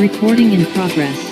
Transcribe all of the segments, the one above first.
Recording in progress.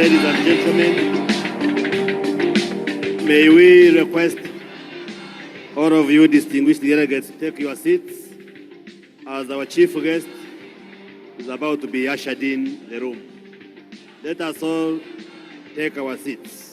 Ladies and gentlemen, may we request all of you distinguished delegates take your seats as our chief guest is about to be ushered in the room. Let us all take our seats.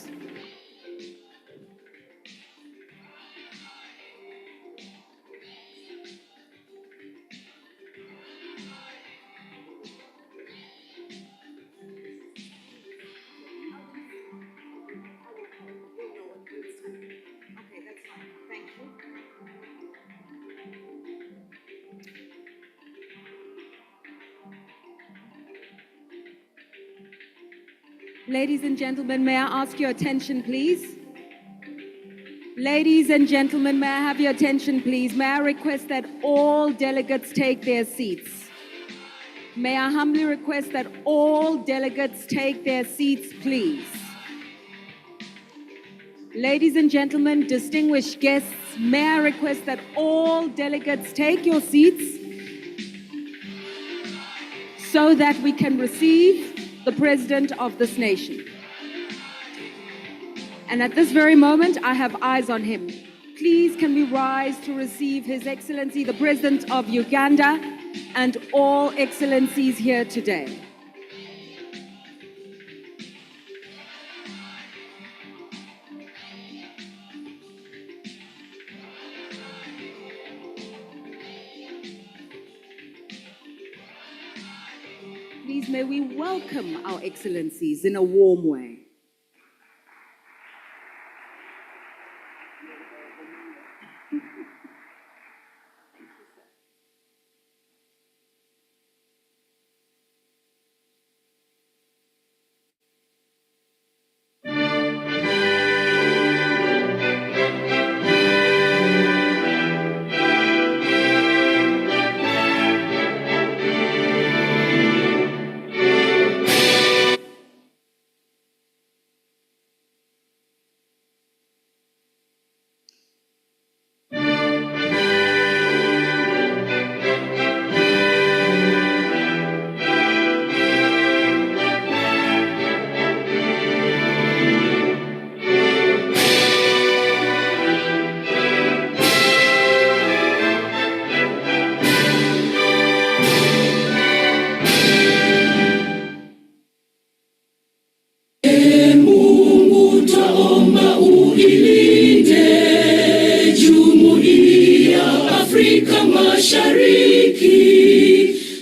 Ladies and gentlemen, may I ask your attention, please? Ladies and gentlemen, may I have your attention, please? May I request that all delegates take their seats? May I humbly request that all delegates take their seats, please? Ladies and gentlemen, distinguished guests, may I request that all delegates take your seats so that we can receive the President of this nation. And at this very moment, I have eyes on him. Please can we rise to receive His Excellency, the President of Uganda, and all excellencies here today. Please may we welcome our excellencies in a warm way.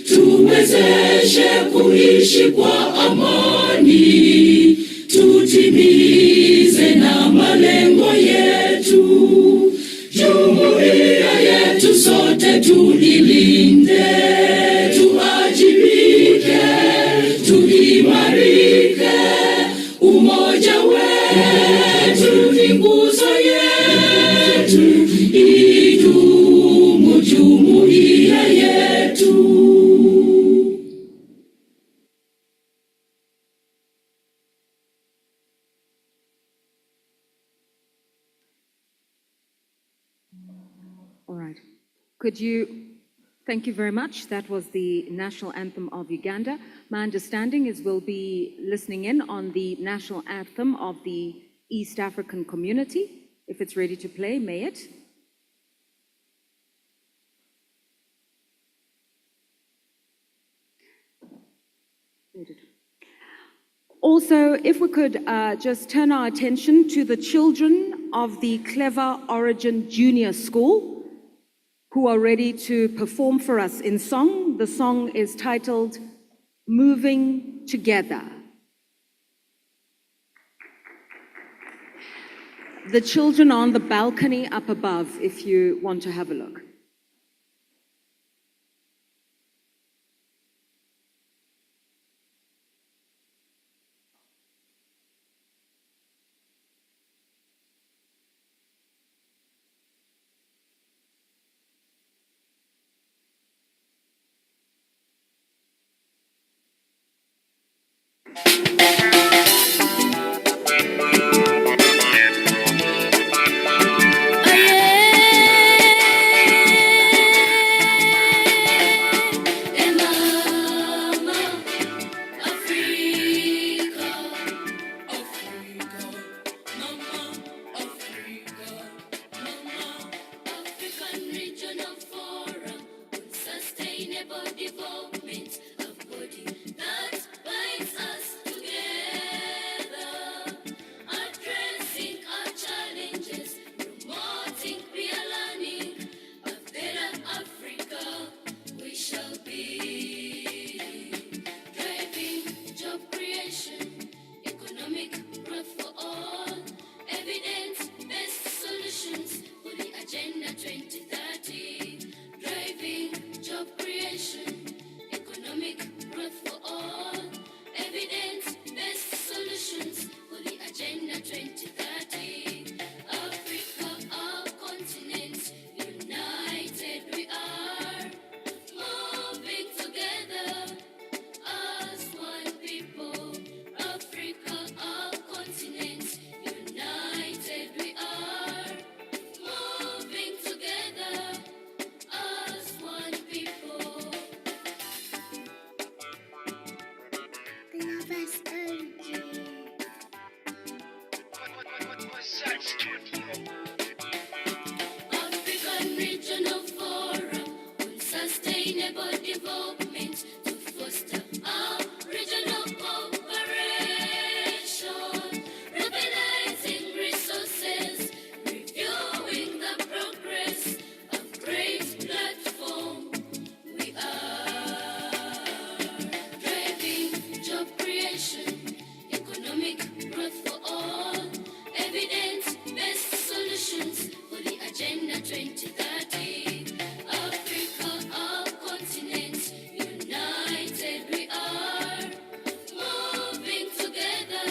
Tuwezeshe kuishi kwa amani, tutimize na malengo yetu. Jumuiya yetu sote tuilinde, tuajibike, tuimarike. Umoja wetu ni nguzo yetu, idumu jumuiya yetu. All right. Thank you very much. That was the national anthem of Uganda. My understanding is we'll be listening in on the national anthem of the East African community. If it's ready to play, may it? Also, if we could just turn our attention to the children of the Clever Origin Junior School, who are ready to perform for us in song. The song is titled Moving Together. The children are on the balcony up above if you want to have a look. African Regional Forum on Sustainable Development to foster our regional cooperation, mobilizing resources, reviewing the progress of great platform. We are driving job creation, economic growth for all, evidence-based solutions for the Agenda 2030. Africa, our continent, united we are, moving together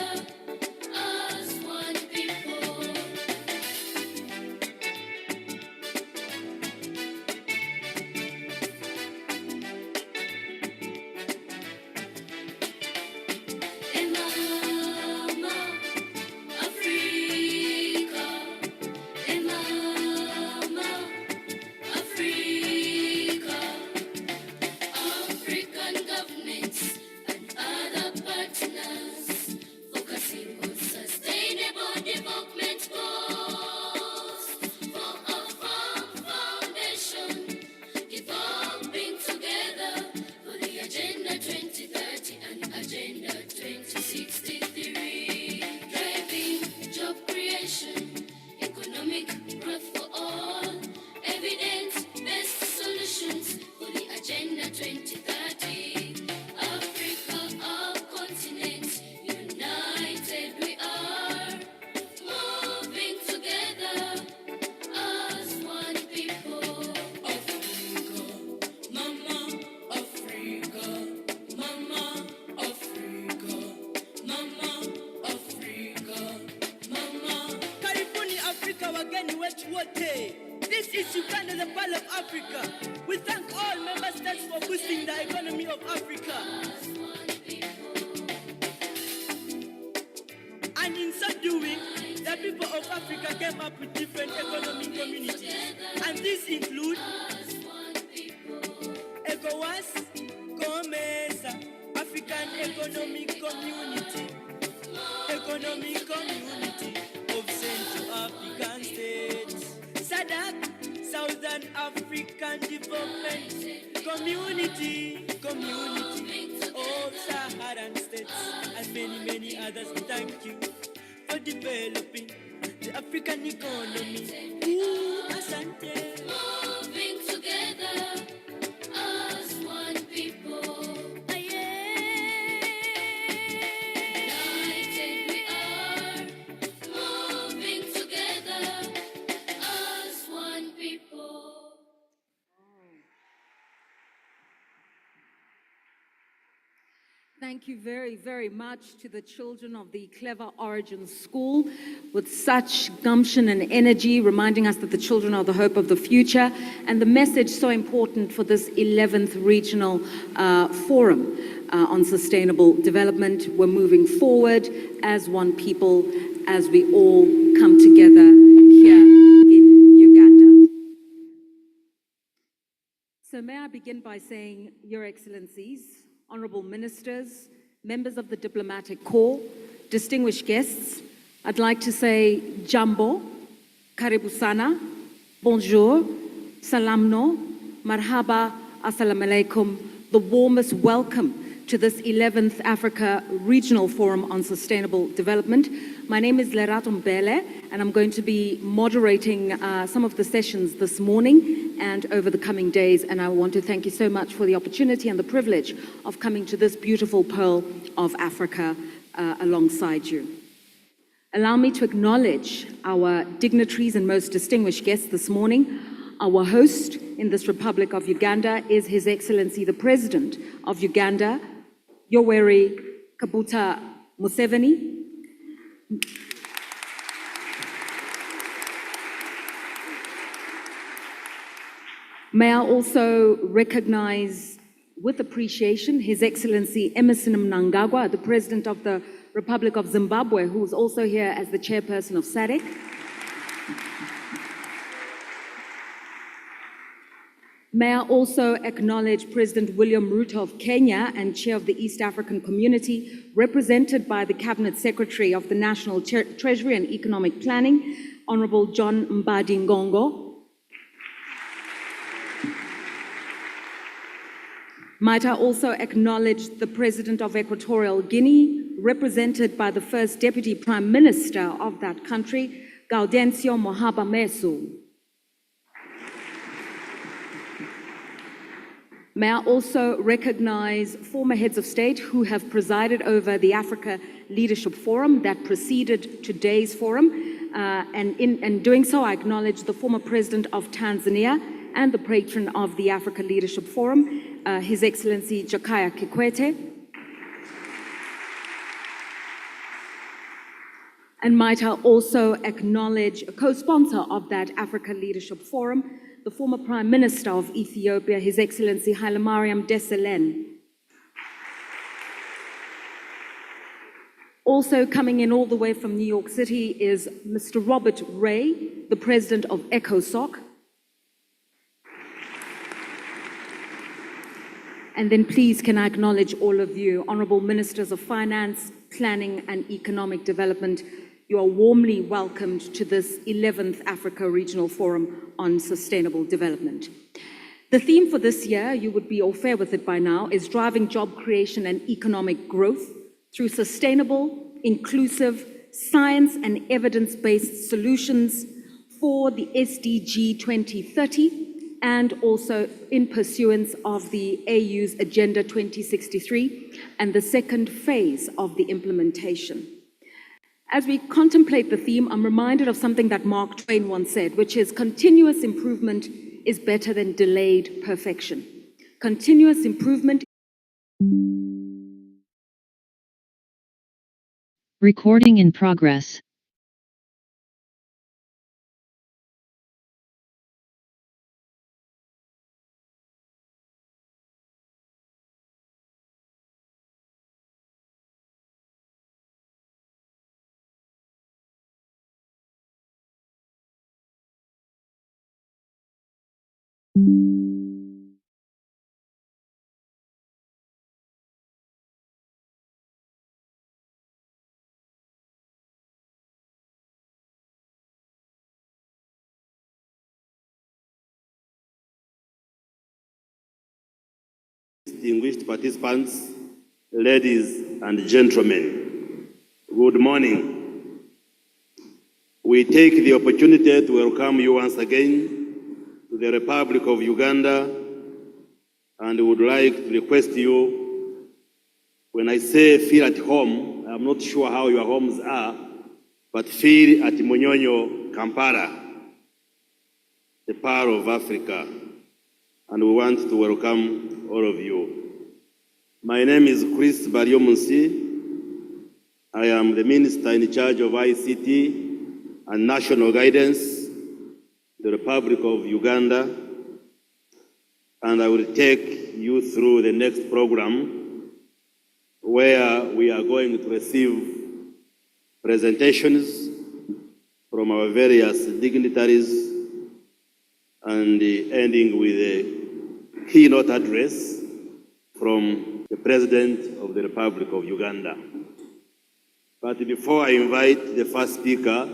as one people. Emama, Africa, Emama, Africa, African governments and other partners focusing on sustainable development goals for a firm foundation, developing together for the Agenda 2030 and Agenda 2063, driving job creation, economic growth for all, evidence-based solutions for the Agenda 2030. Africa, our continent, united we are, moving together as one people. Africa, Mama, Africa, Mama, Africa, Mama, Africa, Mama. Karibuni Afrika, wageni wetu wote. This is Uganda, the Pearl of Africa. We thank all member states for boosting the economy of Africa. And in so doing, the people of Africa came up with different economic communities. And these include ECOWAS, COMESA, African Economic Community, Economic Community of Central African States, SADC, Southern African Development Community, Community of Saharan States, and many, many others. Thank you for developing the African economy. Ooh, asante. Moving together as one people. United we are, moving together as one people. Thank you very, very much to the children of the Clever Origin School with such gumption and energy, reminding us that the children are the hope of the future, and the message so important for this 11th Regional Forum on Sustainable Development. We're moving forward as one people, as we all come together here in Uganda. So may I begin by saying, Your Excellencies, Honorable Ministers, members of the Diplomatic Corps, distinguished guests, I'd like to say Jambo, Karibu sana, Bonjour, Salamno, Marhaba, Assalamu alaikum, the warmest welcome to this 11th Africa Regional Forum on Sustainable Development. My name is Lerato Mbele, and I'm going to be moderating some of the sessions this morning and over the coming days. And I want to thank you so much for the opportunity and the privilege of coming to this beautiful pearl of Africa alongside you. Allow me to acknowledge our dignitaries and most distinguished guests this morning. Our host in this Republic of Uganda is His Excellency the President of Uganda, Yoweri Kaguta Museveni. May I also recognize with appreciation His Excellency Emmerson Mnangagwa, the President of the Republic of Zimbabwe, who is also here as the Chairperson of SADC. May I also acknowledge President William Ruto of Kenya and Chair of the East African Community, represented by the Cabinet Secretary of the National Treasury and Economic Planning, Honorable John Mbadi Ngongo. Might I also acknowledge the President of Equatorial Guinea, represented by the First Deputy Prime Minister of that country, Gaudencio Mohaba Mesu. May I also recognize former heads of state who have presided over the Africa Leadership Forum that preceded today's forum. And in doing so, I acknowledge the former president of Tanzania and the patron of the Africa Leadership Forum, His Excellency Jakaya Kikwete. And might I also acknowledge a co-sponsor of that Africa Leadership Forum, the former Prime Minister of Ethiopia, His Excellency Hailemariam Desalegn. Also coming in all the way from New York City is Mr. Robert Ray, the President of ECOSOC. And then please can I acknowledge all of you, Honorable Ministers of Finance, Planning and Economic Development. You are warmly welcomed to this 11th Africa Regional Forum on Sustainable Development. The theme for this year, you would be au fait with it by now, is driving job creation and economic growth through sustainable, inclusive, science and evidence-based solutions for the SDG 2030 and also in pursuance of the AU's Agenda 2063 and the second phase of the implementation. As we contemplate the theme, I'm reminded of something that Mark Twain once said, which is continuous improvement is better than delayed perfection. Continuous improvement. Recording in progress. Distinguished participants, ladies and gentlemen, good morning. We take the opportunity to welcome you once again to the Republic of Uganda and would like to request you, when I say feel at home, I'm not sure how your homes are, but feel at Munyonyo, Kampala, the Pearl of Africa, and we want to welcome all of you. My name is Chris Baryomunsi. I am the Minister in charge of ICT and National Guidance, the Republic of Uganda, and I will take you through the next program where we are going to receive presentations from our various dignitaries and ending with a keynote address from the President of the Republic of Uganda. But before I invite the first speaker,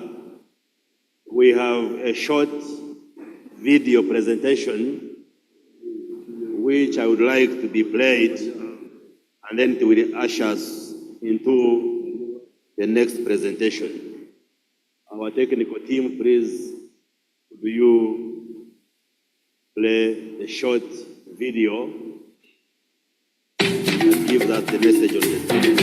we have a short video presentation which I would like to be played, and then it will usher us into the next presentation. Our technical team, please, do you play the short video and give that the message on the screen.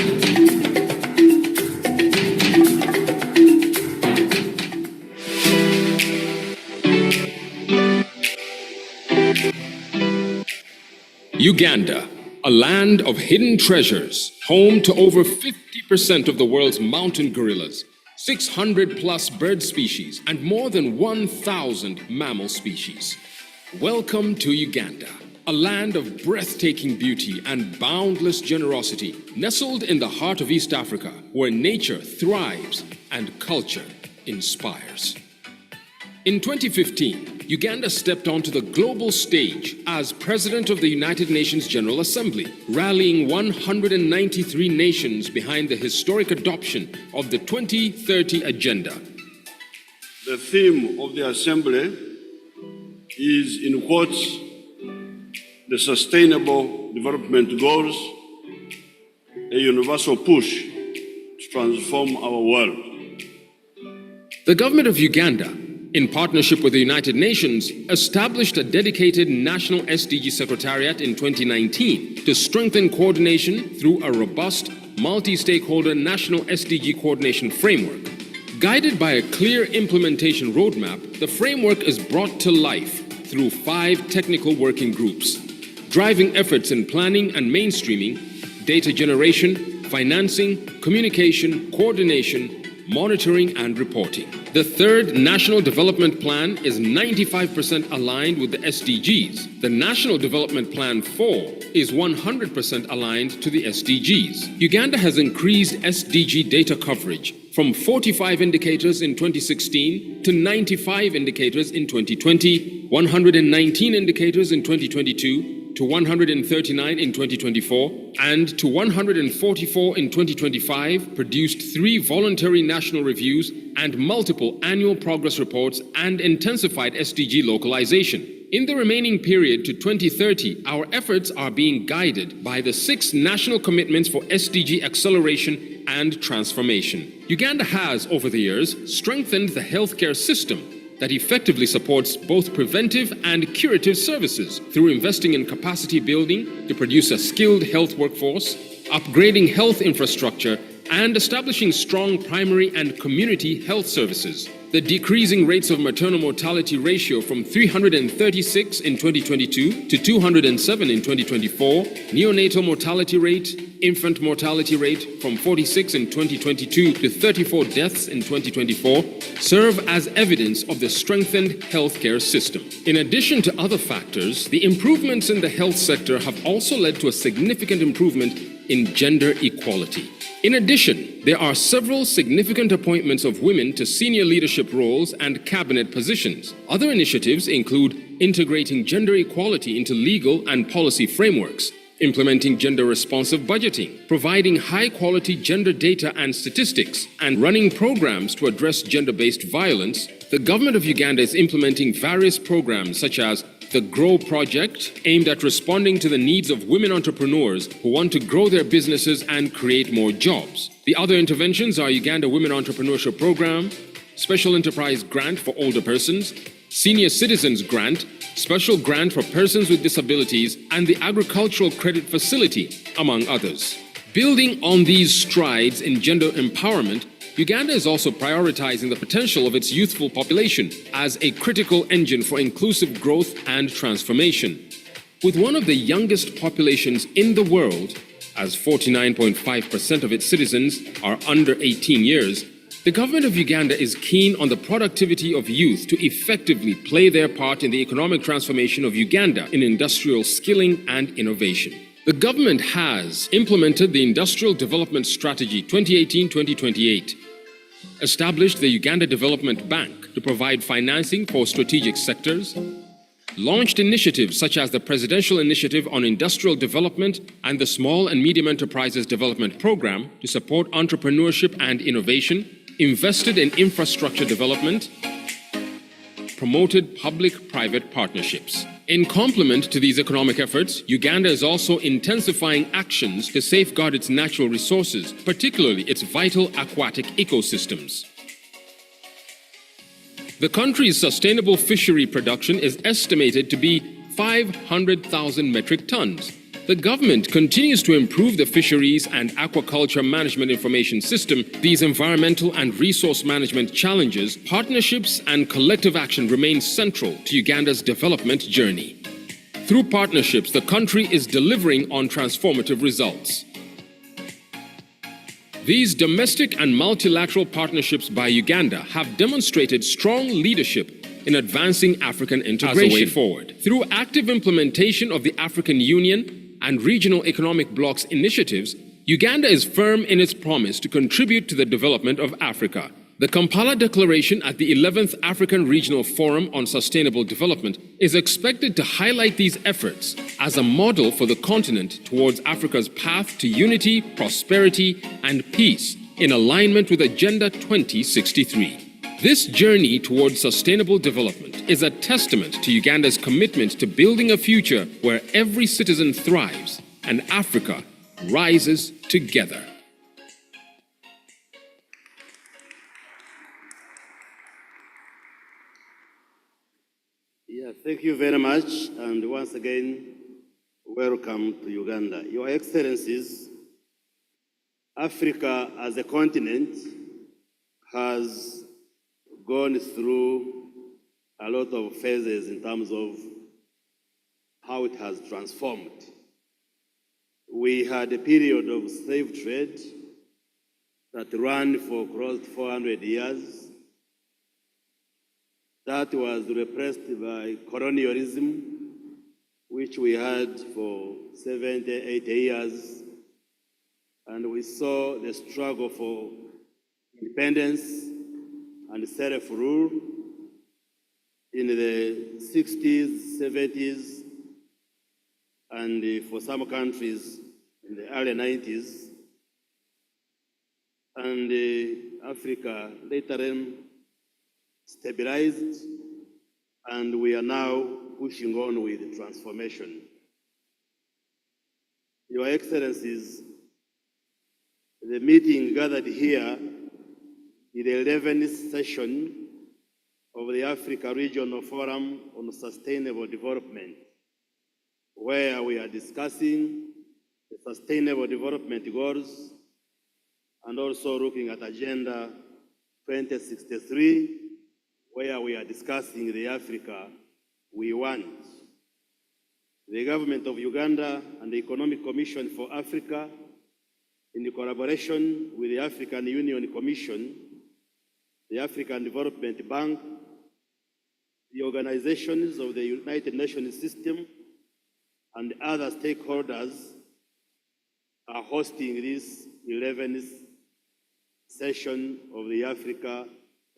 Uganda, a land of hidden treasures, home to over 50% of the world's mountain gorillas, 600 plus bird species, and more than 1,000 mammal species. Welcome to Uganda, a land of breathtaking beauty and boundless generosity, nestled in the heart of East Africa, where nature thrives and culture inspires. In 2015, Uganda stepped onto the global stage as President of the United Nations General Assembly, rallying 193 nations behind the historic adoption of the 2030 Agenda. The theme of the Assembly is, in quotes, the Sustainable Development Goals, a universal push to transform our world. The government of Uganda, in partnership with the United Nations, established a dedicated National SDG Secretariat in 2019 to strengthen coordination through a robust, multi-stakeholder National SDG Coordination Framework. Guided by a clear implementation roadmap, the framework is brought to life through 5 technical working groups, driving efforts in planning and mainstreaming, data generation, financing, communication, coordination, monitoring and reporting. The third National Development Plan is 95% aligned with the SDGs. The National Development Plan 4 is 100% aligned to the SDGs. Uganda has increased SDG data coverage from 45 indicators in 2016 to 95 indicators in 2020, 119 indicators in 2022, to 139 in 2024, and to 144 in 2025, produced 3 voluntary national reviews and multiple annual progress reports and intensified SDG localization. In the remaining period to 2030, our efforts are being guided by the 6 national commitments for SDG acceleration and transformation. Uganda has, over the years, strengthened the healthcare system that effectively supports both preventive and curative services through investing in capacity building to produce a skilled health workforce, upgrading health infrastructure, and establishing strong primary and community health services. The decreasing rates of maternal mortality ratio from 336 in 2022 to 207 in 2024, neonatal mortality rate, infant mortality rate from 46 in 2022 to 34 deaths in 2024 serve as evidence of the strengthened healthcare system. In addition to other factors, the improvements in the health sector have also led to a significant improvement in gender equality. In addition, there are several significant appointments of women to senior leadership roles and cabinet positions. Other initiatives include integrating gender equality into legal and policy frameworks, implementing gender-responsive budgeting, providing high-quality gender data and statistics, and running programs to address gender-based violence. The government of Uganda is implementing various programs such as the GROW project, aimed at responding to the needs of women entrepreneurs who want to grow their businesses and create more jobs. The other interventions are Uganda Women Entrepreneurship Program, Special Enterprise Grant for Older Persons, Senior Citizens Grant, Special Grant for Persons with Disabilities, and the Agricultural Credit Facility, among others. Building on these strides in gender empowerment, Uganda is also prioritizing the potential of its youthful population as a critical engine for inclusive growth and transformation. With one of the youngest populations in the world, as 49.5% of its citizens are under 18 years, the government of Uganda is keen on the productivity of youth to effectively play their part in the economic transformation of Uganda in industrial skilling and innovation. The government has implemented the Industrial Development Strategy 2018-2028, established the Uganda Development Bank to provide financing for strategic sectors, launched initiatives such as the Presidential Initiative on Industrial Development and the Small and Medium Enterprises Development Program to support entrepreneurship and innovation, invested in infrastructure development, promoted public-private partnerships. In complement to these economic efforts, Uganda is also intensifying actions to safeguard its natural resources, particularly its vital aquatic ecosystems. The country's sustainable fishery production is estimated to be 500,000 metric tons. The government continues to improve the fisheries and aquaculture management information system. These environmental and resource management challenges, partnerships, and collective action remain central to Uganda's development journey. Through partnerships, the country is delivering on transformative results. These domestic and multilateral partnerships by Uganda have demonstrated strong leadership in advancing African integration. As a way forward. Through active implementation of the African Union and regional economic blocs initiatives, Uganda is firm in its promise to contribute to the development of Africa. The Kampala Declaration at the 11th African Regional Forum on Sustainable Development is expected to highlight these efforts as a model for the continent towards Africa's path to unity, prosperity, and peace in alignment with Agenda 2063. This journey towards sustainable development is a testament to Uganda's commitment to building a future where every citizen thrives and Africa rises together. Yeah, thank you very much, and once again, welcome to Uganda. Your Excellencies, Africa as a continent has gone through a lot of phases in terms of how it has transformed. We had a period of slave trade that ran for close to 400 years. That was repressed by colonialism, which we had for 70, 80 years. And we saw the struggle for independence and self-rule in the 60s, 70s, and for some countries in the early 90s. And Africa later on stabilized, and we are now pushing on with transformation. Your Excellencies, the meeting gathered here in the 11th session of the Africa Regional Forum on Sustainable Development, where we are discussing the Sustainable Development Goals and also looking at Agenda 2063, where we are discussing the Africa we want. The government of Uganda and the Economic Commission for Africa, in collaboration with the African Union Commission, the African Development Bank, the organizations of the United Nations system, and other stakeholders are hosting this 11th session of the Africa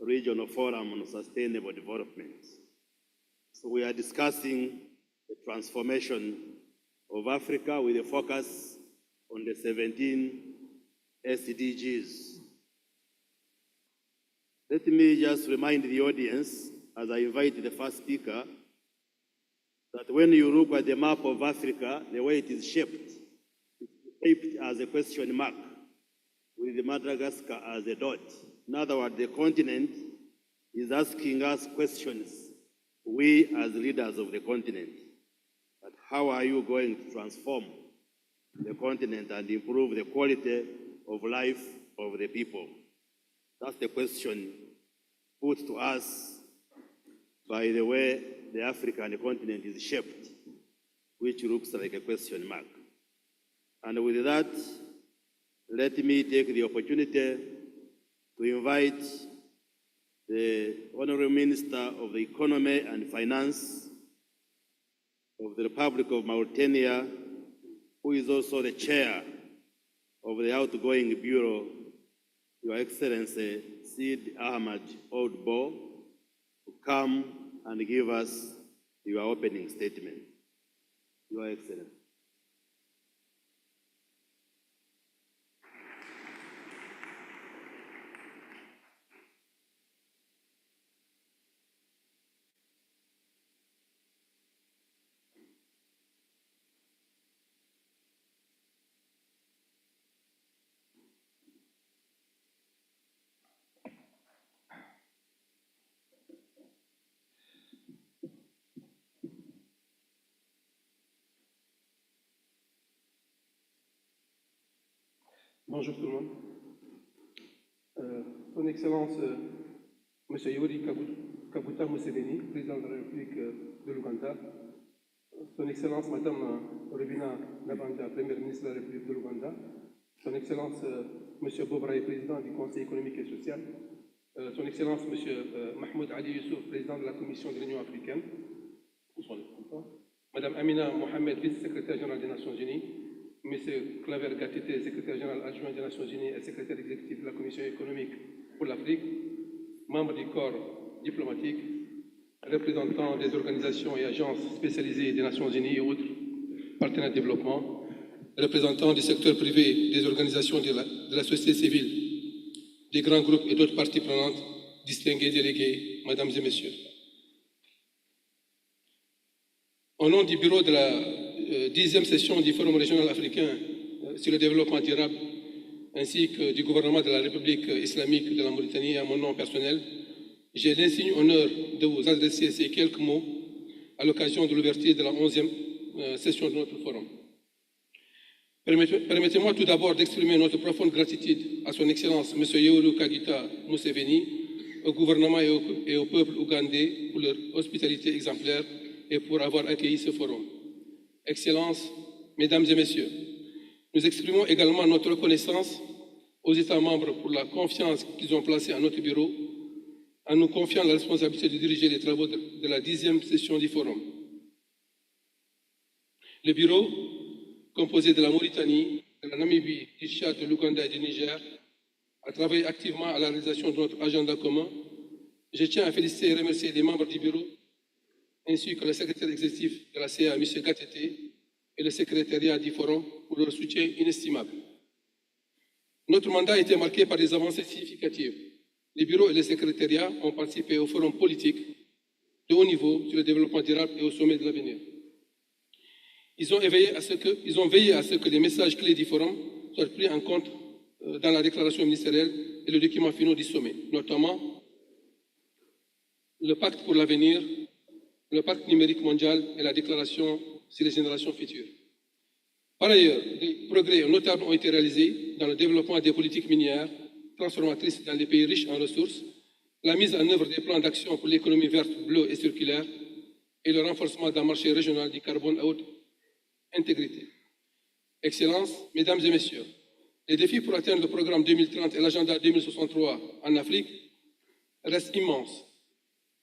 Regional Forum on Sustainable Development. So we are discussing the transformation of Africa with a focus on the 17 SDGs. Let me just remind the audience, as I invite the first speaker, that when you look at the map of Africa, the way it is shaped, it's shaped as a question mark, with Madagascar as a dot. In other words, the continent is asking us questions, we as leaders of the continent, but how are you going to transform the continent and improve the quality of life of the people? That's the question put to us by the way the African continent is shaped, which looks like a question mark. And with that, let me take the opportunity to invite the Honorable Minister of the Economy and Finance of the Republic of Mauritania, who is also the chair of the outgoing bureau, Your Excellency Sid Ahmad Oldbo, to come and give us your opening statement. Your Excellency. Bonjour tout le monde. Son Excellence, M. Yoweri Kaguta Museveni, président de la République de l'Ouganda. Son Excellence, Madame Rubina Nabanja, Première ministre de la République de l'Ouganda. Son Excellence, M. Bobraye, président du Conseil économique et social. Son Excellence, M. Mahmoud Ali Youssouf, président de la Commission de l'Union africaine. Madame Amina Mohamed, vice-secrétaire générale des Nations Unies. M. Claver Gatite, secrétaire général adjoint des Nations Unies et secrétaire exécutif de la Commission économique pour l'Afrique, membres du corps diplomatique, représentants des organisations et agences spécialisées des Nations Unies et autres partenaires de développement, représentants du secteur privé, des organisations de la société civile, des grands groupes et d'autres parties prenantes, distingués délégués, mesdames et messieurs. Au nom du bureau de la 10e session du Forum régional africain sur le développement durable, ainsi que du gouvernement de la République islamique de la Mauritanie, à mon nom personnel, j'ai l'insigne honneur de vous adresser ces quelques mots à l'occasion de l'ouverture de la 11e session de notre forum. Permettez-moi tout d'abord d'exprimer notre profonde gratitude à son Excellence M. Yoweri Kaguta Museveni, au gouvernement et au peuple ougandais pour leur hospitalité exemplaire et pour avoir accueilli ce forum. Excellences, Mesdames et Messieurs, nous exprimons également notre reconnaissance aux États membres pour la confiance qu'ils ont placée à notre bureau en nous confiant la responsabilité de diriger les travaux de la 10e session du forum. Le bureau, composé de la Mauritanie, de la Namibie, du Tchad, de l'Ouganda et du Niger, a travaillé activement à la réalisation de notre agenda commun. Je tiens à féliciter et remercier les membres du bureau, ainsi que le secrétaire exécutif de la CA, M. Gatete, et le secrétariat du forum pour leur soutien inestimable. Notre mandat a été marqué par des avancées significatives. Les bureaux et le secrétariat ont participé au forum politique de haut niveau sur le développement durable et au sommet de l'avenir. Ils ont veillé à ce que les messages clés du forum soient pris en compte dans la déclaration ministérielle et le document final du sommet, notamment le pacte pour l'avenir, le pacte numérique mondial et la déclaration sur les générations futures. Par ailleurs, des progrès notables ont été réalisés dans le développement des politiques minières transformatrices dans les pays riches en ressources, la mise en œuvre des plans d'action pour l'économie verte, bleue et circulaire et le renforcement d'un marché régional du carbone à haute intégrité. Excellences, Mesdames et Messieurs, les défis pour atteindre le programme 2030 et l'agenda 2063 en Afrique restent immenses.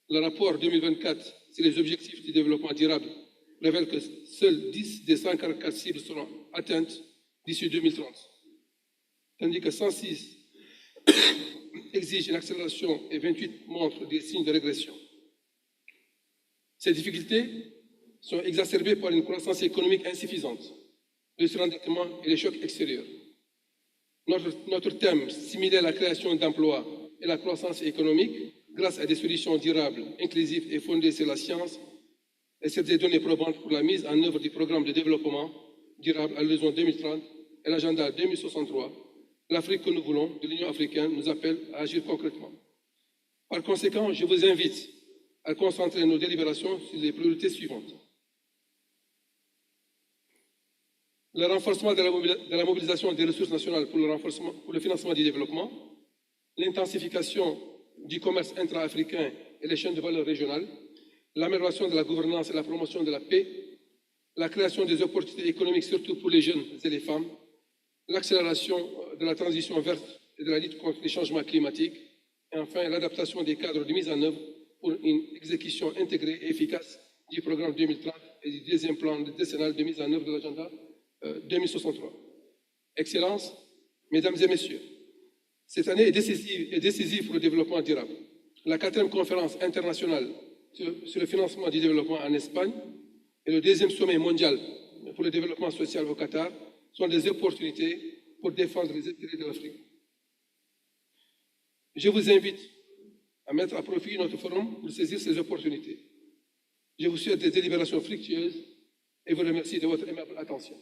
Le rapport 2024 sur les objectifs du développement durable révèle que seules 10 des 144 cibles seront atteintes d'ici 2030, tandis que 106 exigent une accélération et 28 montrent des signes de régression. Ces difficultés sont exacerbées par une croissance économique insuffisante, le surendettement et les chocs extérieurs. Notre thème, stimuler la création d'emplois et la croissance économique grâce à des solutions durables, inclusives et fondées sur la science et sur des données probantes pour la mise en œuvre du programme de développement durable à l'horizon 2030 et l'agenda 2063, l'Afrique que nous voulons de l'Union africaine nous appelle à agir concrètement. Par conséquent, je vous invite à concentrer nos délibérations sur les priorités suivantes. Le renforcement de la mobilisation des ressources nationales pour le financement du développement, l'intensification du commerce intra-africain et les chaînes de valeur régionales, l'amélioration de la gouvernance et la promotion de la paix, la création des opportunités économiques surtout pour les jeunes et les femmes, l'accélération de la transition verte et de la lutte contre les changements climatiques, et enfin l'adaptation des cadres de mise en œuvre pour une exécution intégrée et efficace du programme 2030 et du deuxième plan décennal de mise en œuvre de l'agenda 2063. Excellences, Mesdames et Messieurs, cette année est décisive pour le développement durable. La 4e conférence internationale sur le financement du développement en Espagne et le 2e sommet mondial pour le développement social au Qatar sont des opportunités pour défendre les intérêts de l'Afrique. Je vous invite à mettre à profit notre forum pour saisir ces opportunités. Je vous souhaite des délibérations fructueuses et vous remercie de votre aimable attention.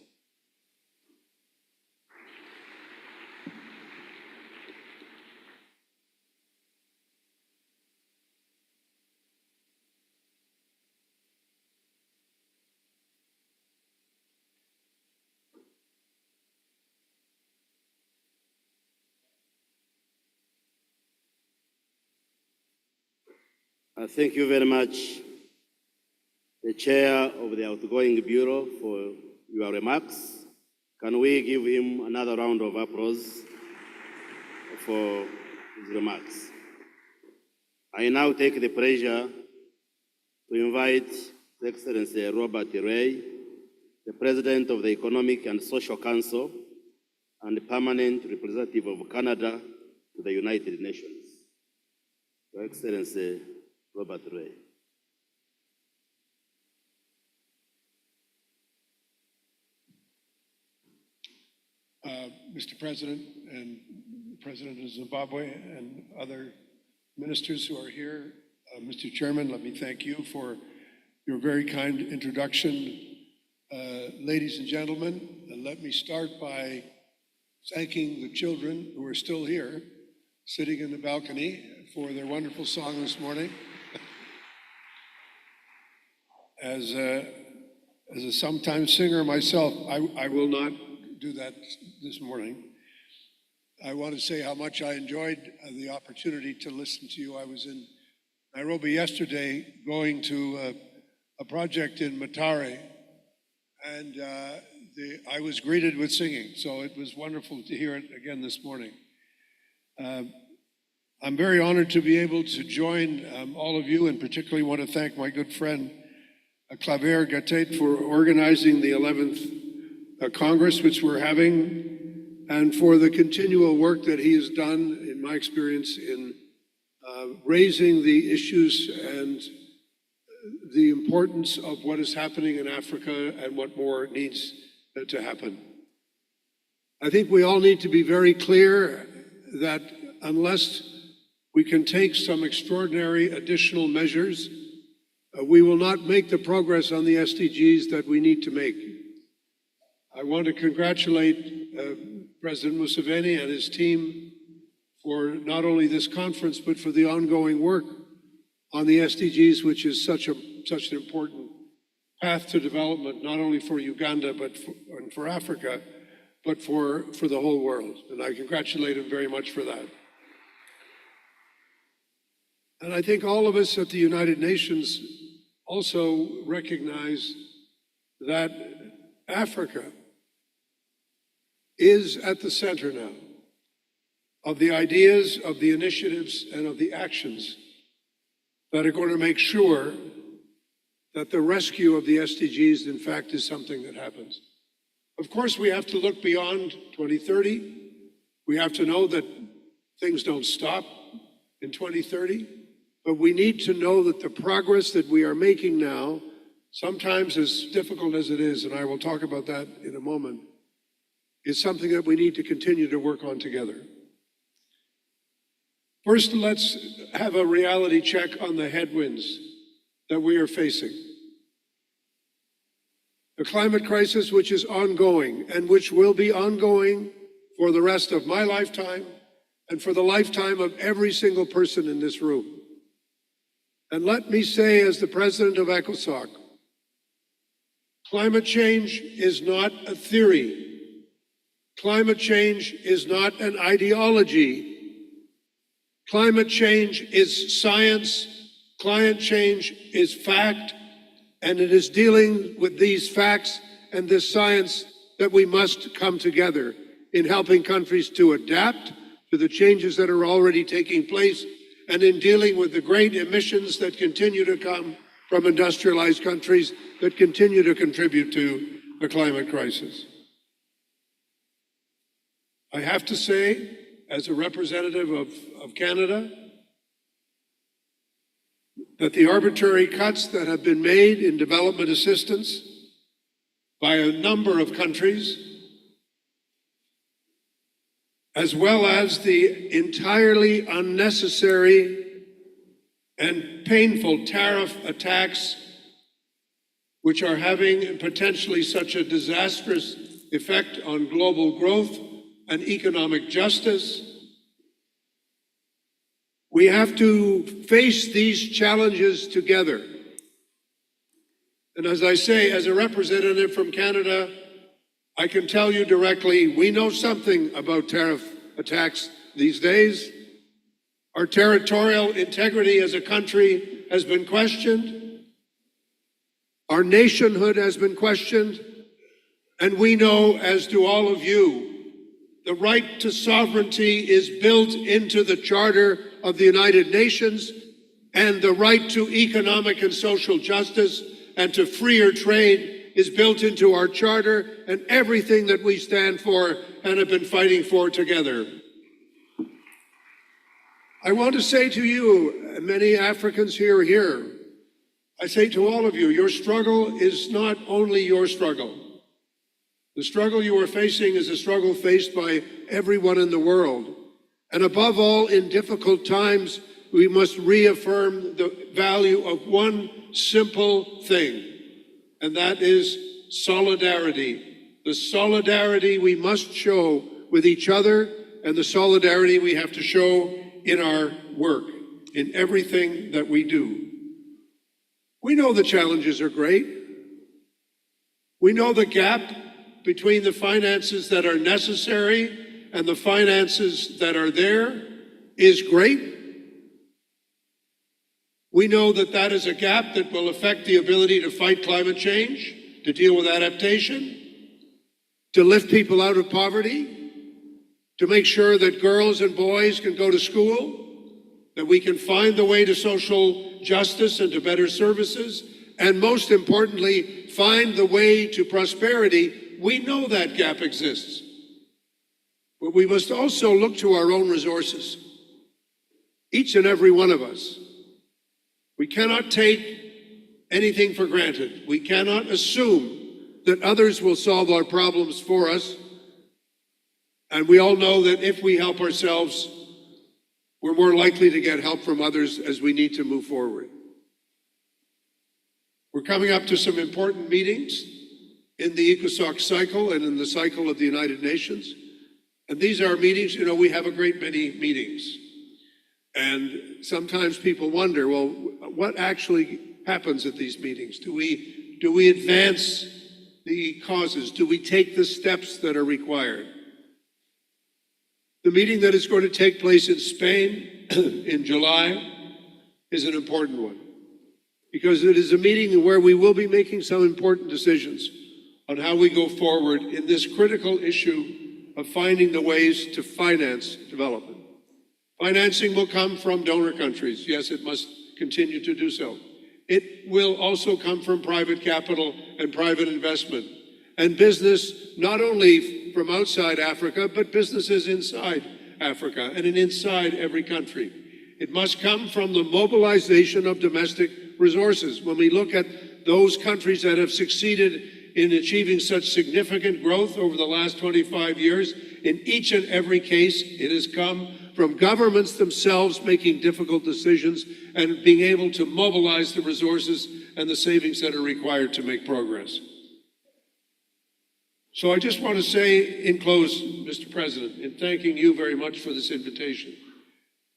Thank you very much, the chair of the outgoing bureau, for your remarks. Can we give him another round of applause for his remarks? I now take the pleasure to invite His Excellency Robert Ray, the President of the Economic and Social Council and permanent representative of Canada to the United Nations. Your Excellency Robert Ray. Mr. President and President of Zimbabwe and other ministers who are here, Mr. Chairman, let me thank you for your very kind introduction. Ladies and gentlemen, let me start by thanking the children who are still here, sitting in the balcony, for their wonderful song this morning. As a sometime singer myself, I will not do that this morning. I want to say how much I enjoyed the opportunity to listen to you. I was in Nairobi yesterday going to a project in Matare, and I was greeted with singing, so it was wonderful to hear it again this morning. I'm very honored to be able to join all of you, and particularly want to thank my good friend Claver Gatet for organizing the 11th Congress, which we're having, and for the continual work that he has done, in my experience, in raising the issues and the importance of what is happening in Africa and what more needs to happen. I think we all need to be very clear that unless we can take some extraordinary additional measures, we will not make the progress on the SDGs that we need to make. I want to congratulate President Museveni and his team for not only this conference, but for the ongoing work on the SDGs, which is such an important path to development, not only for Uganda, but for Africa, but for the whole world. And I congratulate him very much for that. And I think all of us at the United Nations also recognize that Africa is at the center now of the ideas, of the initiatives, and of the actions that are going to make sure that the rescue of the SDGs, in fact, is something that happens. Of course, we have to look beyond 2030. We have to know that things don't stop in 2030, but we need to know that the progress that we are making now, sometimes as difficult as it is, and I will talk about that in a moment, is something that we need to continue to work on together. First, let's have a reality check on the headwinds that we are facing. The climate crisis, which is ongoing and which will be ongoing for the rest of my lifetime and for the lifetime of every single person in this room. And let me say, as the president of ECOSOC, climate change is not a theory. Climate change is not an ideology. Climate change is science. Climate change is fact. And it is dealing with these facts and this science that we must come together in helping countries to adapt to the changes that are already taking place and in dealing with the great emissions that continue to come from industrialized countries that continue to contribute to the climate crisis. I have to say, as a representative of Canada, that the arbitrary cuts that have been made in development assistance by a number of countries, as well as the entirely unnecessary and painful tariff attacks, which are having potentially such a disastrous effect on global growth and economic justice. We have to face these challenges together. And as I say, as a representative from Canada, I can tell you directly, we know something about tariff attacks these days. Our territorial integrity as a country has been questioned. Our nationhood has been questioned. And we know, as do all of you, the right to sovereignty is built into the Charter of the United Nations, and the right to economic and social justice and to freer trade is built into our Charter and everything that we stand for and have been fighting for together. I want to say to you, many Africans here, I say to all of you, your struggle is not only your struggle. The struggle you are facing is a struggle faced by everyone in the world. And above all, in difficult times, we must reaffirm the value of one simple thing, and that is solidarity. The solidarity we must show with each other and the solidarity we have to show in our work, in everything that we do. We know the challenges are great. We know the gap between the finances that are necessary and the finances that are there is great. We know that that is a gap that will affect the ability to fight climate change, to deal with adaptation, to lift people out of poverty, to make sure that girls and boys can go to school, that we can find the way to social justice and to better services, and most importantly, find the way to prosperity. We know that gap exists. But we must also look to our own resources, each and every one of us. We cannot take anything for granted. We cannot assume that others will solve our problems for us. And we all know that if we help ourselves, we're more likely to get help from others as we need to move forward. We're coming up to some important meetings in the ECOSOC cycle and in the cycle of the United Nations. And these are meetings, we have a great many meetings. And sometimes people wonder, well, what actually happens at these meetings? Do we advance the causes? Do we take the steps that are required? The meeting that is going to take place in Spain in July is an important one, because it is a meeting where we will be making some important decisions on how we go forward in this critical issue of finding the ways to finance development. Financing will come from donor countries. Yes, it must continue to do so. It will also come from private capital and private investment, and business, not only from outside Africa, but businesses inside Africa and inside every country. It must come from the mobilization of domestic resources. When we look at those countries that have succeeded in achieving such significant growth over the last 25 years, in each and every case, it has come from governments themselves making difficult decisions and being able to mobilize the resources and the savings that are required to make progress. So I just want to say in close, Mr. President, in thanking you very much for this invitation,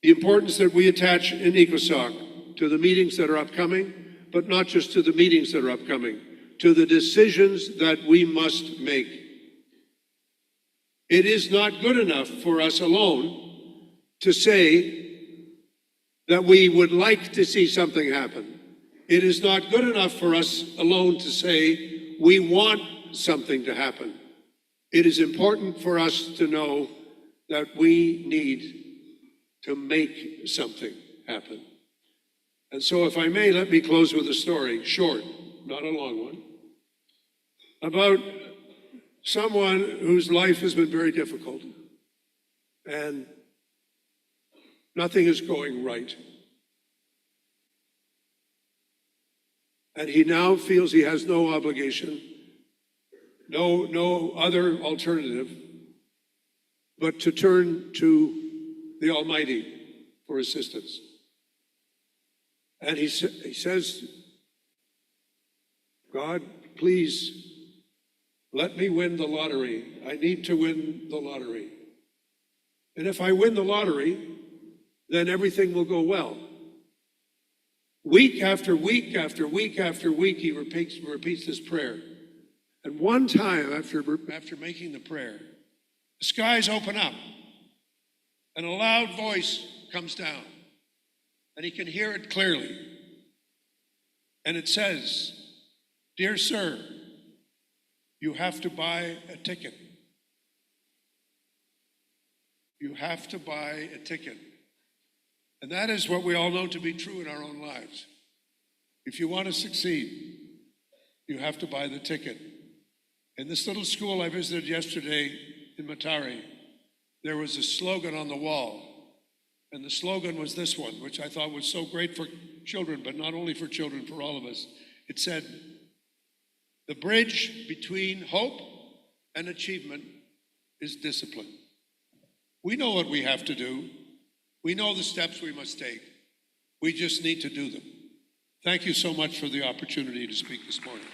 the importance that we attach in ECOSOC to the meetings that are upcoming, but not just to the meetings that are upcoming, to the decisions that we must make. It is not good enough for us alone to say that we would like to see something happen. It is not good enough for us alone to say we want something to happen. It is important for us to know that we need to make something happen. And so, if I may, let me close with a story, short, not a long one, about someone whose life has been very difficult and nothing is going right. And he now feels he has no obligation, no other alternative, but to turn to the Almighty for assistance. And he says, God, please let me win the lottery. I need to win the lottery. And if I win the lottery, then everything will go well. Week after week after week after week, he repeats this prayer. And one time, after making the prayer, the skies open up, and a loud voice comes down, and he can hear it clearly. And it says, "Dear sir, you have to buy a ticket. You have to buy a ticket." And that is what we all know to be true in our own lives. If you want to succeed, you have to buy the ticket. In this little school I visited yesterday in Matari, there was a slogan on the wall And the slogan was this one, which I thought was so great for children, but not only for children, for all of us. It said, "The bridge between hope and achievement is discipline." We know what we have to do. We know the steps we must take. We just need to do them. Thank you so much for the opportunity to speak this morning.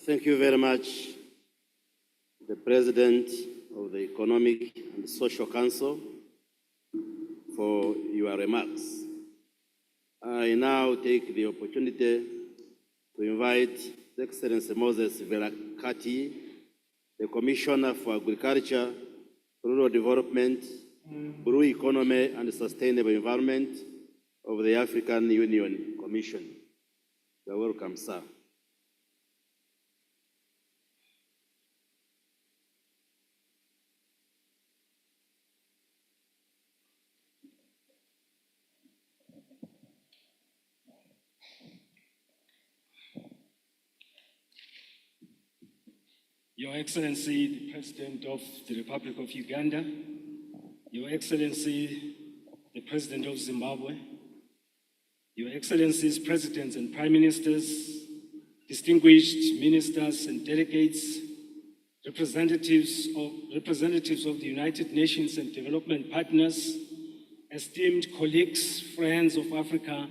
Thank you very much, the President of the Economic and Social Council, for your remarks. I now take the opportunity to invite His Excellency Moses Velakati, the Commissioner for Agriculture, Rural Development, Blue Economy and Sustainable Environment of the African Union Commission. You are welcome, sir. Your Excellency, the President of the Republic of Uganda, Your Excellency, the President of Zimbabwe, Your Excellencies, Presidents and Prime Ministers, distinguished ministers and delegates, representatives of the United Nations and development partners, esteemed colleagues, friends of Africa,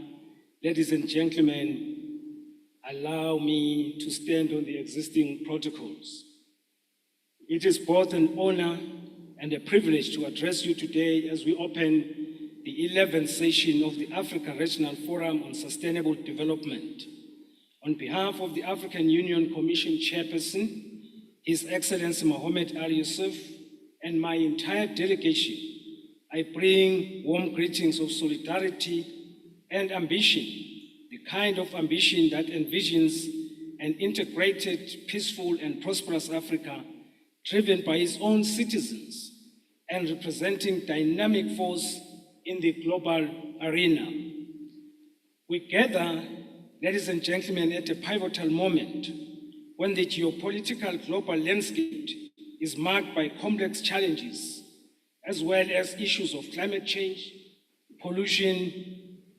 ladies and gentlemen, allow me to stand on the existing protocols. It is both an honor and a privilege to address you today as we open the 11th session of the Africa Regional Forum on Sustainable Development. On behalf of the African Union Commission Chairperson, His Excellency Mohamed Ali Yusuf, and my entire delegation, I bring warm greetings of solidarity and ambition, the kind of ambition that envisions an integrated, peaceful, and prosperous Africa driven by its own citizens and representing dynamic force in the global arena. We gather, ladies and gentlemen, at a pivotal moment when the geopolitical global landscape is marked by complex challenges, as well as issues of climate change, pollution,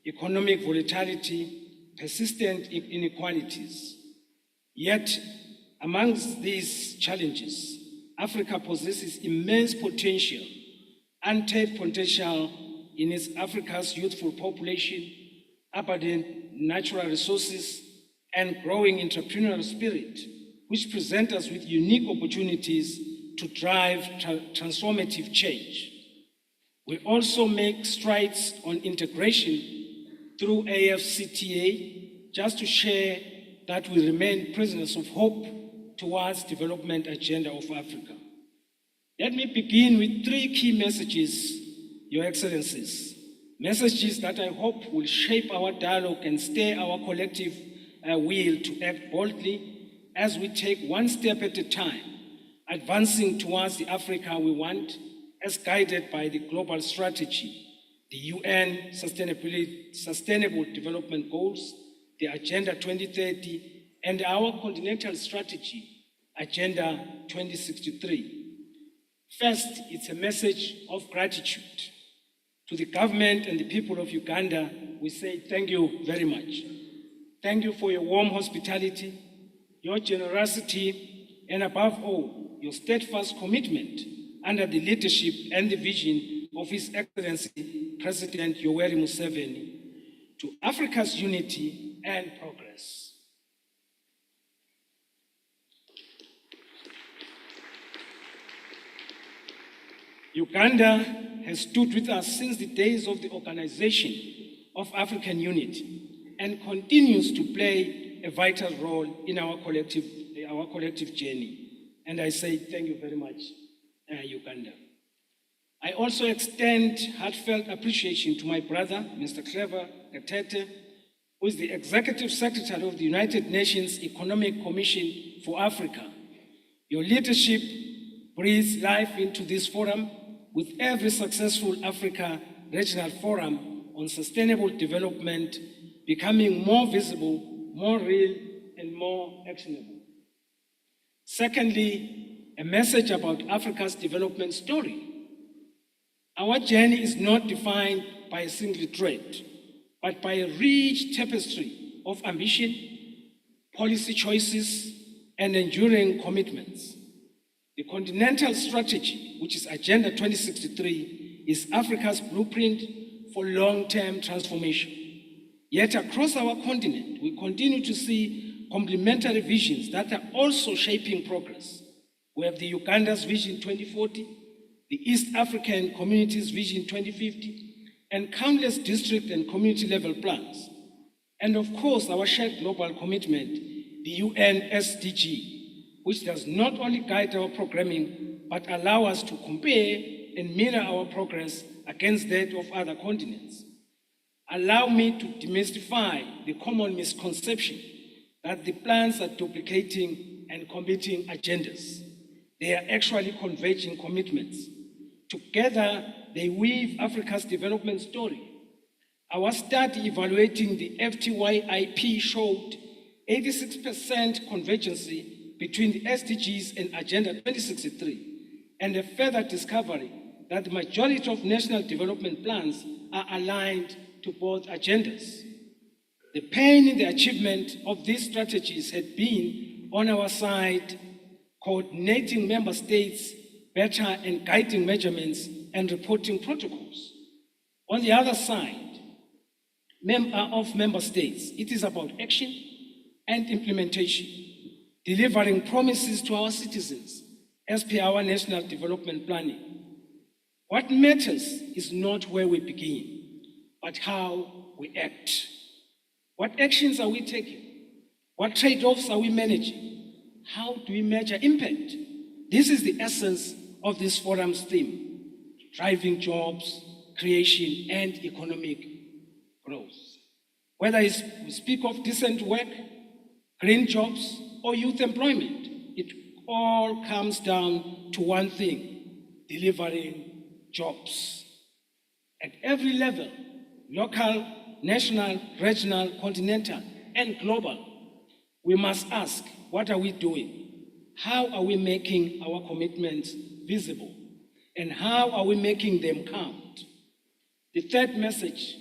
economic volatility, persistent inequalities. Yet, amongst these challenges, Africa possesses immense potential, untapped potential in its Africa's youthful population, abundant natural resources, and growing entrepreneurial spirit, which present us with unique opportunities to drive transformative change. We also make strides on integration through AFCTA, just to share that we remain prisoners of hope towards development agenda of Africa. Let me begin with three key messages, Your Excellencies. Messages that I hope will shape our dialogue and stir our collective will to act boldly as we take one step at a time, advancing towards the Africa we want as guided by the global strategy, the UN Sustainable Development Goals, the Agenda 2030, and our continental strategy, Agenda 2063. First, it's a message of gratitude. To the government and the people of Uganda, we say thank you very much. Thank you for your warm hospitality, your generosity, and above all, your steadfast commitment under the leadership and the vision of His Excellency President Yoweri Museveni to Africa's unity and progress. Uganda has stood with us since the days of the Organization of African Unity and continues to play a vital role in our collective journey. And I say thank you very much, Uganda. I also extend heartfelt appreciation to my brother, Mr. Clever Gatete, who is the Executive Secretary of the United Nations Economic Commission for Africa. Your leadership breathes life into this forum, with every successful Africa Regional Forum on sustainable development becoming more visible, more real, and more actionable. Secondly, a message about Africa's development story. Our journey is not defined by a single thread, but by a rich tapestry of ambition, policy choices, and enduring commitments. The continental strategy, which is Agenda 2063, is Africa's blueprint for long-term transformation. Yet across our continent, we continue to see complementary visions that are also shaping progress. We have the Uganda's Vision 2040, the East African Community's Vision 2050, and countless district and community level plans. And of course, our shared global commitment, the UN SDG, which does not only guide our programming, but allow us to compare and mirror our progress against that of other continents. Allow me to demystify the common misconception that the plans are duplicating and competing agendas. They are actually converging commitments. Together, they weave Africa's development story. Our study evaluating the FTYIP showed 86% convergence between the SDGs and Agenda 2063, and a further discovery that the majority of national development plans are aligned to both agendas. The pain in the achievement of these strategies had been on our side, coordinating member states better and guiding measurements and reporting protocols. On the other side, of member states, it is about action and implementation, delivering promises to our citizens as per our national development planning. What matters is not where we begin, but how we act. What actions are we taking? What trade-offs are we managing? How do we measure impact? This is the essence of this forum's theme: driving jobs, creation, and economic growth. Whether we speak of decent work, green jobs, or youth employment, it all comes down to one thing: delivering jobs. At every level, local, national, regional, continental, and global, we must ask, what are we doing? How are we making our commitments visible? And how are we making them count? The third message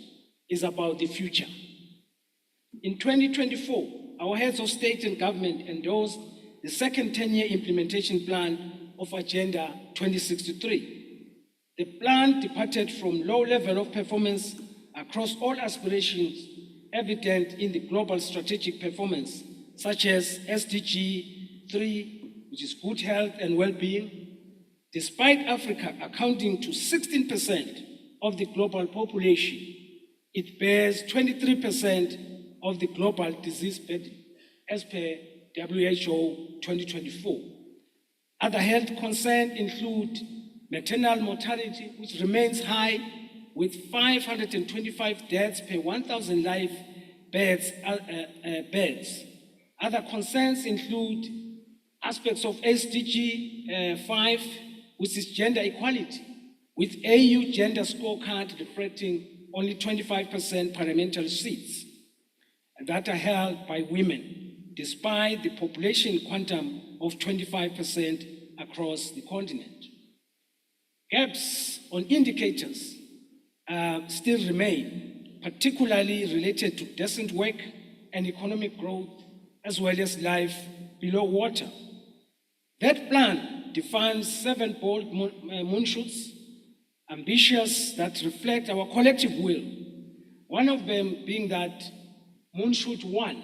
is about the future. In 2024, our heads of state and government endorsed the second 10-year implementation plan of Agenda 2063. The plan departed from low level of performance across all aspirations evident in the global strategic performance, such as SDG 3, which is good health and well-being. Despite Africa accounting to 16% of the global population, it bears 23% of the global disease burden, as per WHO 2024. Other health concerns include maternal mortality, which remains high, with 525 deaths per 1,000 live births. Other concerns include aspects of SDG 5, which is gender equality, with AU gender scorecard reflecting only 25% parliamentary seats that are held by women, despite the population quantum of 25% across the continent. Gaps on indicators still remain, particularly related to decent work and economic growth, as well as life below water. That plan defines 7 bold moonshots, ambitious, that reflect our collective will. One of them being that moonshoot 1,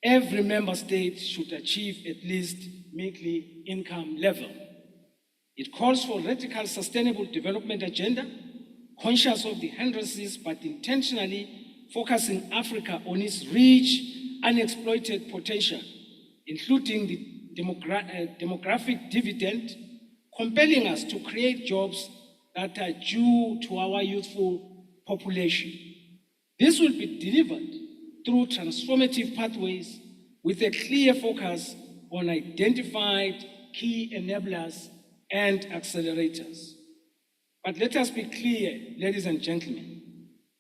every member state should achieve at least monthly income level. It calls for radical sustainable development agenda, conscious of the hindrances, but intentionally focusing Africa on its rich, unexploited potential, including the demographic dividend, compelling us to create jobs that are due to our youthful population. This will be delivered through transformative pathways with a clear focus on identified key enablers and accelerators. But let us be clear, ladies and gentlemen,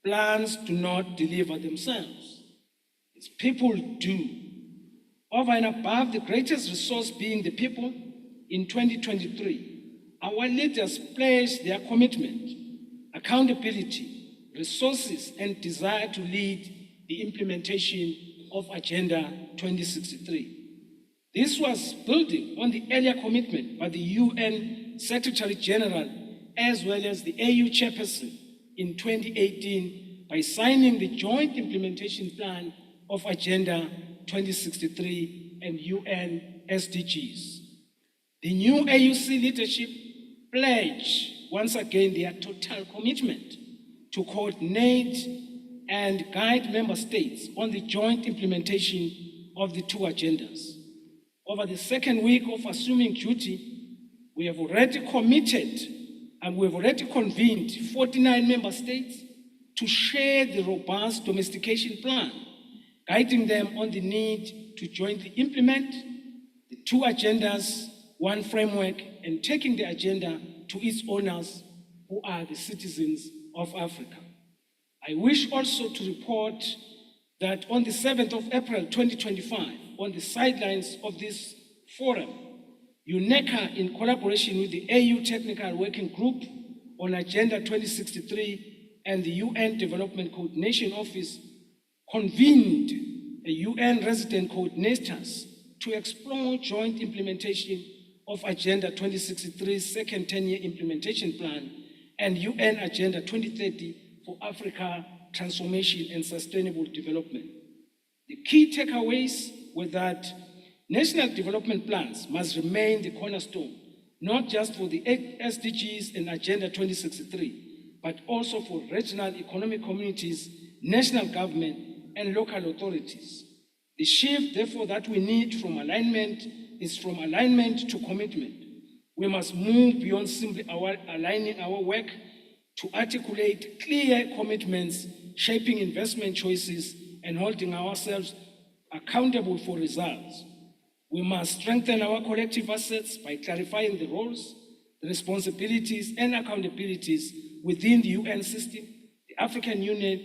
Plans do not deliver themselves. It's people do. Over and above the greatest resource being the people, in 2023, our leaders pledged their commitment, accountability, resources, and desire to lead the implementation of Agenda 2063. This was building on the earlier commitment by the UN Secretary General as well as the AU chairperson in 2018 by signing the Joint Implementation Plan of Agenda 2063 and UN SDGs. The new AUC leadership pledged once again their total commitment to coordinate and guide member states on the joint implementation of the two agendas. Over the second week of assuming duty, we have already committed and we have already convened 49 member states to share the robust domestication plan, guiding them on the need to jointly implement the two agendas, one framework, and taking the agenda to its owners, who are the citizens of Africa. I wish also to report that on the 7th of April 2025, on the sidelines of this forum, UNECA, in collaboration with the AU Technical Working Group on Agenda 2063 and the UN Development Coordination Office, convened a UN resident coordinators to explore joint implementation of Agenda 2063's second 10-year implementation plan and UN Agenda 2030 for Africa transformation and sustainable development. The key takeaways were that national development plans must remain the cornerstone, not just for the SDGs and Agenda 2063, but also for regional economic communities, national government, and local authorities. The shift, therefore, that we need from alignment is from alignment to commitment. We must move beyond simply aligning our work to articulate clear commitments, shaping investment choices, and holding ourselves accountable for results. We must strengthen our collective assets by clarifying the roles, the responsibilities, and accountabilities within the UN system, the African Union,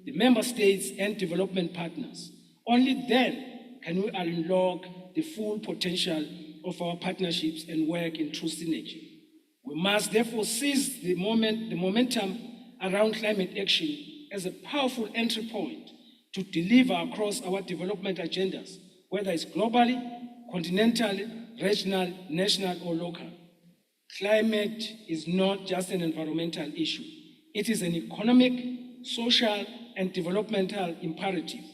the member states, and development partners. Only then can we unlock the full potential of our partnerships and work in true synergy. We must therefore seize the momentum around climate action as a powerful entry point to deliver across our development agendas, whether it's globally, continentally, regional, national, or local. Climate is not just an environmental issue. It is an economic, social, and developmental imperative.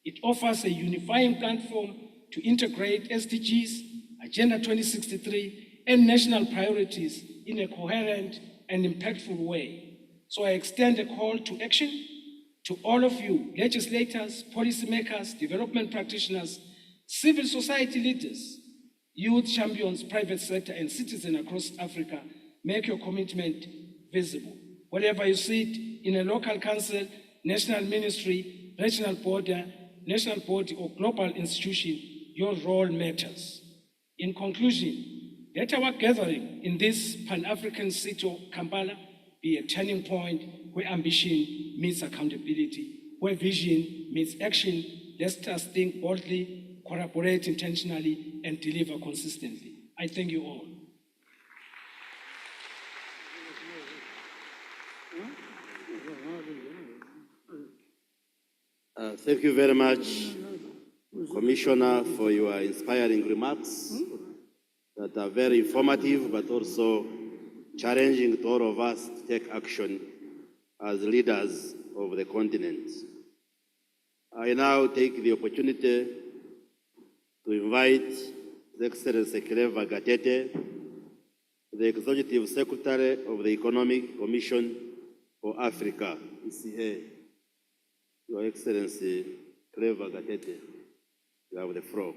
It offers a unifying platform to integrate SDGs, Agenda 2063, and national priorities in a coherent and impactful way. So I extend a call to action to all of you, legislators, policymakers, development practitioners, civil society leaders, youth champions, private sector, and citizens across Africa. Make your commitment visible. Wherever you sit, in a local council, national ministry, regional body, or global institution, your role matters. In conclusion, let our gathering in this Pan-African city of Kampala be a turning point where ambition meets accountability, where vision meets action. Let us think boldly, collaborate intentionally, and deliver consistently. I thank you all. Thank you very much, Commissioner, for your inspiring remarks that are very informative but also challenging to all of us to take action as leaders of the continent. I now take the opportunity to invite His Excellency Clever Gatete, the Executive Secretary of the Economic Commission for Africa, ECA. Your Excellency Clever Gatete, you have the floor.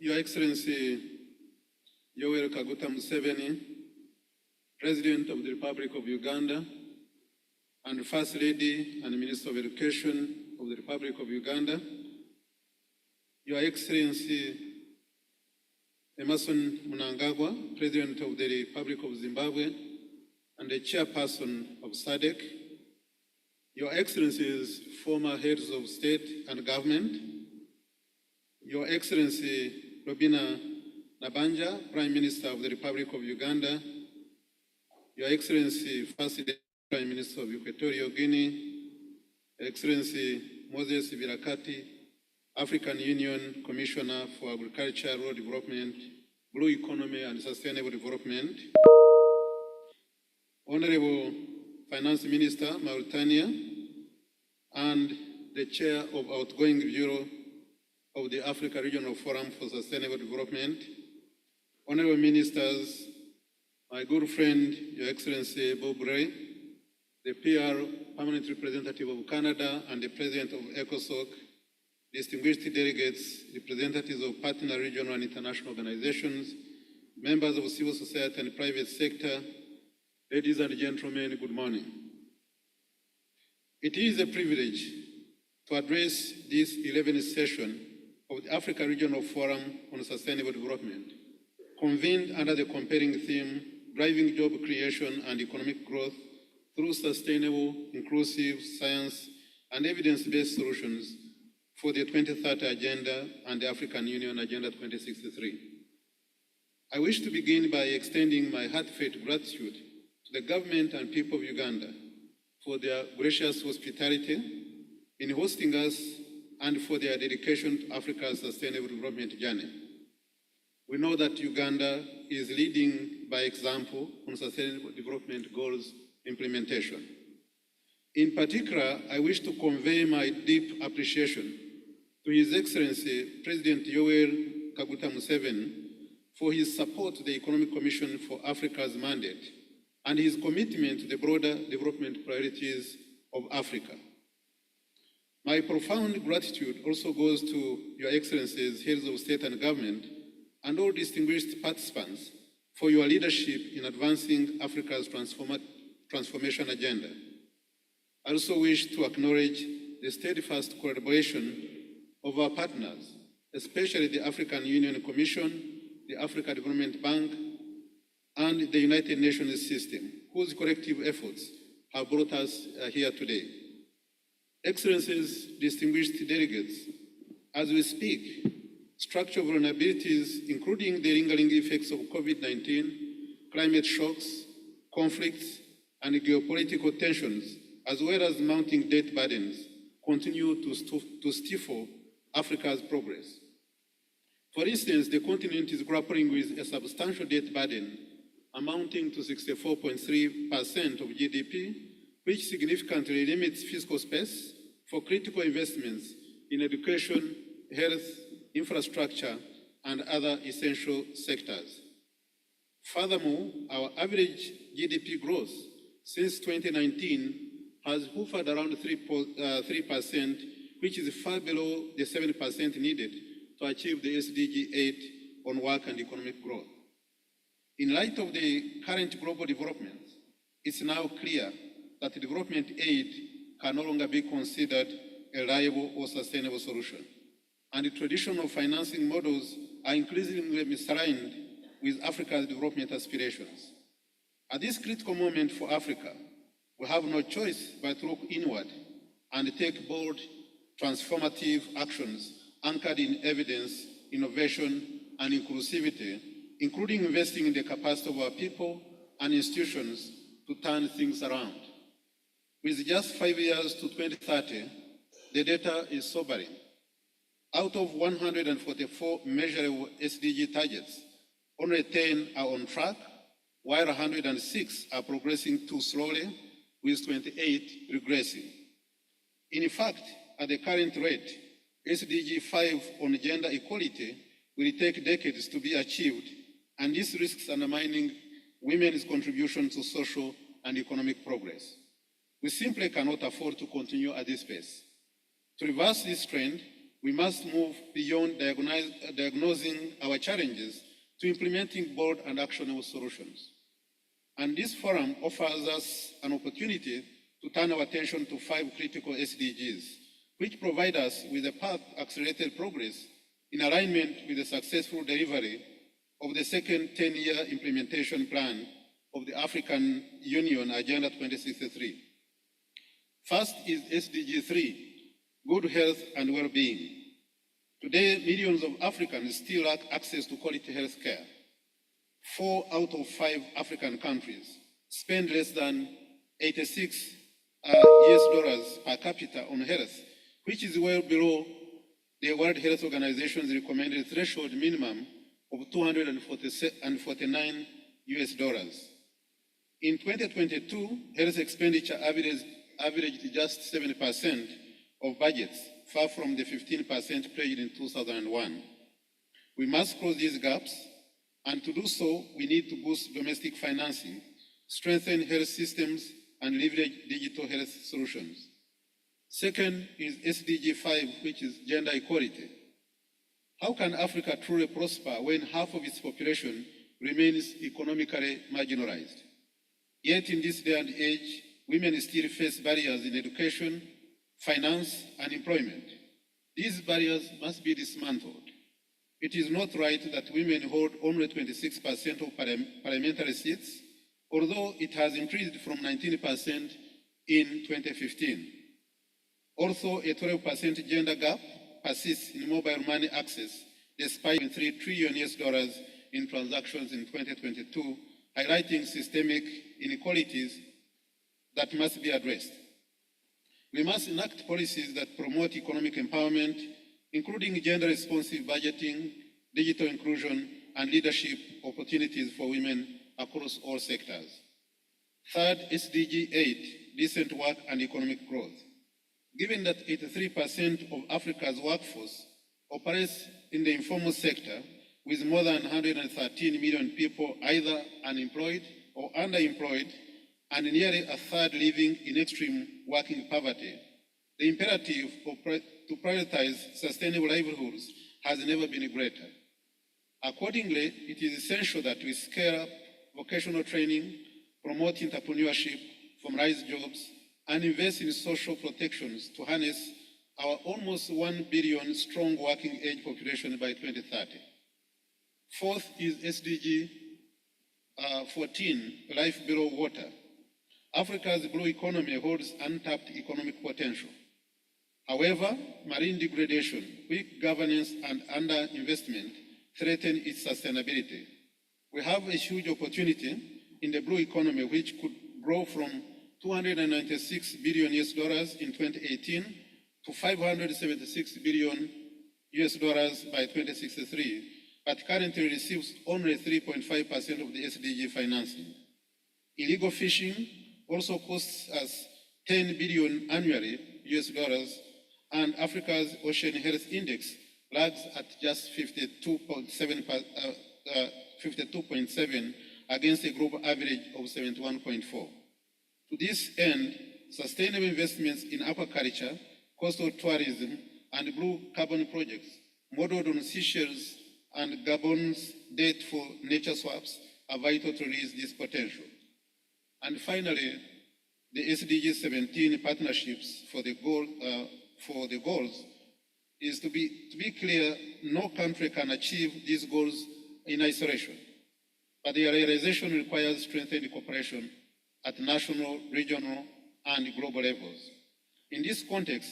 Your Excellency Yoweri Kaguta Museveni, President of the Republic of Uganda, and First Lady and Minister of Education of the Republic of Uganda, Your Excellency Emerson Mnangagwa, President of the Republic of Zimbabwe, and the Chairperson of SADC, Your Excellencies, former heads of state and government, Your Excellency Robina Nabanja, Prime Minister of the Republic of Uganda, Your Excellency First Lady Prime Minister of Equatorial Guinea, Excellency Moses Virakati, African Union Commissioner for Agriculture, Rural Development, Blue Economy and Sustainable Development, Honorable Finance Minister, Mauritania, and the Chair of Outgoing Bureau of the Africa Regional Forum for Sustainable Development, Honorable Ministers, my good friend, Your Excellency Bob Ray, the PR Permanent Representative of Canada and the President of ECOSOC, distinguished delegates, representatives of partner regional and international organizations, members of civil society and private sector, ladies and gentlemen, good morning. It is a privilege to address this 11th session of the Africa Regional Forum on Sustainable Development, convened under the compelling theme, Driving Job Creation and Economic Growth through Sustainable, Inclusive, Science, and Evidence-Based Solutions for the 2030 Agenda and the African Union Agenda 2063. I wish to begin by extending my heartfelt gratitude to the government and people of Uganda for their gracious hospitality in hosting us and for their dedication to Africa's sustainable development journey. We know that Uganda is leading by example on sustainable development goals implementation. In particular, I wish to convey my deep appreciation to His Excellency President Yoweri Kaguta Museveni for his support to the Economic Commission for Africa's mandate and his commitment to the broader development priorities of Africa. My profound gratitude also goes to Your Excellencies, heads of state and government, and all distinguished participants for your leadership in advancing Africa's transformation agenda. I also wish to acknowledge the steadfast collaboration of our partners, especially the African Union Commission, the Africa Development Bank, and the United Nations system, whose collective efforts have brought us here today. Excellencies, distinguished delegates, as we speak, structural vulnerabilities, including the lingering effects of COVID-19, climate shocks, conflicts, and geopolitical tensions, as well as mounting debt burdens, continue to stifle Africa's progress. For instance, the continent is grappling with a substantial debt burden amounting to 64.3% of GDP, which significantly limits fiscal space for critical investments in education, health, infrastructure, and other essential sectors. Furthermore, our average GDP growth since 2019 has hovered around 3%, which is far below the 7% needed to achieve the SDG 8 on work and economic growth. In light of the current global developments, it's now clear that development aid can no longer be considered a reliable or sustainable solution, and the traditional financing models are increasingly misaligned with Africa's development aspirations. At this critical moment for Africa, we have no choice but to look inward and take bold, transformative actions anchored in evidence, innovation, and inclusivity, including investing in the capacity of our people and institutions to turn things around. With just 5 years to 2030, the data is sobering. Out of 144 measurable SDG targets, only 10 are on track, while 106 are progressing too slowly, with 28 regressing. In fact, at the current rate, SDG 5 on gender equality will take decades to be achieved, and this risks undermining women's contribution to social and economic progress. We simply cannot afford to continue at this pace. To reverse this trend, we must move beyond diagnosing our challenges to implementing bold and actionable solutions. And this forum offers us an opportunity to turn our attention to 5 critical SDGs, which provide us with a path to accelerated progress in alignment with the successful delivery of the second 10-year implementation plan of the African Union Agenda 2063. First is SDG 3, good health and well-being. Today, millions of Africans still lack access to quality health care. 4 out of 5 African countries spend less than 86 US dollars per capita on health, which is well below the World Health Organization's recommended threshold minimum of 249 US dollars. In 2022, health expenditure averaged just 7% of budgets, far from the 15% pledged in 2001. We must close these gaps, and to do so, we need to boost domestic financing, strengthen health systems, and leverage digital health solutions. Second is SDG 5, which is gender equality. How can Africa truly prosper when half of its population remains economically marginalized? Yet in this day and age, women still face barriers in education, finance, and employment. These barriers must be dismantled. It is not right that women hold only 26% of parliamentary seats, although it has increased from 19% in 2015. Also, a 12% gender gap persists in mobile money access, despite $3 trillion in transactions in 2022, highlighting systemic inequalities that must be addressed. We must enact policies that promote economic empowerment, including gender-responsive budgeting, digital inclusion, and leadership opportunities for women across all sectors. Third, SDG 8, decent work and economic growth. Given that 83% of Africa's workforce operates in the informal sector, with more than 113 million people either unemployed or underemployed, and nearly a third living in extreme working poverty, the imperative to prioritize sustainable livelihoods has never been greater. Accordingly, it is essential that we scale up vocational training, promote entrepreneurship, formalize jobs, and invest in social protections to harness our almost 1 billion strong working age population by 2030. Fourth is SDG 14, life below water. Africa's blue economy holds untapped economic potential. However, marine degradation, weak governance, and underinvestment threaten its sustainability. We have a huge opportunity in the blue economy, which could grow from 296 billion US dollars in 2018 to 576 billion US dollars by 2063, but currently receives only 3.5% of the SDG financing. Illegal fishing also costs us 10 billion annually US dollars, and Africa's Ocean Health Index lags at just 52.7 against a global average of 71.4. To this end, sustainable investments in aquaculture, coastal tourism, and blue carbon projects modeled on Seychelles and Gabon's date for nature swaps are vital to release this potential. And finally, the SDG 17 partnerships for the goals is to be clear, no country can achieve these goals in isolation, but their realization requires strengthened cooperation at national, regional, and global levels. In this context,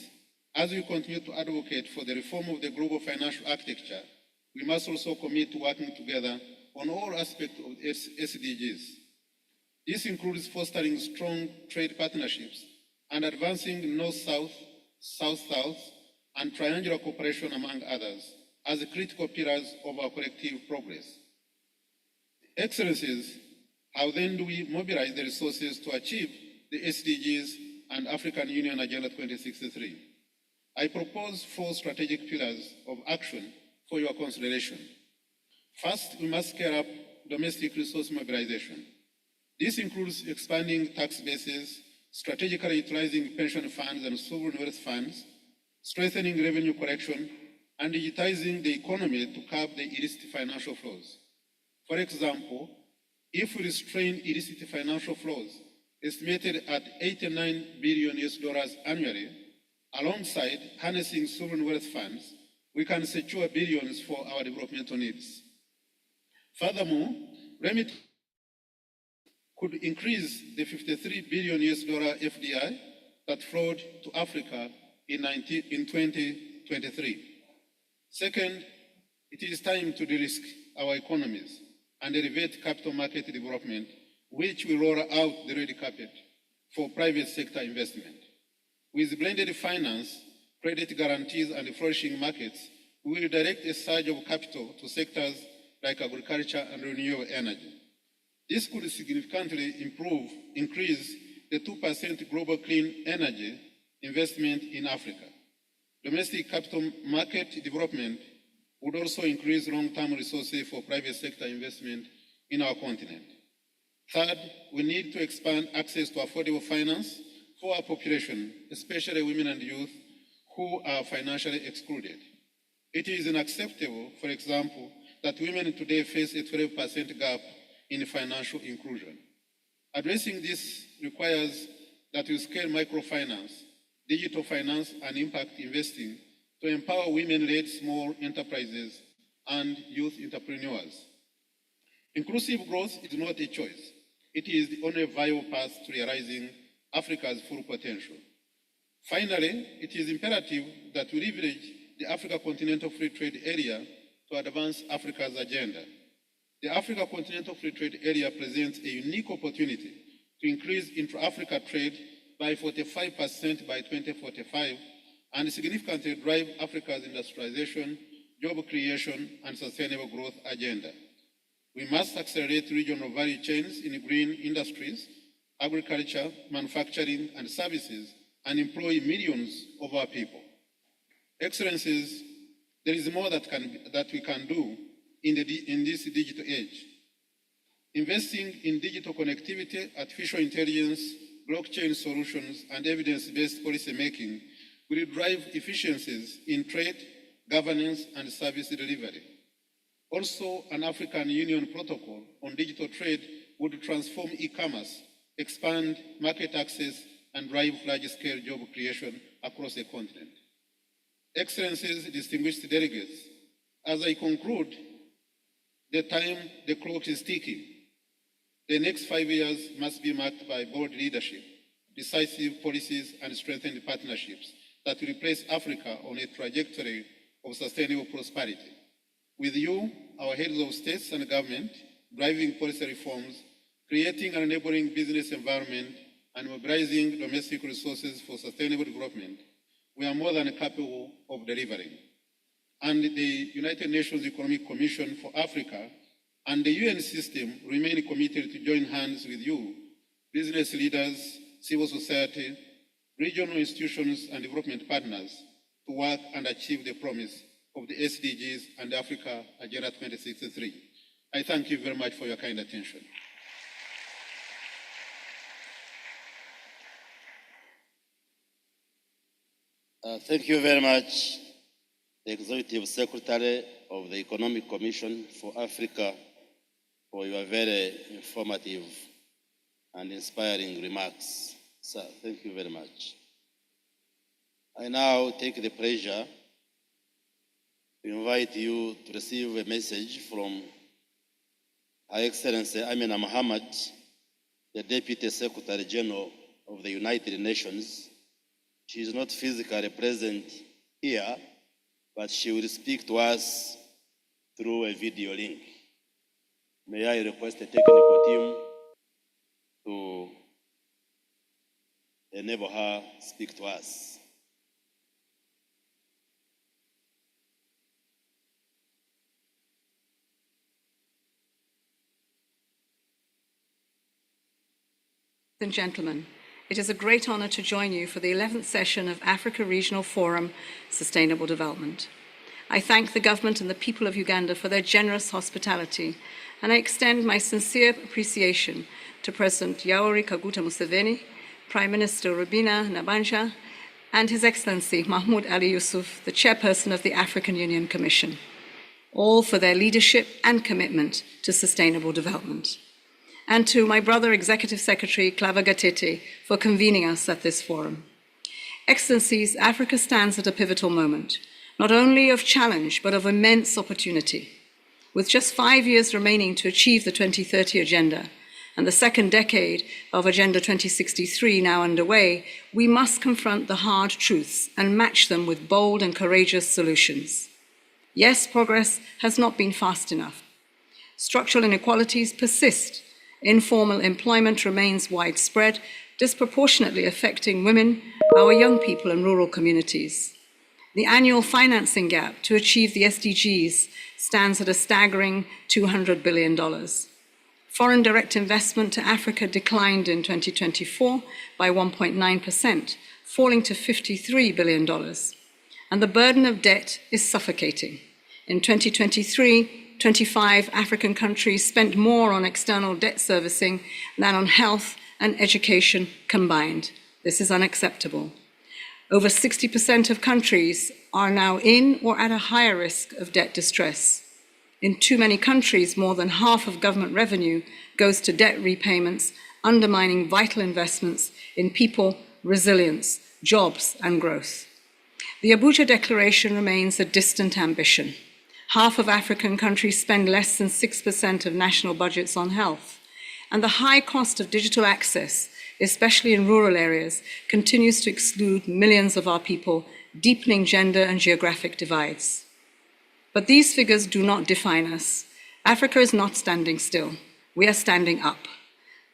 as we continue to advocate for the reform of the global financial architecture, we must also commit to working together on all aspects of SDGs. This includes fostering strong trade partnerships and advancing North-South, South-South, and triangular cooperation, among others, as critical pillars of our collective progress. Excellencies, how then do we mobilize the resources to achieve the SDGs and African Union Agenda 2063? I propose 4 strategic pillars of action for your consideration. First, we must scale up domestic resource mobilization. This includes expanding tax bases, strategically utilizing pension funds and sovereign wealth funds, strengthening revenue collection, and digitizing the economy to curb the illicit financial flows. For example, if we restrain illicit financial flows, estimated at $89 billion annually, alongside harnessing sovereign wealth funds, we can secure billions for our developmental needs. Furthermore, remit could increase the $53 billion FDI that flowed to Africa in 2023. Second, it is time to de-risk our economies and elevate capital market development, which will roll out the red carpet for private sector investment. With blended finance, credit guarantees, and flourishing markets, we will direct a surge of capital to sectors like agriculture and renewable energy. This could significantly increase the 2% global clean energy investment in Africa. Domestic capital market development would also increase long-term resources for private sector investment in our continent. Third, we need to expand access to affordable finance for our population, especially women and youth who are financially excluded. It is unacceptable, for example, that women today face a 12% gap in financial inclusion. Addressing this requires that we scale microfinance, digital finance, and impact investing to empower women-led small enterprises and youth entrepreneurs. Inclusive growth is not a choice. It is the only viable path to realizing Africa's full potential. Finally, it is imperative that we leverage the Africa Continental Free Trade Area to advance Africa's agenda. The Africa Continental Free Trade Area presents a unique opportunity to increase intra-Africa trade by 45% by 2045 and significantly drive Africa's industrialization, job creation, and sustainable growth agenda. We must accelerate regional value chains in green industries, agriculture, manufacturing, and services, and employ millions of our people. Excellencies, there is more that we can do in this digital age. Investing in digital connectivity, artificial intelligence, blockchain solutions, and evidence-based policymaking will drive efficiencies in trade, governance, and service delivery. Also, an African Union protocol on digital trade would transform e-commerce, expand market access, and drive large-scale job creation across the continent. Excellencies, distinguished delegates, as I conclude, the clock is ticking. The next 5 years must be marked by bold leadership, decisive policies, and strengthened partnerships that will place Africa on a trajectory of sustainable prosperity. With you, our heads of states and government, driving policy reforms, creating an enabling business environment, and mobilizing domestic resources for sustainable development, we are more than capable of delivering. And the United Nations Economic Commission for Africa and the UN system remain committed to join hands with you, business leaders, civil society, regional institutions, and development partners to work and achieve the promise of the SDGs and Africa Agenda 2063. I thank you very much for your kind attention. Thank you very much, the Executive Secretary of the Economic Commission for Africa, for your very informative and inspiring remarks. Sir, thank you very much. I now take the pleasure to invite you to receive a message from Her Excellency Amina Mohammed, the Deputy Secretary General of the United Nations. She is not physically present here, but she will speak to us through a video link. May I request the technical team to enable her speak to us. Ladies and gentlemen, it is a great honor to join you for the 11th session of Africa Regional Forum Sustainable Development. I thank the government and the people of Uganda for their generous hospitality, and I extend my sincere appreciation to President Yoweri Kaguta Museveni, Prime Minister Robina Nabanja, and His Excellency Mahmoud Ali Yusuf, the Chairperson of the African Union Commission, all for their leadership and commitment to sustainable development. And to my brother Executive Secretary Claver Gatete for convening us at this forum. Excellencies, Africa stands at a pivotal moment, not only of challenge, but of immense opportunity. With just 5 years remaining to achieve the 2030 Agenda, and the second decade of Agenda 2063 now underway, we must confront the hard truths and match them with bold and courageous solutions. Yes, progress has not been fast enough. Structural inequalities persist. Informal employment remains widespread, disproportionately affecting women, our young people, and rural communities. The annual financing gap to achieve the SDGs stands at a staggering $200 billion. Foreign direct investment to Africa declined in 2024 by 1.9%, falling to $53 billion. And the burden of debt is suffocating. In 2023, 25 African countries spent more on external debt servicing than on health and education combined. This is unacceptable. Over 60% of countries are now in or at a higher risk of debt distress. In too many countries, more than half of government revenue goes to debt repayments, undermining vital investments in people, resilience, jobs, and growth. The Abuja Declaration remains a distant ambition. Half of African countries spend less than 6% of national budgets on health, and the high cost of digital access, especially in rural areas, continues to exclude millions of our people, deepening gender and geographic divides. But these figures do not define us. Africa is not standing still. We are standing up.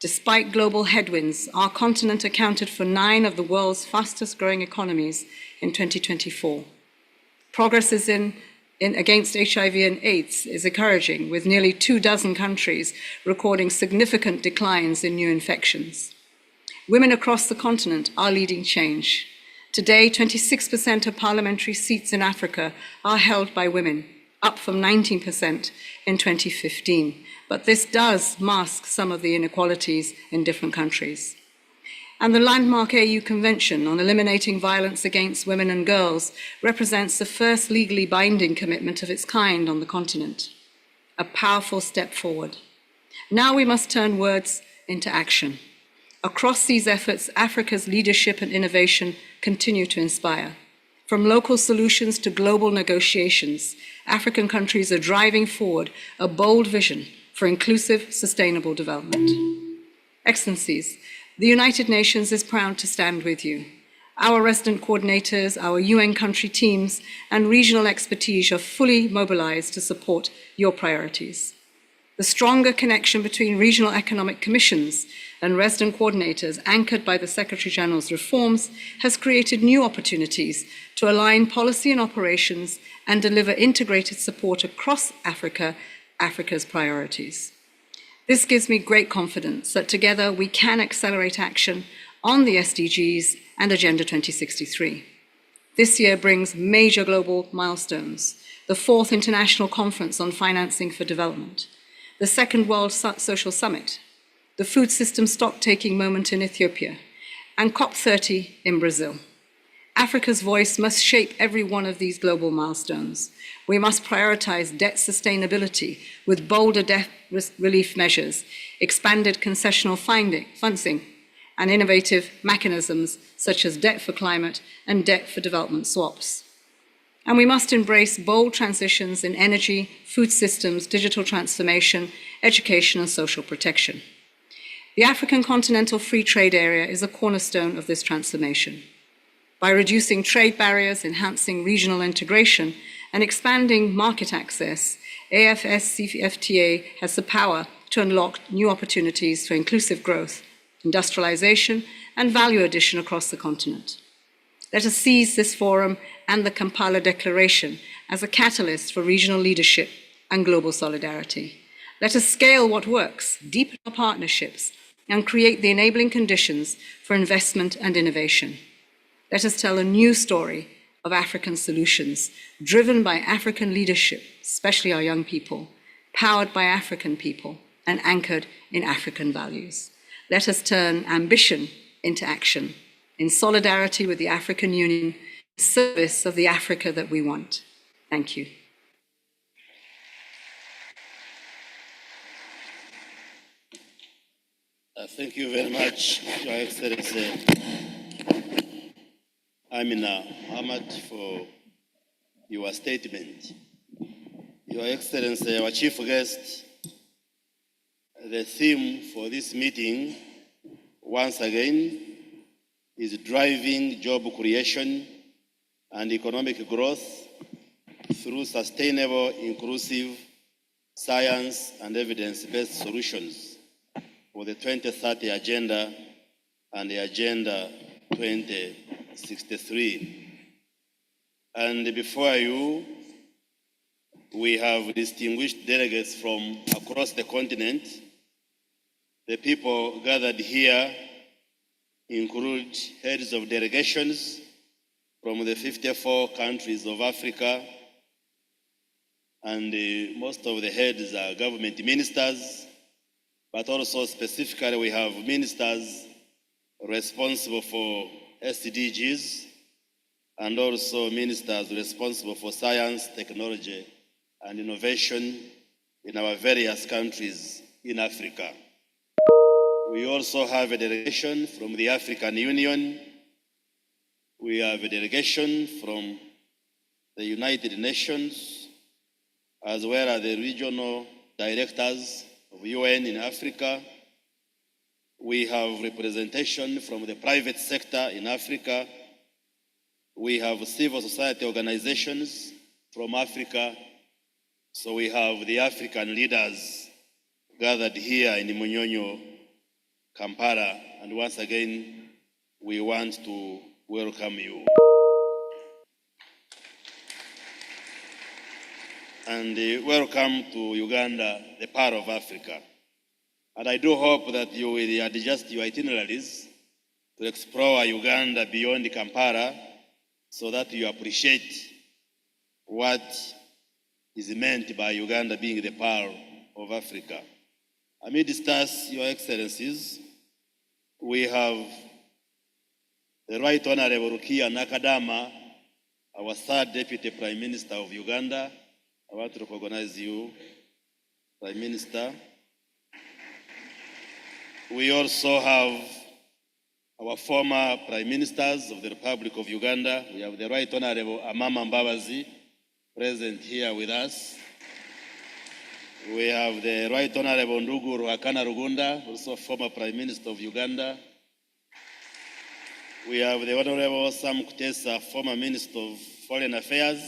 Despite global headwinds, our continent accounted for 9 of the world's fastest growing economies in 2024. Progress is against HIV and AIDS is encouraging, with nearly 24 countries recording significant declines in new infections. Women across the continent are leading change. Today, 26% of parliamentary seats in Africa are held by women, up from 19% in 2015. But this does mask some of the inequalities in different countries. And the landmark AU Convention on Eliminating Violence Against Women and Girls represents the first legally binding commitment of its kind on the continent. A powerful step forward. Now we must turn words into action. Across these efforts, Africa's leadership and innovation continue to inspire. From local solutions to global negotiations, African countries are driving forward a bold vision for inclusive, sustainable development. Excellencies, the United Nations is proud to stand with you. Our resident coordinators, our UN country teams, and regional expertise are fully mobilized to support your priorities. The stronger connection between regional economic commissions and resident coordinators, anchored by the Secretary General's reforms, has created new opportunities to align policy and operations and deliver integrated support across Africa's priorities. This gives me great confidence that together we can accelerate action on the SDGs and Agenda 2063. This year brings major global milestones: the 4th International Conference on Financing for Development, the 2nd World Social Summit, the food system stock-taking moment in Ethiopia, and COP30 in Brazil. Africa's voice must shape every one of these global milestones. We must prioritize debt sustainability with bolder debt relief measures, expanded concessional funding, and innovative mechanisms such as debt for climate and debt for development swaps. And we must embrace bold transitions in energy, food systems, digital transformation, education, and social protection. The African Continental Free Trade Area is a cornerstone of this transformation. By reducing trade barriers, enhancing regional integration, and expanding market access, AFSCFTA has the power to unlock new opportunities for inclusive growth, industrialization, and value addition across the continent. Let us seize this forum and the Kampala Declaration as a catalyst for regional leadership and global solidarity. Let us scale what works, deepen our partnerships, and create the enabling conditions for investment and innovation. Let us tell a new story of African solutions, driven by African leadership, especially our young people, powered by African people, and anchored in African values. Let us turn ambition into action in solidarity with the African Union, in service of the Africa that we want. Thank you. Thank you very much, Your Excellency Amina Mohammed, for your statement. Your Excellency, our chief guest, the theme for this meeting, once again, is driving job creation and economic growth through sustainable, inclusive, science and evidence-based solutions for the 2030 Agenda and the Agenda 2063. And before you, we have distinguished delegates from across the continent. The people gathered here include heads of delegations from the 54 countries of Africa, and most of the heads are government ministers, but also specifically we have ministers responsible for SDGs and also ministers responsible for science, technology, and innovation in our various countries in Africa. We also have a delegation from the African Union. We have a delegation from the United Nations, as well as the regional directors of UN in Africa. We have representation from the private sector in Africa. We have civil society organizations from Africa. So we have the African leaders gathered here in Munyonyo, Kampala, and once again, we want to welcome you. And welcome to Uganda, the Pearl of Africa. And I do hope that you will adjust your itineraries to explore Uganda beyond Kampala so that you appreciate what is meant by Uganda being the Pearl of Africa. Amidst us, Your Excellencies, we have the Right Honorable Rukia Nakadama, our third Deputy Prime Minister of Uganda. I want to recognize you, Prime Minister. We also have our former Prime Ministers of the Republic of Uganda. We have the Right Honorable Amama Mbabazi, present here with us. We have the Right Honorable Ndugu Ruhakana Rugunda, also former Prime Minister of Uganda. We have the Honorable Sam Kutesa, former Minister of Foreign Affairs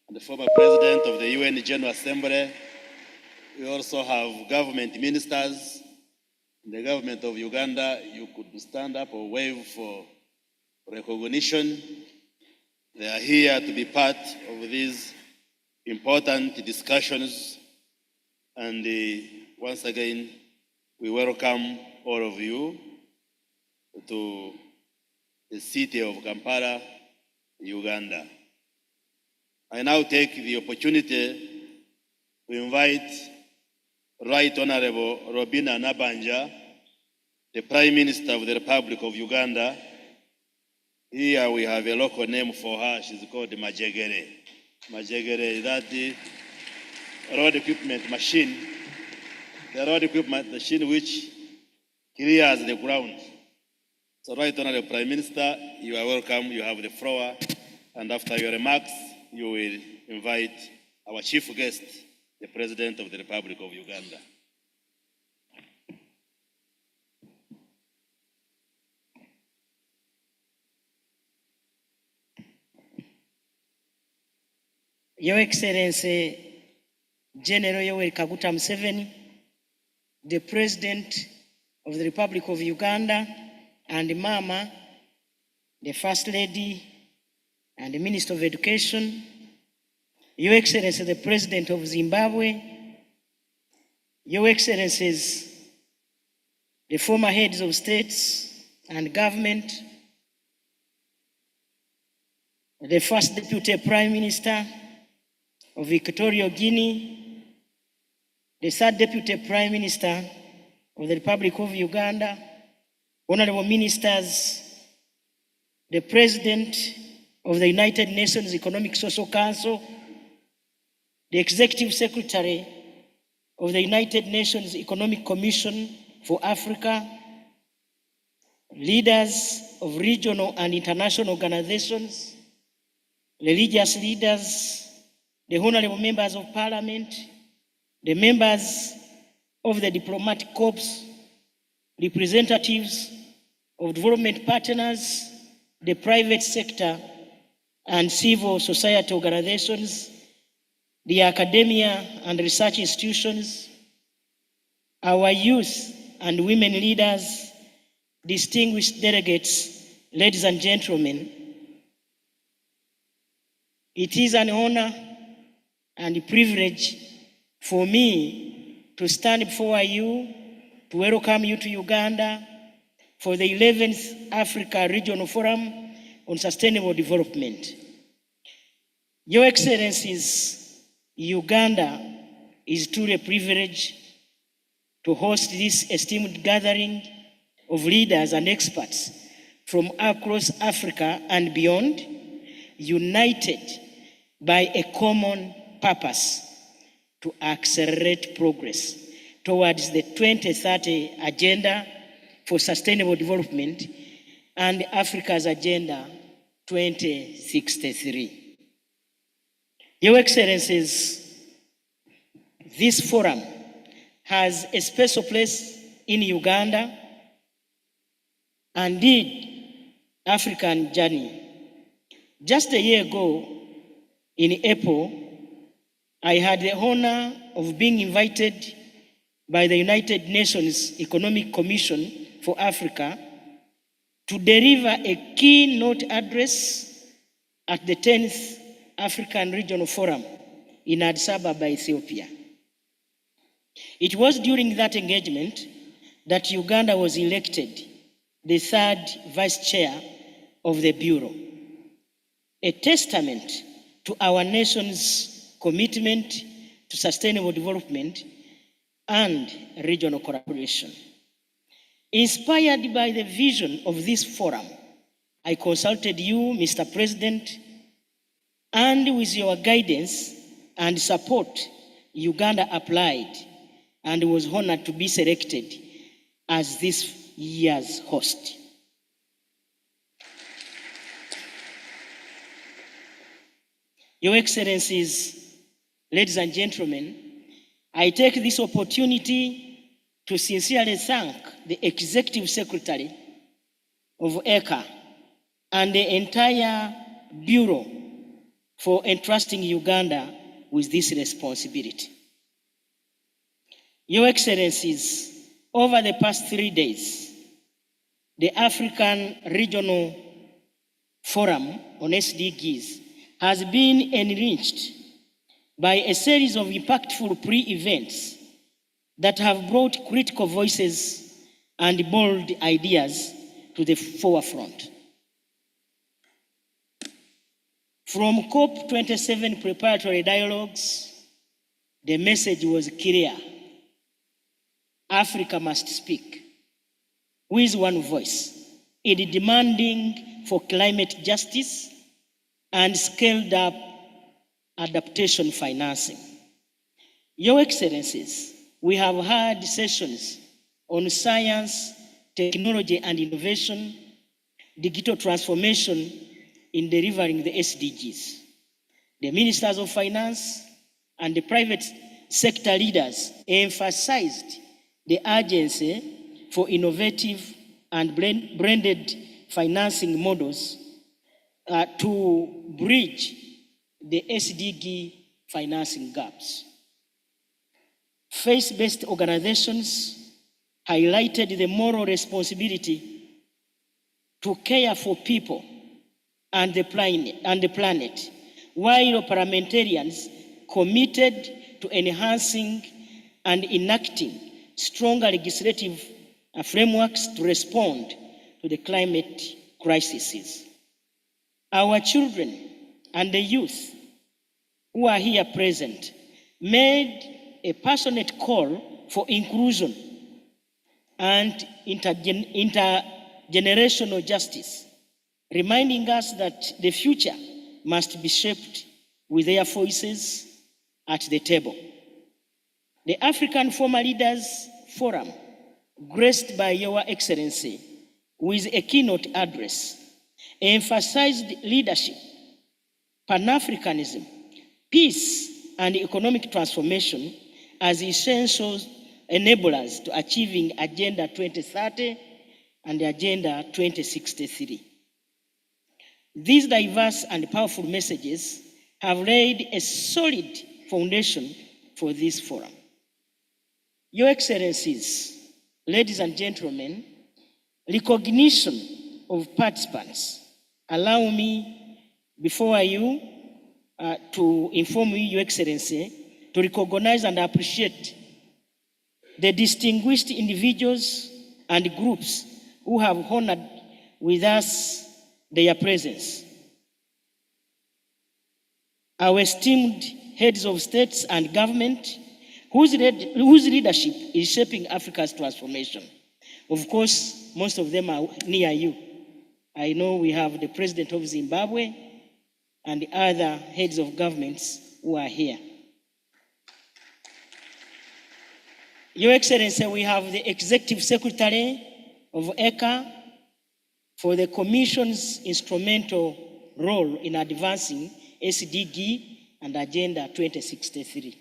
and the former President of the UN General Assembly. We also have government ministers in the government of Uganda. You could stand up or wave for recognition. They are here to be part of these important discussions. And once again, we welcome all of you to the city of Kampala, Uganda. I now take the opportunity to invite Right Honorable Robina Nabanja, the Prime Minister of the Republic of Uganda. Here we have a local name for her. She's called Majegere. Majegere is that the road equipment machine, the road equipment machine which clears the ground. So Right Honorable Prime Minister, you are welcome. You have the floor. And after your remarks, you will invite our chief guest, the President of the Republic of Uganda. Your Excellency General Yoweri Kaguta Museveni, the President of the Republic of Uganda, and Mama, the First Lady, and the Minister of Education, Your Excellency the President of Zimbabwe, Your Excellencies the former heads of states and government, the First Deputy Prime Minister of Equatorial Guinea, the Third Deputy Prime Minister of the Republic of Uganda, honorable ministers, the President of the United Nations Economic Social Council, the Executive Secretary of the United Nations Economic Commission for Africa, leaders of regional and international organizations, religious leaders, the honorable members of parliament, the members of the diplomatic corps, representatives of development partners, the private sector, and civil society organizations, the academia and research institutions, our youth and women leaders, distinguished delegates, ladies and gentlemen, it is an honor and a privilege for me to stand before you to welcome you to Uganda for the 11th Africa Regional Forum on Sustainable Development. Your Excellencies, Uganda is truly a privilege to host this esteemed gathering of leaders and experts from across Africa and beyond, united by a common purpose to accelerate progress towards the 2030 Agenda for Sustainable Development and Africa's Agenda 2063. Your Excellencies, this forum has a special place in Uganda and indeed African journey. Just a year ago, in April, I had the honor of being invited by the United Nations Economic Commission for Africa to deliver a keynote address at the 10th African Regional Forum in Addis Ababa, Ethiopia. It was during that engagement that Uganda was elected the third vice chair of the Bureau, a testament to our nation's commitment to sustainable development and regional collaboration. Inspired by the vision of this forum, I consulted you, Mr. President, and with your guidance and support, Uganda applied and was honored to be selected as this year's host. Your Excellencies, ladies and gentlemen, I take this opportunity to sincerely thank the Executive Secretary of ECA and the entire Bureau for entrusting Uganda with this responsibility. Your Excellencies, over the past 3 days, the African Regional Forum on SDGs has been enriched by a series of impactful pre-events that have brought critical voices and bold ideas to the forefront. From COP27 preparatory dialogues, the message was clear. Africa must speak with one voice in demanding for climate justice and scaled up adaptation financing. Your Excellencies, we have had sessions on science, technology and innovation, digital transformation in delivering the SDGs. The ministers of finance and the private sector leaders emphasized the urgency for innovative and blended financing models to bridge the SDG financing gaps. Faith-based organizations highlighted the moral responsibility to care for people and the planet, while parliamentarians committed to enhancing and enacting stronger legislative frameworks to respond to the climate crises. Our children and the youth who are here present made a passionate call for inclusion and intergenerational justice. reminding us that the future must be shaped with their voices at the table. The African Former Leaders Forum, graced by Your Excellency with a keynote address, emphasized leadership, Pan-Africanism, peace, and economic transformation as essential enablers to achieving Agenda 2030 and Agenda 2063. These diverse and powerful messages have laid a solid foundation for this forum. Your Excellencies, ladies and gentlemen, recognition of participants. Allow me, before you, to inform you, Your Excellency, to recognize and appreciate the distinguished individuals and groups who have honored with us their presence. Our esteemed heads of states and government, whose leadership is shaping Africa's transformation. Of course, most of them are near you. I know we have the President of Zimbabwe and the other heads of governments who are here. Your Excellency, we have the Executive Secretary of ECA for the Commission's instrumental role in advancing SDG and Agenda 2063.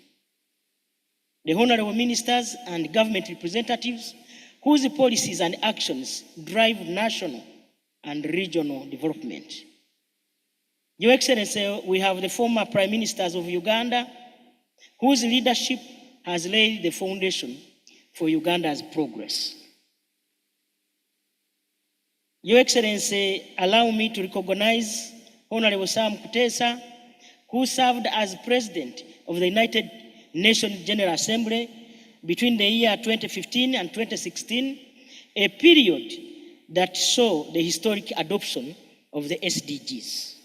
The Honorable Ministers and government representatives whose policies and actions drive national and regional development. Your Excellency, we have the former Prime Ministers of Uganda, whose leadership has laid the foundation for Uganda's progress. Your Excellency, allow me to recognize Honorable Sam Kutesa, who served as President of the United Nations General Assembly between the year 2015 and 2016, a period that saw the historic adoption of the SDGs.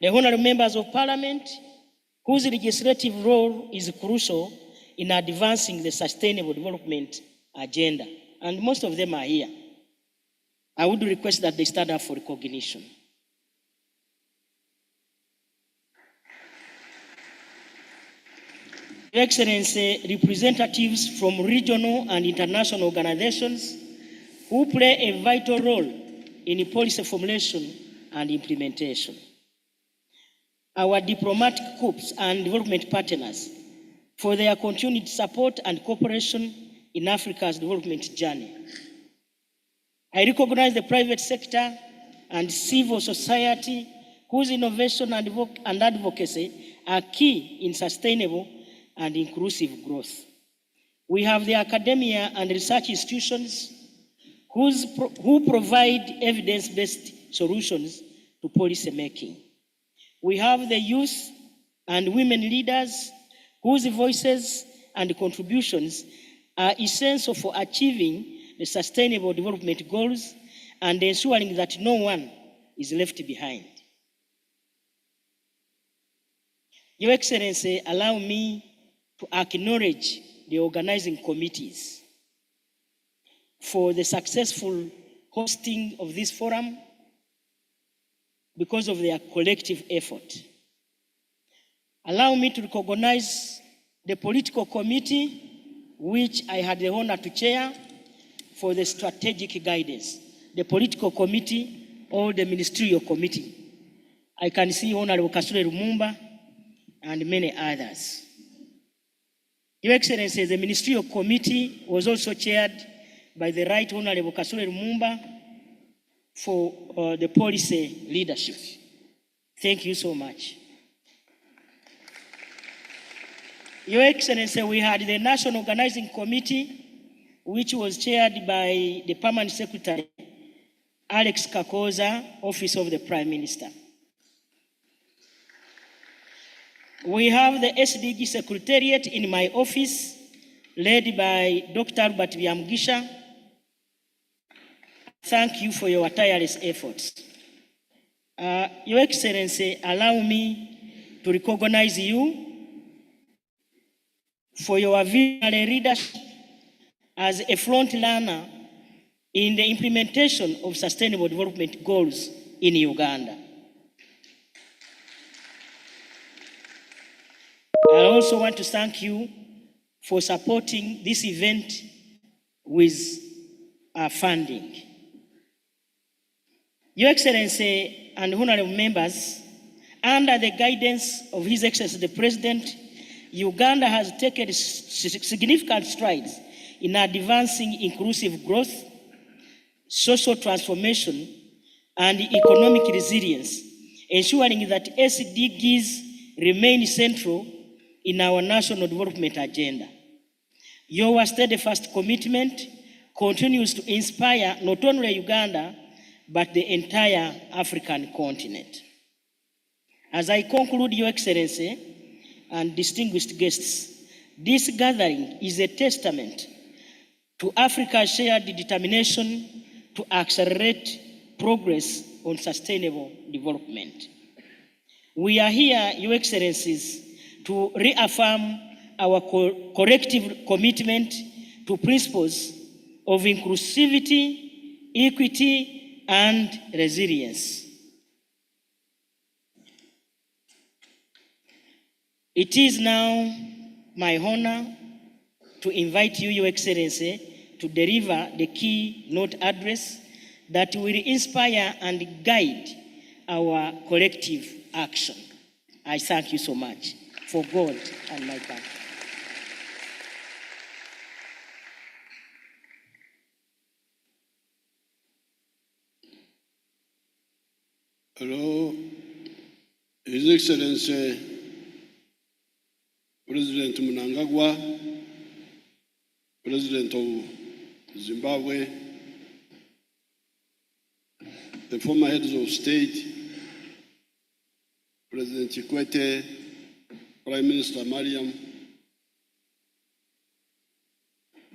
The honorable members of Parliament, whose legislative role is crucial in advancing the Sustainable Development Agenda, and most of them are here. I would request that they stand up for recognition. Your Excellency, representatives from regional and international organizations who play a vital role in policy formulation and implementation. Our diplomatic corps and development partners for their continued support and cooperation in Africa's development journey. I recognize the private sector and civil society whose innovation and advocacy are key in sustainable and inclusive growth. We have the academia and research institutions who provide evidence-based solutions to policy making. We have the youth and women leaders whose voices and contributions are essential for achieving the Sustainable Development Goals and ensuring that no one is left behind. Your Excellency, allow me to acknowledge the organizing committees for the successful hosting of this forum because of their collective effort. Allow me to recognize the political committee, which I had the honor to chair, for the strategic guidance. The political committee or the ministerial committee. I can see Honorable Kasule Lumumba and many others. Your Excellency, the ministerial committee was also chaired by the Right Honorable Kasule Lumumba for the policy leadership. Thank you so much. Your Excellency, we had the National Organizing Committee, which was chaired by the Permanent Secretary, Alex Kakoza, Office of the Prime Minister. We have the SDG Secretariat in my office, led by Dr. Albert Byamgisha. Thank you for your tireless efforts. Your Excellency, allow me to recognize you for your visionary leadership as a front runner in the implementation of sustainable development goals in Uganda. I also want to thank you for supporting this event with funding. Your Excellency and honorable members, under the guidance of His Excellency the President, Uganda has taken significant strides in advancing inclusive growth, social transformation, and economic resilience, ensuring that SDGs remain central in our national development agenda. Your steadfast commitment continues to inspire not only Uganda, but the entire African continent. As I conclude, Your Excellency and distinguished guests, this gathering is a testament to Africa's shared determination to accelerate progress on sustainable development. We are here, Your Excellencies, to reaffirm our collective commitment to principles of inclusivity, equity, and resilience. It is now my honor to invite you, Your Excellency, to deliver the keynote address that will inspire and guide our collective action. I thank you so much for God and my country. Hello, His Excellency President Mnangagwa, President of Zimbabwe, the former heads of state, President Kikwete, Prime Minister Mariam,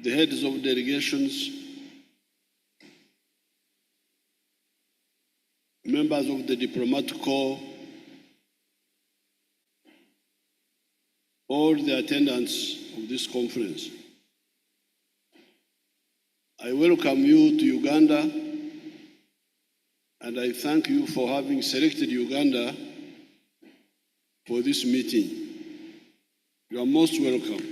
the heads of delegations, members of the diplomatic corps, all the attendants of this conference. I welcome you to Uganda, and I thank you for having selected Uganda for this meeting. You are most welcome.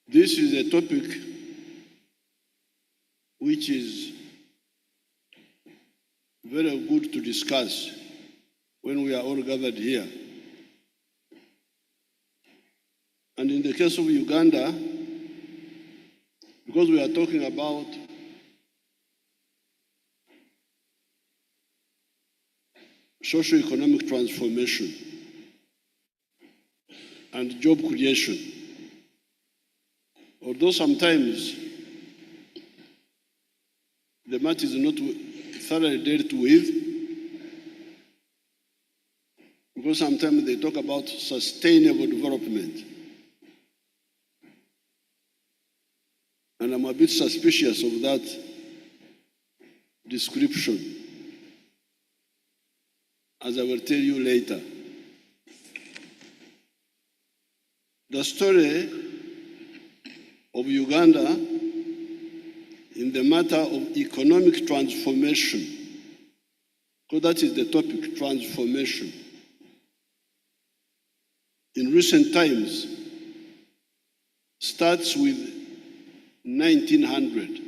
This is a topic which is very good to discuss when we are all gathered here. And in the case of Uganda, because we are talking about socio-economic transformation and job creation, although sometimes the matter is not thoroughly dealt with, because sometimes they talk about sustainable development. And I'm a bit suspicious of that description, as I will tell you later. The story of Uganda in the matter of economic transformation, because that is the topic, transformation. In recent times, starts with 1900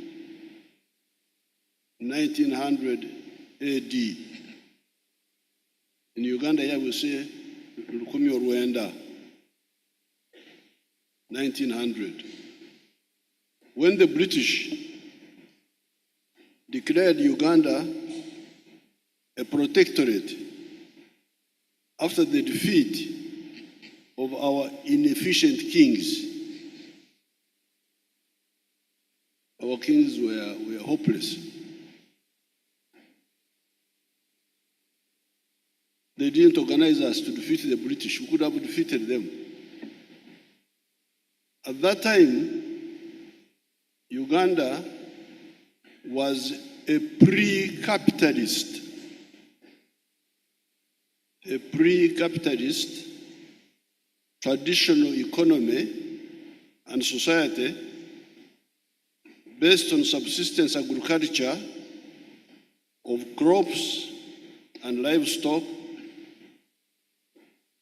AD. In Uganda, here we say, Lukumi Rwanda, 1900. When the British declared Uganda a protectorate after the defeat of our inefficient kings. Our kings were hopeless. They didn't organize us to defeat the British. We could have defeated them. At that time, Uganda was a pre-capitalist. A pre-capitalist traditional economy and society based on subsistence agriculture of crops and livestock,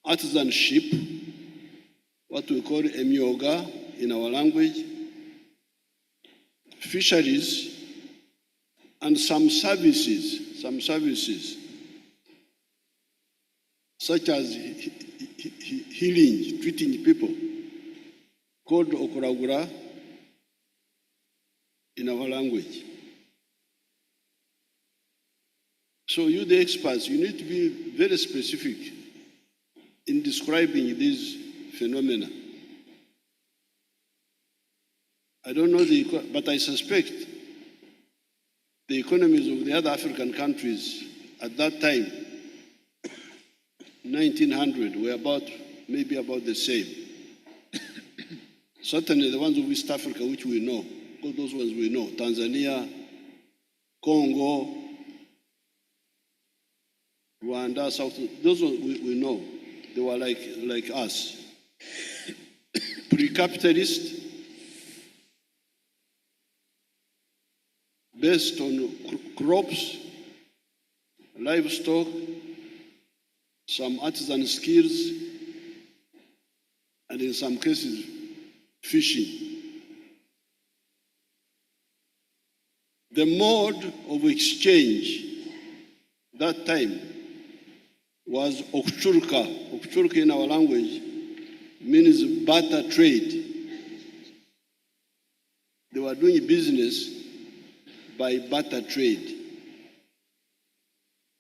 artisanship, what we call emyoga in our language, fisheries, and some services such as healing, treating people, called okuragura in our language. So you, the experts, you need to be very specific in describing these phenomena. I don't know but I suspect the economies of the other African countries at that time, 1900, were maybe about the same. Certainly the ones of East Africa, which we know, all those ones we know, Tanzania, Congo, Rwanda, South, those ones we know. They were like us. Pre-capitalist, based on crops, livestock, some artisan skills, and in some cases, fishing. The mode of exchange that time was okchurka. Okchurka in our language means barter trade. They were doing business by barter trade.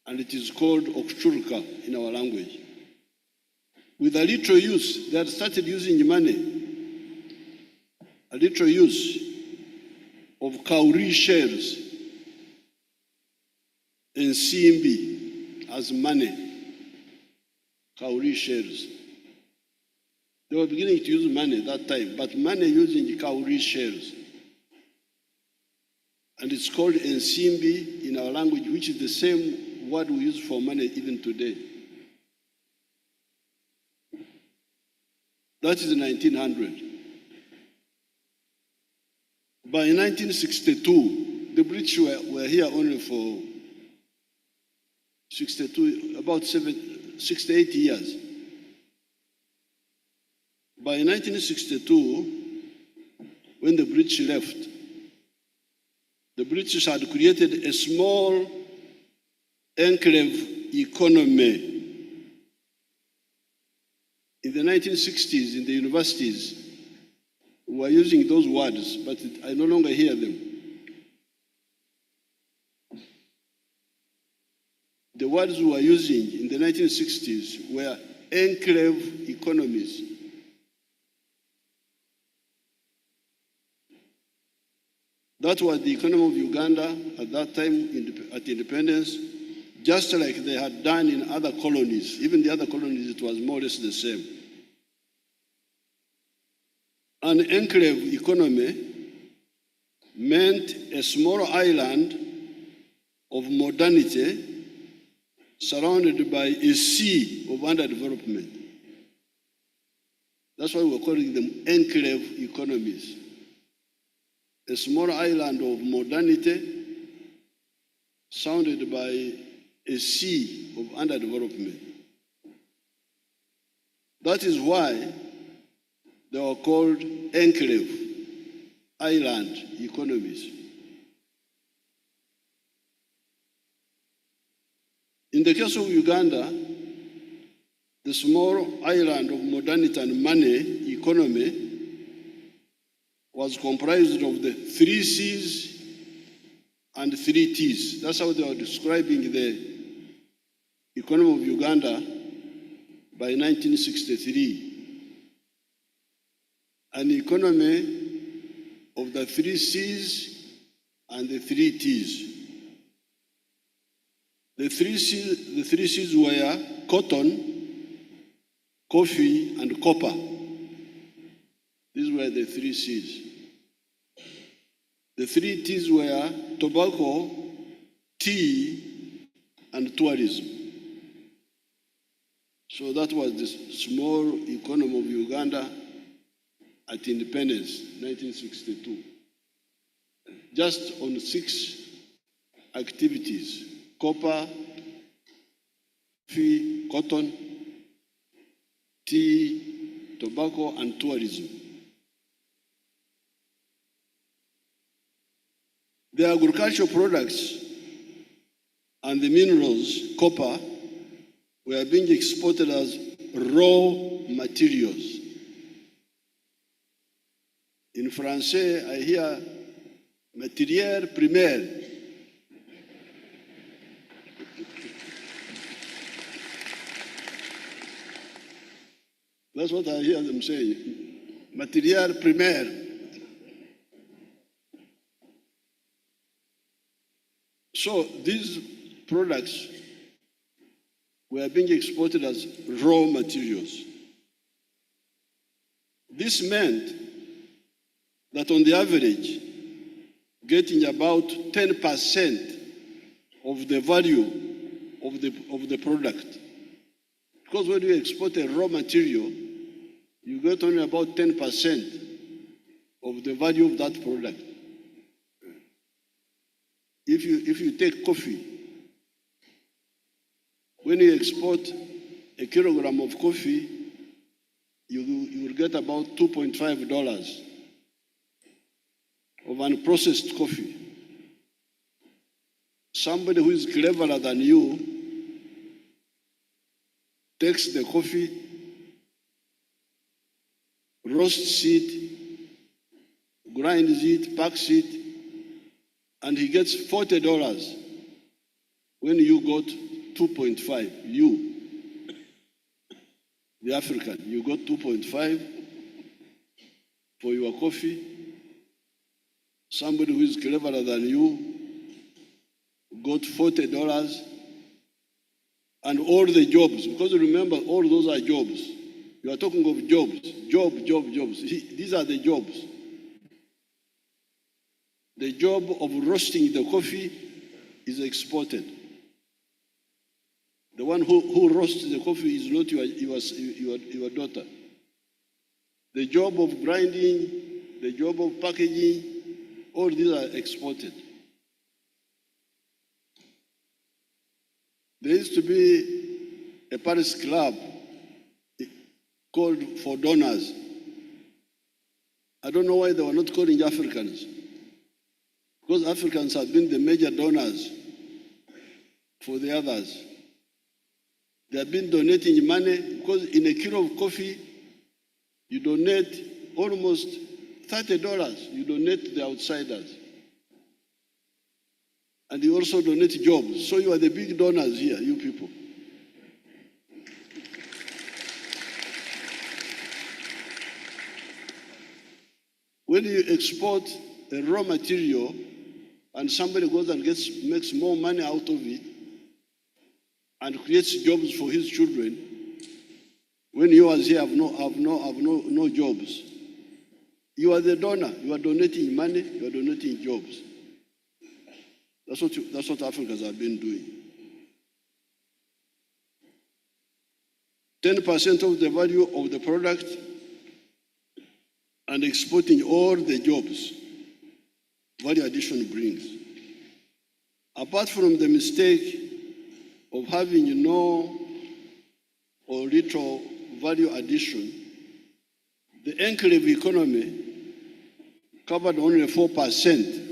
And it is called okchurka in our language. With a little use, they had started using money, a little use of cowrie shells and CMB as money. Cowrie shells. They were beginning to use money that time, but money using cowrie shells. And it's called Nsimbi in our language, which is the same word we use for money even today. That is 1900. By 1962, the British were here only for 68 years. By 1962, when the British left, the British had created a small enclave economy. In the 1960s, in the universities, we were using those words, but I no longer hear them. The words we were using in the 1960s were enclave economies. That was the economy of Uganda at that time at independence, just like they had done in other colonies. Even the other colonies, it was more or less the same. An enclave economy meant a small island of modernity surrounded by a sea of underdevelopment. That's why we're calling them enclave economies. A small island of modernity surrounded by a sea of underdevelopment. That is why they were called enclave island economies. In the case of Uganda, the small island of modernity and money economy was comprised of the 3 C's and 3 T's. That's how they were describing the economy of Uganda by 1963. An economy of the 3 C's and the 3 T's. The three C's were cotton, coffee, and copper. These were the 3 C's. The 3 T's were tobacco, tea, and tourism. So that was the small economy of Uganda at independence, 1962. Just on 6 activities: copper, coffee, cotton, tea, tobacco, and tourism. The agricultural products and the minerals, copper, were being exported as raw materials. In Francais, I hear matière première. That's what I hear them saying. Matière première. So these products were being exported as raw materials. This meant that on the average, getting about 10% of the value of the product. Because when you export a raw material, you get only about 10% of the value of that product. If you take coffee, when you export a kilogram of coffee, you will get about $2.5 of unprocessed coffee. Somebody who is cleverer than you takes the coffee, roasts it, grinds it, packs it, and he gets $40 when you got 2.5. You, the African, you got 2.5 for your coffee. Somebody who is cleverer than you got $40, and all the jobs, because remember, all those are jobs. You are talking of jobs, jobs. These are the jobs. The job of roasting the coffee is exported. The one who roasts the coffee is not your daughter. The job of grinding, the job of packaging, all these are exported. There used to be a Paris club called for donors. I don't know why they were not calling Africans. Because Africans have been the major donors for the others. They have been donating money, because in a kilo of coffee, you donate almost $30. You donate to the outsiders. And you also donate jobs. So you are the big donors here, you people. When you export a raw material and somebody goes and makes more money out of it and creates jobs for his children, when you as here have no jobs, you are the donor. You are donating money. You are donating jobs. That's what Africans have been doing. 10% of the value of the product and exporting all the jobs value addition brings. Apart from the mistake of having no or little value addition, the enclave economy covered only 4%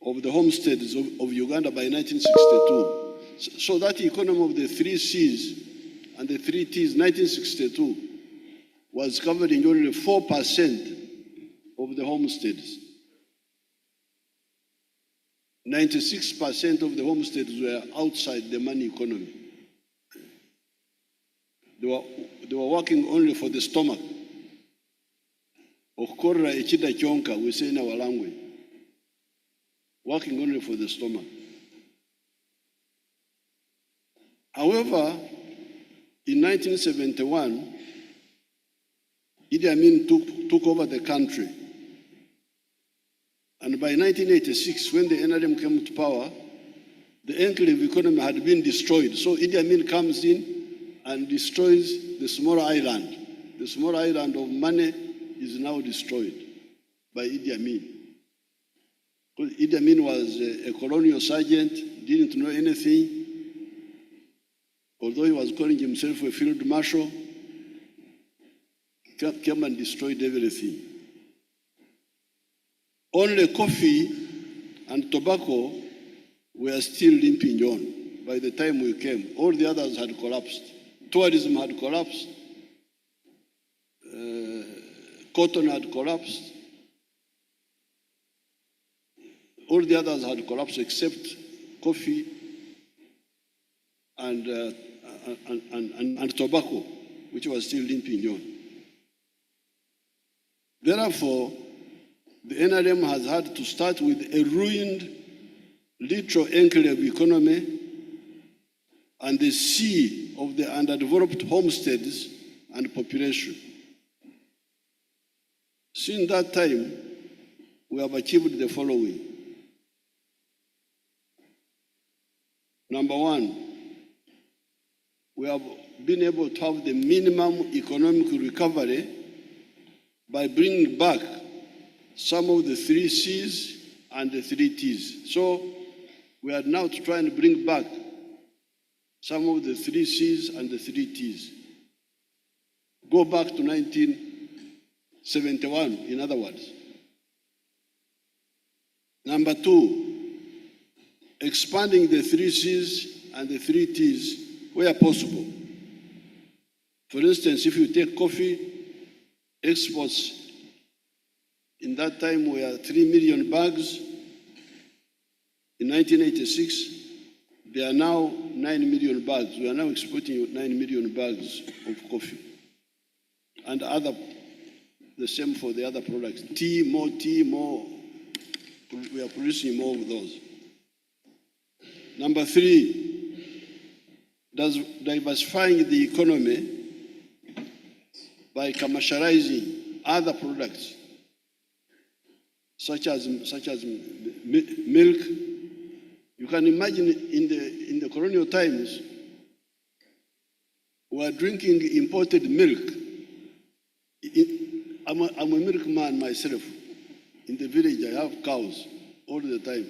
of the homesteads of Uganda by 1962. So that economy of the 3 C's and the 3 T's, 1962, was covering only 4% of the homesteads. 96% of the homesteads were outside the money economy. They were working only for the stomach. Okorra echida chonka, we say in our language. Working only for the stomach. However, in 1971, Idi Amin took over the country. And by 1986, when the NRM came to power, the enclave economy had been destroyed. So Idi Amin comes in and destroys the small island. The small island of Mane is now destroyed by Idi Amin. Because Idi Amin was a colonial sergeant, didn't know anything, although he was calling himself a field marshal, came and destroyed everything. Only coffee and tobacco were still limping on by the time we came. All the others had collapsed. Tourism had collapsed. Cotton had collapsed. All the others had collapsed except coffee and tobacco, which was still limping on. Therefore, the NRM has had to start with a ruined literal enclave economy and the sea of the underdeveloped homesteads and population. Since that time, we have achieved the following. Number one, we have been able to have the minimum economic recovery by bringing back some of the 3 C's and the 3 T's. So we are now to try and bring back some of the 3 C's and the 3 T's. Go back to 1971, in other words. Number two, expanding the 3 C's and the 3 T's where possible. For instance, if you take coffee, exports in that time were 3 million bags. In 1986, they are now 9 million bags. We are now exporting 9 million bags of coffee. And the same for the other products. Tea, more, we are producing more of those. Number three, diversifying the economy by commercializing other products, such as milk. You can imagine in the colonial times, we are drinking imported milk. I'm a milkman myself. In the village, I have cows all the time.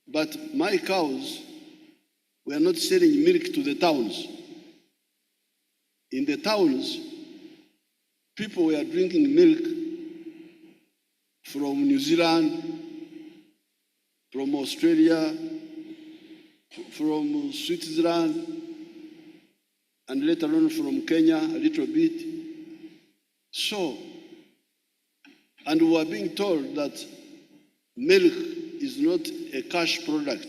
But my cows were not selling milk to the towns. In the towns, people were drinking milk from New Zealand, from Australia, from Switzerland, and later on from Kenya a little bit. So, and we are being told that milk is not a cash product.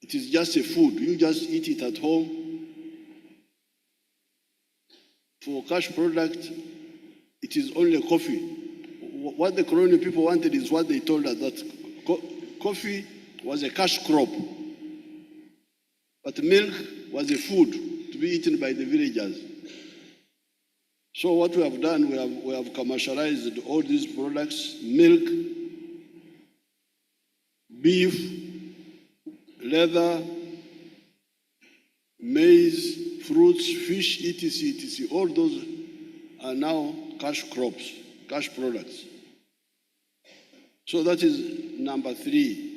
It is just a food. You just eat it at home. For cash product, it is only coffee. What the colonial people wanted is what they told us, that coffee was a cash crop, but milk was a food to be eaten by the villagers. So what we have done, we have commercialized all these products: milk, beef, leather, maize, fruits, fish, etc., etc. All those are now cash crops, cash products. So that is number three.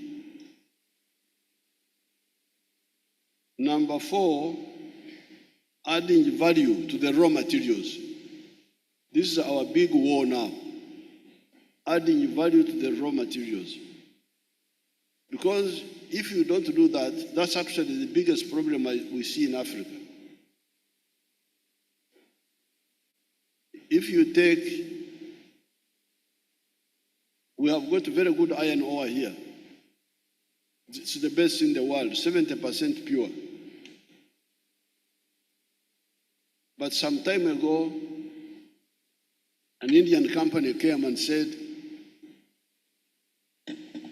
Number four, adding value to the raw materials. This is our big war now, adding value to the raw materials. Because if you don't do that, that's actually the biggest problem we see in Africa. If you take, we have got very good iron ore here. It's the best in the world, 70% pure. But some time ago, an Indian company came and said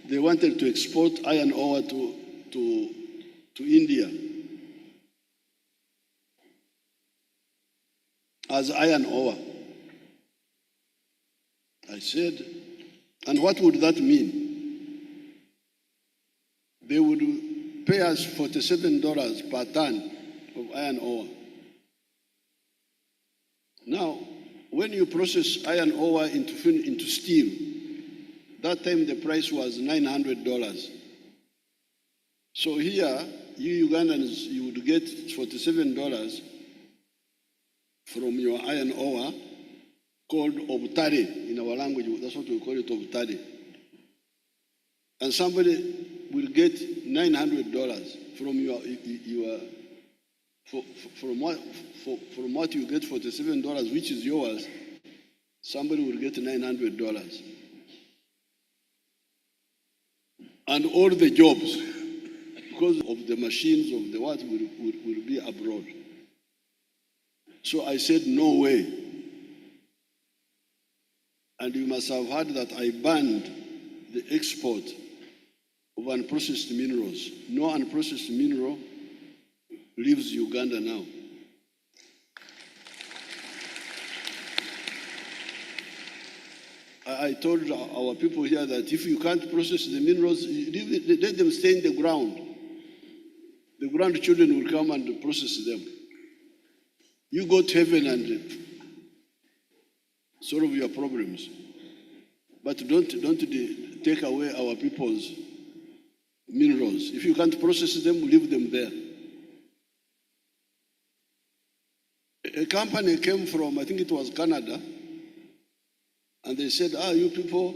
they wanted to export iron ore to India as iron ore. I said, and what would that mean? They would pay us $47 per ton of iron ore. Now, when you process iron ore into steel, that time the price was $900. So here, you Ugandans, you would get $47 from your iron ore called obtare in our language. That's what we call it, obtare. And somebody will get $900 from from what you get $47, which is yours. Somebody will get $900. And all the jobs, because of the machines of the what, will be abroad. So I said, no way. And you must have heard that I banned the export of unprocessed minerals. No unprocessed mineral leaves Uganda now. I told our people here that if you can't process the minerals, let them stay in the ground. The grandchildren will come and process them. You go to heaven and solve your problems. But don't take away our people's minerals. If you can't process them, leave them there. A company came from, I think it was Canada, and they said, you people,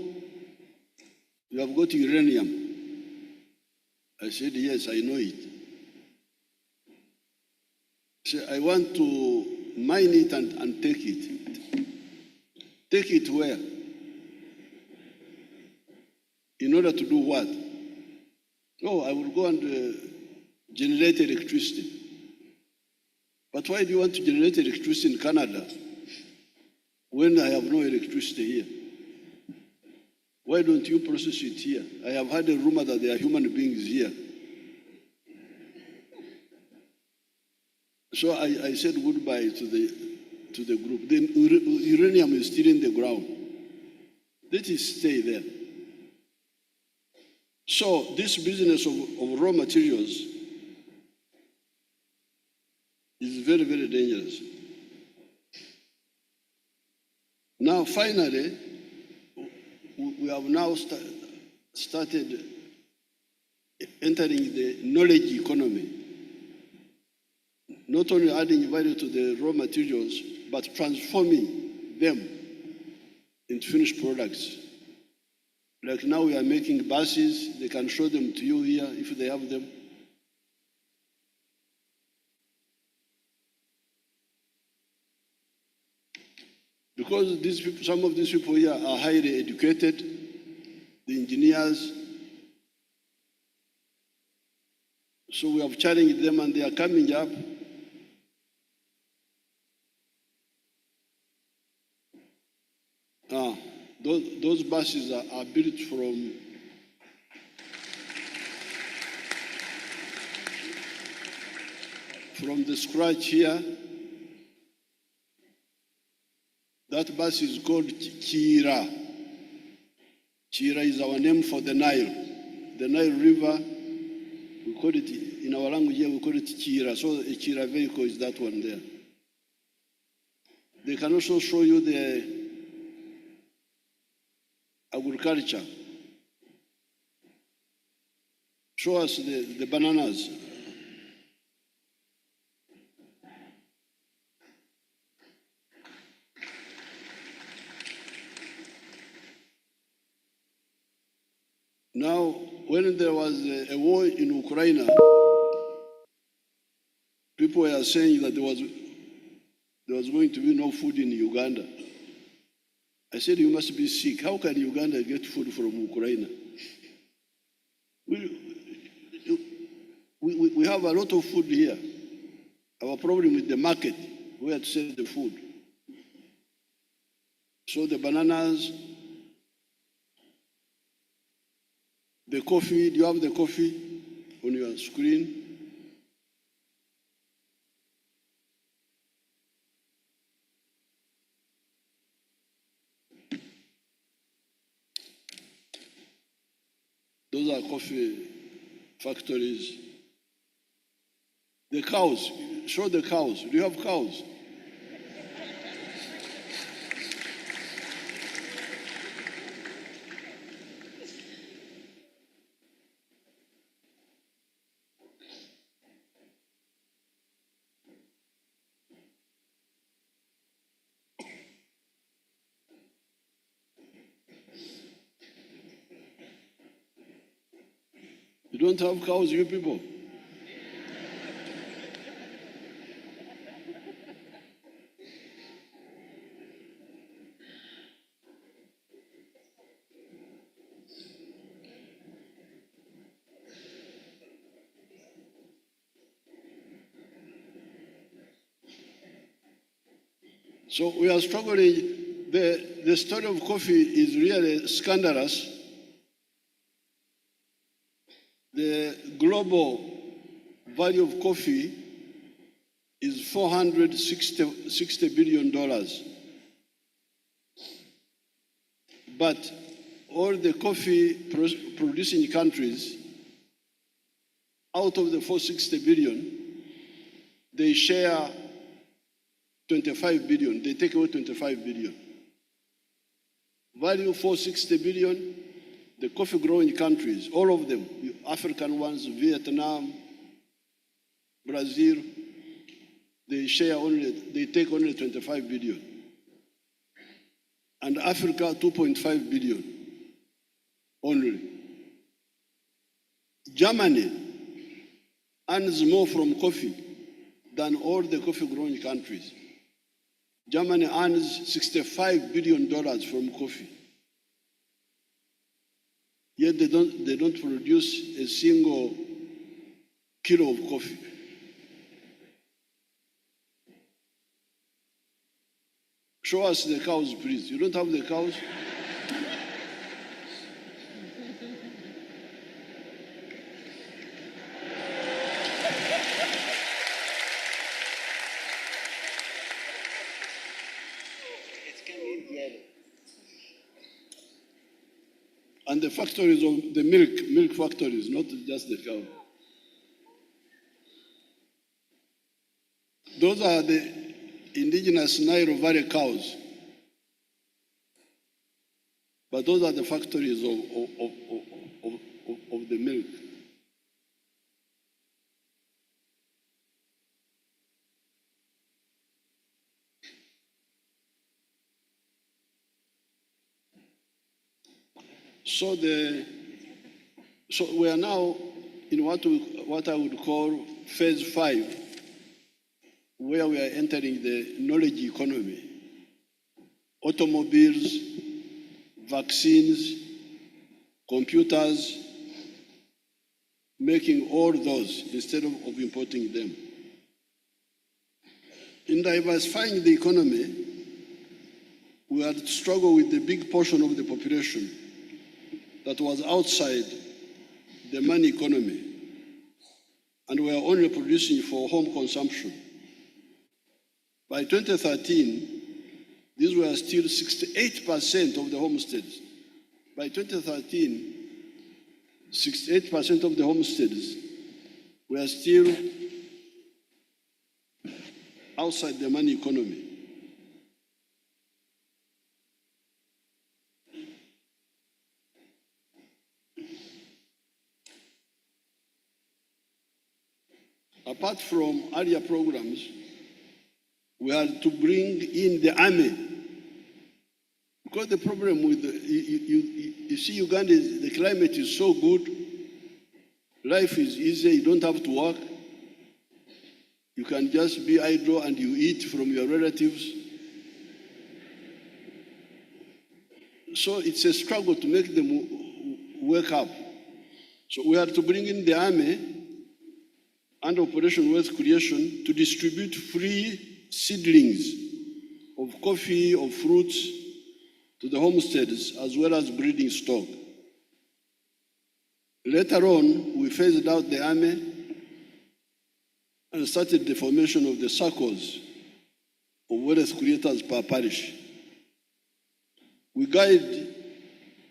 you have got uranium. I said, yes, I know it. So I want to mine it and take it. Take it where? In order to do what? Oh, I will go and generate electricity. But why do you want to generate electricity in Canada when I have no electricity here? Why don't you process it here? I have heard a rumor that there are human beings here. So I said goodbye to the group. The uranium is still in the ground. Let it stay there. So this business of raw materials is very, very dangerous. Now, finally, we have now started entering the knowledge economy. Not only adding value to the raw materials, but transforming them into finished products. Like now we are making buses, they can show them to you here if they have them. Because these people, some of these people here are highly educated, the engineers. So we have challenged them and they are coming up. Those buses are built from the scratch here. That bus is called Chira. Chira is our name for the Nile. The Nile River, we call it, in our language here, we call it Chira. So a Chira vehicle is that one there. They can also show you the agriculture. Show us the bananas. Now, when there was a war in Ukraine, people were saying that there was going to be no food in Uganda. I said, you must be sick. How can Uganda get food from Ukraine? We have a lot of food here. Our problem is the market, where to sell the food. So the bananas, the coffee, do you have the coffee on your screen? Those are coffee factories. The cows, show the cows. Do you have cows? You don't have cows, you people? So we are struggling. The story of coffee is really scandalous. The global value of coffee is $460 billion. But all the coffee producing countries, out of the 460 billion, they share 25 billion. They take away 25 billion. Value 460 billion, the coffee growing countries, all of them, African ones, Vietnam, Brazil, they take only 25 billion. And Africa, 2.5 billion only. Germany earns more from coffee than all the coffee growing countries. Germany earns $65 billion from coffee. Yet they don't produce a single kilo of coffee. Show us the cows, please. You don't have the cows? And the factories of the milk factories, not just the cow. Those are the indigenous Nile Valley cows. But those are the factories of the milk. So we are now in what I would call phase 5, where we are entering the knowledge economy. Automobiles, vaccines, computers, making all those instead of importing them. In diversifying the economy, we had to struggle with the big portion of the population that was outside the money economy, and we are only producing for home consumption. By 2013, these were still 68% of the homesteads. By 2013, 68% of the homesteads were still outside the money economy. Apart from earlier programs, we had to bring in the army. Because the problem with, you see, Uganda, the climate is so good, life is easy, you don't have to work. You can just be idle and you eat from your relatives. So it's a struggle to make them wake up. So we had to bring in the army and Operation Wealth Creation to distribute free seedlings of coffee or fruits to the homesteads, as well as breeding stock. Later on, we phased out the army and started the formation of the circles of wealth creators per parish. We guide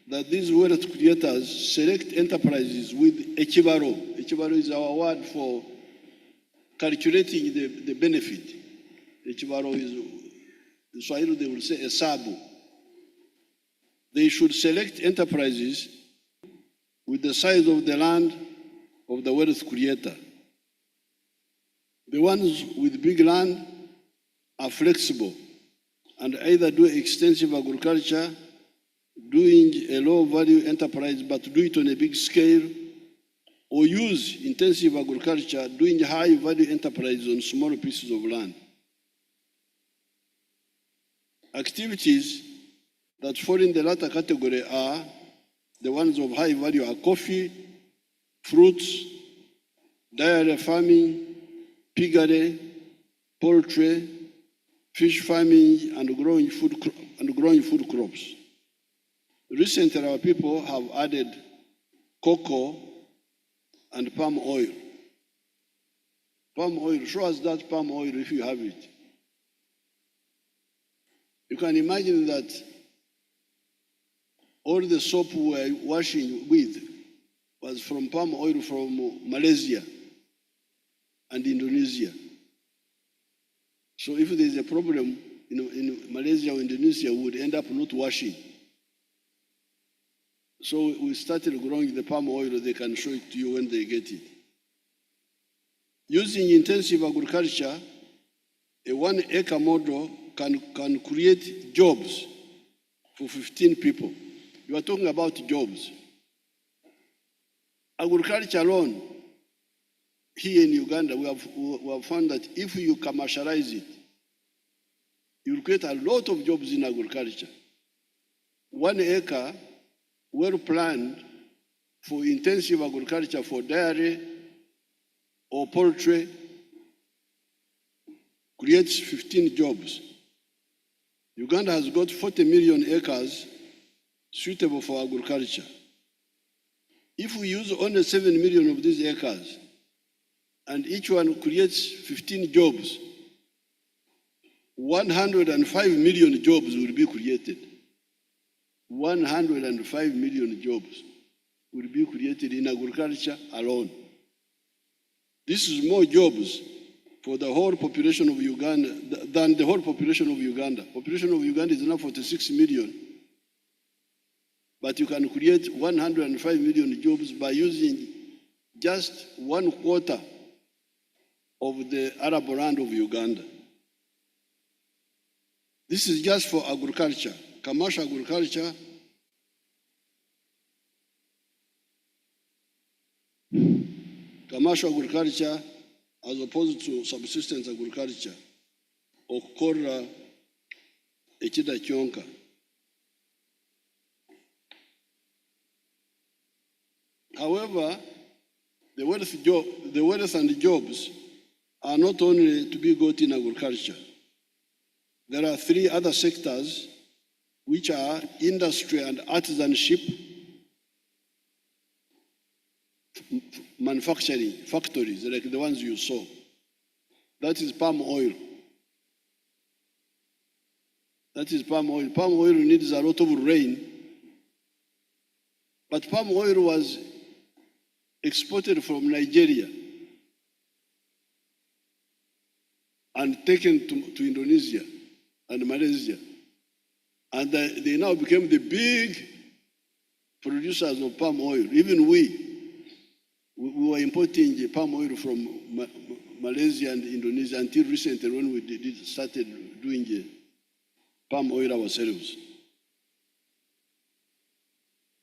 that these wealth creators select enterprises with echibaro. Echibaro is our word for calculating the benefit. The Chivaro is, in Swahili they will say esabu. They should select enterprises with the size of the land of the wealth creator. The ones with big land are flexible and either do extensive agriculture, doing a low value enterprise but do it on a big scale, or use intensive agriculture, doing high value enterprise on small pieces of land. Activities that fall in the latter category are the ones of high value are coffee, fruits, dairy farming, piggery, poultry, fish farming, and growing food crops. Recently, our people have added cocoa and palm oil. Palm oil, show us that palm oil if you have it. You can imagine that all the soap we were washing with was from palm oil from Malaysia and Indonesia. So if there is a problem in Malaysia or Indonesia, we would end up not washing. So we started growing the palm oil. They can show it to you when they get it. Using intensive agriculture, a 1 acre model can create jobs for 15 people. You are talking about jobs. Agriculture alone, here in Uganda, we have found that if you commercialize it, you will create a lot of jobs in agriculture. 1 acre, well planned for intensive agriculture for dairy or poultry, creates 15 jobs. Uganda has got 40 million acres suitable for agriculture. If we use only 7 million of these acres, and each one creates 15 jobs, 105 million jobs will be created. 105 million jobs will be created in agriculture alone. This is more jobs for the whole population of Uganda than the whole population of Uganda. Population of Uganda is now 46 million. But you can create 105 million jobs by using just 1/4 of the arable land of Uganda. This is just for agriculture, commercial agriculture. Commercial agriculture as opposed to subsistence agriculture, okukola ekida kyonka. However, the wealth and jobs are not only to be got in agriculture. There are 3 other sectors which are industry and artisanship, manufacturing factories like the ones you saw. That is palm oil. That is palm oil. Palm oil needs a lot of rain. But palm oil was exported from Nigeria and taken to Indonesia and Malaysia. And they now became the big producers of palm oil. Even we were importing palm oil from Malaysia and Indonesia until recently when we started doing palm oil ourselves.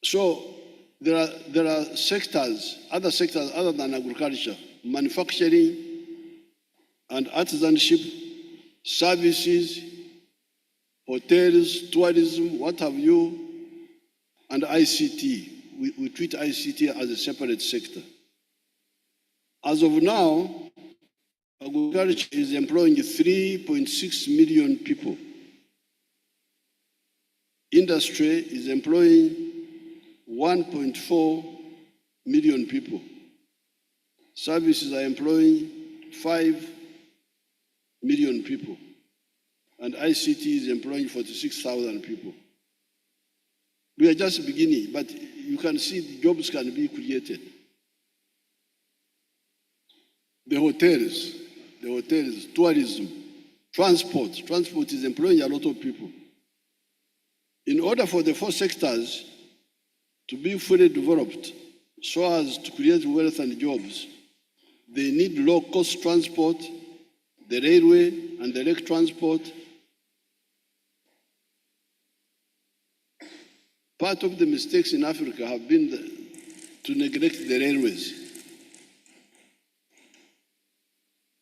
So there are sectors other than agriculture, manufacturing and artisanship, services, hotels, tourism, what have you, and ICT. We treat ICT as a separate sector. As of now, agriculture is employing 3.6 million people. Industry is employing 1.4 million people. Services are employing 5 million people. And ICT is employing 46,000 people. We are just beginning, but you can see the jobs can be created. The hotels, the hotels, tourism, transport. Transport is employing a lot of people. In order for the four sectors to be fully developed so as to create wealth and jobs, they need low-cost transport, the railway and the lake transport. Part of the mistakes in Africa have been to neglect the railways.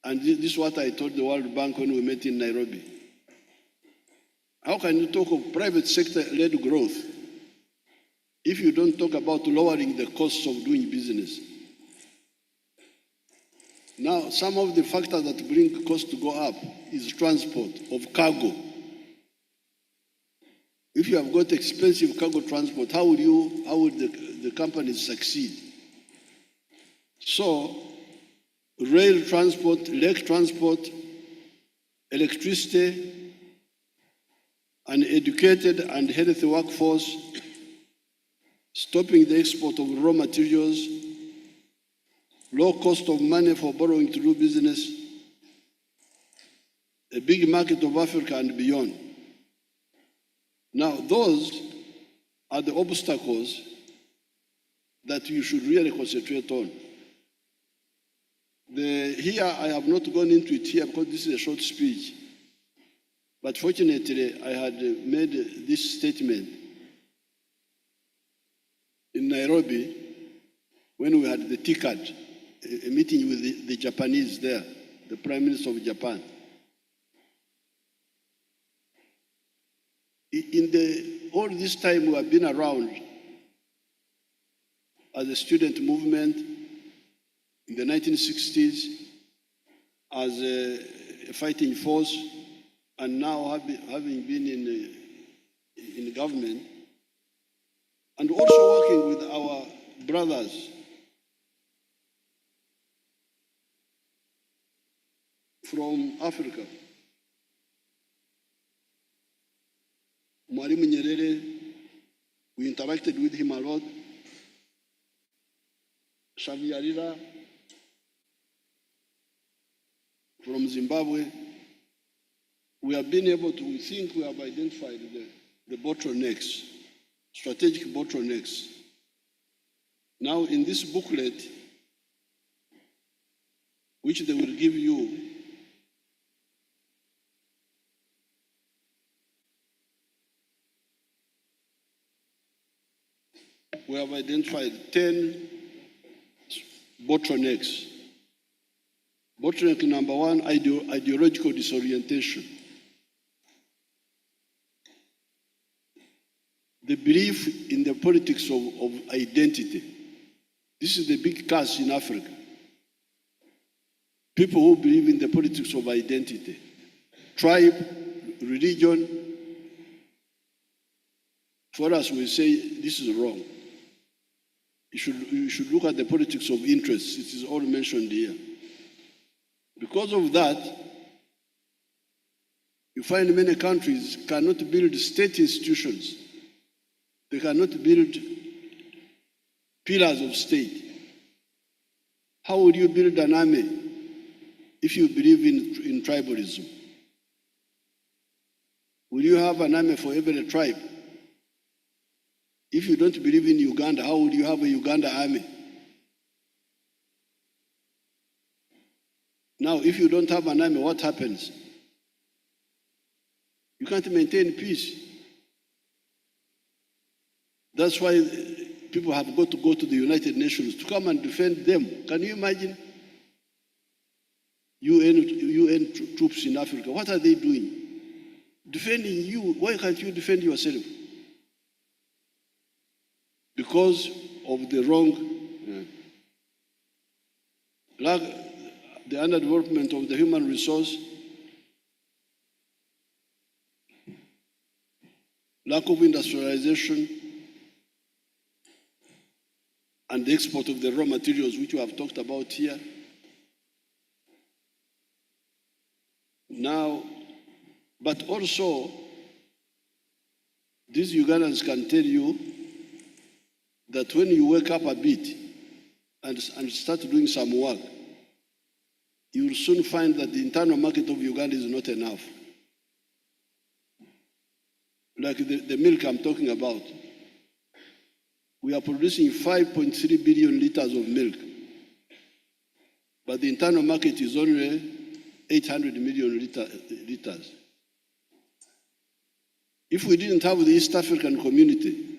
And this is what I told the World Bank when we met in Nairobi. How can you talk of private sector-led growth if you don't talk about lowering the costs of doing business? Now, some of the factors that bring costs to go up is transport of cargo. If you have got expensive cargo transport, how would the companies succeed? So, rail transport, lake transport, electricity, an educated and healthy workforce, stopping the export of raw materials, low cost of money for borrowing to do business, a big market of Africa and beyond. Now, those are the obstacles that you should really concentrate on. Here, I have not gone into it here because this is a short speech. But fortunately, I had made this statement in Nairobi when we had the TICAD, a meeting with the Japanese there, the Prime Minister of Japan. All this time we have been around as a student movement in the 1960s, as a fighting force, and now having been in government, and also working with our brothers from Africa. Mwalimu Nyerere, we interacted with him a lot. Shavyarira from Zimbabwe. We have been able to, we think we have identified the bottlenecks, strategic bottlenecks. Now in this booklet, which they will give you, we have identified 10 bottlenecks. Bottleneck number one, ideological disorientation. The belief in the politics of identity. This is the big curse in Africa. People who believe in the politics of identity. Tribe, religion. For us, we say this is wrong. You should look at the politics of interests. It is all mentioned here. Because of that, you find many countries cannot build state institutions. They cannot build pillars of state. How would you build an army if you believe in tribalism? Will you have an army for every tribe? If you don't believe in Uganda, how would you have a Uganda army? Now, if you don't have an army, what happens? You can't maintain peace. That's why people have got to go to the United Nations to come and defend them. Can you imagine? UN troops in Africa, what are they doing? Defending you. Why can't you defend yourself? Because of the wrong, the underdevelopment of the human resource, lack of industrialization, and the export of the raw materials, which we have talked about here. Now, but also, these Ugandans can tell you that when you wake up a bit and start doing some work, you will soon find that the internal market of Uganda is not enough. Like the milk I'm talking about. We are producing 5.3 billion liters of milk, but the internal market is only 800 million liters. If we didn't have the East African community,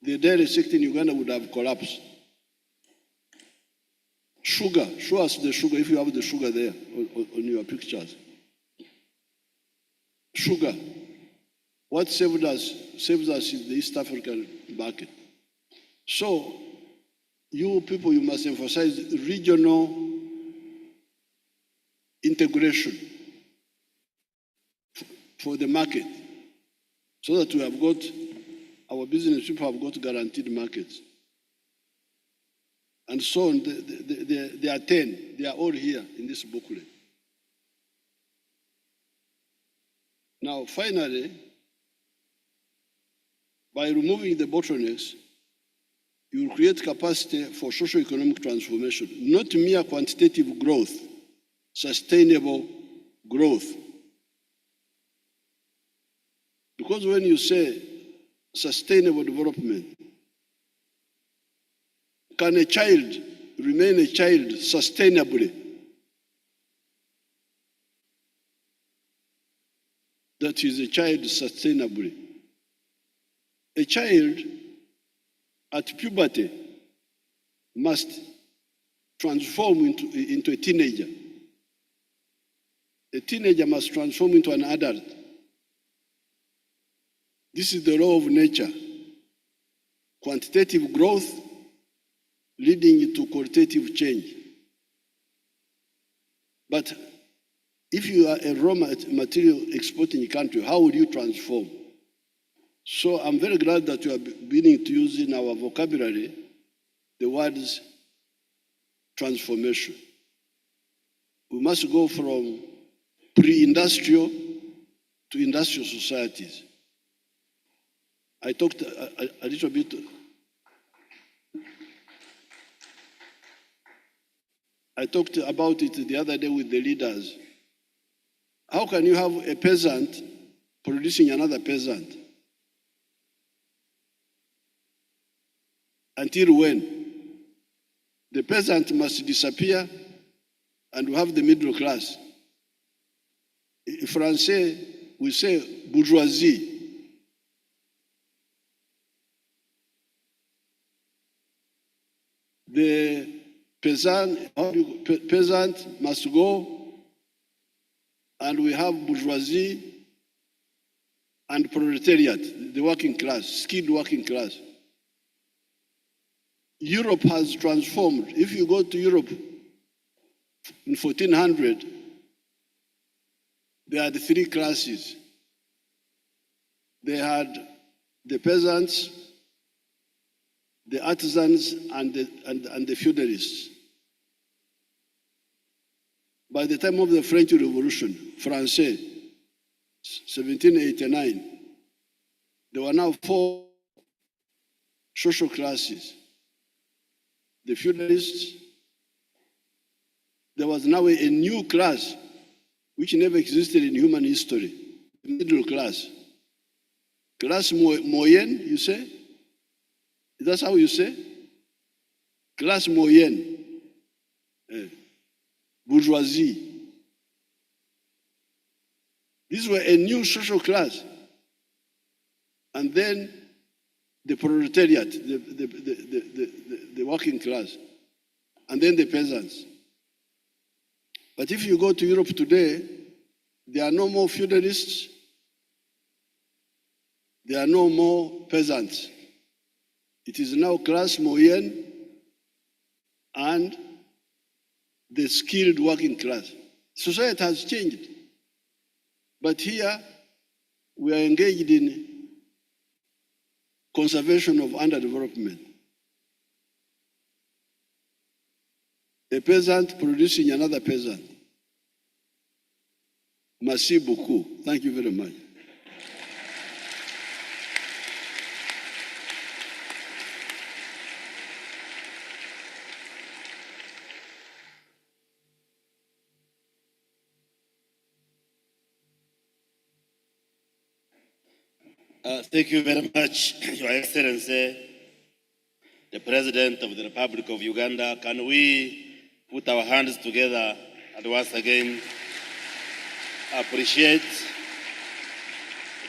the dairy sector in Uganda would have collapsed. Sugar, show us the sugar if you have the sugar there on your pictures. Sugar. What saves us is the East African market. So, you people, you must emphasize regional integration for the market, so that we have got, our business people have got guaranteed markets. And so on, there are 10, they are all here in this booklet. Now, finally, by removing the bottlenecks, you will create capacity for socio-economic transformation, not mere quantitative growth, sustainable growth. Because when you say sustainable development, can a child remain a child sustainably? That is a child sustainably. A child at puberty must transform into a teenager. A teenager must transform into an adult. This is the law of nature. Quantitative growth leading to qualitative change. But if you are a raw material exporting country, how will you transform? So I'm very glad that you are beginning to use in our vocabulary the words transformation. We must go from pre-industrial to industrial societies. I talked a little bit. I talked about it the other day with the leaders. How can you have a peasant producing another peasant? Until when? The peasant must disappear and we have the middle class. In Francais, we say bourgeoisie. The peasant must go, and we have bourgeoisie and proletariat, the working class, skilled working class. Europe has transformed. If you go to Europe in 1400, they had three classes. They had the peasants, the artisans, and the feudalists. By the time of the French Revolution, Francais, 1789, there were now four social classes. The feudalists, there was now a new class which never existed in human history, the middle class. Classe moyenne, you say? That's how you say? Classe moyenne. Bourgeoisie. These were a new social class. And then the proletariat, the working class, and then the peasants. But if you go to Europe today, there are no more feudalists, there are no more peasants. It is now class moyenne and the skilled working class. Society has changed. But here, we are engaged in conservation of underdevelopment. A peasant producing another peasant. Merci beaucoup. Thank you very much. Thank you very much, Your Excellency, the President of the Republic of Uganda. Can we put our hands together and once again appreciate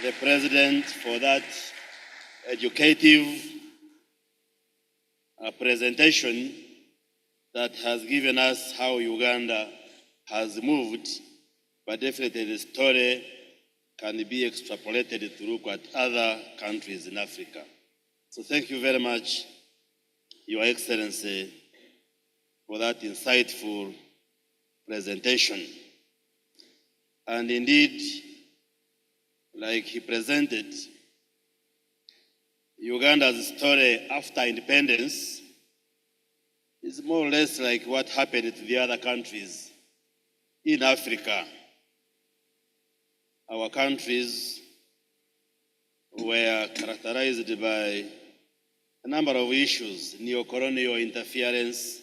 the President for that educative presentation that has given us how Uganda has moved, but definitely the story can be extrapolated to look at other countries in Africa. So thank you very much, Your Excellency, for that insightful presentation. And indeed, like he presented, Uganda's story after independence is more or less like what happened to the other countries in Africa. Our countries were characterized by a number of issues: neo-colonial interference,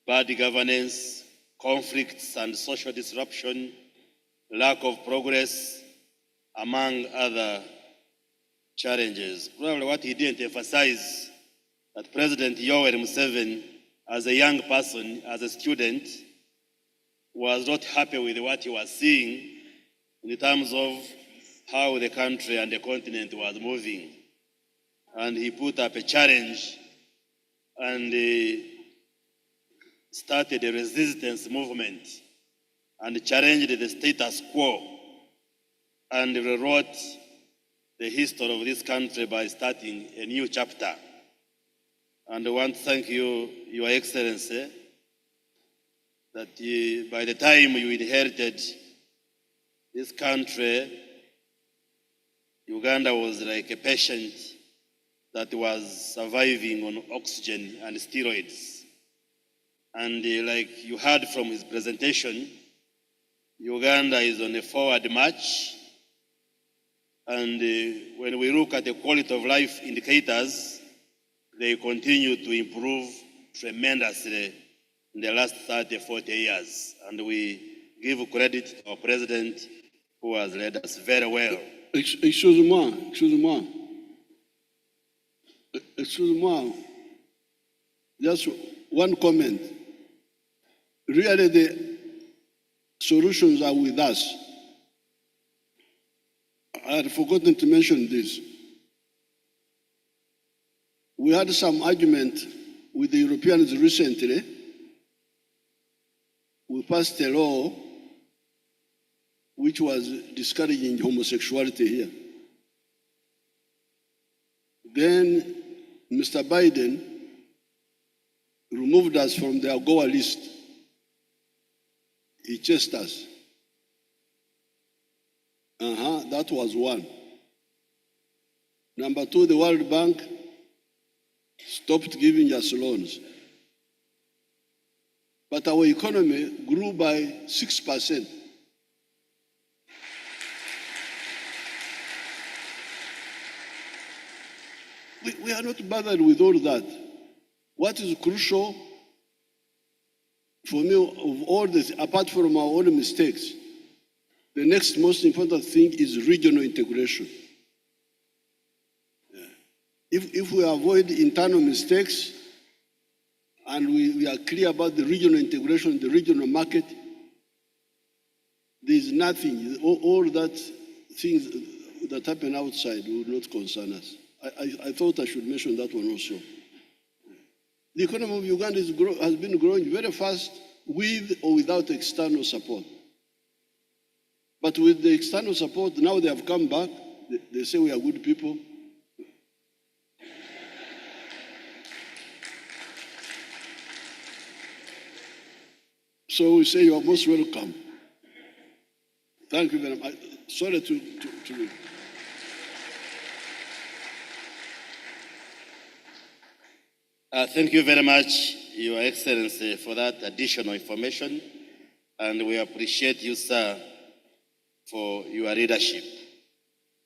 bad governance, conflicts and social disruption, lack of progress, among other challenges. Probably what he didn't emphasize, that President Yoweri Museveni, as a young person, as a student, was not happy with what he was seeing in terms of how the country and the continent was moving. And he put up a challenge and started a resistance movement and challenged the status quo and rewrote the history of this country by starting a new chapter. And I want to thank you, Your Excellency, that by the time you inherited this country, Uganda was like a patient that was surviving on oxygen and steroids. And like you heard from his presentation, Uganda is on a forward march. And when we look at the quality of life indicators, they continue to improve tremendously in the last 30, 40 years. And we give credit to our president who has led us very well. Excuse-moi. Just one comment. Really, the solutions are with us. I had forgotten to mention this. We had some argument with the Europeans recently. We passed a law which was discouraging homosexuality here. Then Mr. Biden removed us from the AGOA list. He chased us. That was one. Number two, the World Bank stopped giving us loans. But our economy grew by 6%. We are not bothered with all that. What is crucial for me, of all this, apart from our own mistakes, the next most important thing is regional integration. If we avoid internal mistakes and we are clear about the regional integration, the regional market, there is nothing, all that things that happen outside will not concern us. I thought I should mention that one also. The economy of Uganda has been growing very fast with or without external support. But with the external support, now they have come back. They say we are good people. So we say you are most welcome. Thank you very much. Sorry to Thank you very much, Your Excellency, for that additional information. And we appreciate you, sir, for your leadership.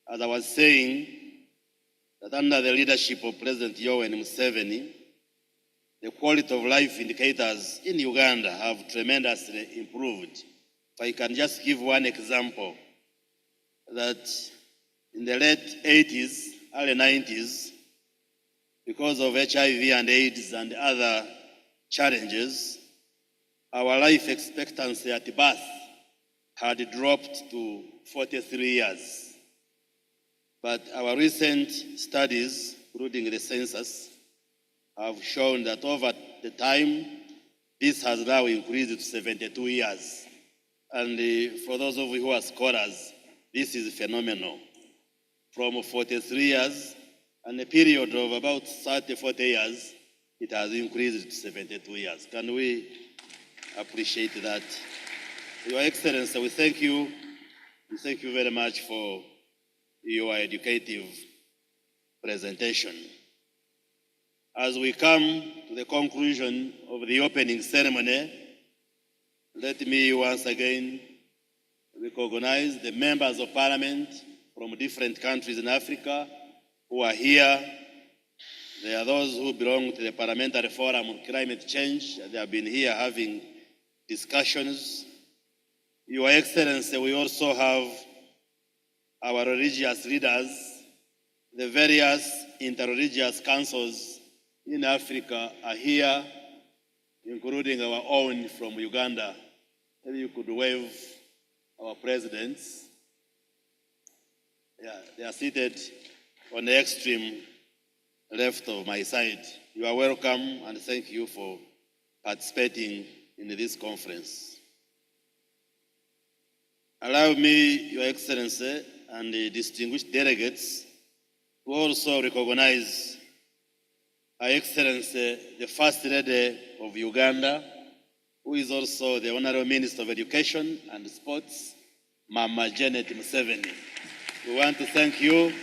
As I was saying, that under the leadership of President Yoweri Museveni, the quality of life indicators in Uganda have tremendously improved. If I can just give one example, that in the late 80s, early 90s, because of HIV and AIDS and other challenges, our life expectancy at birth had dropped to 43 years. But our recent studies, including the census, have shown that over the time, this has now increased to 72 years. And for those of you who are scholars, this is phenomenal. From 43 years and a period of about 30, 40 years, it has increased to 72 years. Can we appreciate that? Your Excellency, we thank you. We thank you very much for your educative presentation. As we come to the conclusion of the opening ceremony, let me once again recognize the members of parliament from different countries in Africa who are here. There are those who belong to the Parliamentary Forum on Climate Change. They have been here having discussions. Your Excellency, we also have our religious leaders, the various interreligious councils in Africa are here, including our own from Uganda. Maybe you could wave our presidents. Yeah, they are seated on the extreme left of my side. You are welcome and thank you for participating in this conference. Allow me, Your Excellency, and the distinguished delegates to also recognize Her Excellency, the First Lady of Uganda, who is also the Honorable Minister of Education and Sports, Mama Janet Museveni. We want to thank you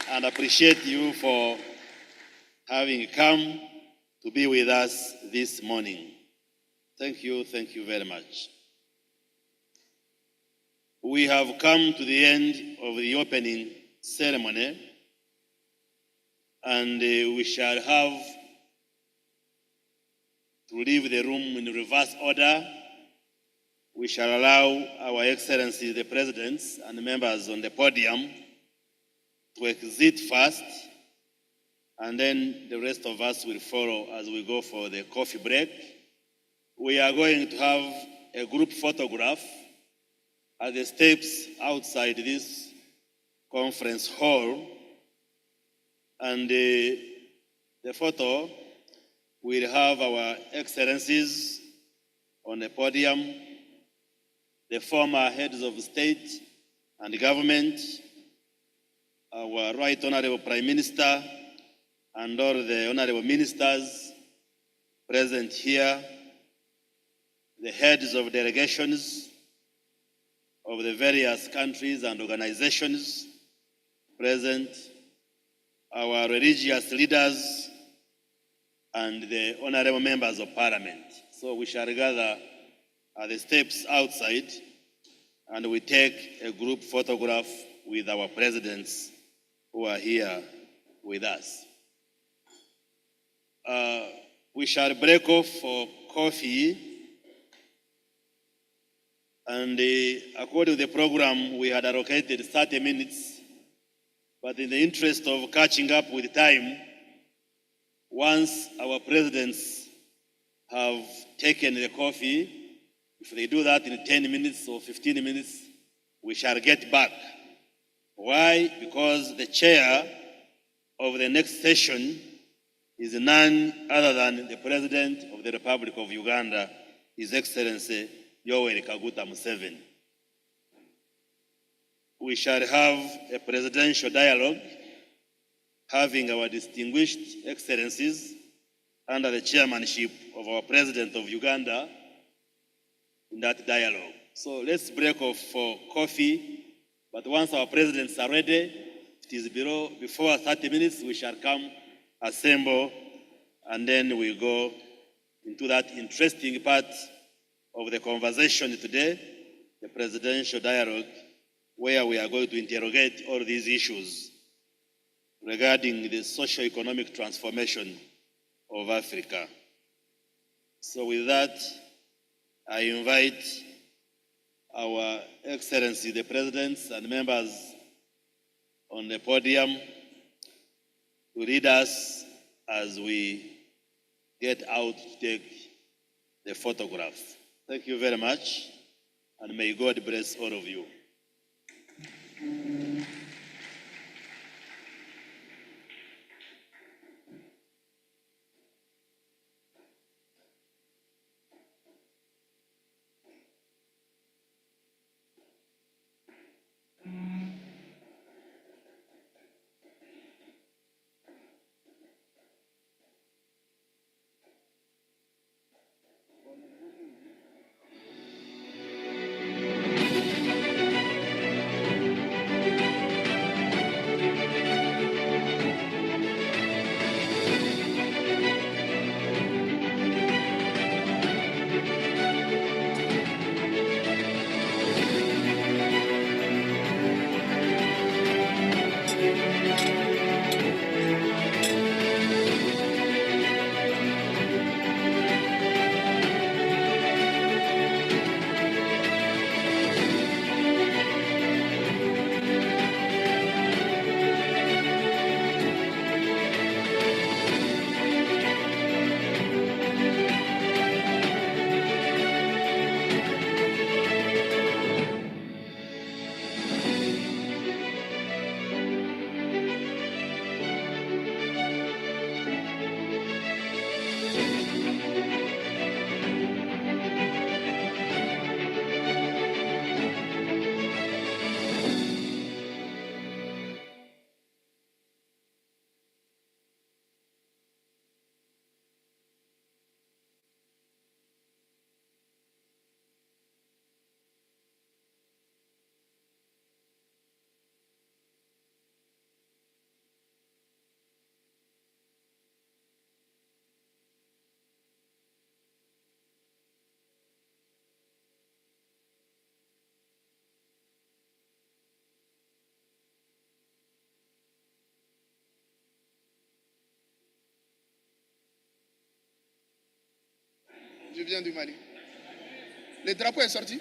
and appreciate you for having come to be with us this morning. Thank you very much. We have come to the end of the opening ceremony, and we shall have to leave the room in reverse order. We shall allow our Excellencies, the Presidents and members on the podium to exit first, and then the rest of us will follow as we go for the coffee break. We are going to have a group photograph at the steps outside this conference hall, and the photo will have our Excellencies on the podium, the former heads of state and government, our Right Honorable Prime Minister, and all the honorable ministers present here, the heads of delegations of the various countries and organizations present, our religious leaders, and the honorable members of parliament. So we shall gather at the steps outside and we take a group photograph with our presidents who are here with us. We shall break off for coffee, and according to the program, we had allocated 30 minutes, but in the interest of catching up with time, once our presidents have taken the coffee, if they do that in 10 minutes or 15 minutes, we shall get back. Why? Because the chair of the next session is none other than the President of the Republic of Uganda, His Excellency Yoweri Kaguta Museveni. We shall have a presidential dialogue having our distinguished excellencies under the chairmanship of our President of Uganda in that dialogue. So let's break off for coffee, but once our presidents are ready, it is before 30 minutes, we shall come, assemble, and then we go into that interesting part of the conversation today, the presidential dialogue, where we are going to interrogate all these issues regarding the socio-economic transformation of Africa. So with that, I invite our Excellency, the Presidents and members on the podium to lead us as we get out to take the photograph. Thank you very much, and may God bless all of you. Je viens du Mali. Le drapeau est sorti?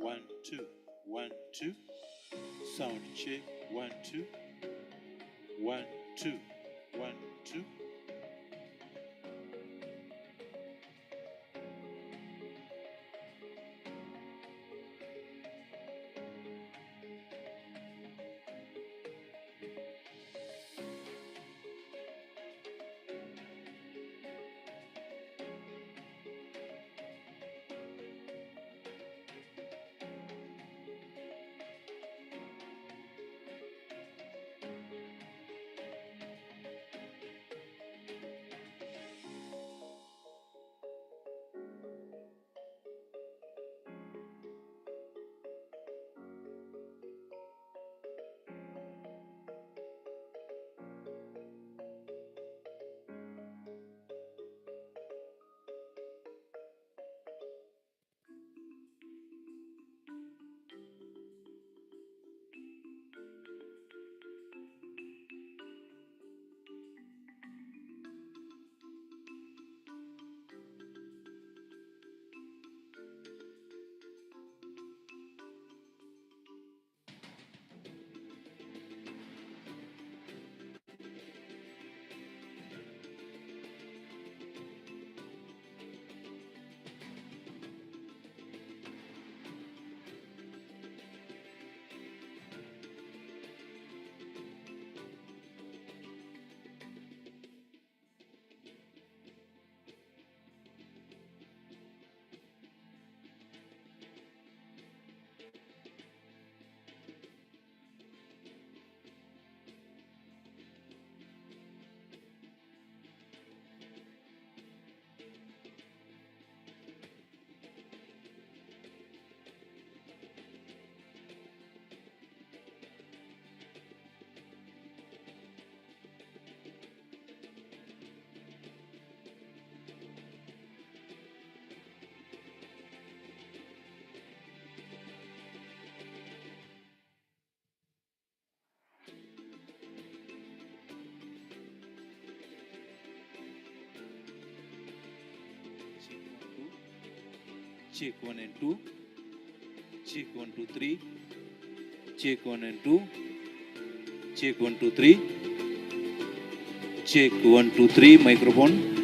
1, 2, 1, 2. Sound check. 1, 2. 1, 2, 1, 2. Check 1 and 2. Check 1, 2, 3. Check 1 and 2. Check 1, 2, 3. Check 1, 2, 3. Microphone.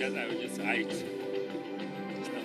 I will just hide. Just now.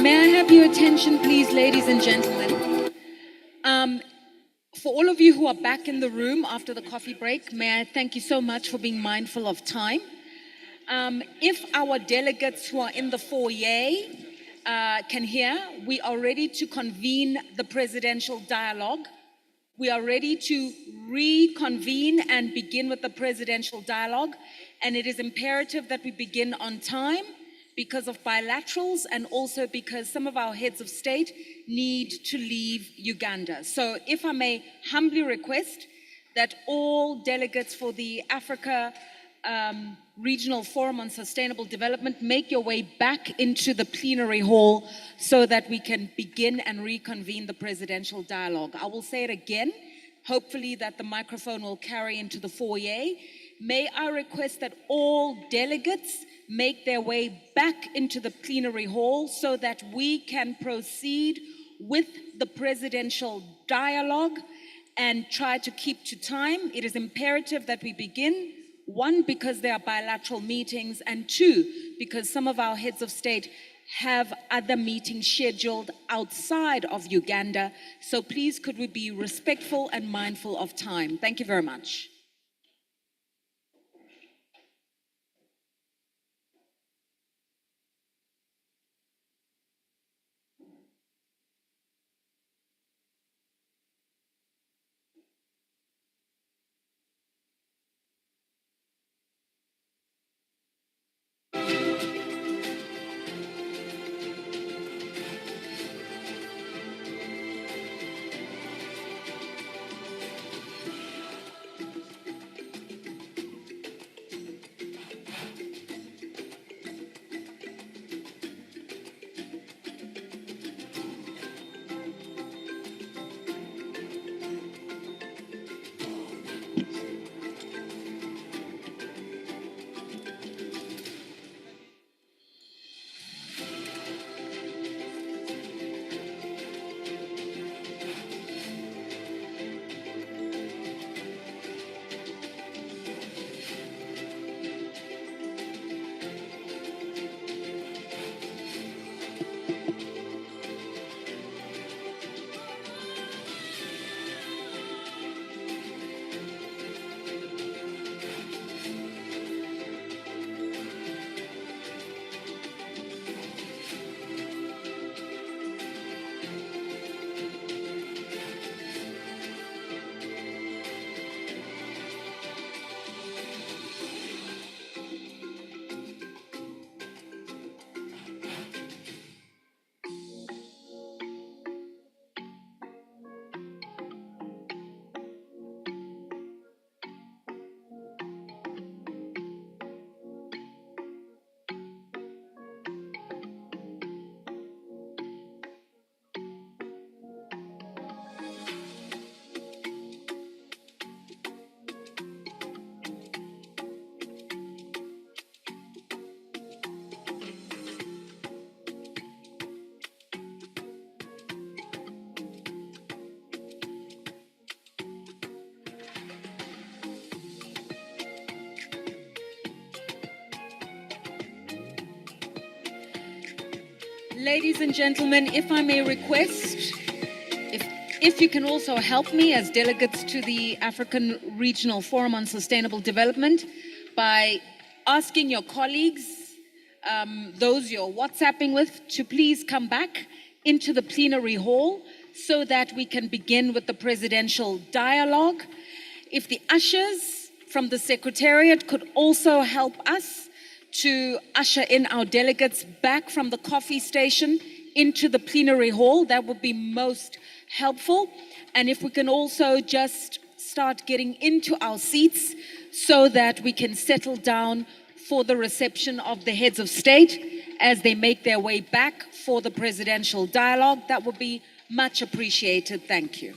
May I have your attention, please, ladies and gentlemen? For all of you who are back in the room after the coffee break, may I thank you so much for being mindful of time. If our delegates who are in the foyer can hear, we are ready to convene the presidential dialogue. We are ready to reconvene and begin with the presidential dialogue. And it is imperative that we begin on time because of bilaterals and also because some of our heads of state need to leave Uganda. So if I may humbly request that all delegates for the Africa Regional Forum on Sustainable Development make your way back into the plenary hall so that we can begin and reconvene the presidential dialogue. I will say it again, hopefully that the microphone will carry into the foyer. May I request that all delegates make their way back into the plenary hall so that we can proceed with the presidential dialogue and try to keep to time. It is imperative that we begin. One, because there are bilateral meetings, and two, because some of our heads of state have other meetings scheduled outside of Uganda. So please, could we be respectful and mindful of time? Thank you very much. Ladies and gentlemen, if I may request, if you can also help me as delegates to the African Regional Forum on Sustainable Development by asking your colleagues, those you're WhatsApping with, to please come back into the plenary hall so that we can begin with the presidential dialogue. If the ushers from the Secretariat could also help us to usher in our delegates back from the coffee station into the plenary hall, that would be most helpful. And if we can also just start getting into our seats so that we can settle down for the reception of the heads of state as they make their way back for the presidential dialogue, that would be much appreciated. Thank you.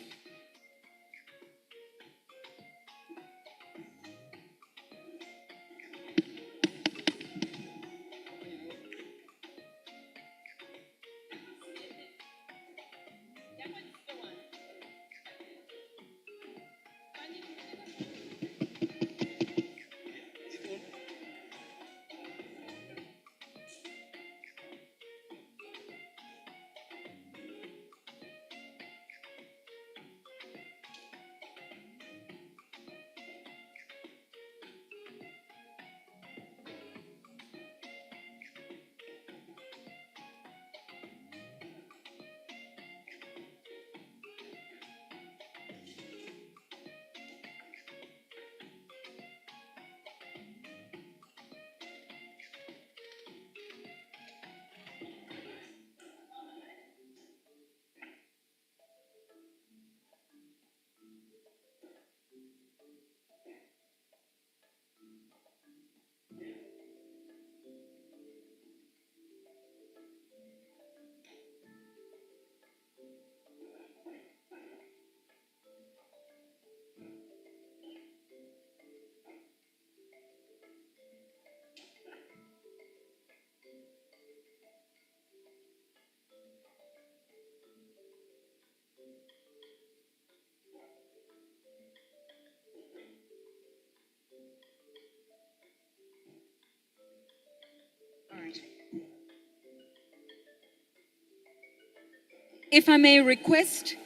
If I may request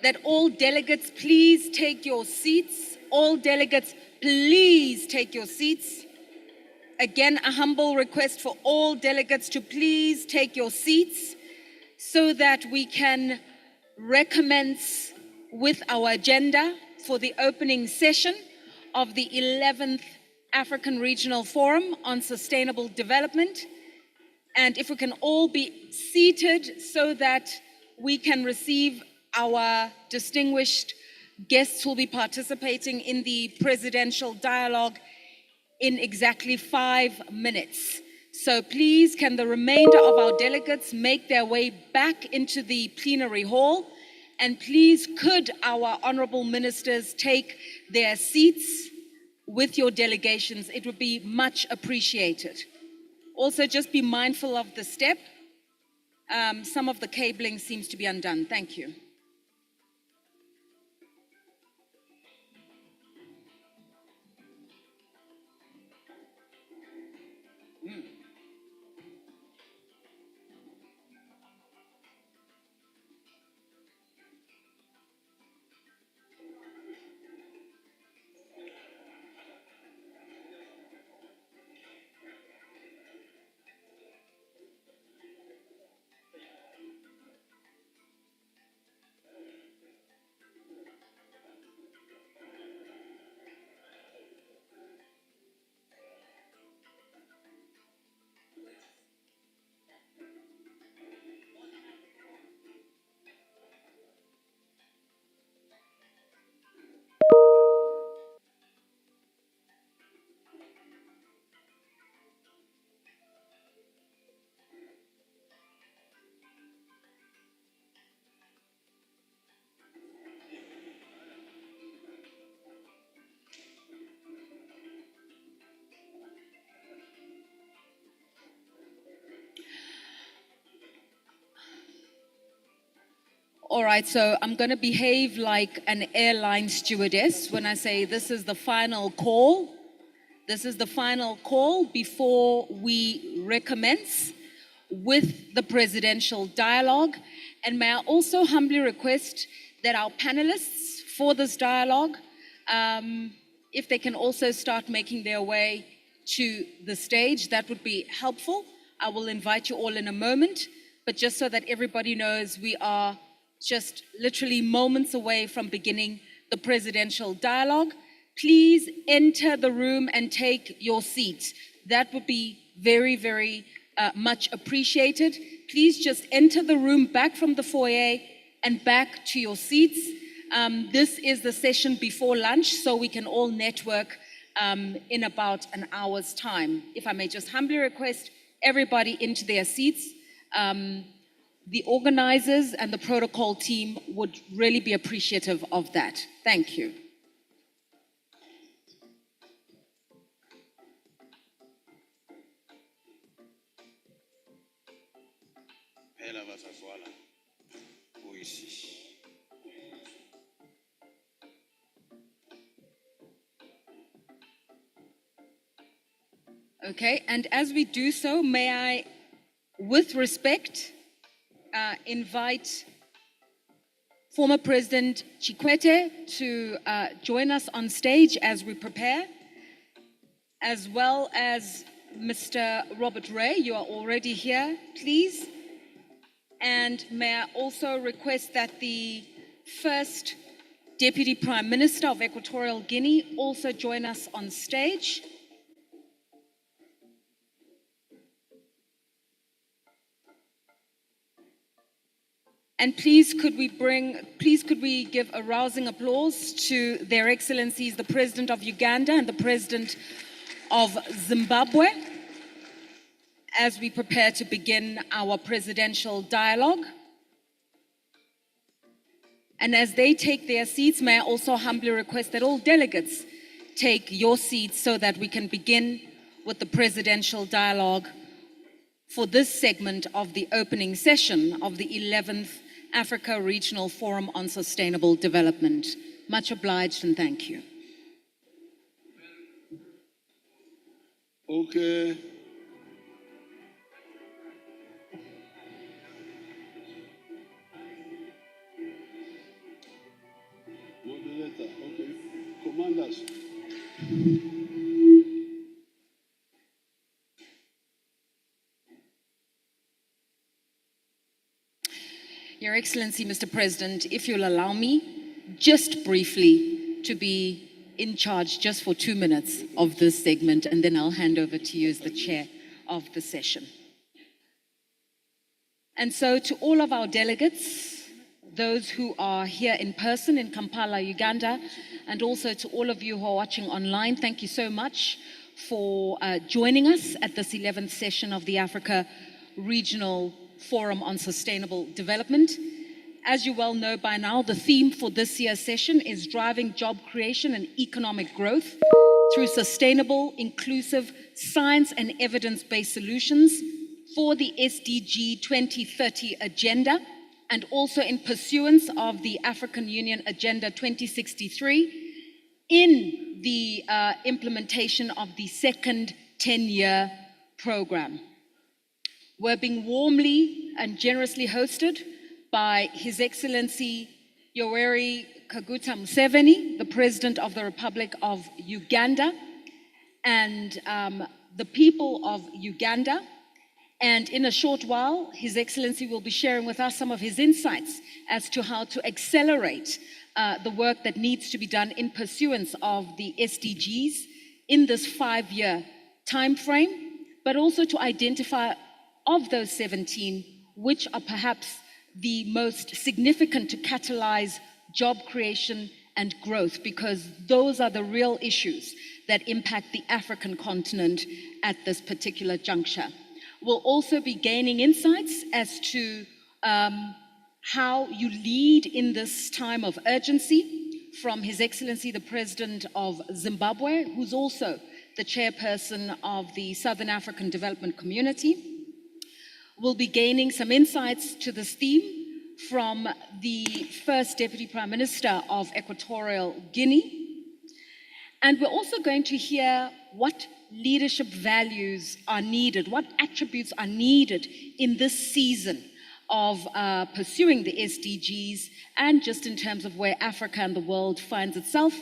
that all delegates please take your seats. All delegates, please take your seats. Again, a humble request for all delegates to please take your seats so that we can recommence with our agenda for the opening session of the 11th African Regional Forum on Sustainable Development. And if we can all be seated so that we can receive our distinguished guests who will be participating in the presidential dialogue in exactly 5 minutes. So please, can the remainder of our delegates make their way back into the plenary hall? And please, could our honorable ministers take their seats with your delegations? It would be much appreciated. Also, just be mindful of the step. Some of the cabling seems to be undone. Thank you. All right, so I'm going to behave like an airline stewardess when I say this is the final call. This is the final call before we recommence with the presidential dialogue. And may I also humbly request that our panelists for this dialogue, if they can also start making their way to the stage, that would be helpful. I will invite you all in a moment, but just so that everybody knows, we are just literally moments away from beginning the presidential dialogue. Please enter the room and take your seats. That would be very, very much appreciated. Please just enter the room back from the foyer and back to your seats. This is the session before lunch, so we can all network in about an hour's time. If I may just humbly request everybody into their seats. The organizers and the protocol team would really be appreciative of that. Thank you. Okay, and as we do so, may I, with respect, invite former President Chikwete to join us on stage as we prepare, as well as Mr. Robert Ray. You are already here, please. And may I also request that the first Deputy Prime Minister of Equatorial Guinea also join us on stage. And please could we give a rousing applause to Their Excellencies, the President of Uganda and the President of Zimbabwe, as we prepare to begin our presidential dialogue. And as they take their seats, may I also humbly request that all delegates take your seats so that we can begin with the presidential dialogue for this segment of the opening session of the 11th Africa Regional Forum on Sustainable Development. Much obliged and thank you. Okay. Moderator, okay. Commanders. Your Excellency, Mr. President, if you'll allow me, just briefly to be in charge just for 2 minutes of this segment, and then I'll hand over to you as the chair of the session. And so to all of our delegates, those who are here in person in Kampala, Uganda, and also to all of you who are watching online, thank you so much for joining us at this 11th session of the Africa Regional Forum on Sustainable Development. As you well know by now, the theme for this year's session is driving job creation and economic growth through sustainable, inclusive, science and evidence-based solutions for the SDG 2030 agenda, and also in pursuance of the African Union Agenda 2063 in the implementation of the second 10-year program. We're being warmly and generously hosted by His Excellency Yoweri Kaguta Museveni, the President of the Republic of Uganda, and the people of Uganda. And in a short while, His Excellency will be sharing with us some of his insights as to how to accelerate the work that needs to be done in pursuance of the SDGs in this 5-year time frame, but also to identify of those 17, which are perhaps the most significant to catalyze job creation and growth, because those are the real issues that impact the African continent at this particular juncture. We'll also be gaining insights as to how you lead in this time of urgency from His Excellency, the President of Zimbabwe, who's also the chairperson of the Southern African Development Community. We'll be gaining some insights to this theme from the First Deputy Prime Minister of Equatorial Guinea. And we're also going to hear what leadership values are needed, what attributes are needed in this season of pursuing the SDGs, and just in terms of where Africa and the world finds itself,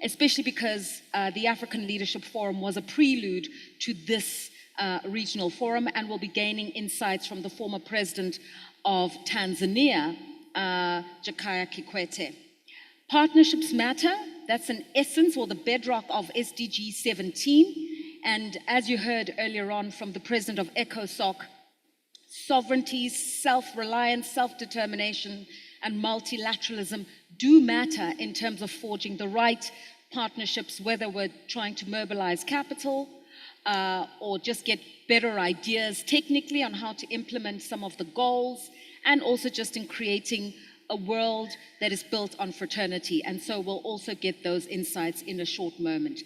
especially because the African Leadership Forum was a prelude to this regional forum, and we'll be gaining insights from the former president of Tanzania, Jakaya Kikwete. Partnerships matter. That's an essence or the bedrock of SDG 17. And as you heard earlier on from the president of ECOSOC, sovereignty, self-reliance, self-determination, and multilateralism do matter in terms of forging the right partnerships, whether we're trying to mobilize capital or just get better ideas technically on how to implement some of the goals, and also just in creating a world that is built on fraternity. And so we'll also get those insights in a short moment.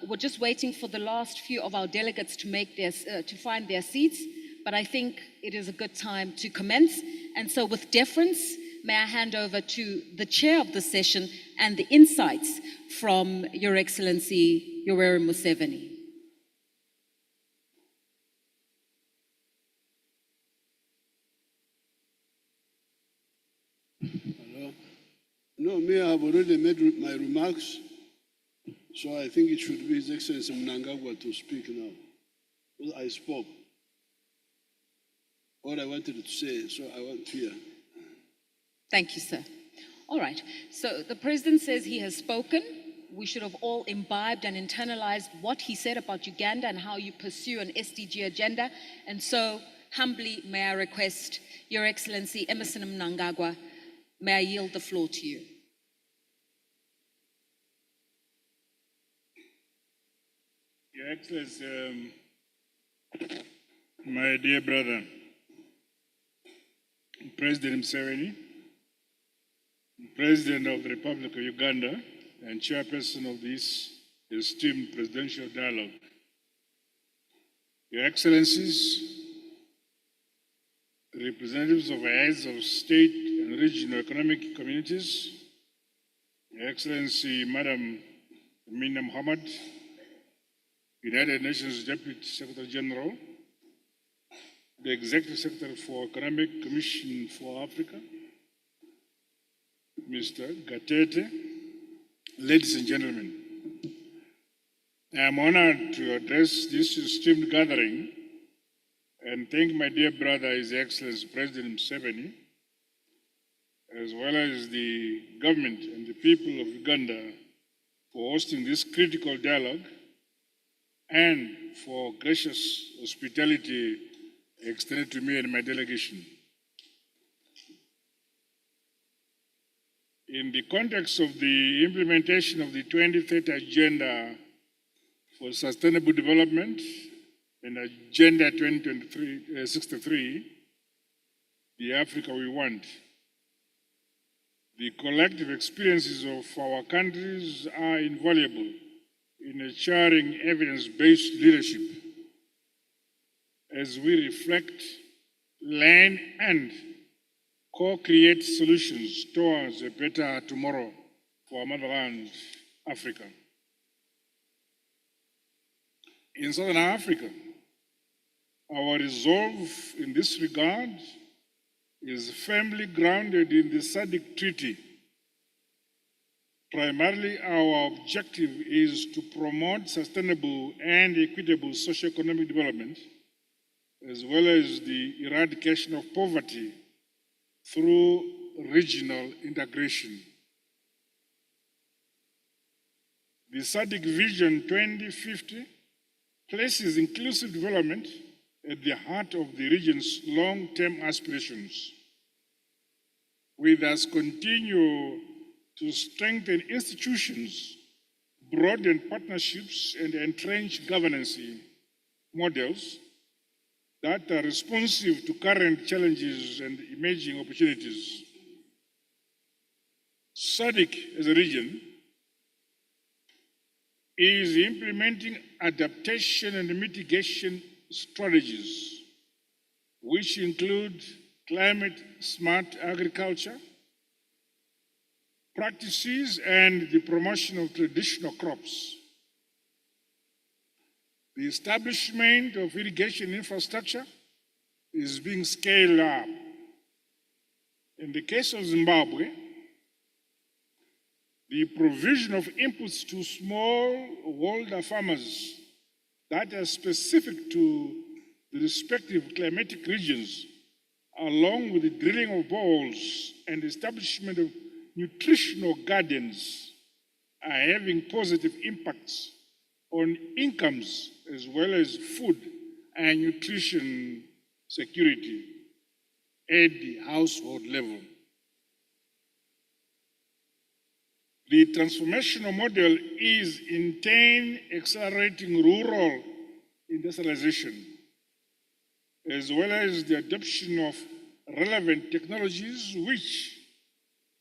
We're just waiting for the last few of our delegates to find their seats, but I think it is a good time to commence. And so with deference, may I hand over to the chair of the session and the insights from Your Excellency Yoweri Museveni. Hello. No, me, I have already made my remarks, so I think it should be His Excellency Mnangagwa to speak now. Well, I spoke what I wanted to say, so I want to hear. Thank you, sir. All right. So the president says he has spoken. We should have all imbibed and internalized what he said about Uganda and how you pursue an SDG agenda. And so, humbly, may I request Your Excellency Emerson Mnangagwa, may I yield the floor to you. Your Excellency, my dear brother, President Museveni, President of the Republic of Uganda and chairperson of this esteemed presidential dialogue, Your Excellencies, representatives of heads of state and regional economic communities, Your Excellency Madam Amina Mohammed, United Nations Deputy Secretary General, the Executive Secretary for Economic Commission for Africa, Mr. Gatete, ladies and gentlemen, I am honored to address this esteemed gathering and thank my dear brother, His Excellency President Museveni, as well as the government and the people of Uganda for hosting this critical dialogue and for gracious hospitality extended to me and my delegation. In the context of the implementation of the 2030 Agenda for Sustainable Development and Agenda 2063, the Africa we want, the collective experiences of our countries are invaluable in ensuring evidence-based leadership as we reflect, learn, and co-create solutions towards a better tomorrow for our motherland, Africa. In Southern Africa, our resolve in this regard is firmly grounded in the SADC Treaty. Primarily, our objective is to promote sustainable and equitable socio-economic development, as well as the eradication of poverty through regional integration. The SADC Vision 2050 places inclusive development at the heart of the region's long-term aspirations. We thus continue to strengthen institutions, broaden partnerships, and entrench governance models that are responsive to current challenges and emerging opportunities. SADC as a region is implementing adaptation and mitigation strategies, which include climate-smart agriculture practices and the promotion of traditional crops, The establishment of irrigation infrastructure is being scaled up. In the case of Zimbabwe, the provision of inputs to smallholder farmers that are specific to the respective climatic regions, along with the drilling of boreholes and the establishment of nutritional gardens, are having positive impacts on incomes as well as food and nutrition security at the household level. The transformational model is in turn accelerating rural industrialization, as well as the adoption of relevant technologies which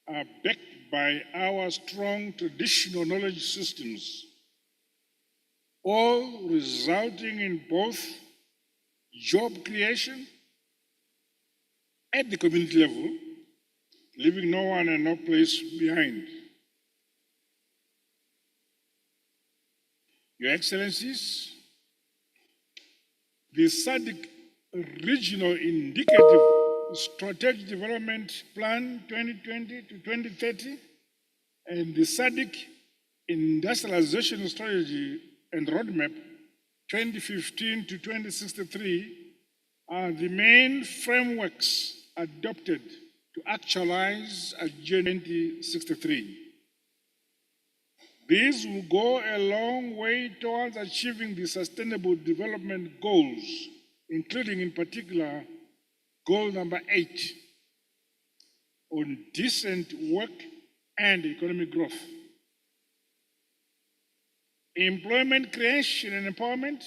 are backed by our strong traditional knowledge systems, all resulting in both job creation at the community level, leaving no one and no place behind. Your Excellencies, the SADC Regional Indicative Strategic Development Plan 2020 to 2030 and the SADC Industrialization Strategy and Roadmap 2015 to 2063 are the main frameworks adopted to actualize Agenda 2063. These will go a long way towards achieving the Sustainable Development Goals, including in particular goal number 8 on decent work and economic growth. Employment creation and empowerment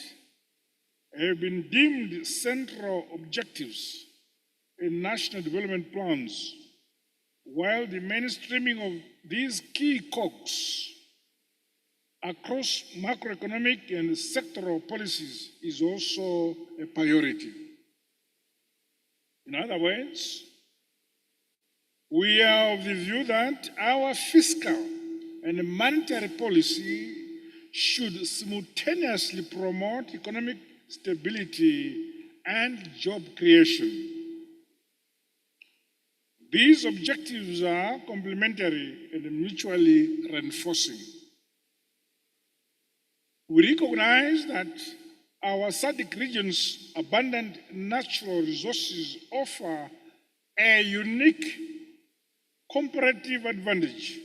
have been deemed central objectives in national development plans, while the mainstreaming of these key cogs across macroeconomic and sectoral policies is also a priority. In other words, we are of the view that our fiscal and monetary policy should simultaneously promote economic stability and job creation. These objectives are complementary and mutually reinforcing. We recognize that our SADC region's abundant natural resources offer a unique comparative advantage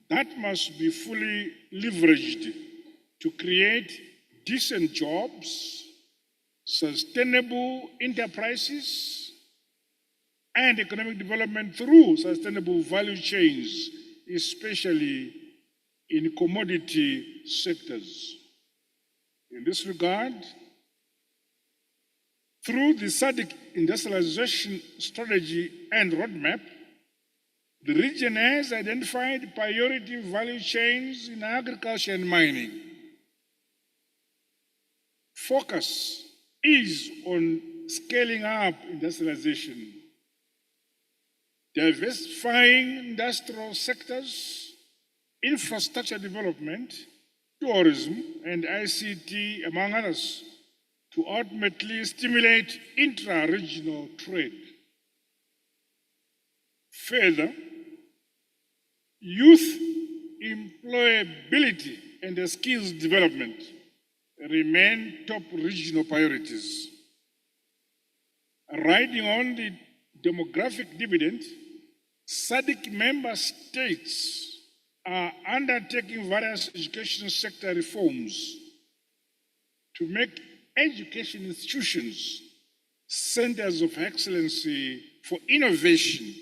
that must be fully leveraged to create decent jobs, sustainable enterprises, and economic development through sustainable value chains, especially in commodity sectors. In this regard, through the SADC industrialization strategy and roadmap, the region has identified priority value chains in agriculture and mining. Focus is on scaling up industrialization, diversifying industrial sectors, infrastructure development, tourism, and ICT, among others, to ultimately stimulate intra-regional trade. Further, youth employability and skills development remain top regional priorities. Riding on the demographic dividend, SADC member states are undertaking various education sector reforms to make education institutions centers of excellency for innovation,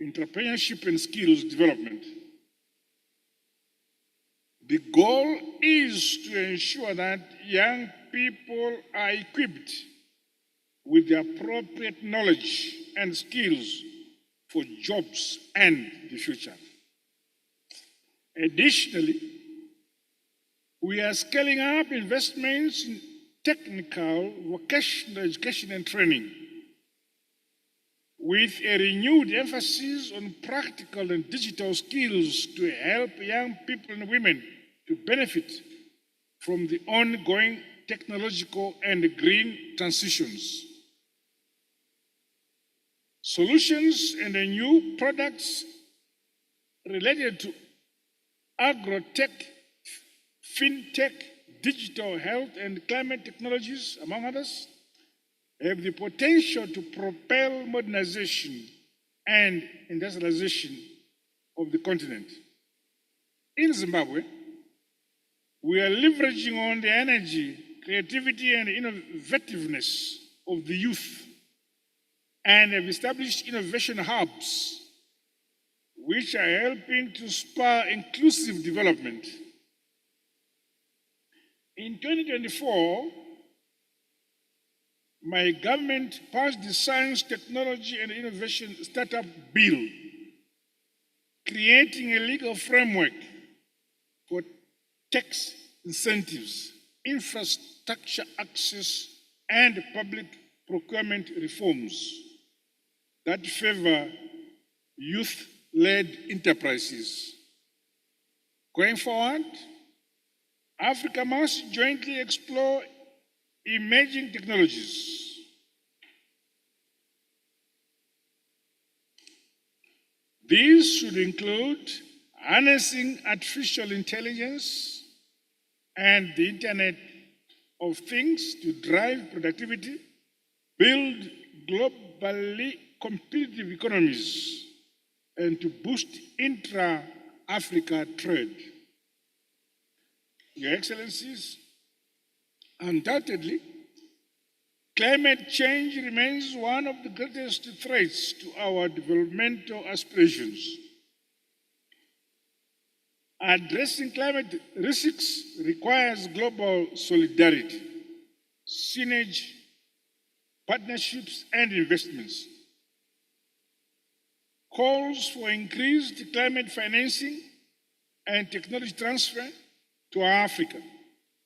entrepreneurship, and skills development. The goal is to ensure that young people are equipped with the appropriate knowledge and skills for jobs and the future. Additionally, we are scaling up investments in technical vocational education and training, with a renewed emphasis on practical and digital skills to help young people and women to benefit from the ongoing technological and green transitions. Solutions and new products related to agrotech, fintech, digital health, and climate technologies, among others, have the potential to propel modernization and industrialization of the continent. In Zimbabwe, we are leveraging on the energy, creativity, and innovativeness of the youth and have established innovation hubs which are helping to spur inclusive development. In 2024, my government passed the Science, Technology, and Innovation Startup Bill, creating a legal framework for tax incentives, infrastructure access, and public procurement reforms that favor youth-led enterprises. Going forward, Africa must jointly explore emerging technologies. These should include harnessing artificial intelligence and the Internet of Things to drive productivity, build globally competitive economies, and to boost intra-Africa trade. Your Excellencies, undoubtedly, climate change remains one of the greatest threats to our developmental aspirations. Addressing climate risks requires global solidarity, synergy, partnerships, and investments. Calls for increased climate financing and technology transfer to Africa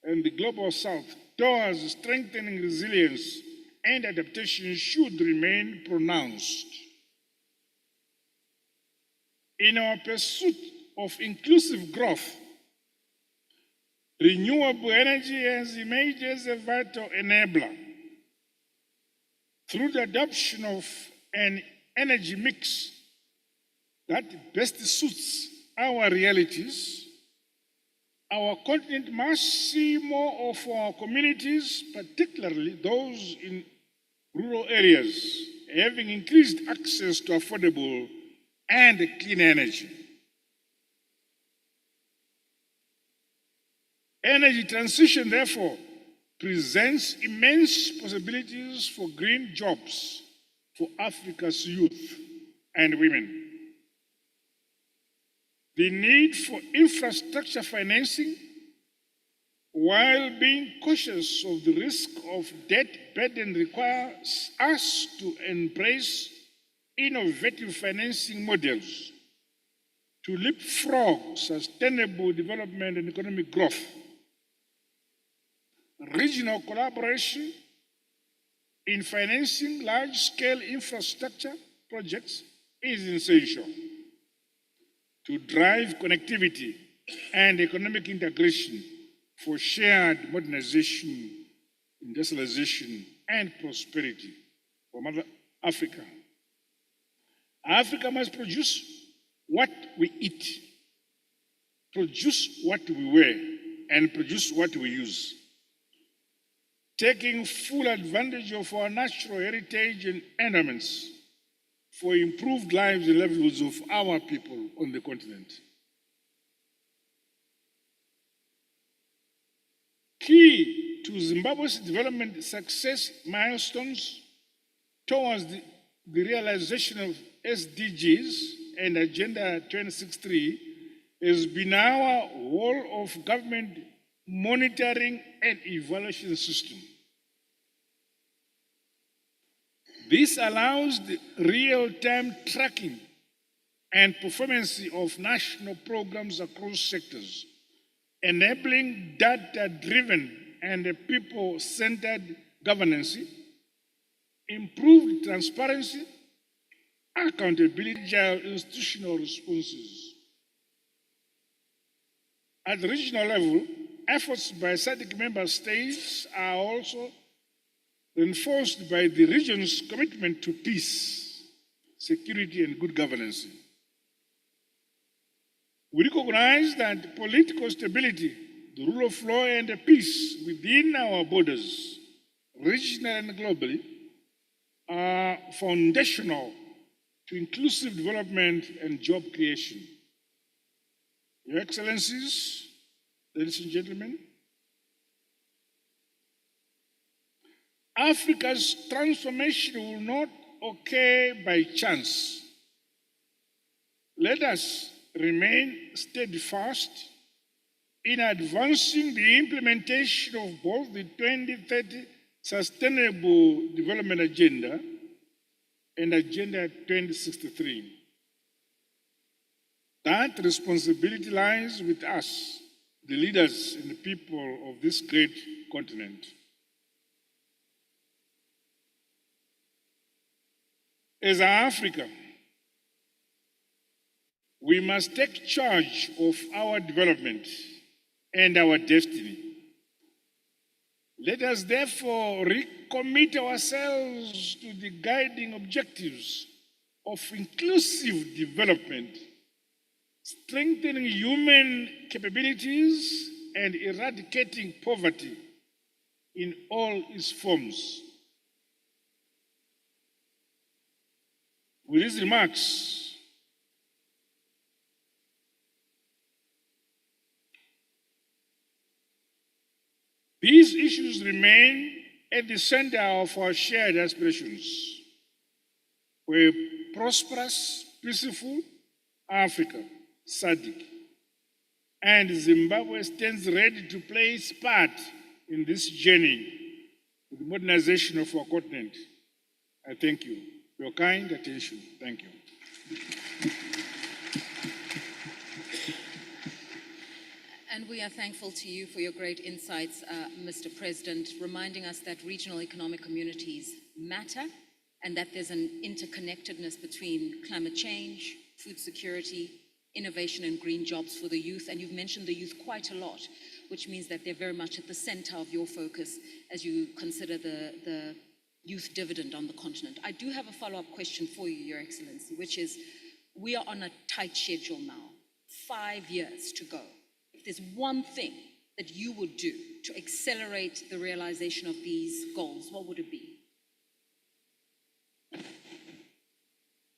and the global south towards strengthening resilience and adaptation should remain pronounced. In our pursuit of inclusive growth, renewable energy has emerged as a vital enabler. Through the adoption of an energy mix that best suits our realities, our continent must see more of our communities, particularly those in rural areas, having increased access to affordable and clean energy. Energy transition, therefore, presents immense possibilities for green jobs for Africa's youth and women. The need for infrastructure financing, while being cautious of the risk of debt burden, requires us to embrace innovative financing models to leapfrog sustainable development and economic growth. Regional collaboration in financing large-scale infrastructure projects is essential to drive connectivity and economic integration for shared modernization, industrialization, and prosperity for Mother Africa. Africa must produce what we eat, produce what we wear, and produce what we use, taking full advantage of our natural heritage and endowments for improved lives and livelihoods of our people on the continent. Key to Zimbabwe's development success milestones towards the realization of SDGs and Agenda 2063 has been our whole of government monitoring and evaluation system. This allows the real-time tracking and performance of national programs across sectors, enabling data-driven and people-centered governance, improved transparency, accountability, agile institutional responses. At the regional level, efforts by SADC member states are also reinforced by the region's commitment to peace, security, and good governance. We recognize that political stability, the rule of law, and peace within our borders, regionally and globally, are foundational to inclusive development and job creation. Your Excellencies, ladies and gentlemen, Africa's transformation will not occur by chance. Let us remain steadfast in advancing the implementation of both the 2030 Sustainable Development Agenda and Agenda 2063. That responsibility lies with us, the leaders and the people of this great continent. As Africa, we must take charge of our development and our destiny. Let us therefore recommit ourselves to the guiding objectives of inclusive development, strengthening human capabilities, and eradicating poverty in all its forms. With these remarks, these issues remain at the center of our shared aspirations for a prosperous, peaceful Africa, SADC, and Zimbabwe stands ready to play its part in this journey to the modernization of our continent. I thank you for your kind attention. Thank you. And we are thankful to you for your great insights, Mr. President, reminding us that regional economic communities matter and that there's an interconnectedness between climate change, food security, innovation, and green jobs for the youth. And you've mentioned the youth quite a lot, which means that they're very much at the center of your focus as you consider the youth dividend on the continent. I do have a follow-up question for you, Your Excellency, which is, we are on a tight schedule now, 5 years to go. If there's one thing that you would do to accelerate the realization of these goals, what would it be?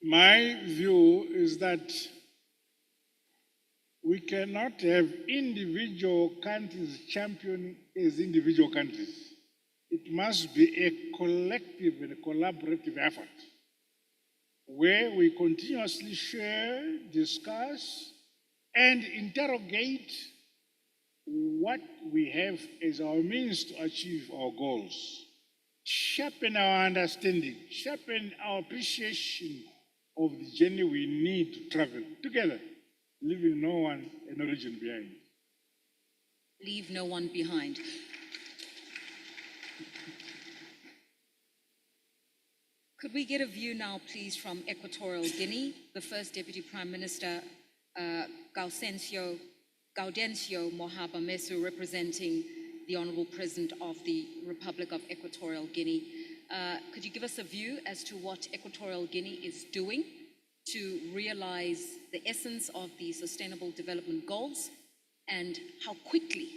My view is that we cannot have individual countries championing as individual countries. It must be a collective and a collaborative effort where we continuously share, discuss, and interrogate what we have as our means to achieve our goals, sharpen our understanding, sharpen our appreciation of the journey we need to travel together, leaving no one in origin behind. Leave no one behind. Could we get a view now, please, from Equatorial Guinea, the First Deputy Prime Minister, Gaudencio Mohaba Mesu, representing the Honorable President of the Republic of Equatorial Guinea. Could you give us a view as to what Equatorial Guinea is doing to realize the essence of the Sustainable Development Goals and how quickly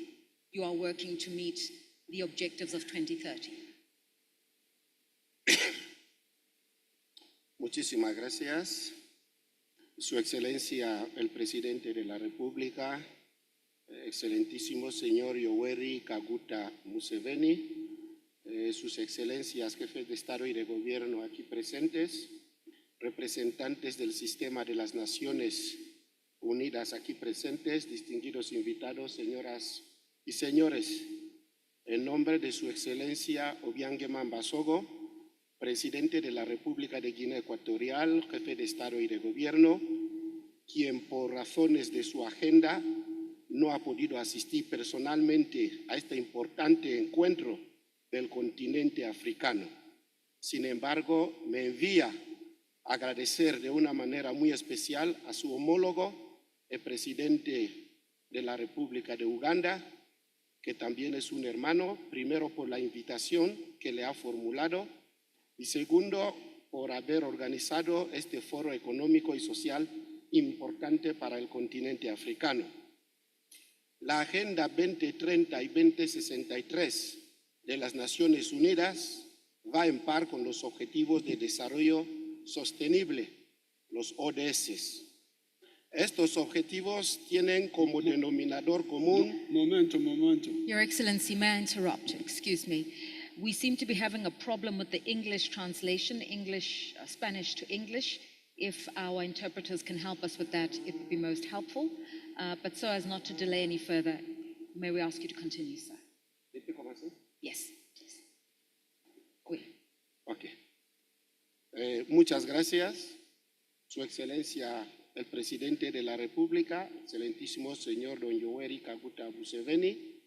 you are working to meet the objectives of 2030? Muchísimas gracias. Su Excelencia, el Presidente de la República, Excelentísimo Señor Yoweri Kaguta Museveni, Sus Excelencias, Jefes de Estado y de Gobierno aquí presentes, representantes del Sistema de las Naciones Unidas aquí presentes, distinguidos invitados, señoras y señores, en nombre de Su Excelencia Obiang Mambasogo, Presidente de la República de Guinea Ecuatorial, Jefe de Estado y de Gobierno, quien por razones de su agenda no ha podido asistir personalmente a este importante encuentro del continente africano. Sin embargo, me envía agradecer de una manera muy especial a su homólogo, el Presidente de la República de Uganda, que también es un hermano, primero por la invitación que le ha formulado y segundo por haber organizado este foro económico y social importante para el continente africano. La Agenda 2030 y 2063 de las Naciones Unidas va en par con los Objetivos de Desarrollo Sostenible, los ODS. Estos objetivos tienen como denominador común. Momento. Your Excellency, may I interrupt? Excuse me. We seem to be having a problem with the English translation, Spanish to English. If our interpreters can help us with that, it would be most helpful. But so as not to delay any further, may we ask you to continue, sir? Yes, please. Oui. Ok. Muchas gracias, Su Excelencia el Presidente de la República, Excelentísimo Señor Don Yoweri Kaguta Museveni,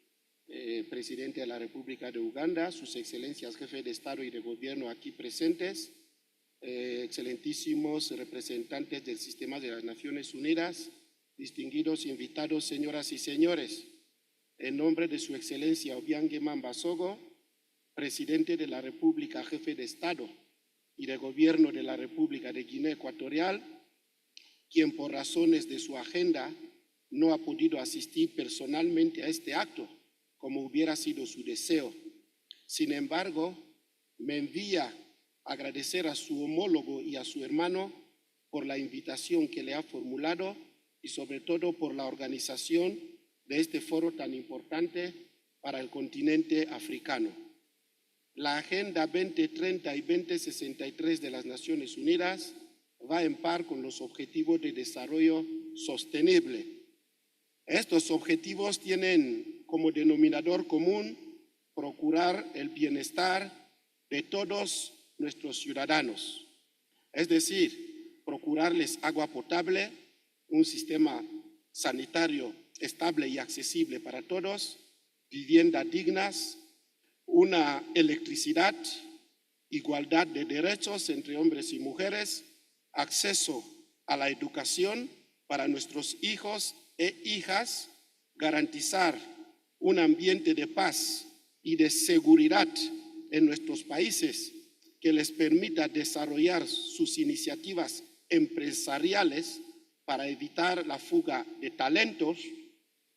Presidente de la República de Uganda, Sus Excelencias Jefe de Estado y de Gobierno aquí presentes, excelentísimos representantes del Sistema de las Naciones Unidas, distinguidos invitados, señoras y señores, en nombre de Su Excelencia Obiang Mambasogo, Presidente de la República, Jefe de Estado y de Gobierno de la República de Guinea Ecuatorial, quien por razones de su agenda no ha podido asistir personalmente a este acto, como hubiera sido su deseo. Sin embargo, me envía agradecer a su homólogo y a su hermano por la invitación que le ha formulado y sobre todo por la organización de este foro tan importante para el continente africano. La Agenda 2030 y 2063 de las Naciones Unidas va en par con los Objetivos de Desarrollo Sostenible. Estos objetivos tienen como denominador común procurar el bienestar de todos nuestros ciudadanos, es decir, procurarles agua potable, un sistema sanitario estable y accesible para todos, viviendas dignas, una electricidad, igualdad de derechos entre hombres y mujeres, acceso a la educación para nuestros hijos e hijas, garantizar un ambiente de paz y de seguridad en nuestros países que les permita desarrollar sus iniciativas empresariales para evitar la fuga de talentos,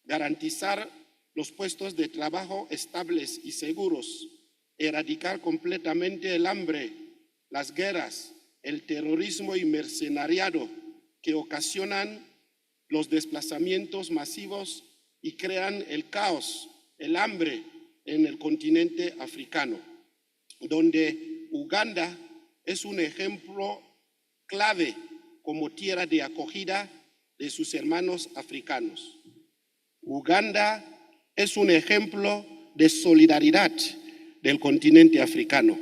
garantizar los puestos de trabajo estables y seguros, erradicar completamente el hambre, las guerras, el terrorismo y mercenariado que ocasionan los desplazamientos masivos y crean el caos, el hambre en el continente africano, donde Uganda es un ejemplo clave como tierra de acogida de sus hermanos africanos. Uganda es un ejemplo de solidaridad del continente africano.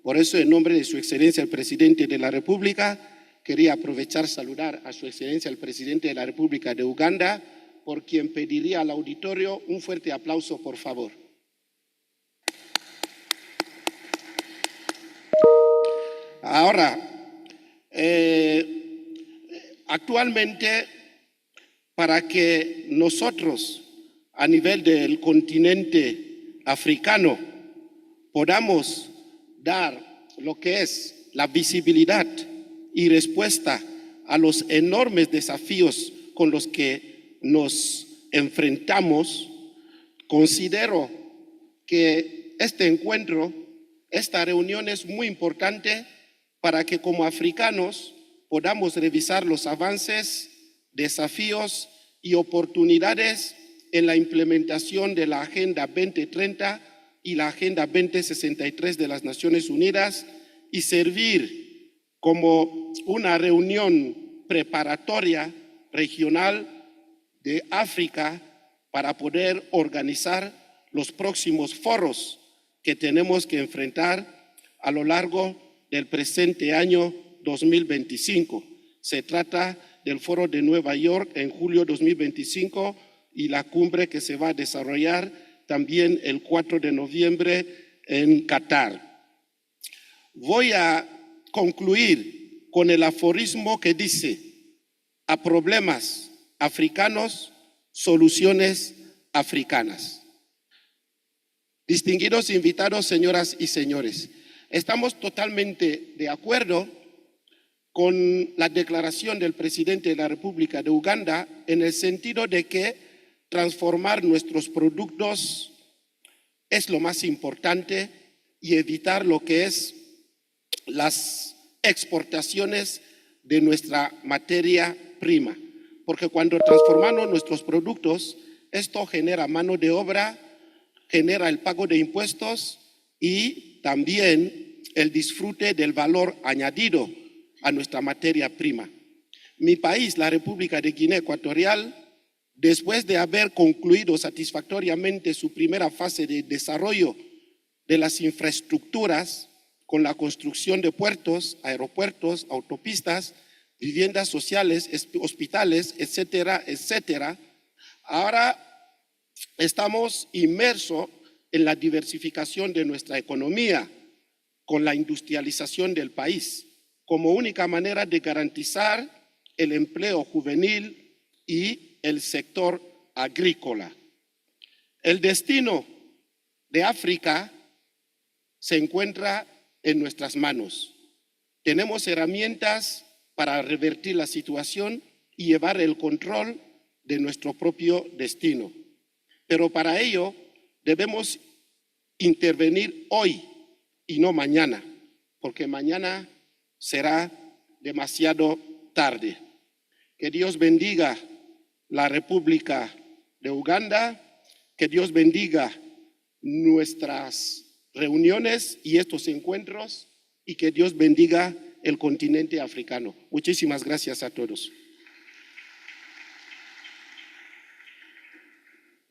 Por eso, en nombre de Su Excelencia el Presidente de la República, quería aprovechar saludar a Su Excelencia el Presidente de la República de Uganda, por quien pediría al auditorio un fuerte aplauso, por favor. Ahora, actualmente, para que nosotros, a nivel del continente africano, podamos dar lo que es la visibilidad y respuesta a los enormes desafíos con los que nos enfrentamos, considero que este encuentro, esta reunión es muy importante para que como africanos podamos revisar los avances, desafíos y oportunidades en la implementación de la Agenda 2030 y la Agenda 2063 de las Naciones Unidas y servir como una reunión preparatoria regional de África para poder organizar los próximos foros que tenemos que enfrentar a lo largo del presente año 2025. Se trata del Foro de Nueva York en julio 2025 y la cumbre que se va a desarrollar también el 4 de noviembre en Qatar. Voy a concluir con el aforismo que dice: a problemas africanos, soluciones africanas. Distinguidos invitados, señoras y señores, estamos totalmente de acuerdo con la declaración del presidente de la República de Uganda en el sentido de que transformar nuestros productos es lo más importante y evitar lo que es las exportaciones de nuestra materia prima. Porque cuando transformamos nuestros productos, esto genera mano de obra, genera el pago de impuestos y también el disfrute del valor añadido a nuestra materia prima. Mi país, la República de Guinea Ecuatorial, después de haber concluido satisfactoriamente su primera fase de desarrollo de las infraestructuras con la construcción de puertos, aeropuertos, autopistas, viviendas sociales, hospitales, etcétera, etcétera, ahora estamos inmersos en la diversificación de nuestra economía con la industrialización del país como única manera de garantizar el empleo juvenil y el sector agrícola. El destino de África se encuentra en nuestras manos. Tenemos herramientas para revertir la situación y llevar el control de nuestro propio destino. Pero para ello debemos intervenir hoy y no mañana, porque mañana será demasiado tarde. Que Dios bendiga la República de Uganda, que Dios bendiga nuestras reuniones y estos encuentros y que Dios bendiga el continente africano. Muchísimas gracias a todos.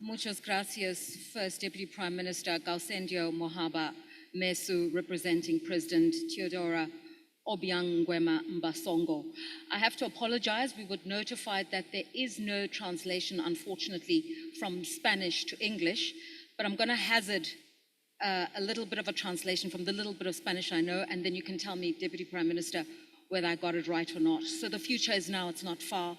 Muchas gracias, First Deputy Prime Minister Galsendio Mohaba Mesu, representing President Theodora Obiang Nguema Mbasongo. I have to apologize. We were notified that there is no translation, unfortunately, from Spanish to English, but I'm going to hazard a little bit of a translation from the little bit of Spanish I know, and then you can tell me, Deputy Prime Minister, whether I got it right or not. So the future is now, it's not far.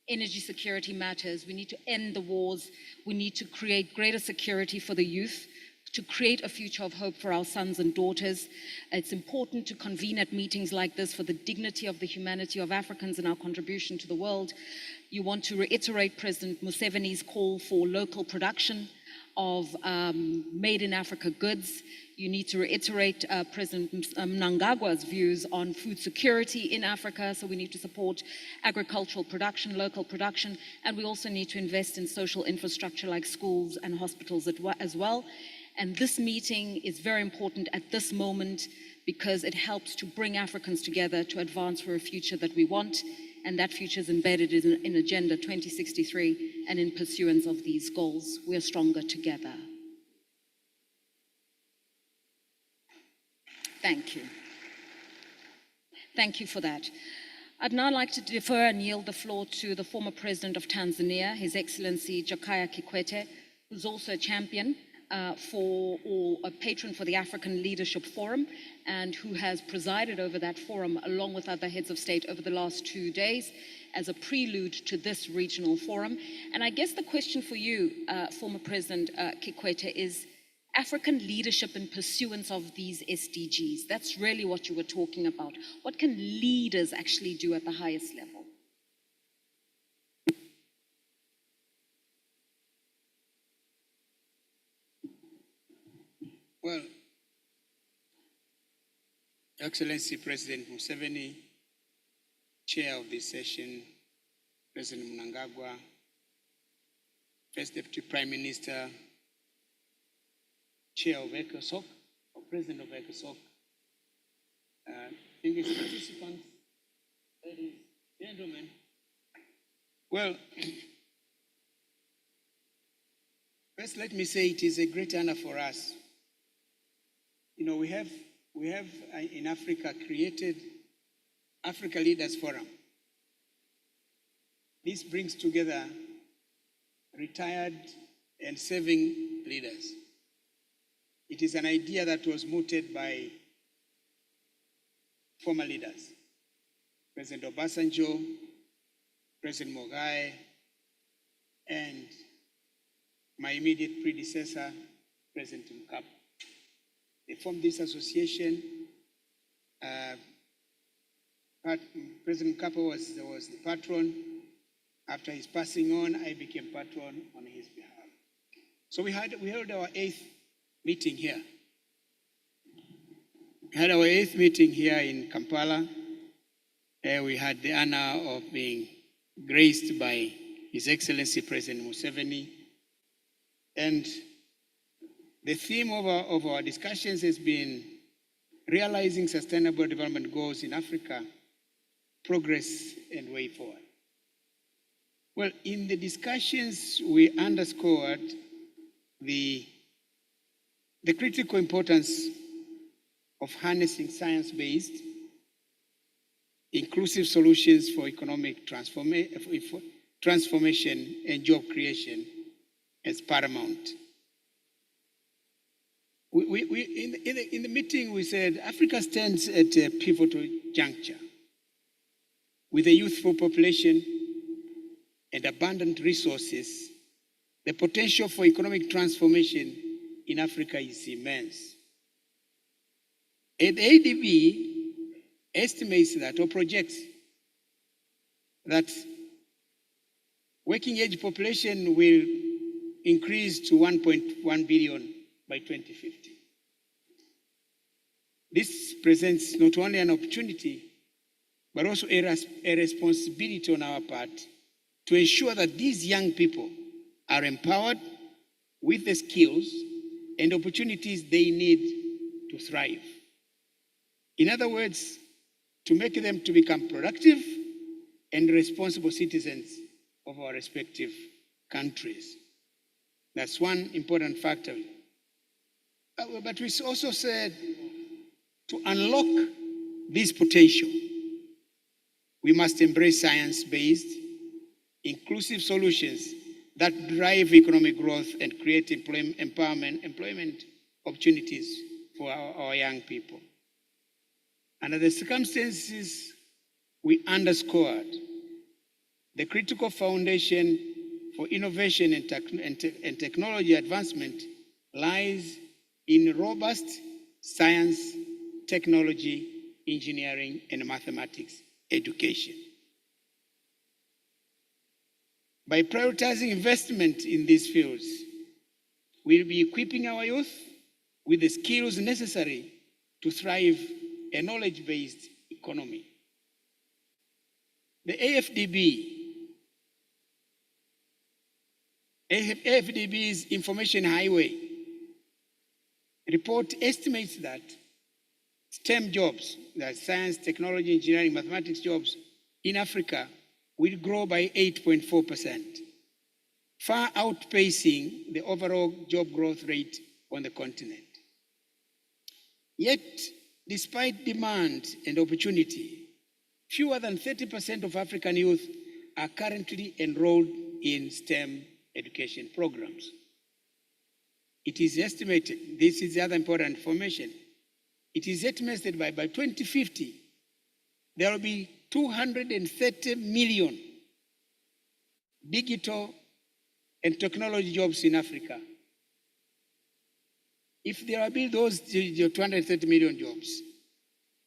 Energy security matters. We need to end the wars. We need to create greater security for the youth, to create a future of hope for our sons and daughters. It's important to convene at meetings like this for the dignity of the humanity of Africans and our contribution to the world. You want to reiterate President Museveni's call for local production of made in Africa goods. You need to reiterate President Mnangagwa's views on food security in Africa, so we need to support agricultural production, local production, and we also need to invest in social infrastructure like schools and hospitals as well. And this meeting is very important at this moment because it helps to bring Africans together to advance for a future that we want, and that future is embedded in Agenda 2063 and in pursuance of these goals. We are stronger together. Thank you. Thank you for that. I'd now like to defer and yield the floor to the former President of Tanzania, His Excellency Jakaya Kikwete, who's also a champion a patron for the African Leadership Forum, and who has presided over that forum along with other heads of state over the last 2 days as a prelude to this regional forum. And I guess the question for you, former President Kikwete, is African leadership in pursuance of these SDGs. That's really what you were talking about. What can leaders actually do at the highest level? Well, Excellency President Museveni, Chair of this session, President Mnangagwa, First Deputy Prime Minister, Chair of ECOSOC, or President of ECOSOC, distinguished participants, ladies, gentlemen. Well, first let me say it is a great honor for us. You know, we have in Africa created Africa Leaders Forum. This brings together retired and serving leaders. It is an idea that was mooted by former leaders, President Obasanjo, President Mogai, and my immediate predecessor, President Mkapa. They formed this association. President Mkapa was the patron. After his passing on, I became patron on his behalf. So we held our 8th meeting here. We had our 8th meeting here in Kampala. We had the honor of being graced by His Excellency President Museveni. And the theme of our discussions has been realizing sustainable development goals in Africa, progress and way forward. Well, in the discussions, we underscored the critical importance of harnessing science-based, inclusive solutions for economic transformation and job creation as paramount. In the meeting, we said Africa stands at a pivotal juncture with a youthful population and abundant resources. The potential for economic transformation in Africa is immense. And ADB estimates that or projects that working age population will increase to 1.1 billion by 2050. This presents not only an opportunity, but also a responsibility on our part to ensure that these young people are empowered with the skills and opportunities they need to thrive. In other words, to make them to become productive and responsible citizens of our respective countries. That's one important factor. But we also said to unlock this potential, we must embrace science-based, inclusive solutions that drive economic growth and create employment opportunities for our young people. Under the circumstances, we underscored the critical foundation for innovation and technology advancement lies in robust science, technology, engineering, and mathematics education. By prioritizing investment in these fields, we'll be equipping our youth with the skills necessary to thrive a knowledge-based economy. The AFDB's Information Highway report estimates that STEM jobs, that's science, technology, engineering, mathematics jobs in Africa will grow by 8.4%, far outpacing the overall job growth rate on the continent. Yet, despite demand and opportunity, fewer than 30% of African youth are currently enrolled in STEM education programs. It is estimated, this is the other important information, it is estimated by 2050, there will be 230 million digital and technology jobs in Africa. If there will be those 230 million jobs,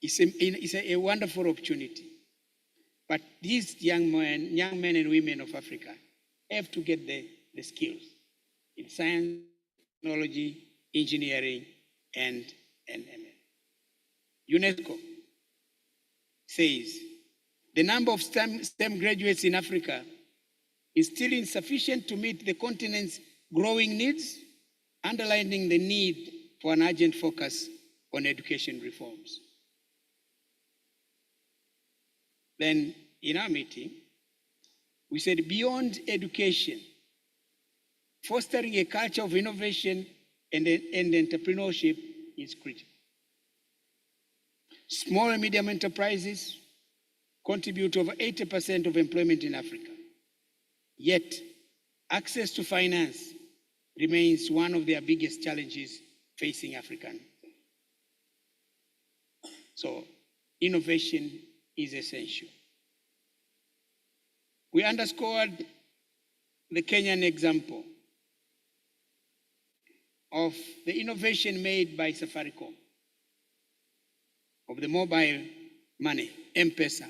it's a wonderful opportunity. But these young men and women of Africa have to get the skills in science, technology, engineering, and UNESCO says the number of STEM graduates in Africa is still insufficient to meet the continent's growing needs, underlining the need for an urgent focus on education reforms. Then, in our meeting, we said beyond education, fostering a culture of innovation and entrepreneurship is critical. Small and medium enterprises contribute over 80% of employment in Africa. Yet, access to finance remains one of their biggest challenges facing Africans. So, innovation is essential. We underscored the Kenyan example of the innovation made by Safaricom, of the mobile money, M-Pesa,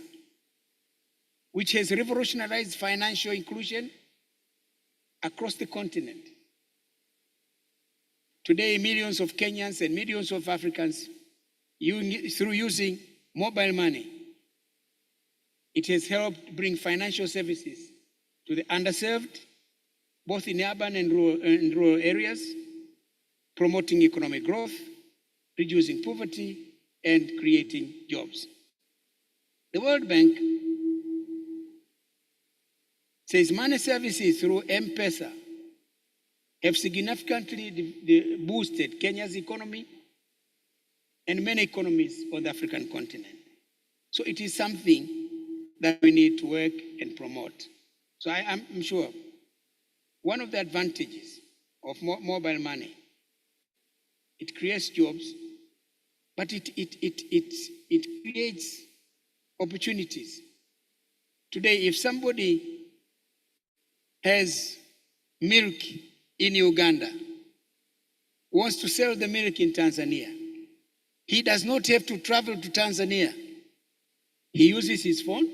which has revolutionized financial inclusion across the continent. Today, millions of Kenyans and millions of Africans, through using mobile money, it has helped bring financial services to the underserved, both in urban and rural areas, promoting economic growth, reducing poverty, and creating jobs. The World Bank says money services through M-Pesa have significantly boosted Kenya's economy and many economies on the African continent. So it is something that we need to work and promote. So I'm sure one of the advantages of mobile money, it creates jobs, but it creates opportunities. Today, if somebody has milk in Uganda, wants to sell the milk in Tanzania, he does not have to travel to Tanzania. He uses his phone,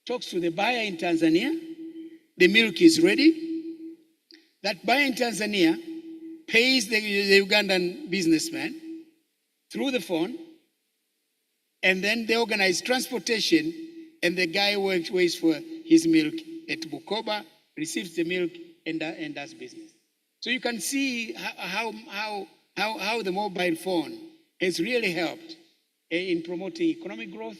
talks to the buyer in Tanzania, the milk is ready. That buyer in Tanzania pays the Ugandan businessman through the phone, and then they organize transportation, and the guy waits for his milk at Bukoba, receives the milk, and does business. So you can see how the mobile phone has really helped in promoting economic growth,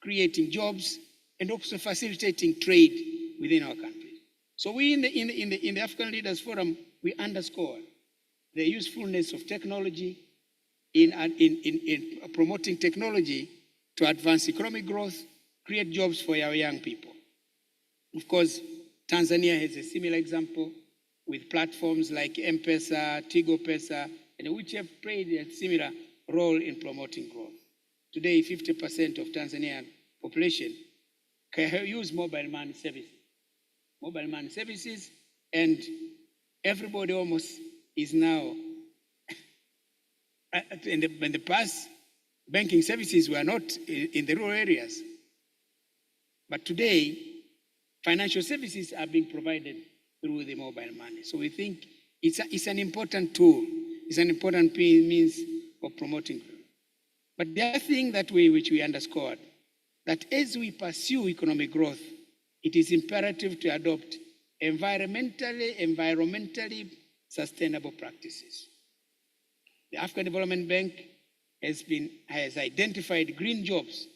creating jobs, and also facilitating trade within our country. So we in the African Leaders Forum, we underscore the usefulness of technology in promoting technology to advance economic growth, create jobs for our young people. Of course, Tanzania has a similar example with platforms like M-Pesa, Tigo Pesa, and which have played a similar role in promoting growth. Today, 50% of Tanzanian population can use mobile money services. Mobile money services, and everybody almost is now, in the past, banking services were not in the rural areas. But today, financial services are being provided through the mobile money. So we think it's an important tool. It's an important means of promoting growth. But the other thing which we underscored, that as we pursue economic growth, it is imperative to adopt environmentally sustainable practices. The African Development Bank has identified green jobs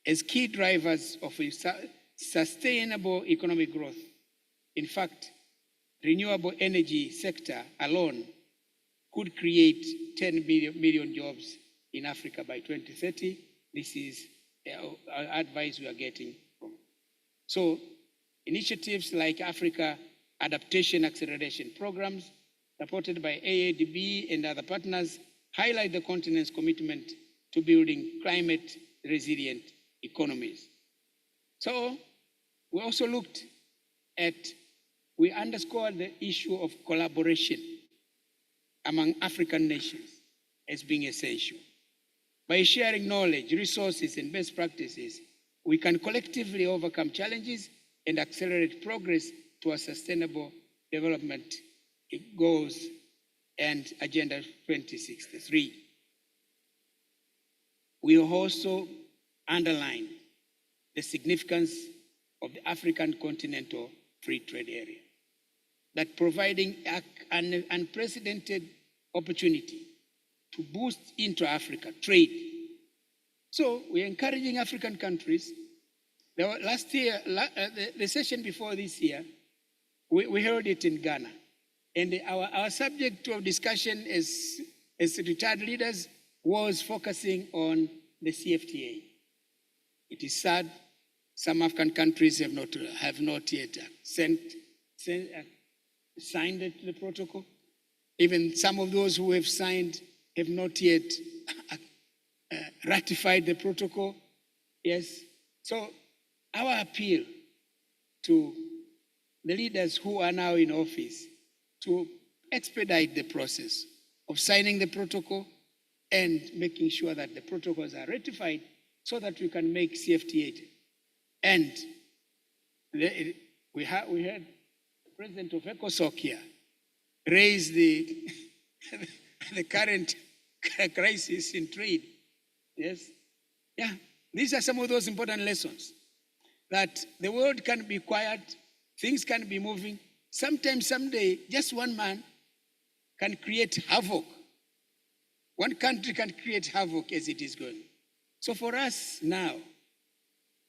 as key drivers of a sustainable economic growth. In fact, renewable energy sector alone could create 10 million jobs in Africa by 2030. This is advice we are getting from. So initiatives like Africa Adaptation Acceleration Programs, supported by AADB and other partners, highlight the continent's commitment to building climate resilient economies. So we also we underscored the issue of collaboration among African nations as being essential. By sharing knowledge, resources, and best practices, we can collectively overcome challenges and accelerate progress towards sustainable development goals and Agenda 2063. We also underline the significance of the African Continental Free Trade Area, that providing an unprecedented opportunity to boost intra-Africa trade. So we're encouraging African countries. Last year, the session before this year, we held it in Ghana. And our subject of discussion as retired leaders was focusing on the CFTA. It is sad some African countries have not yet signed the protocol. Even some of those who have signed have not yet ratified the protocol. Yes. So our appeal to the leaders who are now in office to expedite the process of signing the protocol and making sure that the protocols are ratified so that we can make CFTA. And we had the president of ECOSOC here raise the, the current crisis in trade. Yes. Yeah. These are some of those important lessons that the world can be quiet, things can be moving. Sometimes, someday, just one man can create havoc. One country can create havoc as it is going. So for us now,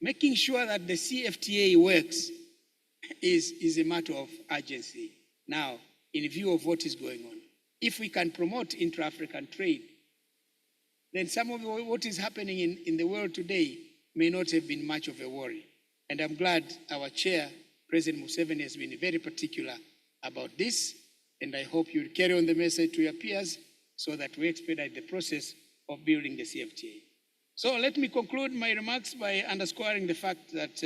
making sure that the CFTA works is a matter of urgency now in view of what is going on. If we can promote intra-African trade, then some of what is happening in the world today may not have been much of a worry. And I'm glad our chair, President Museveni, has been very particular about this. And I hope you'll carry on the message to your peers so that we expedite the process of building the CFTA. So let me conclude my remarks by underscoring the fact that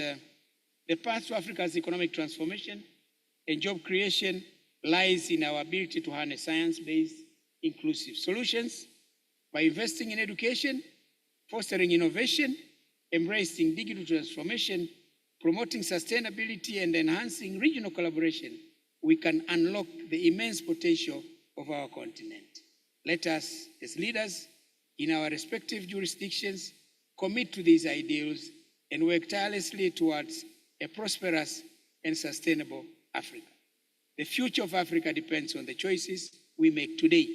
the path to Africa's economic transformation and job creation lies in our ability to harness science-based inclusive solutions by investing in education, fostering innovation, embracing digital transformation, promoting sustainability, and enhancing regional collaboration. We can unlock the immense potential of our continent. Let us, as leaders in our respective jurisdictions, commit to these ideals and work tirelessly towards a prosperous and sustainable Africa. The future of Africa depends on the choices we make today.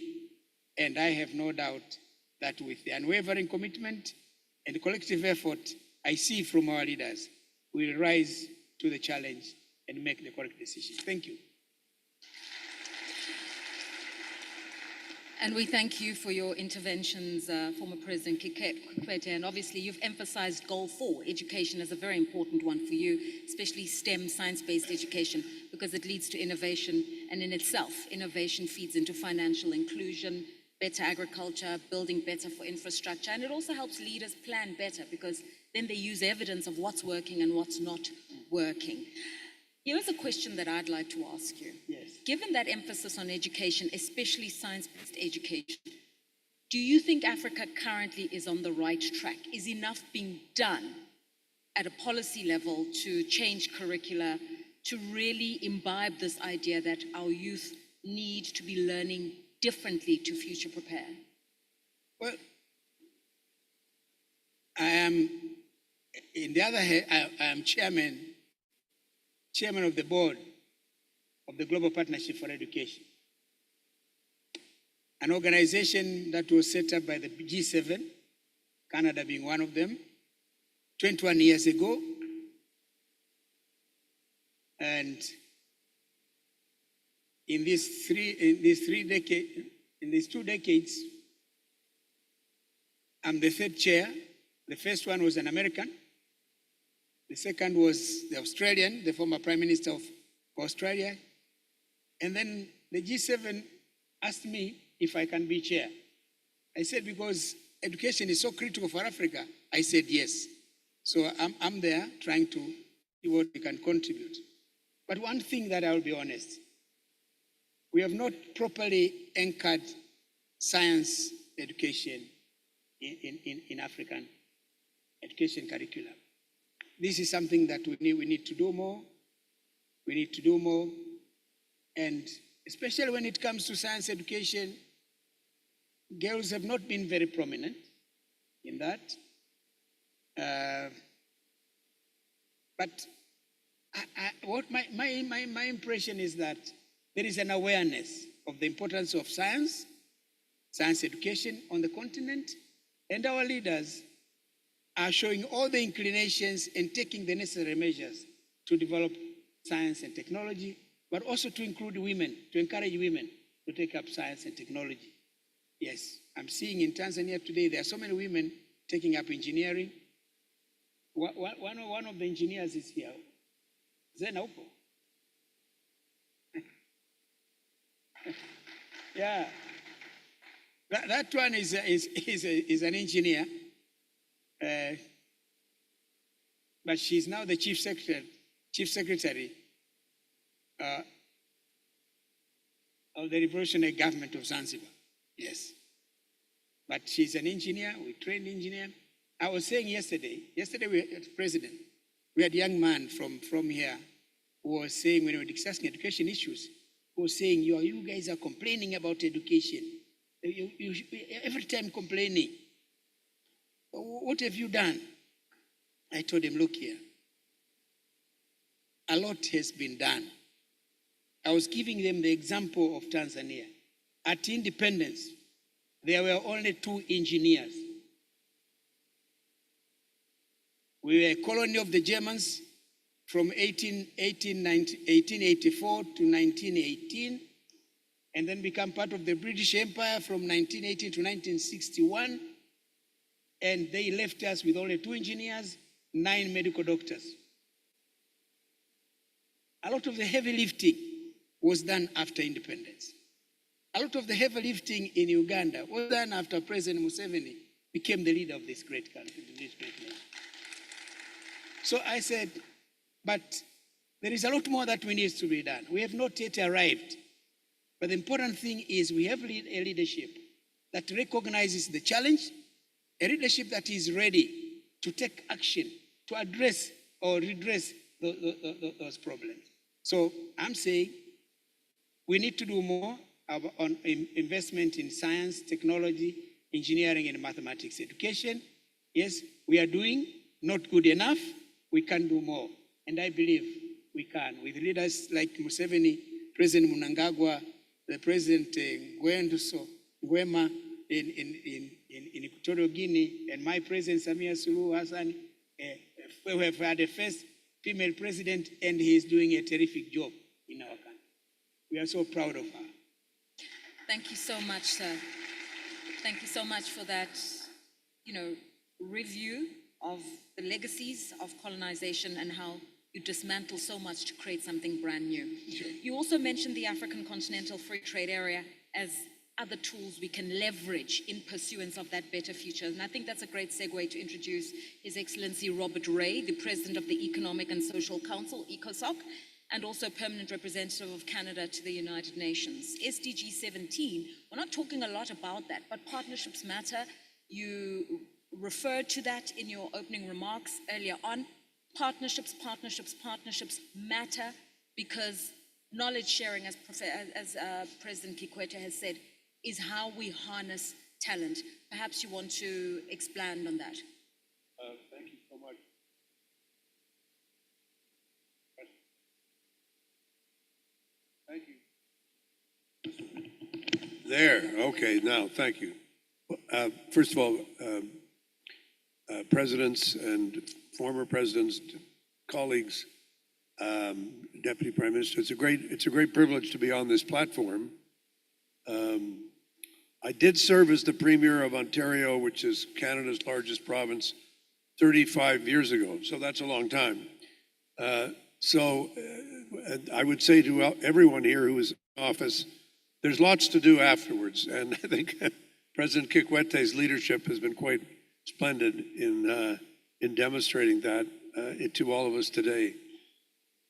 And I have no doubt that with the unwavering commitment and collective effort I see from our leaders, we will rise to the challenge and make the correct decision. Thank you. And we thank you for your interventions, former President Kikwete. And obviously, you've emphasized goal 4, education, as a very important one for you, especially STEM, science-based education, because it leads to innovation. And in itself, innovation feeds into financial inclusion, better agriculture, building better for infrastructure. And it also helps leaders plan better, because then they use evidence of what's working and what's not working. Here's a question that I'd like to ask you. Yes. Given that emphasis on education, especially science-based education, do you think Africa currently is on the right track? Is enough being done at a policy level to change curricula, to really imbibe this idea that our youth need to be learning differently to future prepare? Well, I am, in the other hand, I am chairman of the board of the Global Partnership for Education, an organization that was set up by the G7, Canada being one of them, 21 years ago. And in these 2 decades, I'm the 3rd chair. The first one was an American. The second was the Australian, the former Prime Minister of Australia. And then the G7 asked me if I can be chair. I said, because education is so critical for Africa, I said yes. So I'm there trying to see what we can contribute. But one thing that I'll be honest, we have not properly anchored science education in African education curriculum. This is something that we need to do more. We need to do more. And especially when it comes to science education, girls have not been very prominent in that. But what my impression is that there is an awareness of the importance of science education on the continent, and our leaders are showing all the inclinations and taking the necessary measures to develop science and technology, but also to include women, to encourage women to take up science and technology. Yes, I'm seeing in Tanzania today, there are so many women taking up engineering. One of the engineers is here. Zena upo? Yeah. That one is an engineer. But she's now the chief secretary of the revolutionary government of Zanzibar. Yes. But she's an engineer, we trained engineer. I was saying yesterday we had president, we had a young man from here who was saying, when we were discussing education issues, who was saying, you guys are complaining about education. You every time complaining. What have you done? I told him, look here, a lot has been done. I was giving them the example of Tanzania. At independence, there were only 2 engineers. We were a colony of the Germans from 1884 to 1918, and then become part of the British Empire from 1918 to 1961. And they left us with only 2 engineers, 9 medical doctors. A lot of the heavy lifting was done after independence. A lot of the heavy lifting in Uganda was done after President Museveni became the leader of this great country, this great nation. So I said, but there is a lot more that we need to be done. We have not yet arrived. But the important thing is we have a leadership that recognizes the challenge, a leadership that is ready to take action to address or redress those problems. So I'm saying we need to do more on investment in science, technology, engineering, and mathematics education. Yes, we are doing, not good enough. We can do more. And I believe we can. With leaders like Museveni, President Mnangagwa, the President Nguema in Equatorial Guinea, and my President Samia Suluhu Hassan, we have had a first female president, and he is doing a terrific job in our country. We are so proud of her. Thank you so much, sir. Thank you so much for that, review of the legacies of colonization and how you dismantle so much to create something brand new. Sure. You also mentioned the African Continental Free Trade Area as other tools we can leverage in pursuance of that better future. And I think that's a great segue to introduce His Excellency Robert Ray, the President of the Economic and Social Council, ECOSOC, and also Permanent Representative of Canada to the United Nations. SDG 17, we're not talking a lot about that, but partnerships matter. You referred to that in your opening remarks earlier on. Partnerships matter because knowledge sharing, as President Kikwete has said, is how we harness talent. Perhaps you want to expand on that. Thank you so much. Thank you. There, okay, now, thank you. First of all, presidents and former presidents, colleagues, Deputy Prime Minister, it's a great privilege to be on this platform. I did serve as the Premier of Ontario, which is Canada's largest province, 35 years ago, so that's a long time. I would say to everyone here who is in office, there's lots to do afterwards, and I think President Kikwete's leadership has been quite splendid in demonstrating that to all of us today.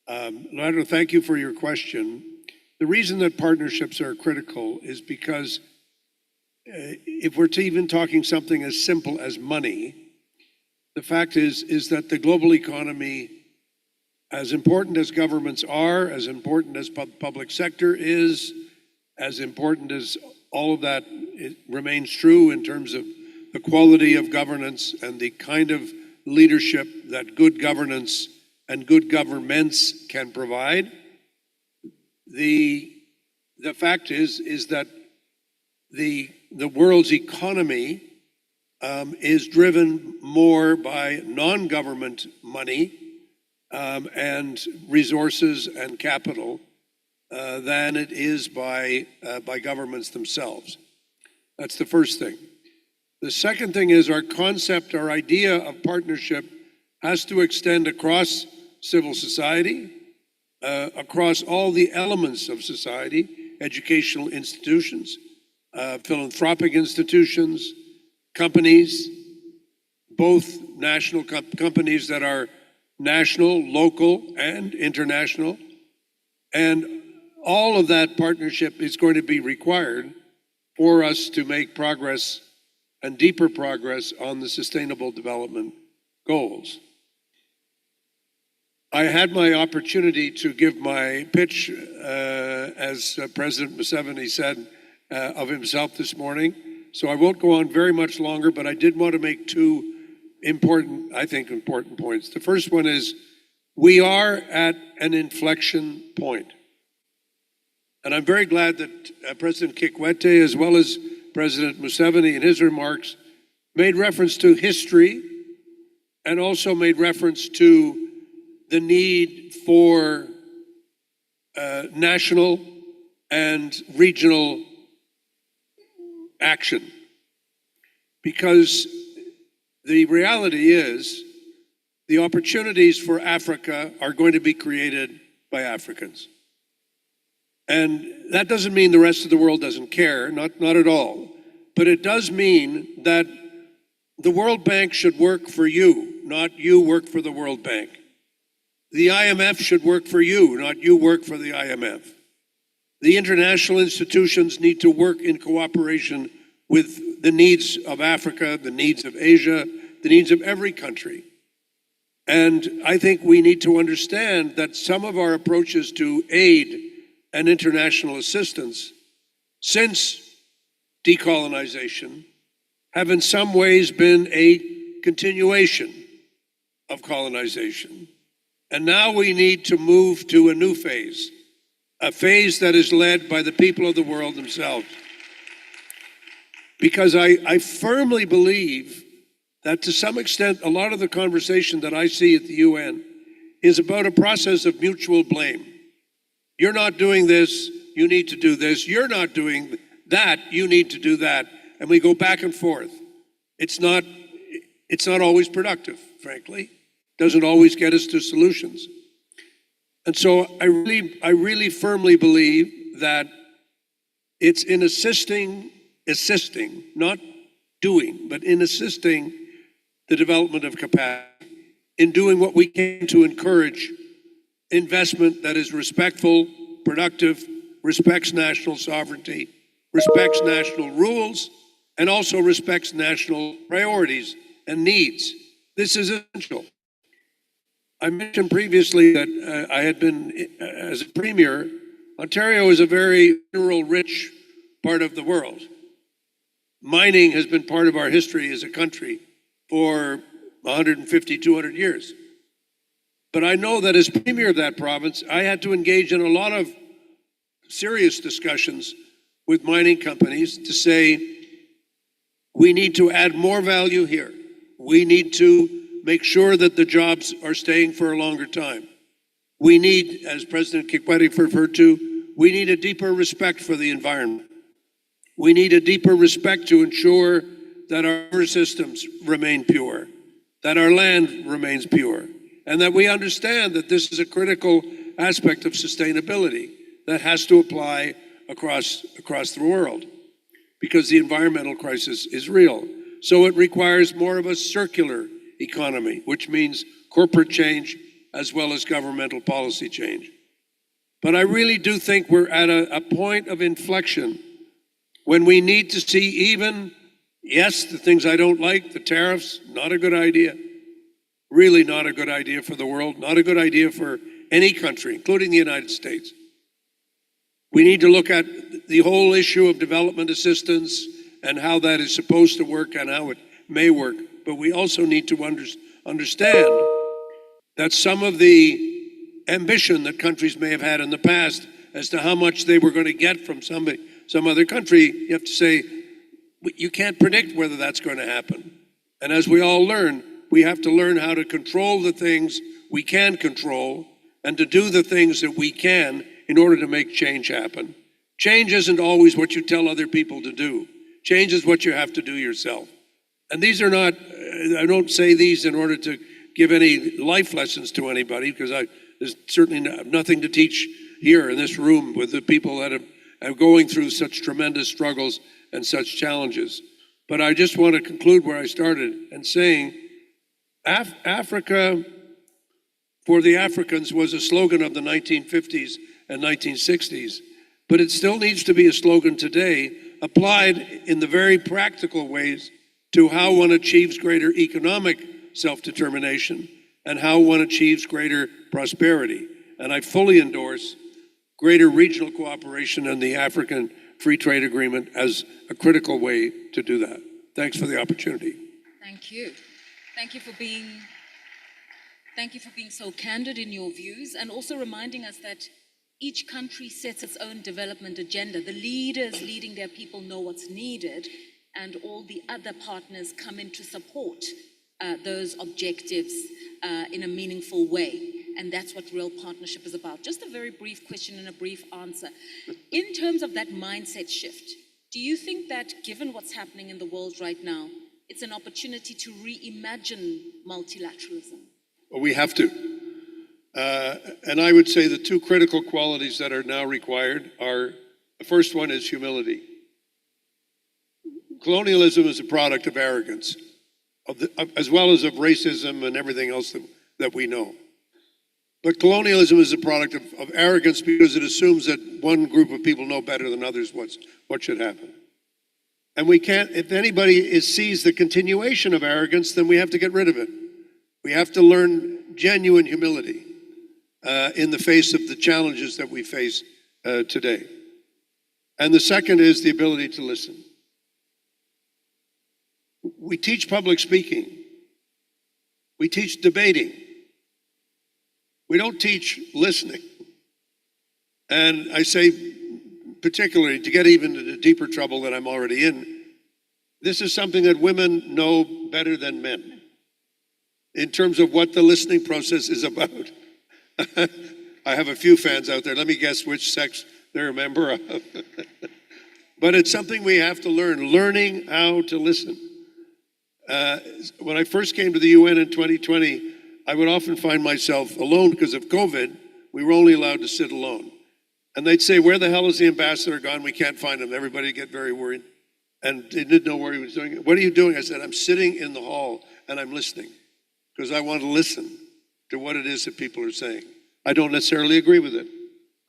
Leonardo, thank you for your question. The reason that partnerships are critical is because if we're even talking something as simple as money, the fact is that the global economy, as important as governments are, as important as public sector is, as important as all of that, it remains true in terms of the quality of governance and the kind of leadership that good governance and good governments can provide. The fact is that the world's economy is driven more by non-government money and resources and capital than it is by governments themselves. That's the first thing. The second thing is our concept, our idea of partnership has to extend across civil society, across all the elements of society, educational institutions, philanthropic institutions, companies, both national companies that are national, local, and international, and all of that partnership is going to be required for us to make progress and deeper progress on the Sustainable Development Goals. I had my opportunity to give my pitch, as President Museveni said, of himself this morning. So I won't go on very much longer, but I did want to make two important, I think, important points. The first one is we are at an inflection point. And I'm very glad that President Kikwete, as well as President Museveni in his remarks, made reference to history and also made reference to the need for national and regional action. Because the reality is the opportunities for Africa are going to be created by Africans. And that doesn't mean the rest of the world doesn't care, not at all. But it does mean that the World Bank should work for you, not you work for the World Bank. The IMF should work for you, not you work for the IMF. The international institutions need to work in cooperation with the needs of Africa, the needs of Asia, the needs of every country. And I think we need to understand that some of our approaches to aid and international assistance since decolonization have in some ways been a continuation of colonization. And now we need to move to a new phase, a phase that is led by the people of the world themselves. Because I firmly believe that to some extent, a lot of the conversation that I see at the UN is about a process of mutual blame. You're not doing this, you need to do this. You're not doing that, you need to do that. And we go back and forth. It's not always productive, frankly. Doesn't always get us to solutions. And so I really firmly believe that it's in assisting, not doing, but in assisting the development of capacity, in doing what we can to encourage investment that is respectful, productive, respects national sovereignty, respects national rules, and also respects national priorities and needs. This is essential. I mentioned previously that I had been, as a premier, Ontario is a very mineral-rich part of the world. Mining has been part of our history as a country for 150, 200 years. But I know that as premier of that province, I had to engage in a lot of serious discussions with mining companies to say, we need to add more value here. We need to make sure that the jobs are staying for a longer time. We need, as President Kikwete referred to, we need a deeper respect for the environment. We need a deeper respect to ensure that our river systems remain pure, that our land remains pure, and that we understand that this is a critical aspect of sustainability that has to apply across the world, because the environmental crisis is real. So it requires more of a circular economy, which means corporate change as well as governmental policy change. But I really do think we're at a point of inflection when we need to see even, yes, the things I don't like, the tariffs, not a good idea. Really not a good idea for the world, not a good idea for any country, including the United States. We need to look at the whole issue of development assistance and how that is supposed to work and how it may work. But we also need to understand that some of the ambition that countries may have had in the past as to how much they were going to get from some other country, you have to say, you can't predict whether that's going to happen. And as we all learn, we have to learn how to control the things we can control and to do the things that we can in order to make change happen. Change isn't always what you tell other people to do. Change is what you have to do yourself. And these are not, I don't say these in order to give any life lessons to anybody, because there's certainly nothing to teach here in this room with the people that are going through such tremendous struggles and such challenges. But I just want to conclude where I started and saying, Africa for the Africans was a slogan of the 1950s and 1960s. But it still needs to be a slogan today, applied in the very practical ways to how one achieves greater economic self-determination and how one achieves greater prosperity. And I fully endorse greater regional cooperation and the African Free Trade Agreement as a critical way to do that. Thanks for the opportunity. Thank you. Thank you for being so candid in your views and also reminding us that each country sets its own development agenda. The leaders leading their people know what's needed, and all the other partners come in to support those objectives in a meaningful way. And that's what real partnership is about. Just a very brief question and a brief answer. In terms of that mindset shift, do you think that given what's happening in the world right now, it's an opportunity to reimagine multilateralism? Well, we have to. And I would say the two critical qualities that are now required are, the first one is humility. Colonialism is a product of arrogance, as well as of racism and everything else that we know. But colonialism is a product of arrogance because it assumes that one group of people know better than others what should happen. And we can't, if anybody sees the continuation of arrogance, then we have to get rid of it. We have to learn genuine humility in the face of the challenges that we face today. And the second is the ability to listen. We teach public speaking. We teach debating. We don't teach listening. And I say, particularly to get even into deeper trouble that I'm already in, this is something that women know better than men in terms of what the listening process is about. I have a few fans out there. Let me guess which sex they're a member of. But it's something we have to learn, learning how to listen. When I first came to the UN in 2020, I would often find myself alone because of COVID. We were only allowed to sit alone. And they'd say, where the hell is the ambassador gone? We can't find him. Everybody would get very worried. And they didn't know where he was doing. What are you doing? I said, I'm sitting in the hall and I'm listening because I want to listen to what it is that people are saying. I don't necessarily agree with it.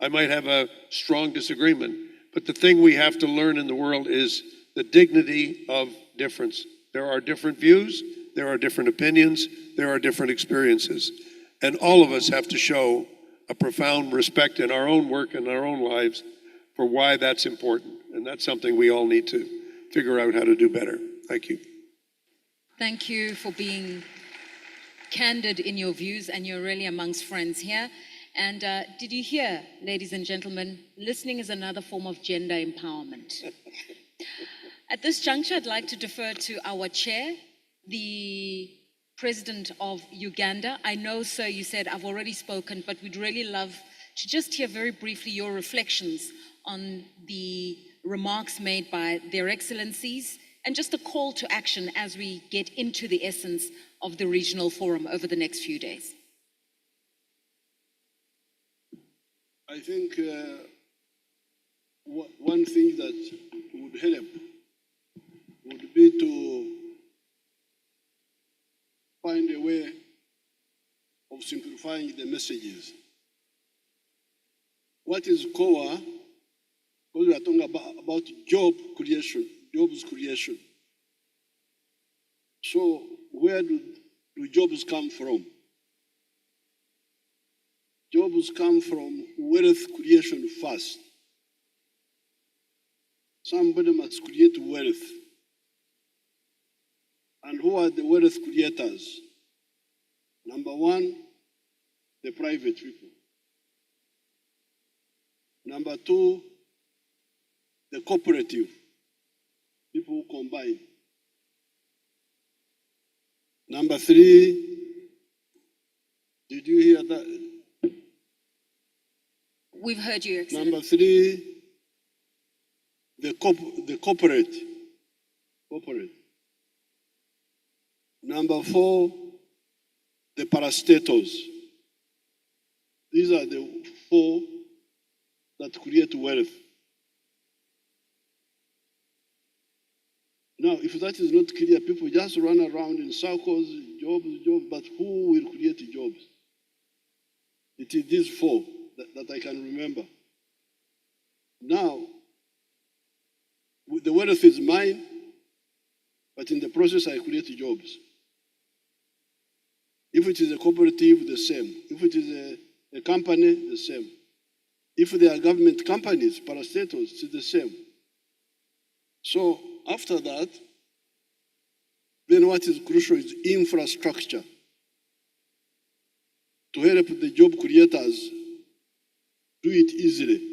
I might have a strong disagreement. But the thing we have to learn in the world is the dignity of difference. There are different views, there are different opinions, there are different experiences. And all of us have to show a profound respect in our own work and our own lives for why that's important. And that's something we all need to figure out how to do better. Thank you. Thank you for being candid in your views, and you're really amongst friends here. And did you hear, ladies and gentlemen, listening is another form of gender empowerment. At this juncture, I'd like to defer to our chair, the President of Uganda. I know, sir, you said I've already spoken, but we'd really love to just hear very briefly your reflections on the remarks made by their excellencies and just a call to action as we get into the essence of the regional forum over the next few days. I think one thing that would help would be to find a way of simplifying the messages. What is core? Because we are talking about job creation, jobs creation. So where do jobs come from? Jobs come from wealth creation first. Somebody must create wealth. And who are the wealth creators? Number one, the private people. Number two, the cooperative, people who combine. Number three, did you hear that? We've heard you, Excellency. Number three, the corporate. Number four, the parastatals. These are the four that create wealth. Now, if that is not clear, people just run around in circles, jobs, but who will create jobs? It is these four that I can remember. Now, the wealth is mine, but in the process I create jobs. If it is a cooperative, the same. If it is a company, the same. If they are government companies, parastatals, it's the same. So after that, then what is crucial is infrastructure to help the job creators do it easily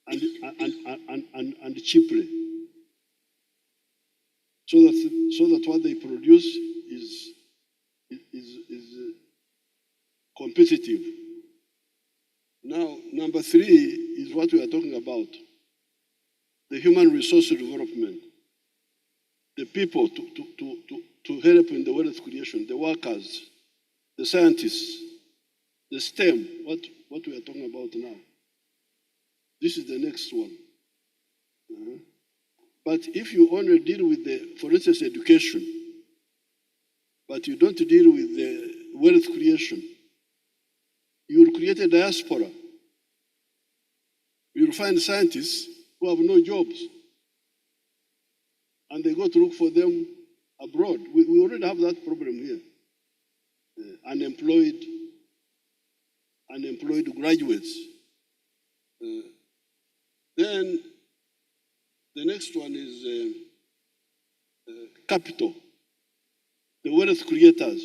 and cheaply, so that what they produce is competitive. Now, number 3 is what we are talking about, the human resource development, the people to help in the wealth creation, the workers, the scientists, the STEM, what we are talking about now. This is the next one. But if you only deal with the, for instance, education, but you don't deal with the wealth creation, you will create a diaspora. You will find scientists who have no jobs, and they go to look for them abroad. We already have that problem here. Unemployed graduates. Then the next one is capital. The wealth creators.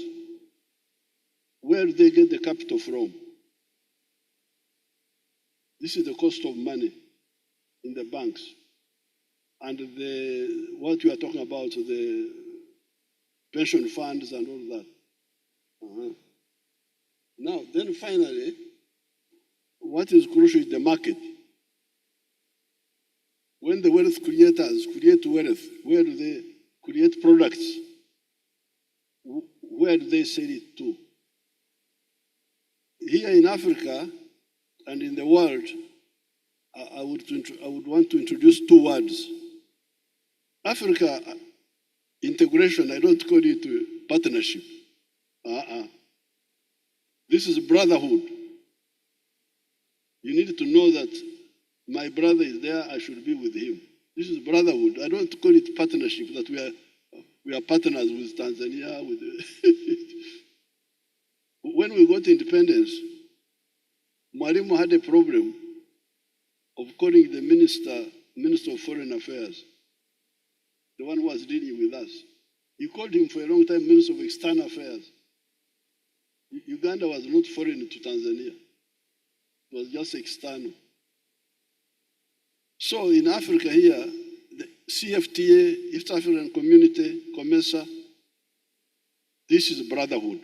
Where do they get the capital from? This is the cost of money in the banks. And what you are talking about, the pension funds and all that. Now, then finally, what is crucial is the market. When the wealth creators create wealth, where do they create products? Where do they sell it to? Here in Africa and in the world, I would want to introduce 2 words. Africa integration, I don't call it partnership. This is brotherhood. You need to know that my brother is there, I should be with him. This is brotherhood. I don't call it partnership, that we are partners with Tanzania. When we got independence, Mwalimu had a problem of calling the Minister of Foreign Affairs, the one who was dealing with us. He called him for a long time Minister of External Affairs. Uganda was not foreign to Tanzania. It was just external. So in Africa here, the CFTA, East African Community, COMESA, this is brotherhood.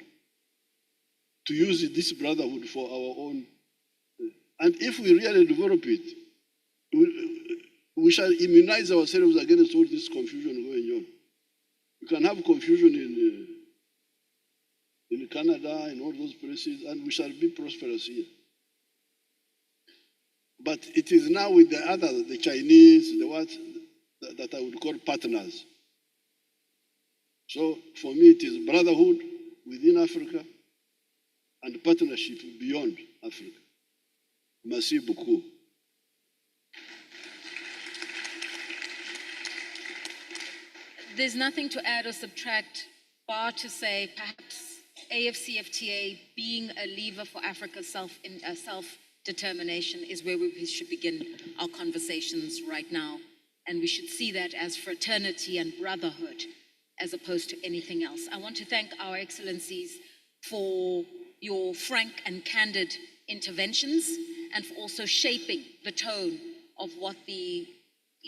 To use this brotherhood for our own. And if we really develop it, we shall immunize ourselves against all this confusion going on. You can have confusion in Canada, in all those places, and we shall be prosperous here. But it is now with the others, the Chinese, the what, that I would call partners. So for me, it is brotherhood within Africa and partnership beyond Africa. Merci beaucoup. There's nothing to add or subtract, bar to say perhaps AFCFTA being a lever for Africa's self-determination is where we should begin our conversations right now. And we should see that as fraternity and brotherhood as opposed to anything else. I want to thank our excellencies for your frank and candid interventions and for also shaping the tone of what the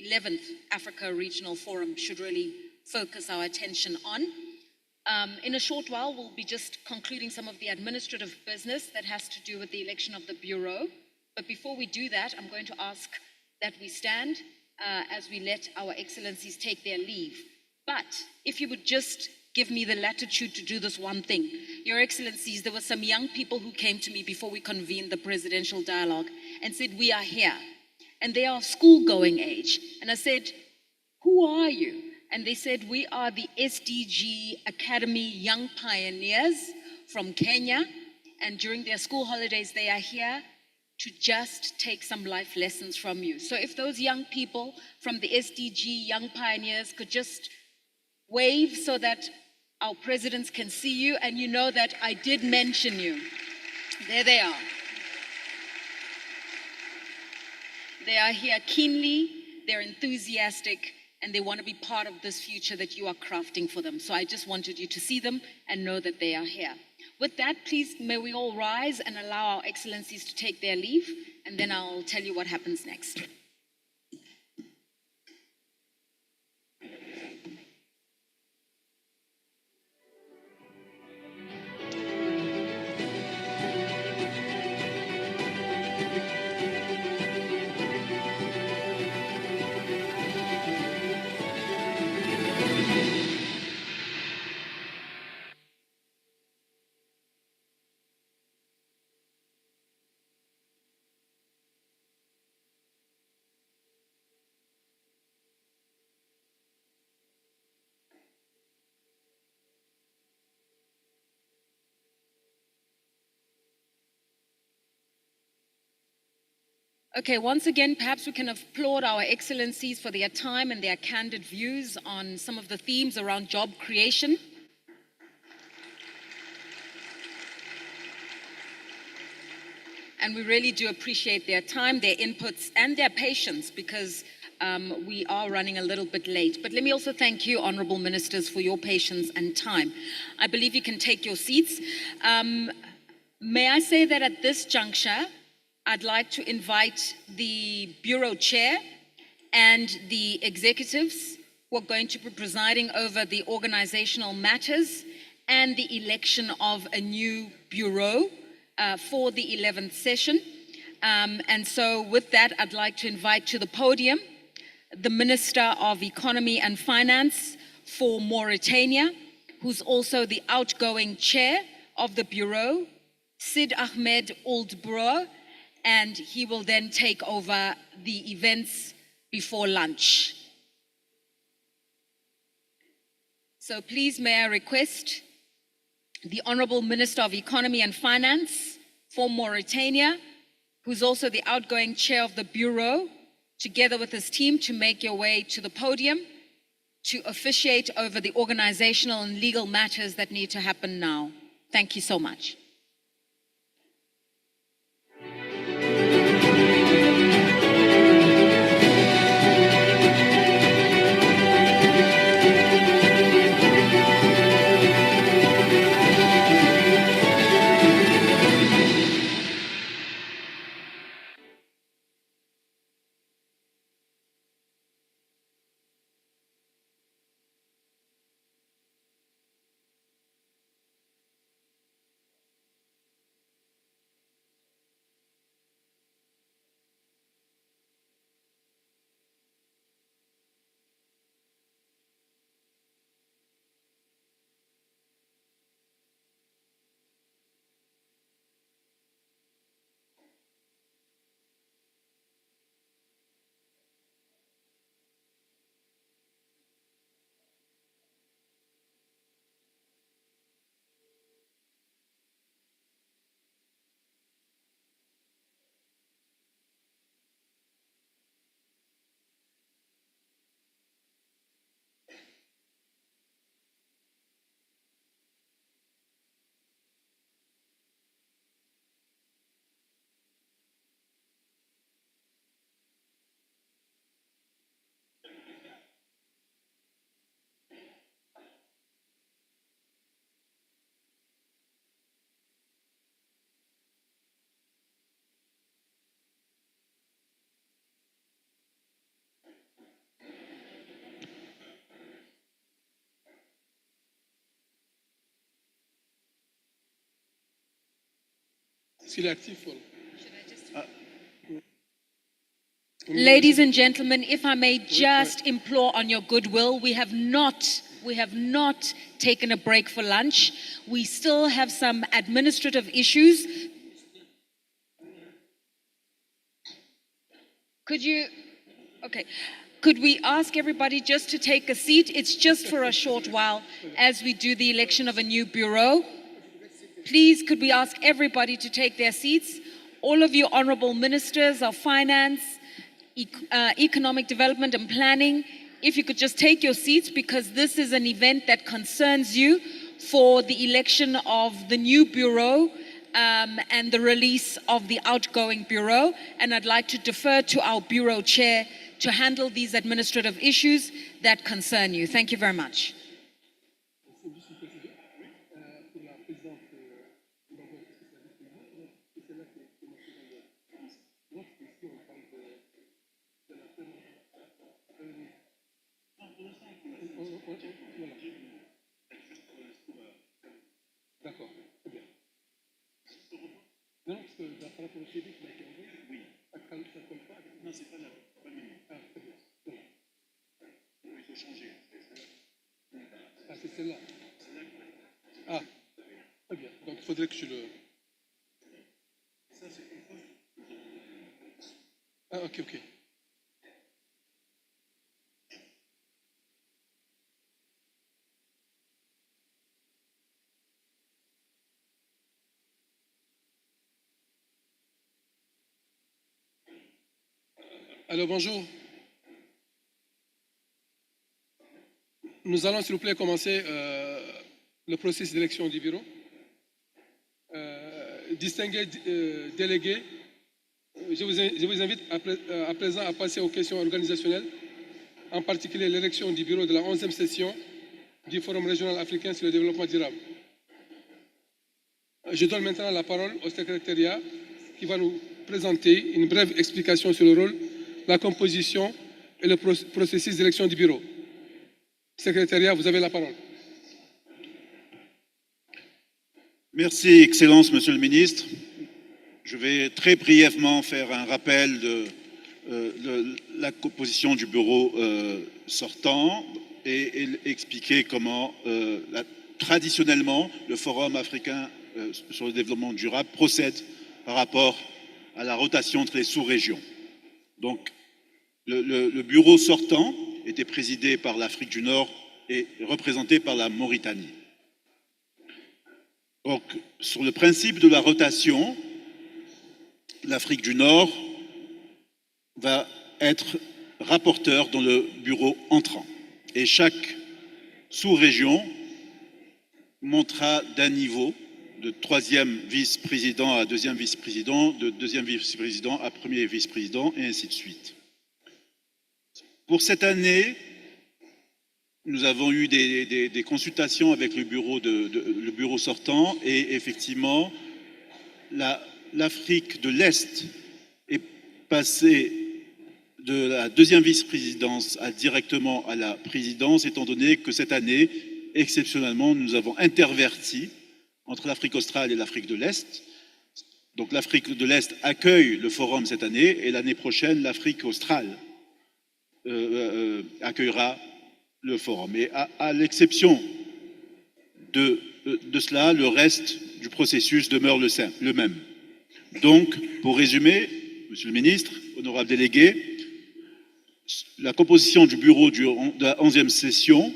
11th Africa Regional Forum should really focus our attention on. In a short while, we'll be just concluding some of the administrative business that has to do with the election of the Bureau. But before we do that, I'm going to ask that we stand as we let our excellencies take their leave. But if you would just give me the latitude to do this one thing. Your Excellencies, there were some young people who came to me before we convened the presidential dialogue and said, we are here. And they are school-going age. And I said, who are you? And they said, we are the SDG Academy Young Pioneers from Kenya. And during their school holidays, they are here to just take some life lessons from you. So if those young people from the SDG Young Pioneers could just wave so that our presidents can see you and you know that I did mention you. There they are. They are here keenly, they're enthusiastic, and they want to be part of this future that you are crafting for them. So I just wanted you to see them and know that they are here. With that, please, may we all rise and allow our excellencies to take their leave, and then I'll tell you what happens next. Okay, once again, perhaps we can applaud our excellencies for their time and their candid views on some of the themes around job creation. And we really do appreciate their time, their inputs, and their patience, because we are running a little bit late. But let me also thank you, honorable ministers, for your patience and time. I believe you can take your seats. May I say that at this juncture, I'd like to invite the Bureau Chair and the executives who are going to be presiding over the organizational matters and the election of a new Bureau for the 11th session. And so with that, I'd like to invite to the podium the Minister of Economy and Finance for Mauritania, who's also the outgoing chair of the Bureau, Sid Ahmed Ould Bro, and he will then take over the events before lunch. So please may I request the Honorable Minister of Economy and Finance for Mauritania, who's also the outgoing chair of the Bureau, together with his team, to make your way to the podium to officiate over the organizational and legal matters that need to happen now. Thank you so much. Ladies and gentlemen, if I may just implore on your goodwill, we have not taken a break for lunch. We still have some administrative issues. Could we ask everybody just to take a seat? It's just for a short while as we do the election of a new bureau. Please, could we ask everybody to take their seats? all of you honorable ministers of finance, economic development and planning, if you could just take your seats, because this is an event that concerns you for the election of the new bureau and the release of the outgoing bureau. And I'd like to defer to our bureau chair to handle these administrative issues that concern you. Thank you very much. D'accord, très bien. Non, parce que par rapport au CV qui m'a été envoyé, oui. Ça colle pas avec... Non, c'est pas la même. Ah, très bien. Voilà. Il faut changer. Ah, c'est celle-là. Ah, très bien. Donc, il faudrait que je le... Ça, c'est... Ah, ok, ok. Alors, bonjour. Nous allons, s'il vous plaît, commencer le processus d'élection du bureau. Distingués délégués, je vous invite à présent à passer aux questions organisationnelles, en particulier l'élection du bureau de la 11e session du Forum régional africain sur le développement durable. Je donne maintenant la parole au secrétariat qui va nous présenter une brève explication sur le rôle, la composition et le processus d'élection du bureau. Secrétariat, vous avez la parole. Merci, Excellence, Monsieur le Ministre. Je vais très brièvement faire un rappel de la composition du bureau sortant et expliquer comment, traditionnellement, le Forum africain sur le développement durable procède par rapport à la rotation entre les sous-régions. Donc, le bureau sortant était présidé par l'Afrique du Nord et représenté par la Mauritanie. Donc, sur le principe de la rotation, l'Afrique du Nord va être rapporteur dans le bureau entrant. Et chaque sous-région montera d'un niveau, de troisième vice-président à deuxième vice-président, de deuxième vice-président à premier vice-président, et ainsi de suite. Pour cette année, nous avons eu des consultations avec le bureau sortant, et effectivement, l'Afrique de l'Est est passée de la deuxième vice-présidence directement à la présidence, étant donné que cette année, exceptionnellement, nous avons interverti entre l'Afrique australe et l'Afrique de l'Est. Donc l'Afrique de l'Est accueille le forum cette année, et l'année prochaine, l'Afrique australe accueillera le forum. Et à l'exception de cela, le reste du processus demeure le même. Donc, pour résumer, Monsieur le Ministre, honorable délégué, la composition du bureau de la 11e session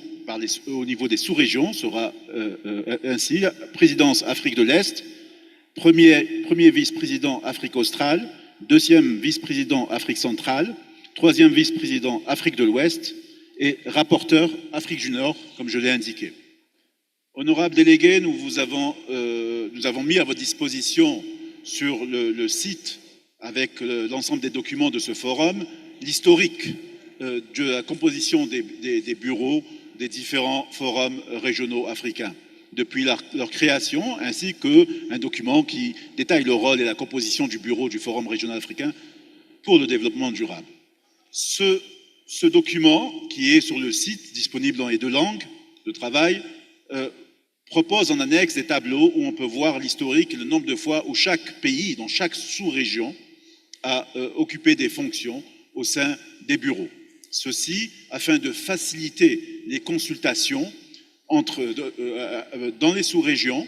au niveau des sous-régions sera ainsi: présidence Afrique de l'Est, premier vice-président Afrique australe, deuxième vice-président Afrique centrale, troisième vice-président Afrique de l'Ouest et rapporteur Afrique du Nord, comme je l'ai indiqué. Honorable délégué, nous avons mis à votre disposition sur le site, avec l'ensemble des documents de ce forum, l'historique de la composition des bureaux des différents forums régionaux africains depuis leur création, ainsi qu'un document qui détaille le rôle et la composition du bureau du Forum régional africain pour le développement durable. Ce document, qui est sur le site, disponible dans les 2 langues de travail, propose en annexe des tableaux où on peut voir l'historique et le nombre de fois où chaque pays, dans chaque sous-région, a occupé des fonctions au sein des bureaux. Ceci afin de faciliter les consultations dans les sous-régions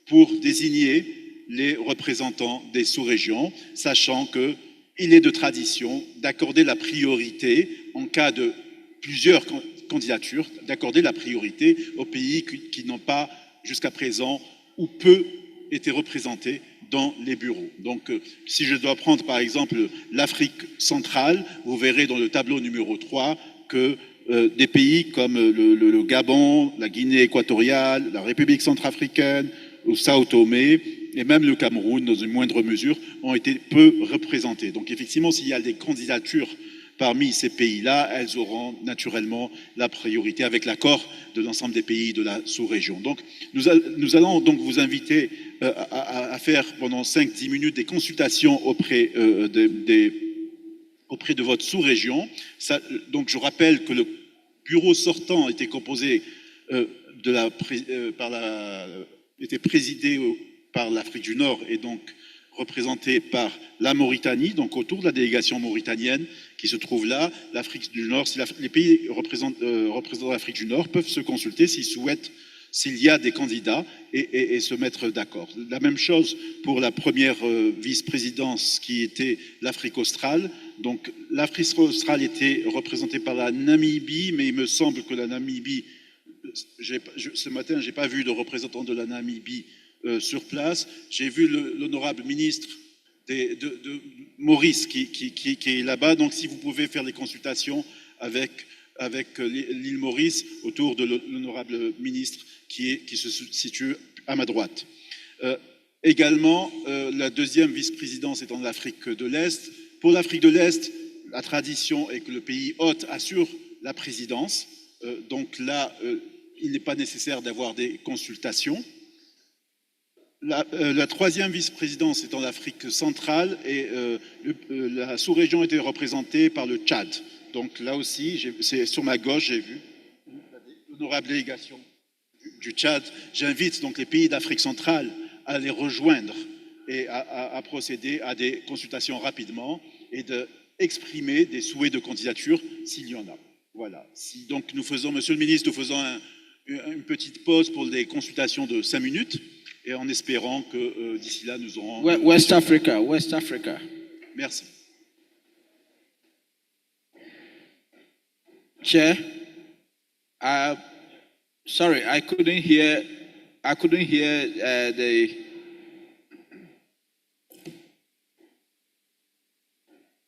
pour désigner les représentants des sous-régions, sachant qu'il est de tradition d'accorder la priorité, en cas de plusieurs candidatures, d'accorder la priorité aux pays qui n'ont pas jusqu'à présent ou peu étaient représentés dans les bureaux. Donc, si je dois prendre par exemple l'Afrique centrale, vous verrez dans le tableau numéro 3 que des pays comme le Gabon, la Guinée équatoriale, la République centrafricaine, ou Sao Tomé, et même le Cameroun, dans une moindre mesure, ont été peu représentés. Donc, effectivement, s'il y a des candidatures parmi ces pays-là, elles auront naturellement la priorité avec l'accord de l'ensemble des pays de la sous-région. Donc, nous allons donc vous inviter à faire pendant 5-10 minutes des consultations auprès de votre sous-région. Donc, je rappelle que le bureau sortant était composé était présidé par l'Afrique du Nord et donc représenté par la Mauritanie, donc autour de la délégation mauritanienne qui se trouve là. L'Afrique du Nord, les pays représentant l'Afrique du Nord peuvent se consulter s'ils souhaitent, s'il y a des candidats et se mettre d'accord. La même chose pour la première vice-présidence qui était l'Afrique australe. Donc l'Afrique australe était représentée par la Namibie, mais il me semble que la Namibie, ce matin, je n'ai pas vu de représentant de la Namibie sur place. J'ai vu l'honorable ministre de Maurice qui est là-bas. Donc si vous pouvez faire des consultations avec l'île Maurice autour de l'honorable ministre qui se situe à ma droite. Également, la deuxième vice-présidence est en Afrique de l'Est. Pour l'Afrique de l'Est, la tradition est que le pays hôte assure la présidence. Donc là, il n'est pas nécessaire d'avoir des consultations. La troisième vice-présidence est en Afrique centrale et la sous-région était représentée par le Tchad. Donc là aussi, c'est sur ma gauche, j'ai vu l'honorable délégation du Tchad. J'invite donc les pays d'Afrique centrale à les rejoindre et à procéder à des consultations rapidement et d'exprimer des souhaits de candidature s'il y en a. Voilà. Donc nous faisons, Monsieur le ministre, nous faisons une petite pause pour des consultations de 5 minutes et en espérant que d'ici là nous aurons... West Africa, West Africa. Merci. Chair, sorry, I couldn't hear the.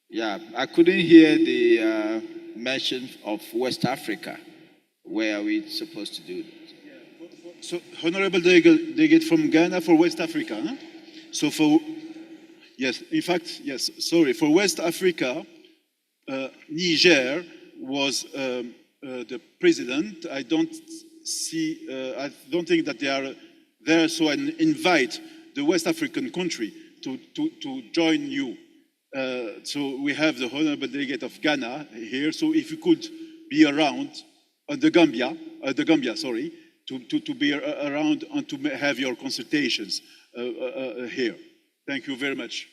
Yeah, I couldn't hear the mention of West Africa. Where are we supposed to do that? So, Honorable Delegate from Ghana for West Africa. Huh? So yes, in fact, yes, sorry, for West Africa, Niger was the president. I don't think that they are there, so I invite the West African country to join you. So we have the Honorable Delegate of Ghana here, so if you could be around, the Gambia, sorry, to be around and to have your consultations here. Thank you very much.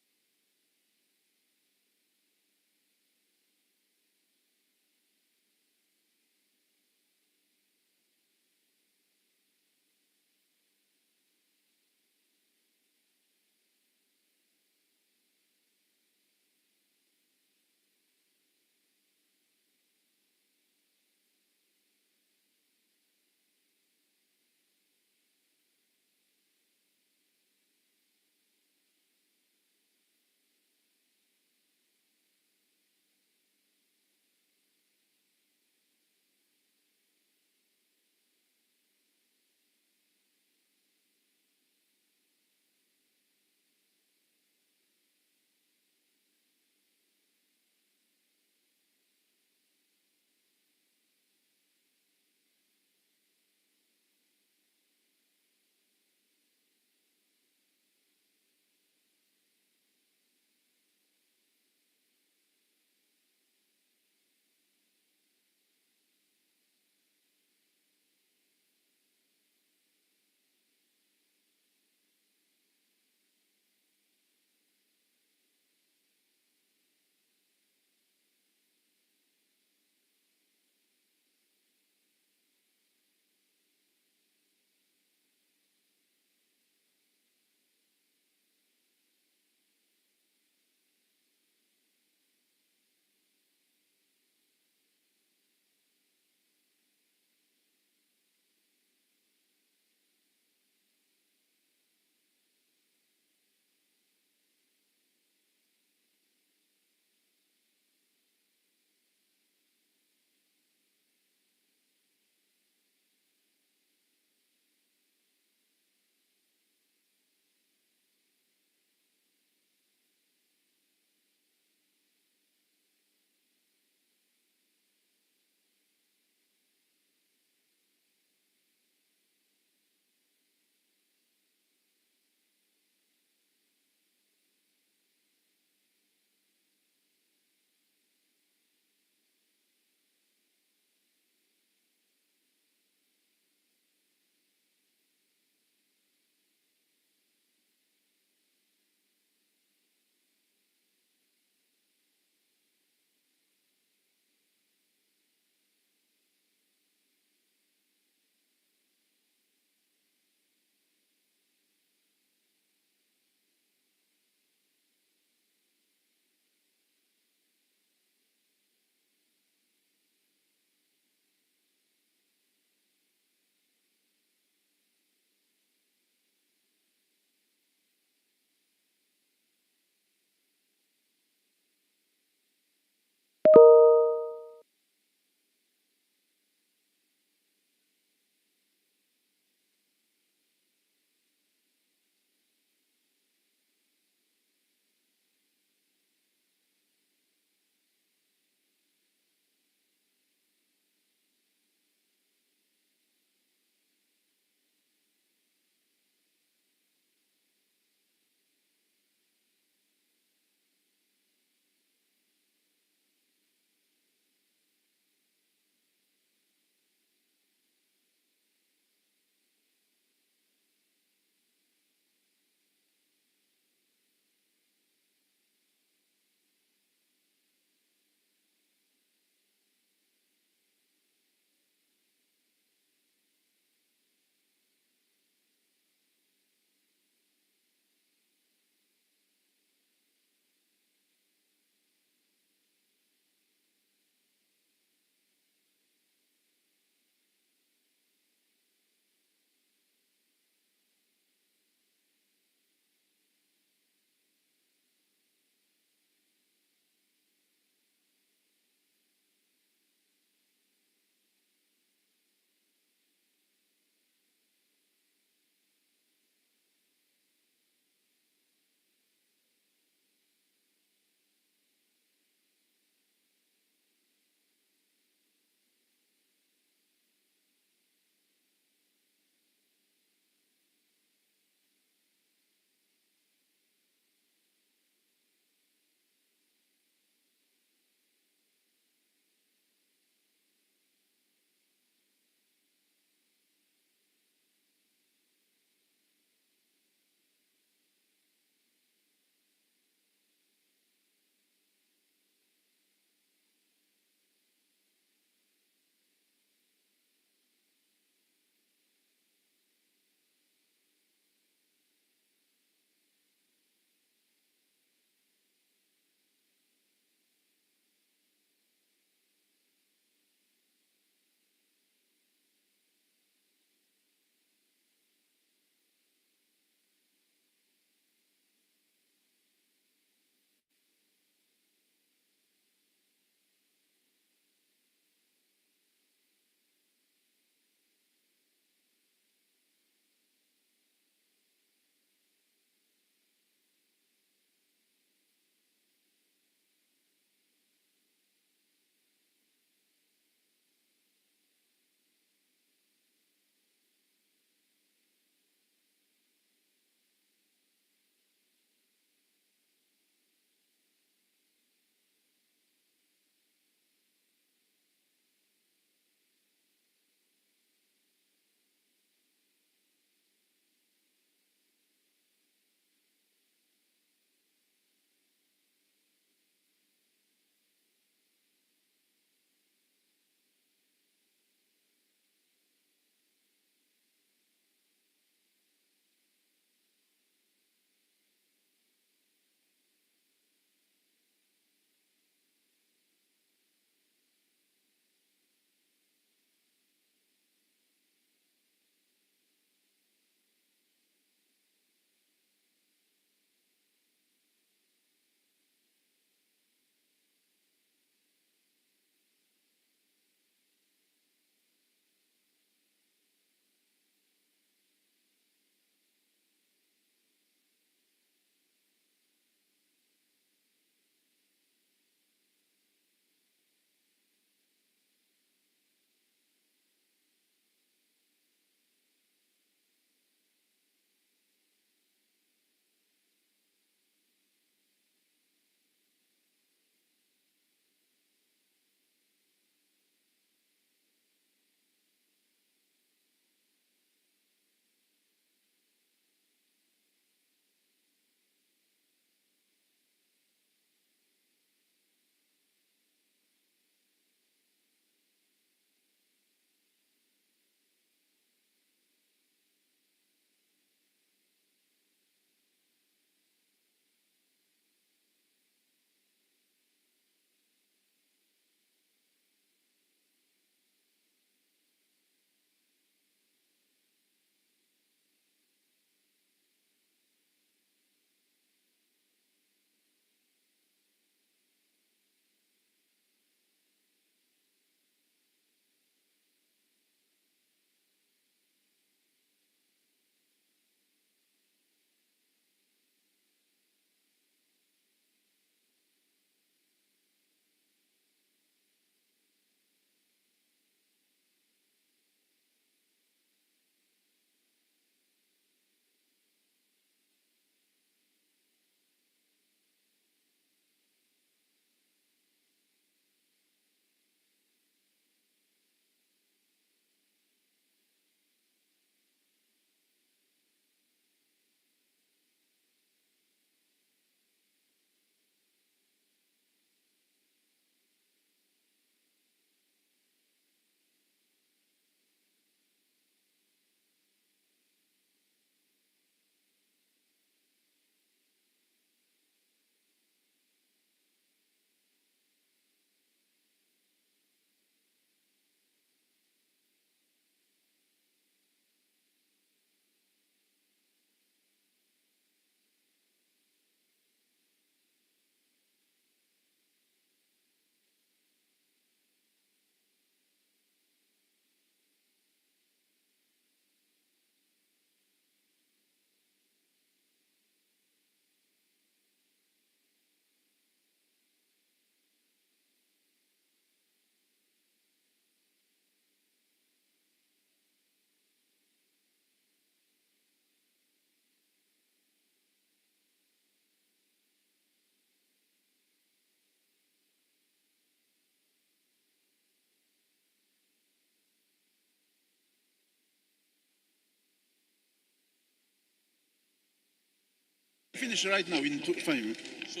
Finish right now in 5 minutes. So,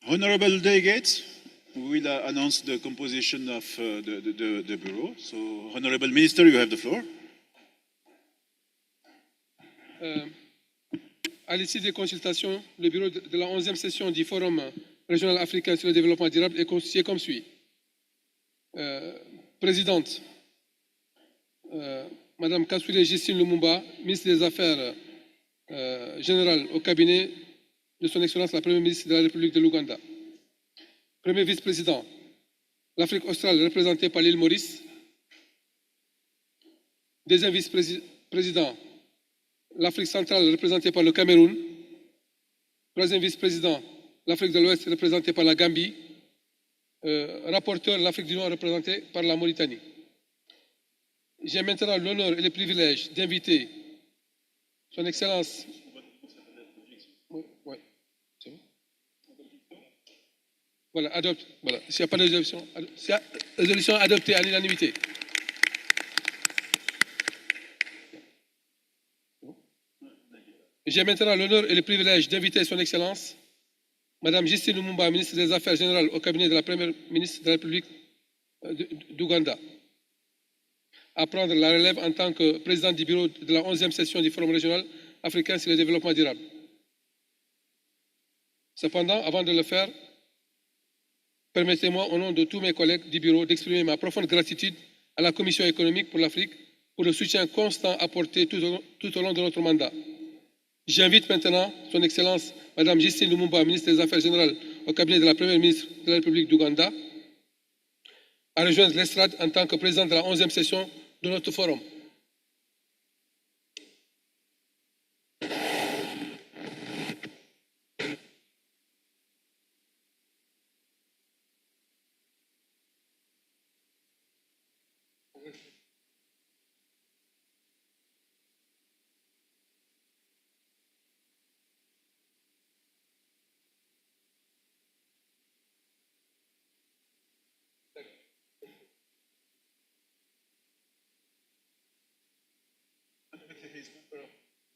honorable delegates, we will announce the composition of the Bureau. So, Honorable Minister, you have the floor. À l'issue des consultations, le bureau de la 11e session du Forum régional africain sur le développement durable est constitué comme suit. Présidente, Madame Kaswile Justine Lumumba, ministre des Affaires générales au cabinet de son Excellence la Première ministre de la République de l'Ouganda. Premier vice-président, l'Afrique australe représentée par l'île Maurice. Deuxième vice-président, l'Afrique centrale représentée par le Cameroun. Troisième vice-président, l'Afrique de l'Ouest représentée par la Gambie. Rapporteur, l'Afrique du Nord représentée par la Mauritanie. J'ai maintenant l'honneur et le privilège d'inviter son Excellence. Oui, c'est bon. Voilà, adopte. Voilà. S'il n'y a pas de résolution adoptée à l'unanimité. J'ai maintenant l'honneur et le privilège d'inviter son Excellence, Madame Justine Lumumba, ministre des Affaires générales au cabinet de la Première ministre de la République d'Ouganda, à prendre la relève en tant que présidente du bureau de la 11e session du Forum régional africain sur le développement durable. Cependant, avant de le faire, permettez-moi, au nom de tous mes collègues du bureau, d'exprimer ma profonde gratitude à la Commission économique pour l'Afrique pour le soutien constant apporté tout au long de notre mandat. J'invite maintenant son Excellence, Madame Justine Lumumba, ministre des Affaires générales au cabinet de la Première ministre de la République d'Ouganda, à rejoindre l'estrade en tant que présidente de la 11e session de notre forum.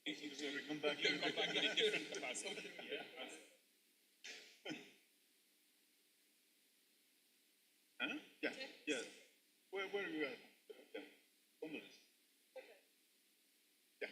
So we come back in a different capacity. Huh? Yeah, yeah. Where are you at? Yeah. 1 minute. Yeah.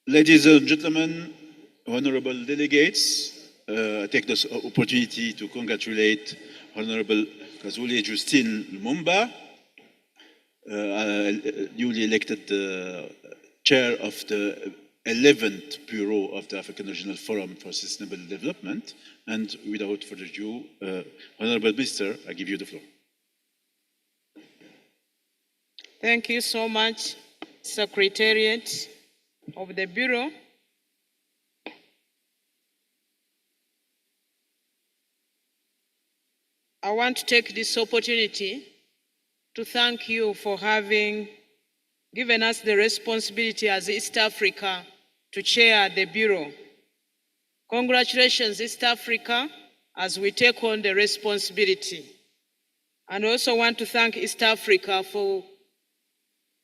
Ladies and gentlemen, honorable delegates, I take this opportunity to congratulate Honorable Kazuli Justine Lumumba, newly elected chair of the 11th Bureau of the African Regional Forum for Sustainable Development. And without further ado, Honorable Minister, I give you the floor. Thank you so much, Secretariat of the Bureau. I want to take this opportunity to thank you for having given us the responsibility as East Africa to chair the Bureau. Congratulations, East Africa, as we take on the responsibility. And I also want to thank East Africa for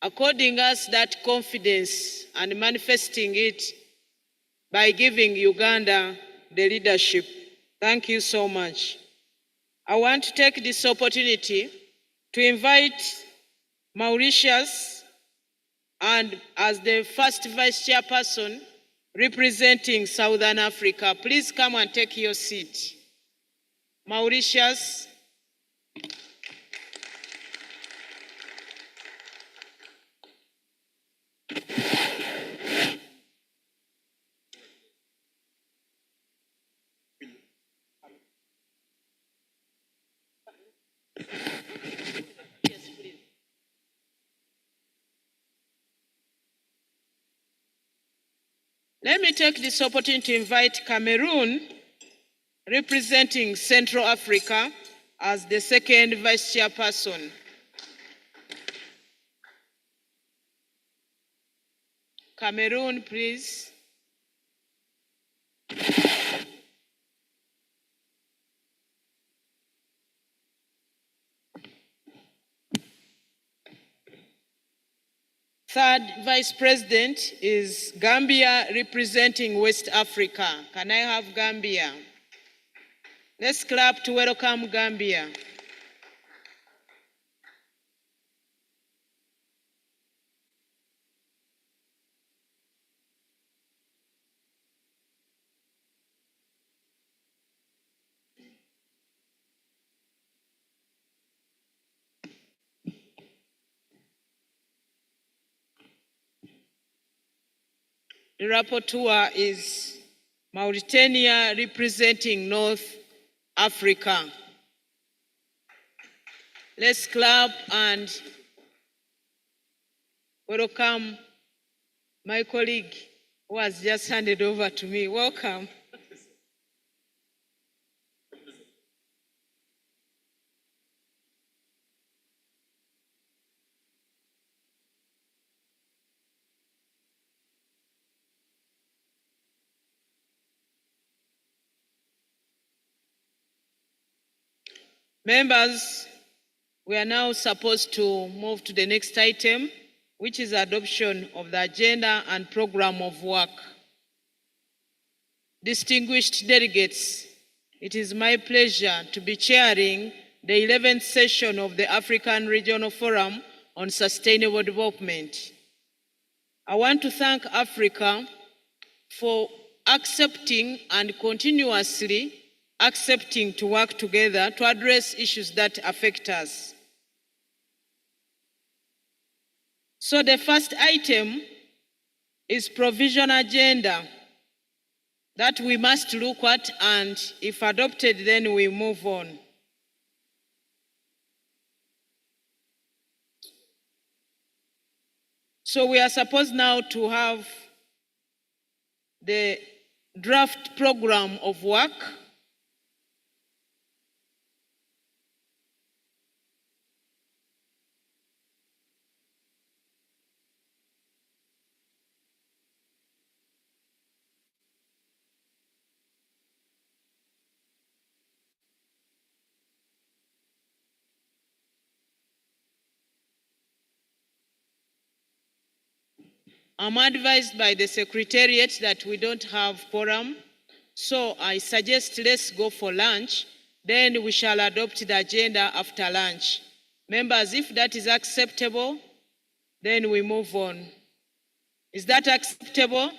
according us that confidence and manifesting it by giving Uganda the leadership. Thank you so much. I want to take this opportunity to invite Mauritius and as the first vice chairperson representing Southern Africa. Please come and take your seat. Mauritius. Let me take this opportunity to invite Cameroon, representing Central Africa, as the second vice chairperson. Cameroon, please. Third vice president is Gambia, representing West Africa. Can I have Gambia? Let's clap to welcome Gambia. The rapporteur is Mauritania, representing North Africa. Let's clap and welcome my colleague who has just handed over to me. Welcome. Members, we are now supposed to move to the next item, which is adoption of the agenda and program of work. Distinguished delegates, it is my pleasure to be chairing the 11th session of the African Regional Forum on Sustainable Development. I want to thank Africa for accepting and continuously accepting to work together to address issues that affect us. So the first item is provision agenda that we must look at, and if adopted, then we move on. So we are supposed now to have the draft program of work. I'm advised by the Secretariat that we don't have quorum, so I suggest let's go for lunch, then we shall adopt the agenda after lunch. Members, if that is acceptable, then we move on. Is that acceptable?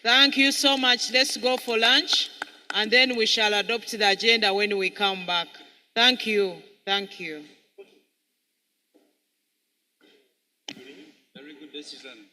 Thank you so much. Let's go for lunch, and then we shall adopt the agenda when we come back. Thank you. Thank you. Very good decision.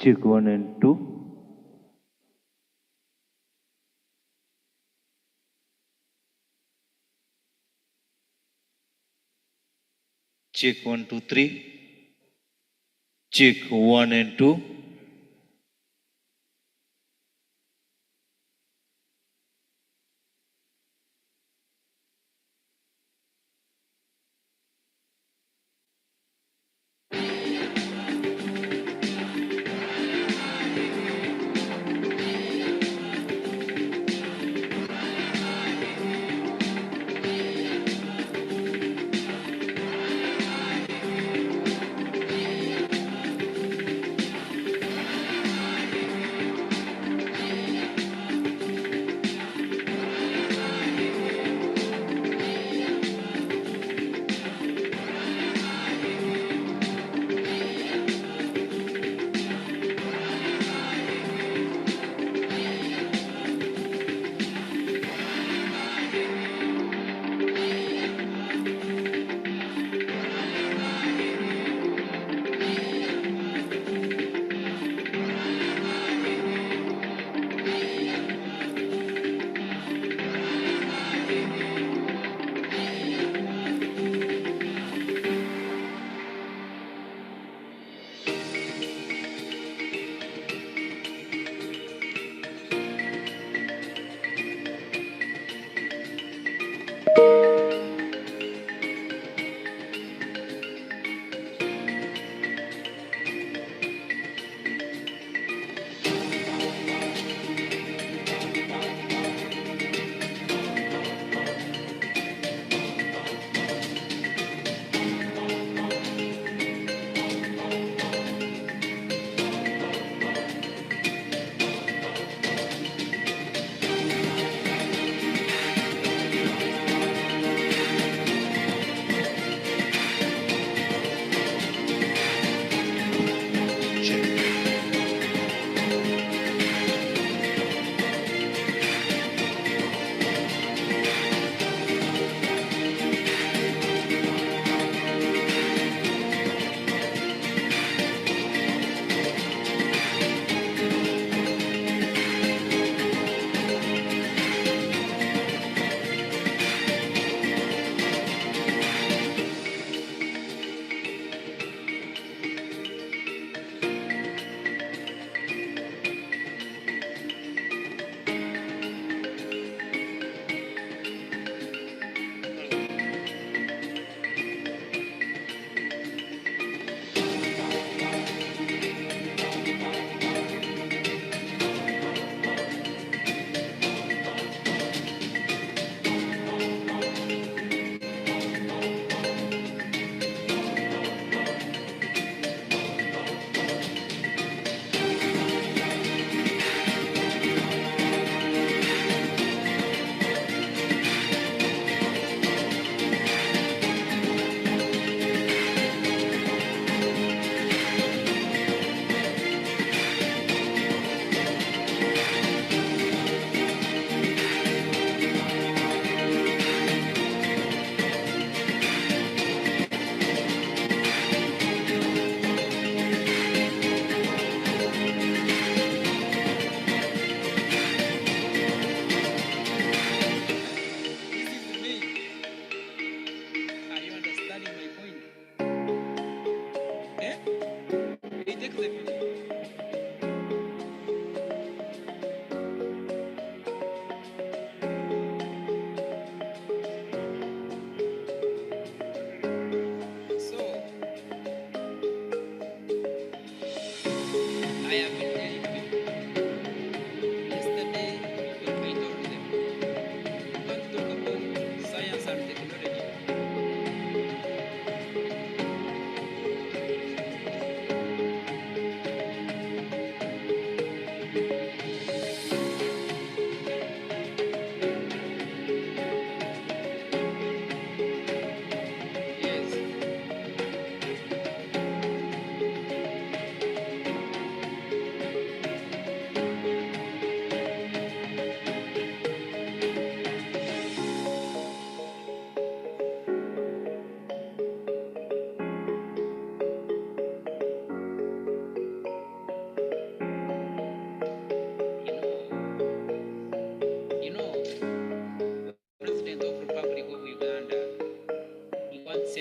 Check 1 and 2. Check 1, 2, 3. Check 1 and 2.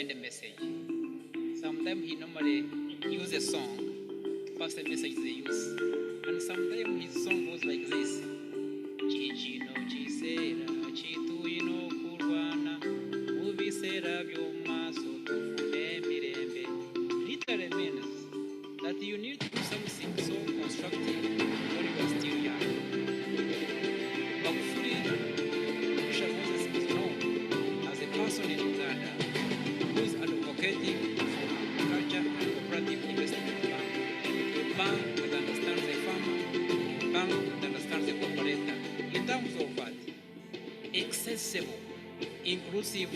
send a message. Sometimes he normally uses a song to pass the message they use. And sometimes his song goes like this. Chichino chisera chituino kurwana ubisera byomaso tufune mirembe. Literally means that you need to do something so constructive when you are still young. Magufuli Bishop Moses is known as a person in Uganda who is advocating for agriculture and cooperative investment bank. A bank that understands the farmer, a bank that understands the operator. In terms of what? Accessible, inclusive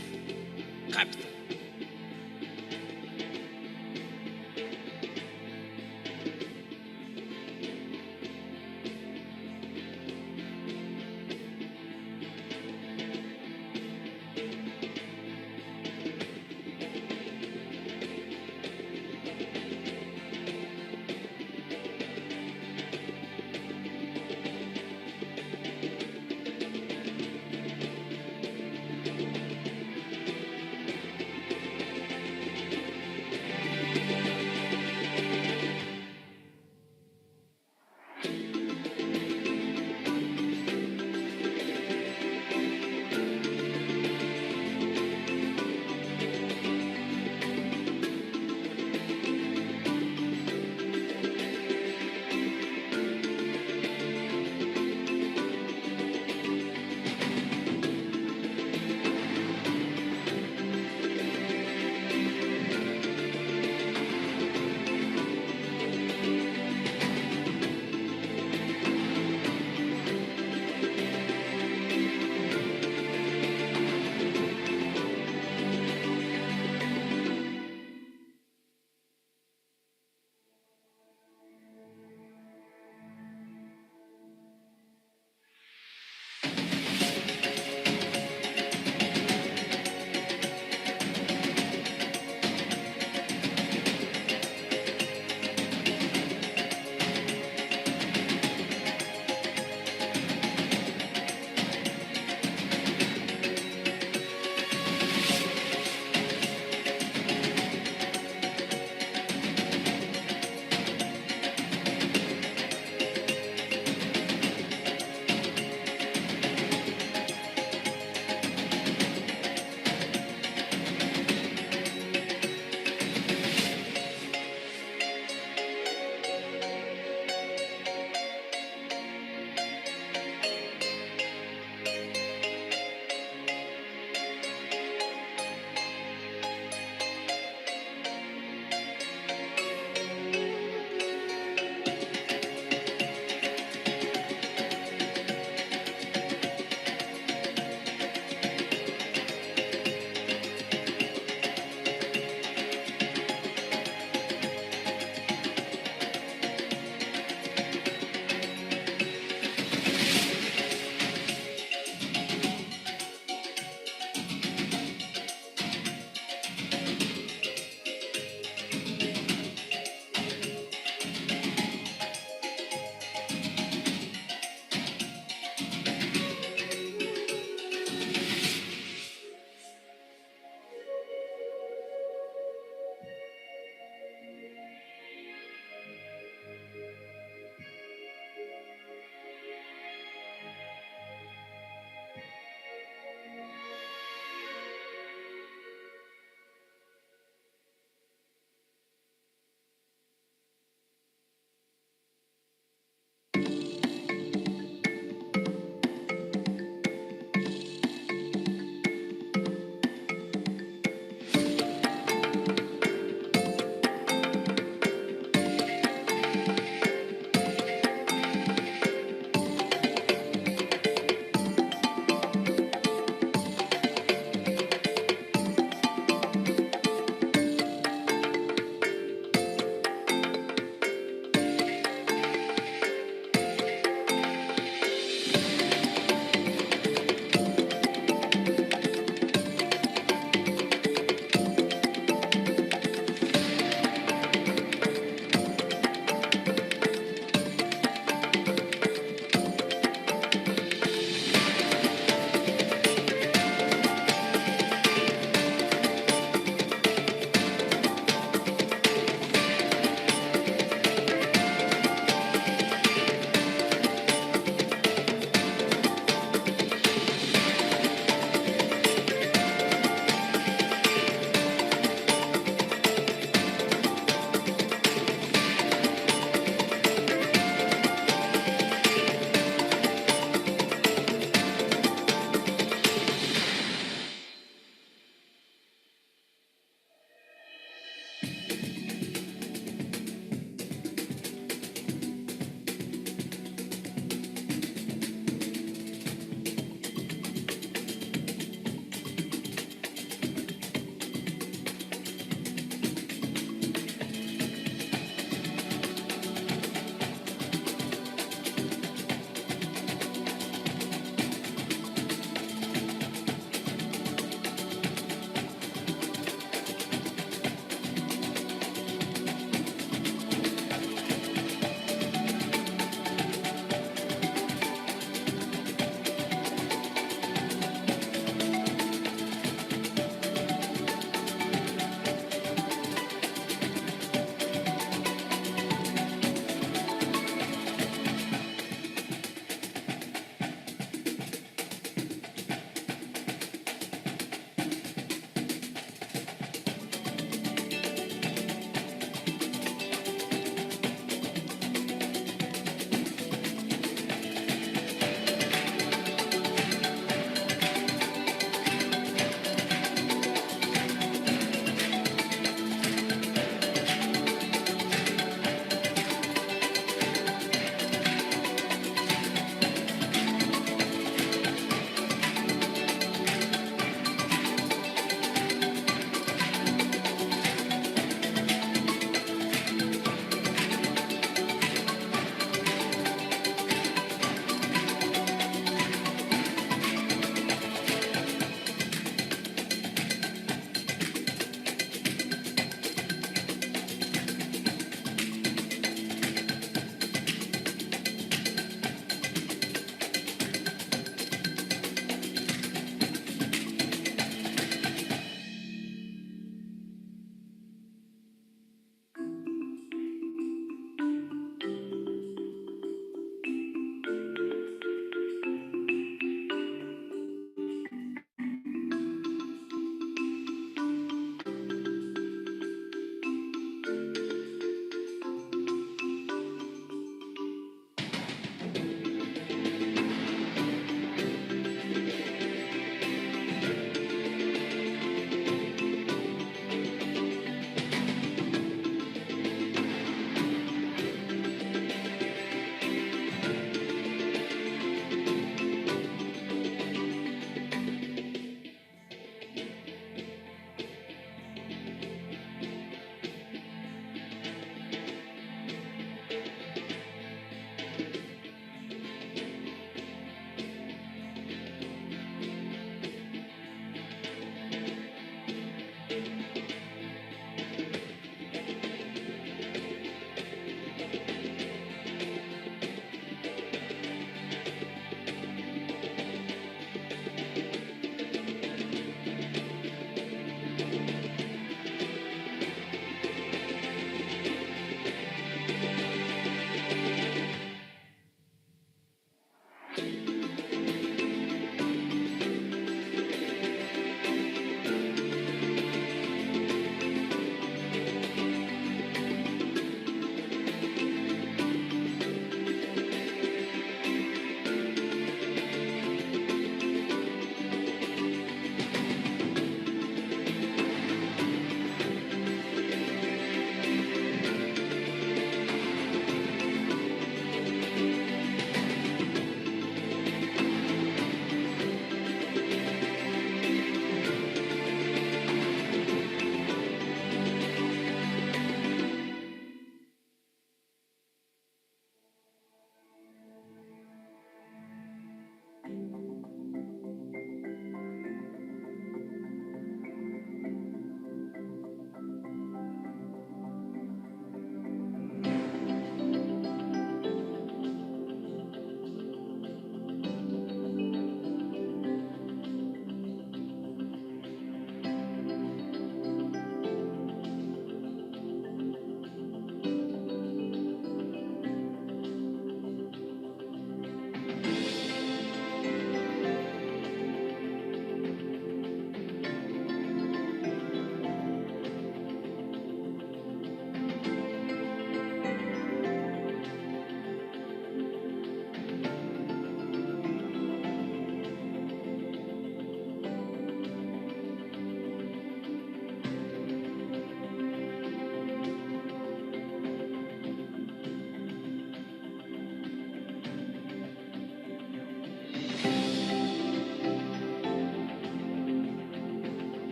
capital.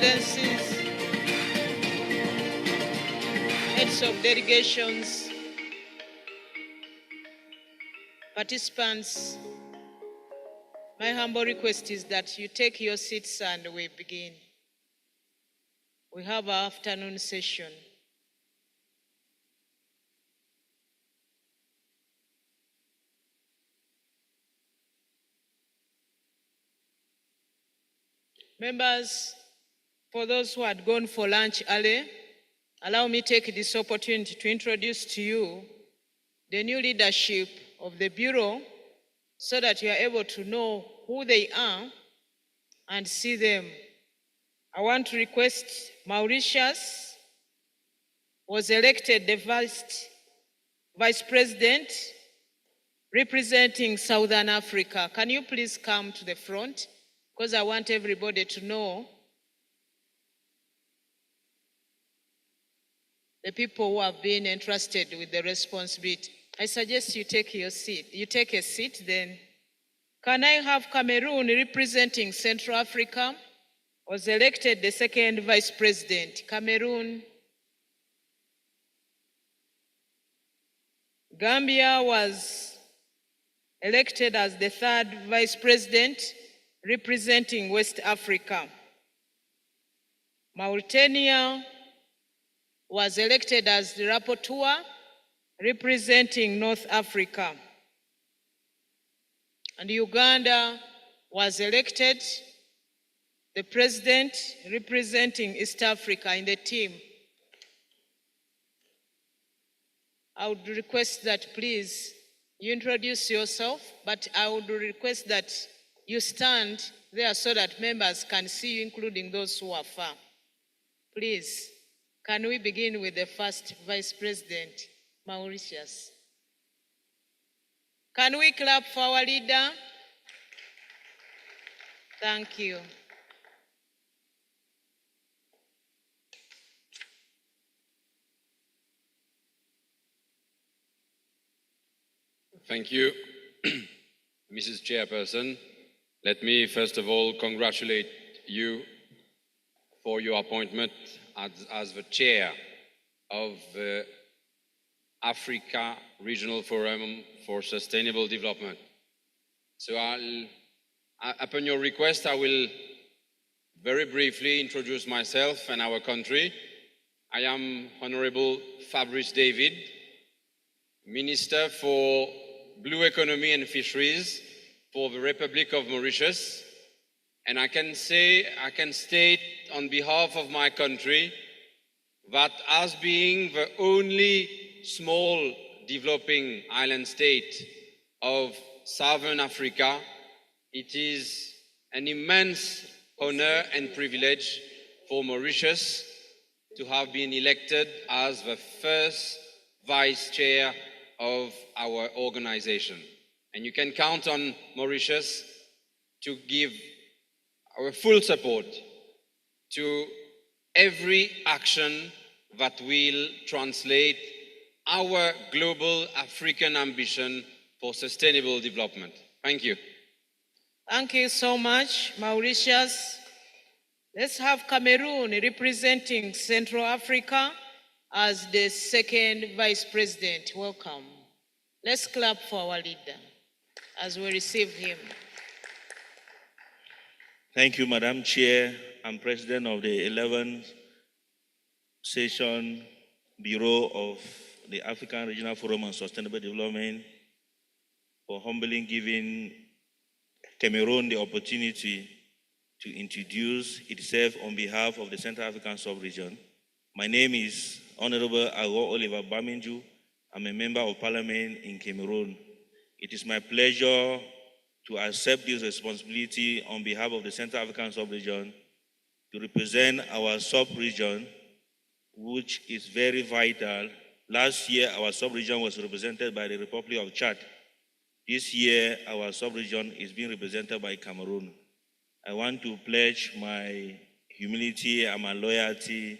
Excellencies, heads of delegations, participants, my humble request is that you take your seats and we begin. We have our afternoon session. Members, for those who had gone for lunch early, allow me to take this opportunity to introduce to you the new leadership of the Bureau so that you are able to know who they are and see them. I want to request Mauritius was elected the Vice President representing Southern Africa. Can you please come to the front? Because I want everybody to know the people who have been entrusted with the responsibility. I suggest you take your seat. You take a seat, then. Can I have Cameroon representing Central Africa? Was elected the second Vice President. Cameroon. Gambia was elected as the third Vice President representing West Africa. Mauritania was elected as the rapporteur representing North Africa. And Uganda was elected the president representing East Africa in the team. I would request that please you introduce yourself, but I would request that you stand there so that members can see you, including those who are far. Please, can we begin with the first Vice President, Mauritius? Can we clap for our leader? Thank you. Thank you, Mrs. Chairperson. Let me first of all congratulate you for your appointment as the chair of the Africa Regional Forum for Sustainable Development. So upon your request, I will very briefly introduce myself and our country. I am Honorable Fabrice David, Minister for Blue Economy and Fisheries for the Republic of Mauritius. And I can state on behalf of my country that as being the only small developing island state of Southern Africa, it is an immense honor and privilege for Mauritius to have been elected as the first vice chair of our organization. And you can count on Mauritius to give our full support to every action that will translate our global African ambition for sustainable development. Thank you. Thank you so much, Mauritius. Let's have Cameroon representing Central Africa as the second Vice President. Welcome. Let's clap for our leader as we receive him. Thank you, Madam Chair. I'm President of the 11th Session Bureau of the African Regional Forum on Sustainable Development for humbly giving Cameroon the opportunity to introduce itself on behalf of the Central African Sub-Region. My name is Honorable Ago Oliver Baminju. I'm a member of Parliament in Cameroon. It is my pleasure to accept this responsibility on behalf of the Central African Sub-Region to represent our sub-region, which is very vital. Last year, our sub-region was represented by the Republic of Chad. This year, our sub-region is being represented by Cameroon. I want to pledge my humility and my loyalty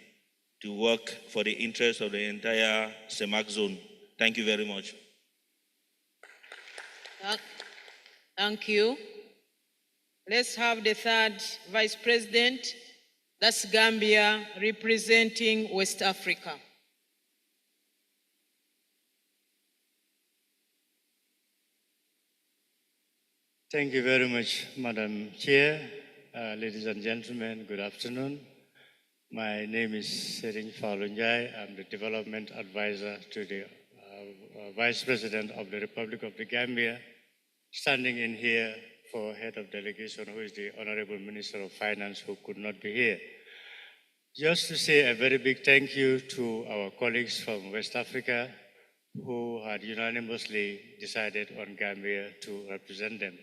to work for the interest of the entire CEMAC zone. Thank you very much. Thank you. Let's have the third Vice President, That's Gambia representing West Africa. Thank you very much, Madam Chair. Ladies and gentlemen, good afternoon. My name is Sering Falunjai. I'm the Development Advisor to the Vice President of the Republic of the Gambia, standing in here for Head of Delegation, who is the Honorable Minister of Finance, who could not be here. Just to say a very big thank you to our colleagues from West Africa who had unanimously decided on Gambia to represent them.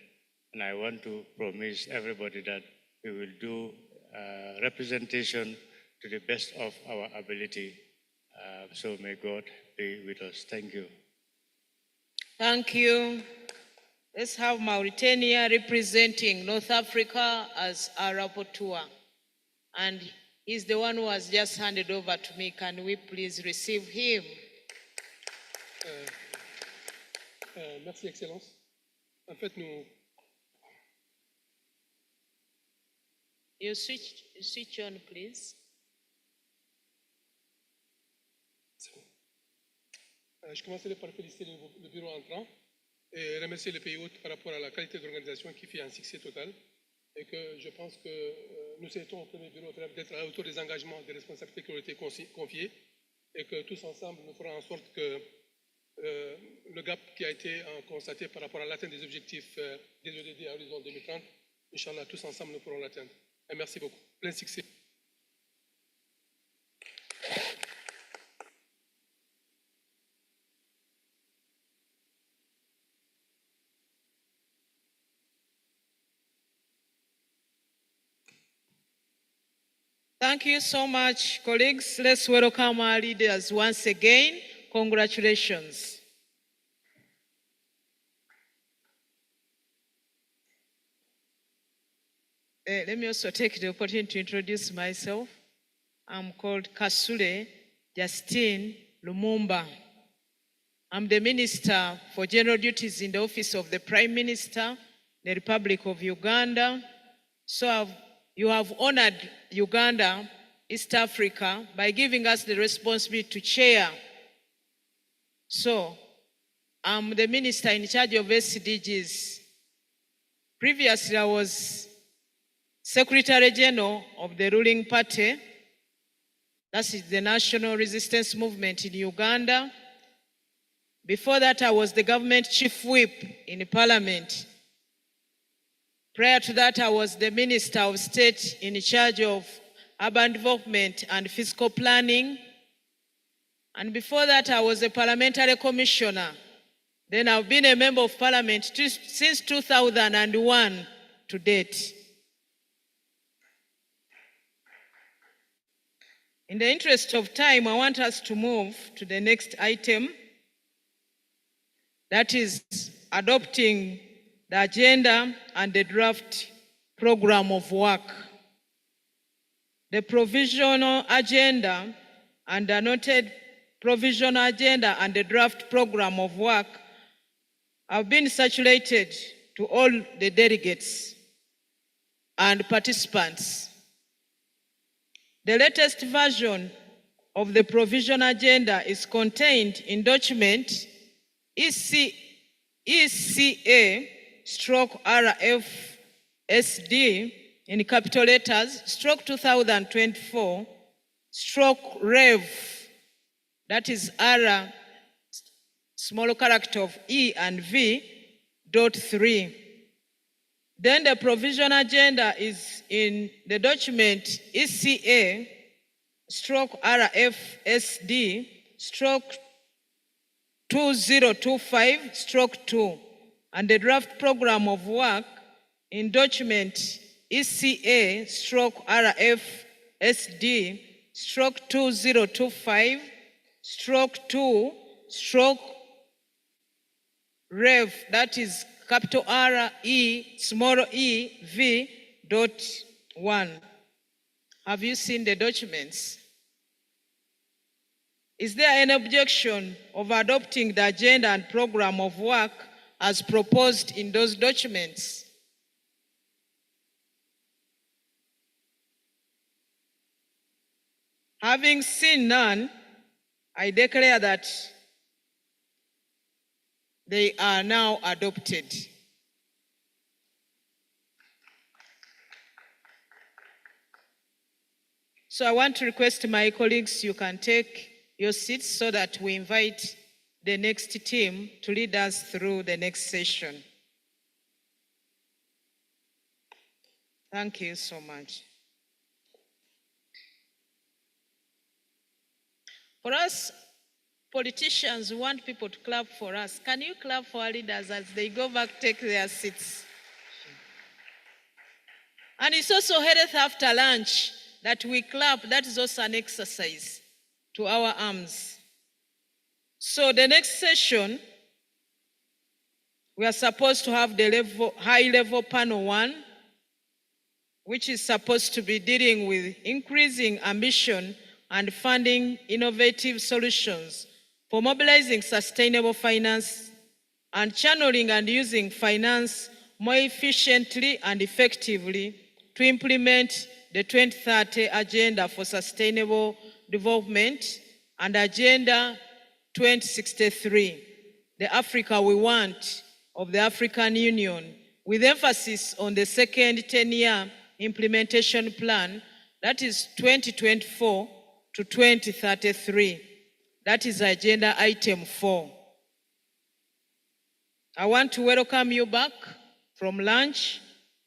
And I want to promise everybody that we will do representation to the best of our ability. So may God be with us. Thank you. Thank you. Let's have Mauritania representing North Africa as our rapporteur. And he's the one who has just handed over to me. Can we please receive him? Merci, Excellence. En fait, nous... You switch on, please. Je commencerai par féliciter le bureau entrant et remercier le pays hôte par rapport à la qualité d'organisation qui fait un succès total. Et que je pense que nous souhaitons au premier bureau d'être à la hauteur des engagements, des responsabilités qui ont été confiées et que tous ensemble nous ferons en sorte que le gap qui a été constaté par rapport à l'atteinte des objectifs des ODD à l'horizon 2030, Inch'Allah, tous ensemble nous pourrons l'atteindre. Et merci beaucoup. Plein succès. Thank you so much, colleagues. Let's welcome our leaders once again. Congratulations. Let me also take the opportunity to introduce myself. I'm called Kasule Justine Lumumba. I'm the Minister for General Duties in the Office of the Prime Minister, the Republic of Uganda. So you have honored Uganda, East Africa, by giving us the responsibility to chair. So I'm the Minister in charge of SDGs. Previously, I was Secretary General of the ruling party, that is the National Resistance Movement in Uganda. Before that, I was the government chief whip in Parliament. Prior to that, I was the Minister of State in charge of urban development and fiscal planning. And before that, I was a parliamentary commissioner. Then I've been a member of Parliament since 2001 to date. In the interest of time, I want us to move to the next item. That is adopting the agenda and the draft program of work. The provisional agenda and the noted provisional agenda and the draft program of work have been circulated to all the delegates and participants. The latest version of the provisional agenda is contained in document ECA/RFSD in capital letters, /2024/Rev, that is R, small character of E and V, .3. Then the provisional agenda is in the document ECA/RFSD/2025/2, and the draft program of work in document ECA/RFSD/2/Rev, that is capital R, E, small e, V, .1. Have you seen the documents? Is there any objection of adopting the agenda and program of work as proposed in those documents? Having seen none, I declare that they are now adopted. So I want to request my colleagues, you can take your seats so that we invite the next team to lead us through the next session. Thank you so much. For us politicians, we want people to clap for us. Can you clap for our leaders as they go back, take their seats? And it's also health after lunch that we clap. That is also an exercise to our arms. So the next session, we are supposed to have the high-level panel 1, which is supposed to be dealing with increasing ambition and funding innovative solutions for mobilizing sustainable finance and channeling and using finance more efficiently and effectively to implement the 2030 Agenda for Sustainable Development and Agenda 2063, the Africa we want of the African Union, with emphasis on the second 10-year implementation plan, that is 2024 to 2033. That is agenda item 4. I want to welcome you back from lunch,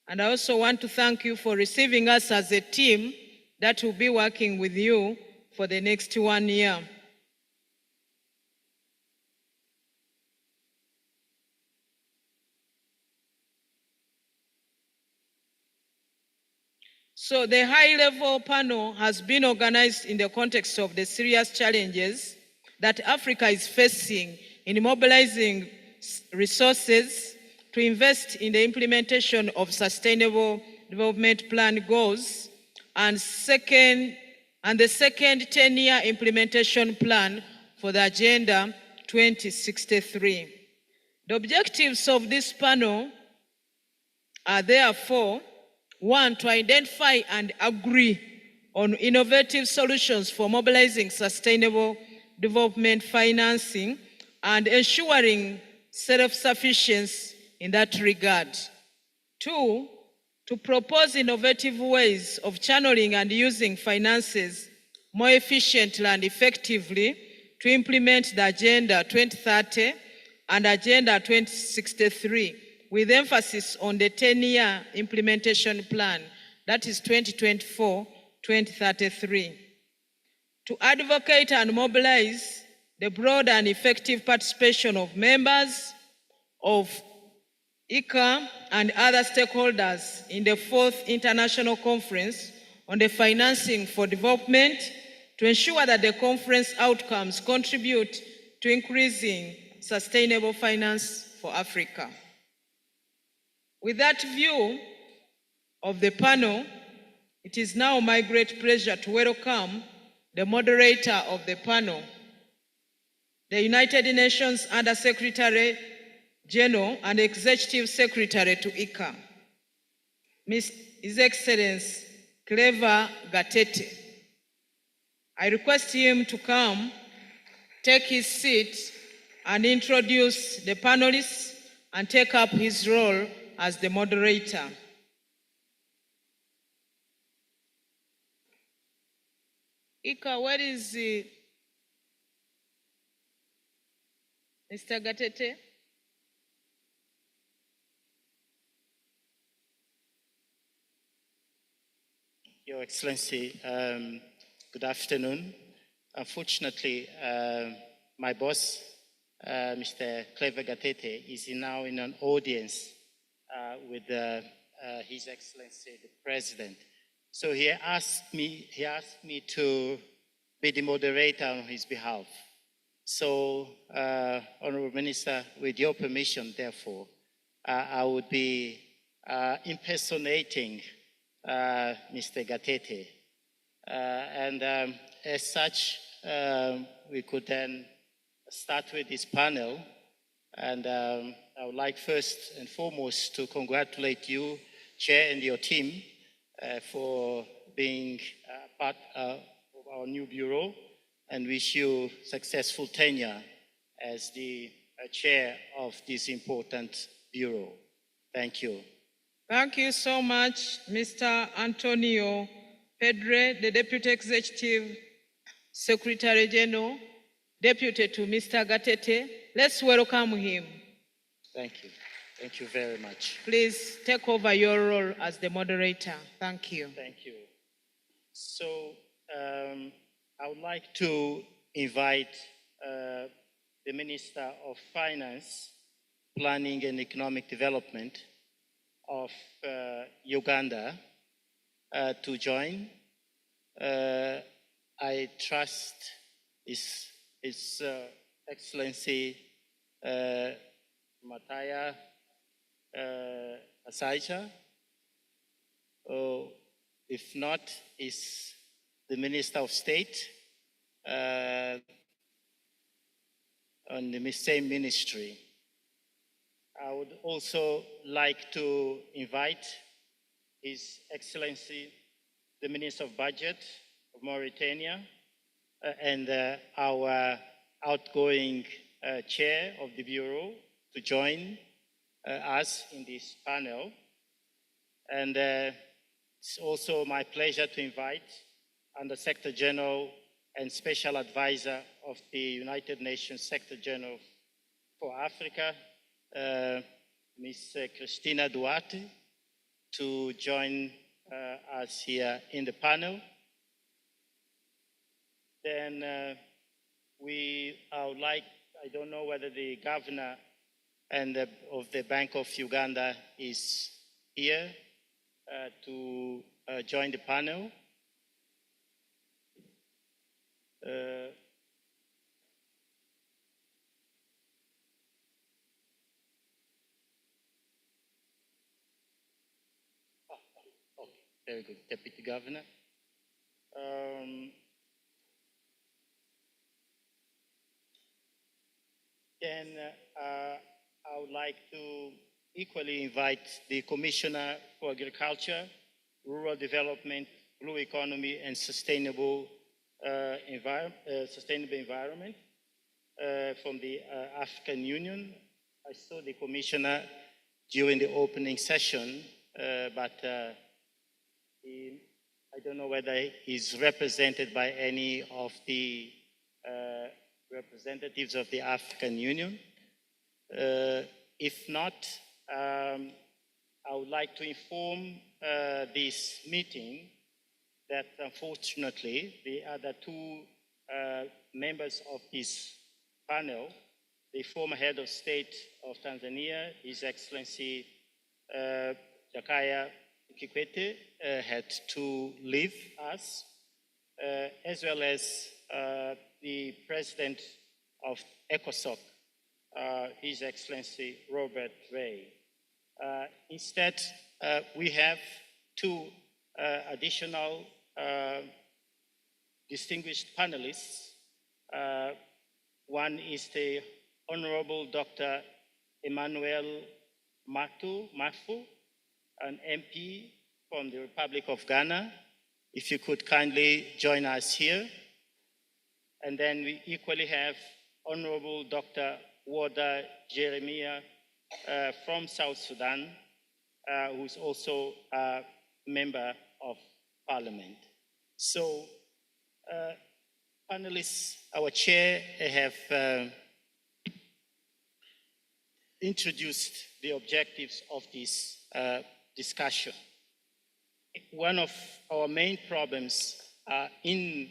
and I also want to thank you for receiving us as a team that will be working with you for the next 1 year. So the high-level panel has been organized in the context of the serious challenges that Africa is facing in mobilizing resources to invest in the implementation of Sustainable Development Plan goals and the second 10-year implementation plan for the Agenda 2063. The objectives of this panel are therefore: 1, to identify and agree on innovative solutions for mobilizing sustainable development financing and ensuring self-sufficiency in that regard. 2, to propose innovative ways of channeling and using finances more efficiently and effectively to implement the Agenda 2030 and Agenda 2063, with emphasis on the 10-year implementation plan, that is 2024-2033. To advocate and mobilize the broad and effective participation of members of ICA and other stakeholders in the 4th International Conference on the Financing for Development, to ensure that the conference outcomes contribute to increasing sustainable finance for Africa. With that view of the panel, it is now my great pleasure to welcome the moderator of the panel, the United Nations Under-Secretary General and Executive Secretary to ICA, His Excellency Clever Gatete. I request him to come, take his seat, and introduce the panelists and take up his role as the moderator. Ika, where is Mr. Gatete? Your Excellency, good afternoon. Unfortunately, my boss, Mr. Clever Gatete, is now in an audience with His Excellency the President. So he asked me to be the moderator on his behalf. So, Honorable Minister, with your permission, therefore, I would be impersonating Mr. Gatete. As such, we could then start with this panel. And I would like first and foremost to congratulate you, Chair, and your team for being part of our new bureau and wish you successful tenure as the chair of this important bureau. Thank you. Thank you so much, Mr. Antonio Pedre, the Deputy Executive Secretary General, Deputy to Mr. Gatete. Let's welcome him. Thank you. Thank you very much. Please take over your role as the moderator. Thank you. Thank you. So I would like to invite the Minister of Finance, Planning and Economic Development of Uganda to join. I trust His Excellency Mataya Asaija. If not, is the Minister of State on the same ministry. I would also like to invite His Excellency, the Minister of Budget of Mauritania, and our outgoing chair of the Bureau to join us in this panel. And it's also my pleasure to invite Under Secretary General and Special Advisor of the United Nations Secretary General for Africa, Ms. Christina Duarte, to join us here in the panel. Then I would like, I don't know whether the governor of the Bank of Uganda is here to join the panel. Very good, Deputy Governor. Then I would like to equally invite the Commissioner for Agriculture, Rural Development, Blue Economy, and Sustainable Environment from the African Union. I saw the Commissioner during the opening session, but I don't know whether he's represented by any of the representatives of the African Union. If not, I would like to inform this meeting that unfortunately the other two members of this panel, the former head of state of Tanzania, His Excellency Jakaya Kikwete, had to leave us, as well as the president of ECOSOC, His Excellency Robert Ray. Instead, we have two additional distinguished panelists. One is the Honorable Dr. Emmanuel Mafu, an MP from the Republic of Ghana. If you could kindly join us here. And then we equally have Honorable Dr. Wada Jeremiah from South Sudan, who's also a member of Parliament. So, panelists, our chair have introduced the objectives of this discussion. One of our main problems in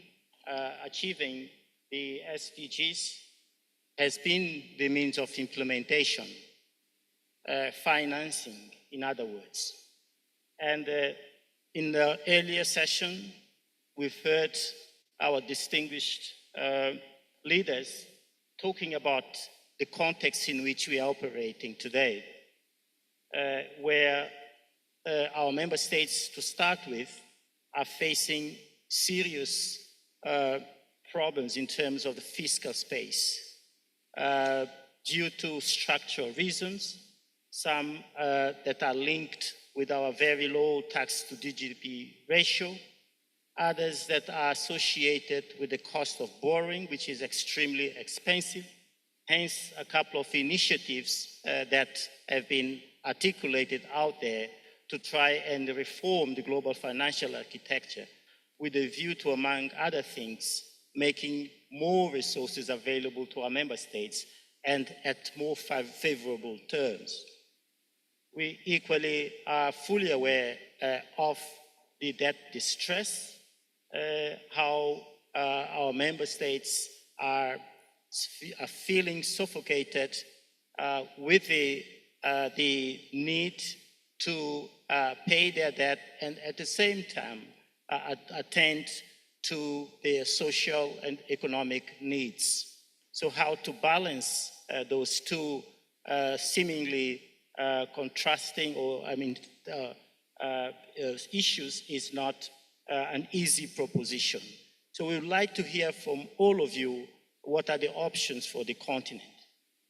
achieving the SDGs has been the means of implementation, financing, in other words. And in the earlier session, we've heard our distinguished leaders talking about the context in which we are operating today, where our member states, to start with, are facing serious problems in terms of the fiscal space due to structural reasons, some that are linked with our very low tax to GDP ratio, others that are associated with the cost of borrowing, which is extremely expensive. Hence, a couple of initiatives that have been articulated out there to try and reform the global financial architecture with a view to, among other things, making more resources available to our member states and at more favorable terms. We equally are fully aware of the debt distress, how our member states are feeling suffocated with the need to pay their debt and at the same time attend to their social and economic needs. So how to balance those two seemingly contrasting issues is not an easy proposition. So we would like to hear from all of you what are the options for the continent.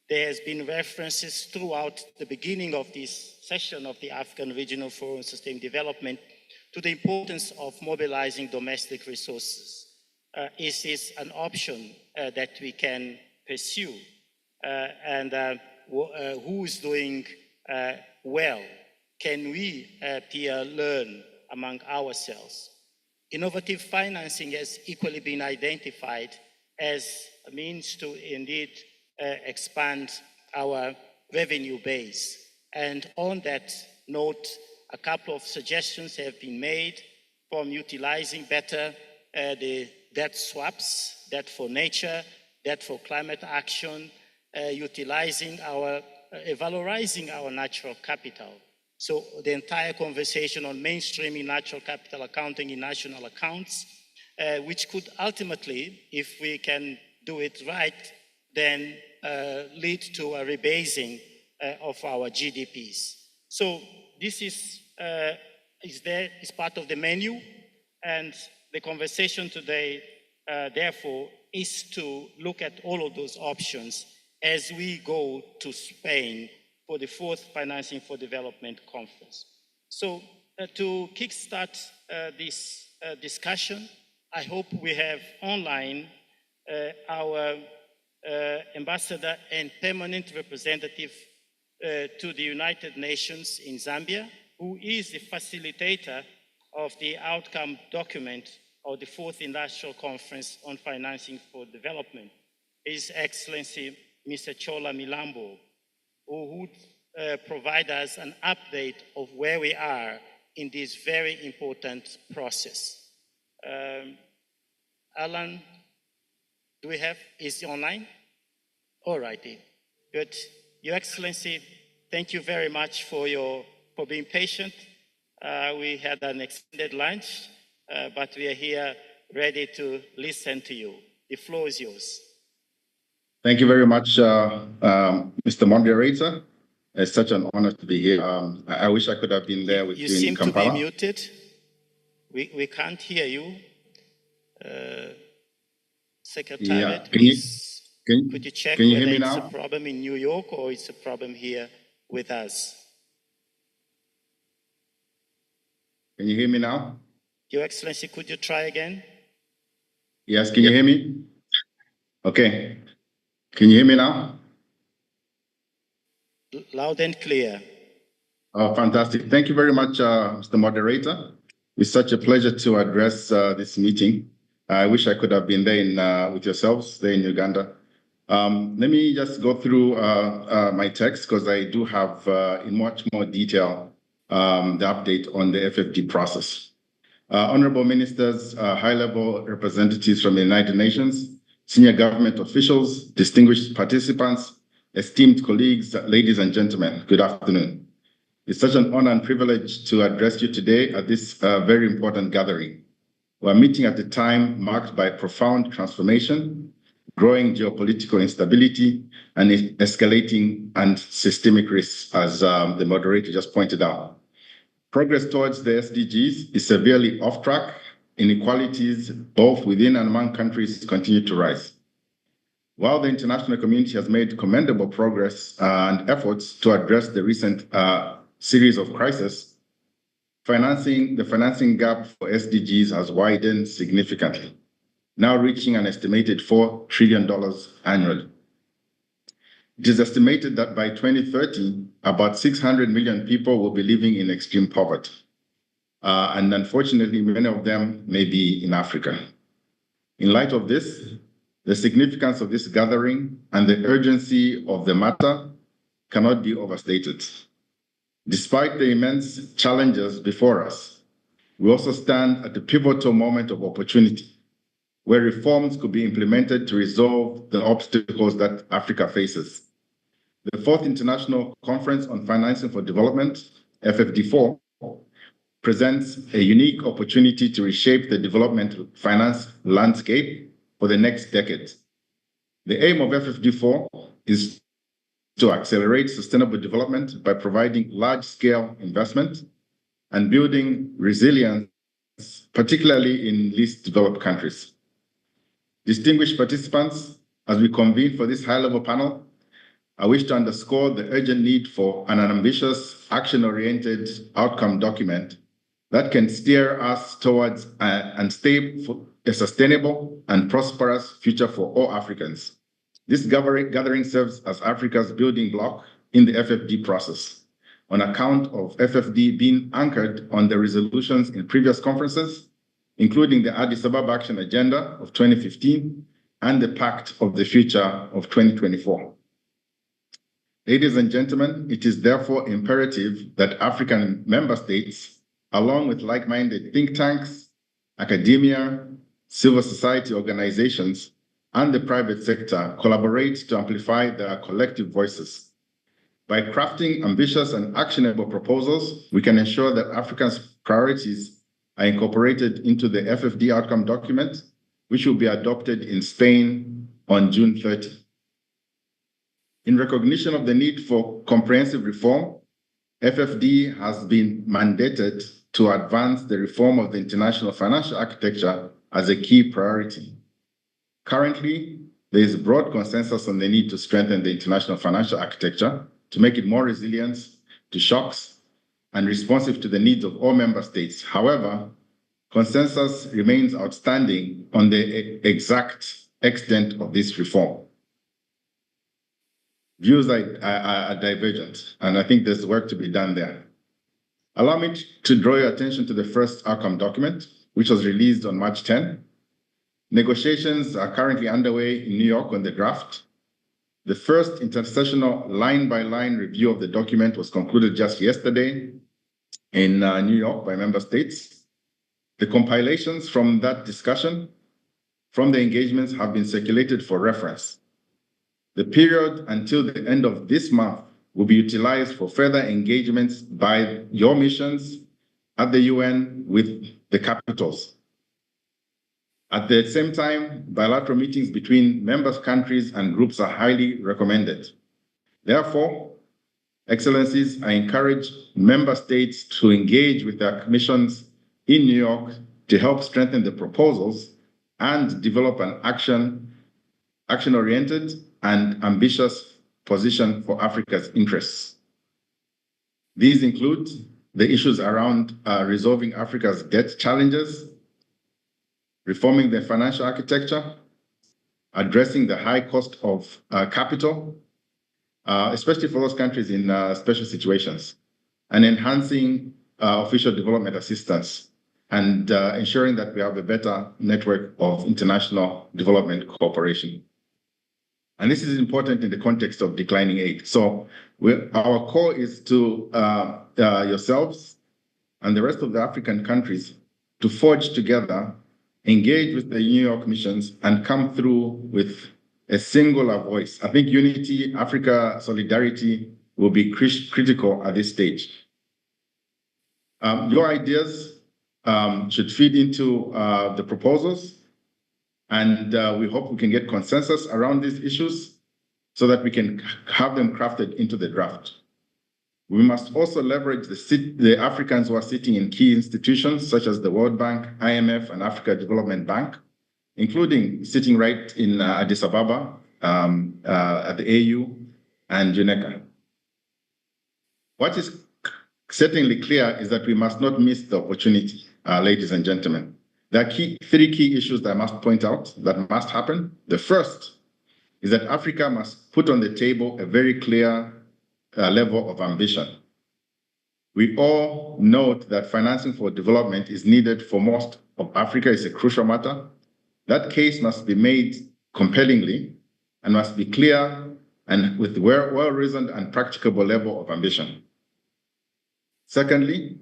There has been references throughout the beginning of this session of the African Regional Forum on Sustained Development to the importance of mobilizing domestic resources. Is this an option that we can pursue? Who is doing well? Can we peer learn among ourselves? Innovative financing has equally been identified as a means to indeed expand our revenue base. And on that note, a couple of suggestions have been made, from utilizing better the debt swaps, debt for nature, debt for climate action, utilizing valorizing our natural capital. So the entire conversation on mainstreaming natural capital accounting in national accounts, which could ultimately, if we can do it right, then lead to a rebasing of our GDPs. So this is part of the menu, and the conversation today, therefore, is to look at all of those options as we go to Spain for the 4th Financing for Development Conference. So to kickstart this discussion, I hope we have online our ambassador and permanent representative to the United Nations in Zambia, who is the facilitator of the outcome document of the 4th Industrial Conference on Financing for Development, His Excellency Mr. Chola Milambo, who would provide us an update of where we are in this very important process. Alan, is he online? All righty, good. Your Excellency, thank you very much for being patient. We had an extended lunch, but we are here ready to listen to you. The floor is yours. Thank you very much, Mr. Moderator. It's such an honor to be here. I wish I could have been there with you in Kampala. You seem to be muted. We can't hear you. Secretariat, please, could you check whether it's a problem in New York or it's a problem here with us? Can you hear me now? Your Excellency, could you try again? Yes, can you hear me? Okay. Can you hear me now? Loud and clear. Oh, fantastic. Thank you very much, Mr. Moderator. It's such a pleasure to address this meeting. I wish I could have been there with yourselves there in Uganda. Let me just go through my text because I do have in much more detail the update on the FFD process. Honorable ministers, high-level representatives from the United Nations, senior government officials, distinguished participants, esteemed colleagues, ladies and gentlemen, good afternoon. It's such an honor and privilege to address you today at this very important gathering. We're meeting at a time marked by profound transformation, growing geopolitical instability, and escalating and systemic risks, as the moderator just pointed out. Progress towards the SDGs is severely off track. Inequalities, both within and among countries, continue to rise. While the international community has made commendable progress and efforts to address the recent series of crises, the financing gap for SDGs has widened significantly, now reaching an estimated $4 trillion annually. It is estimated that by 2030, about 600 million people will be living in extreme poverty. And unfortunately, many of them may be in Africa. In light of this, the significance of this gathering and the urgency of the matter cannot be overstated. Despite the immense challenges before us, we also stand at a pivotal moment of opportunity where reforms could be implemented to resolve the obstacles that Africa faces. The Fourth International Conference on Financing for Development, FFD4, presents a unique opportunity to reshape the development finance landscape for the next decade. The aim of FFD4 is to accelerate sustainable development by providing large-scale investment and building resilience, particularly in least developed countries. Distinguished participants, as we convene for this high-level panel, I wish to underscore the urgent need for an ambitious, action-oriented outcome document that can steer us towards and stay for a sustainable and prosperous future for all Africans. This gathering serves as Africa's building block in the FFD process, on account of FFD being anchored on the resolutions in previous conferences, including the Addis Ababa Action Agenda of 2015 and the Pact of the Future of 2024. Ladies and gentlemen, it is therefore imperative that African member states, along with like-minded think tanks, academia, civil society organizations, and the private sector, collaborate to amplify their collective voices. By crafting ambitious and actionable proposals, we can ensure that Africa's priorities are incorporated into the FFD outcome document, which will be adopted in Spain on June 30. In recognition of the need for comprehensive reform, FFD has been mandated to advance the reform of the international financial architecture as a key priority. Currently, there is broad consensus on the need to strengthen the international financial architecture to make it more resilient to shocks and responsive to the needs of all member states. However, consensus remains outstanding on the exact extent of this reform. Views are divergent, and I think there's work to be done there. Allow me to draw your attention to the first outcome document, which was released on March 10. Negotiations are currently underway in New York on the draft. The first intersessional line-by-line review of the document was concluded just yesterday in New York by member states. The compilations from that discussion, from the engagements, have been circulated for reference. The period until the end of this month will be utilized for further engagements by your missions at the UN with the capitals. At the same time, bilateral meetings between member countries and groups are highly recommended. Therefore, Excellencies, I encourage member states to engage with their commissions in New York to help strengthen the proposals and develop an action-oriented and ambitious position for Africa's interests. These include the issues around resolving Africa's debt challenges, reforming the financial architecture, addressing the high cost of capital, especially for those countries in special situations, and enhancing official development assistance, and ensuring that we have a better network of international development cooperation. And this is important in the context of declining aid. So our call is to yourselves and the rest of the African countries to forge together, engage with the New York missions, and come through with a singular voice. I think unity, Africa solidarity will be critical at this stage. Your ideas should feed into the proposals, and we hope we can get consensus around these issues so that we can have them crafted into the draft. We must also leverage the Africans who are sitting in key institutions such as the World Bank, IMF, and Africa Development Bank, including sitting right in Addis Ababa at the AU and UNECA. What is certainly clear is that we must not miss the opportunity, ladies and gentlemen. There are three key issues that I must point out that must happen. The first is that Africa must put on the table a very clear level of ambition. We all note that financing for development is needed for most of Africa. It's a crucial matter. That case must be made compellingly and must be clear and with well-reasoned and practicable level of ambition. Secondly,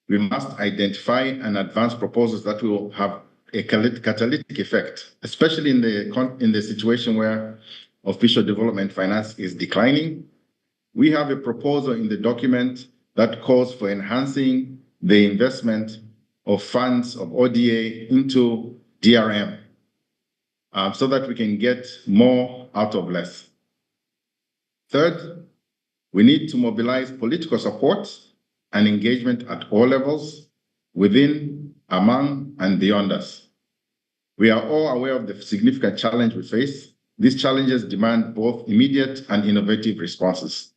we must identify and advance proposals that will have a catalytic effect, especially in the situation where official development finance is declining. We have a proposal in the document that calls for enhancing the investment of funds of ODA into DRM so that we can get more out of less. Third, we need to mobilize political support and engagement at all levels, within, among, and beyond us. We are all aware of the significant challenge we face. These challenges demand both immediate and innovative responses.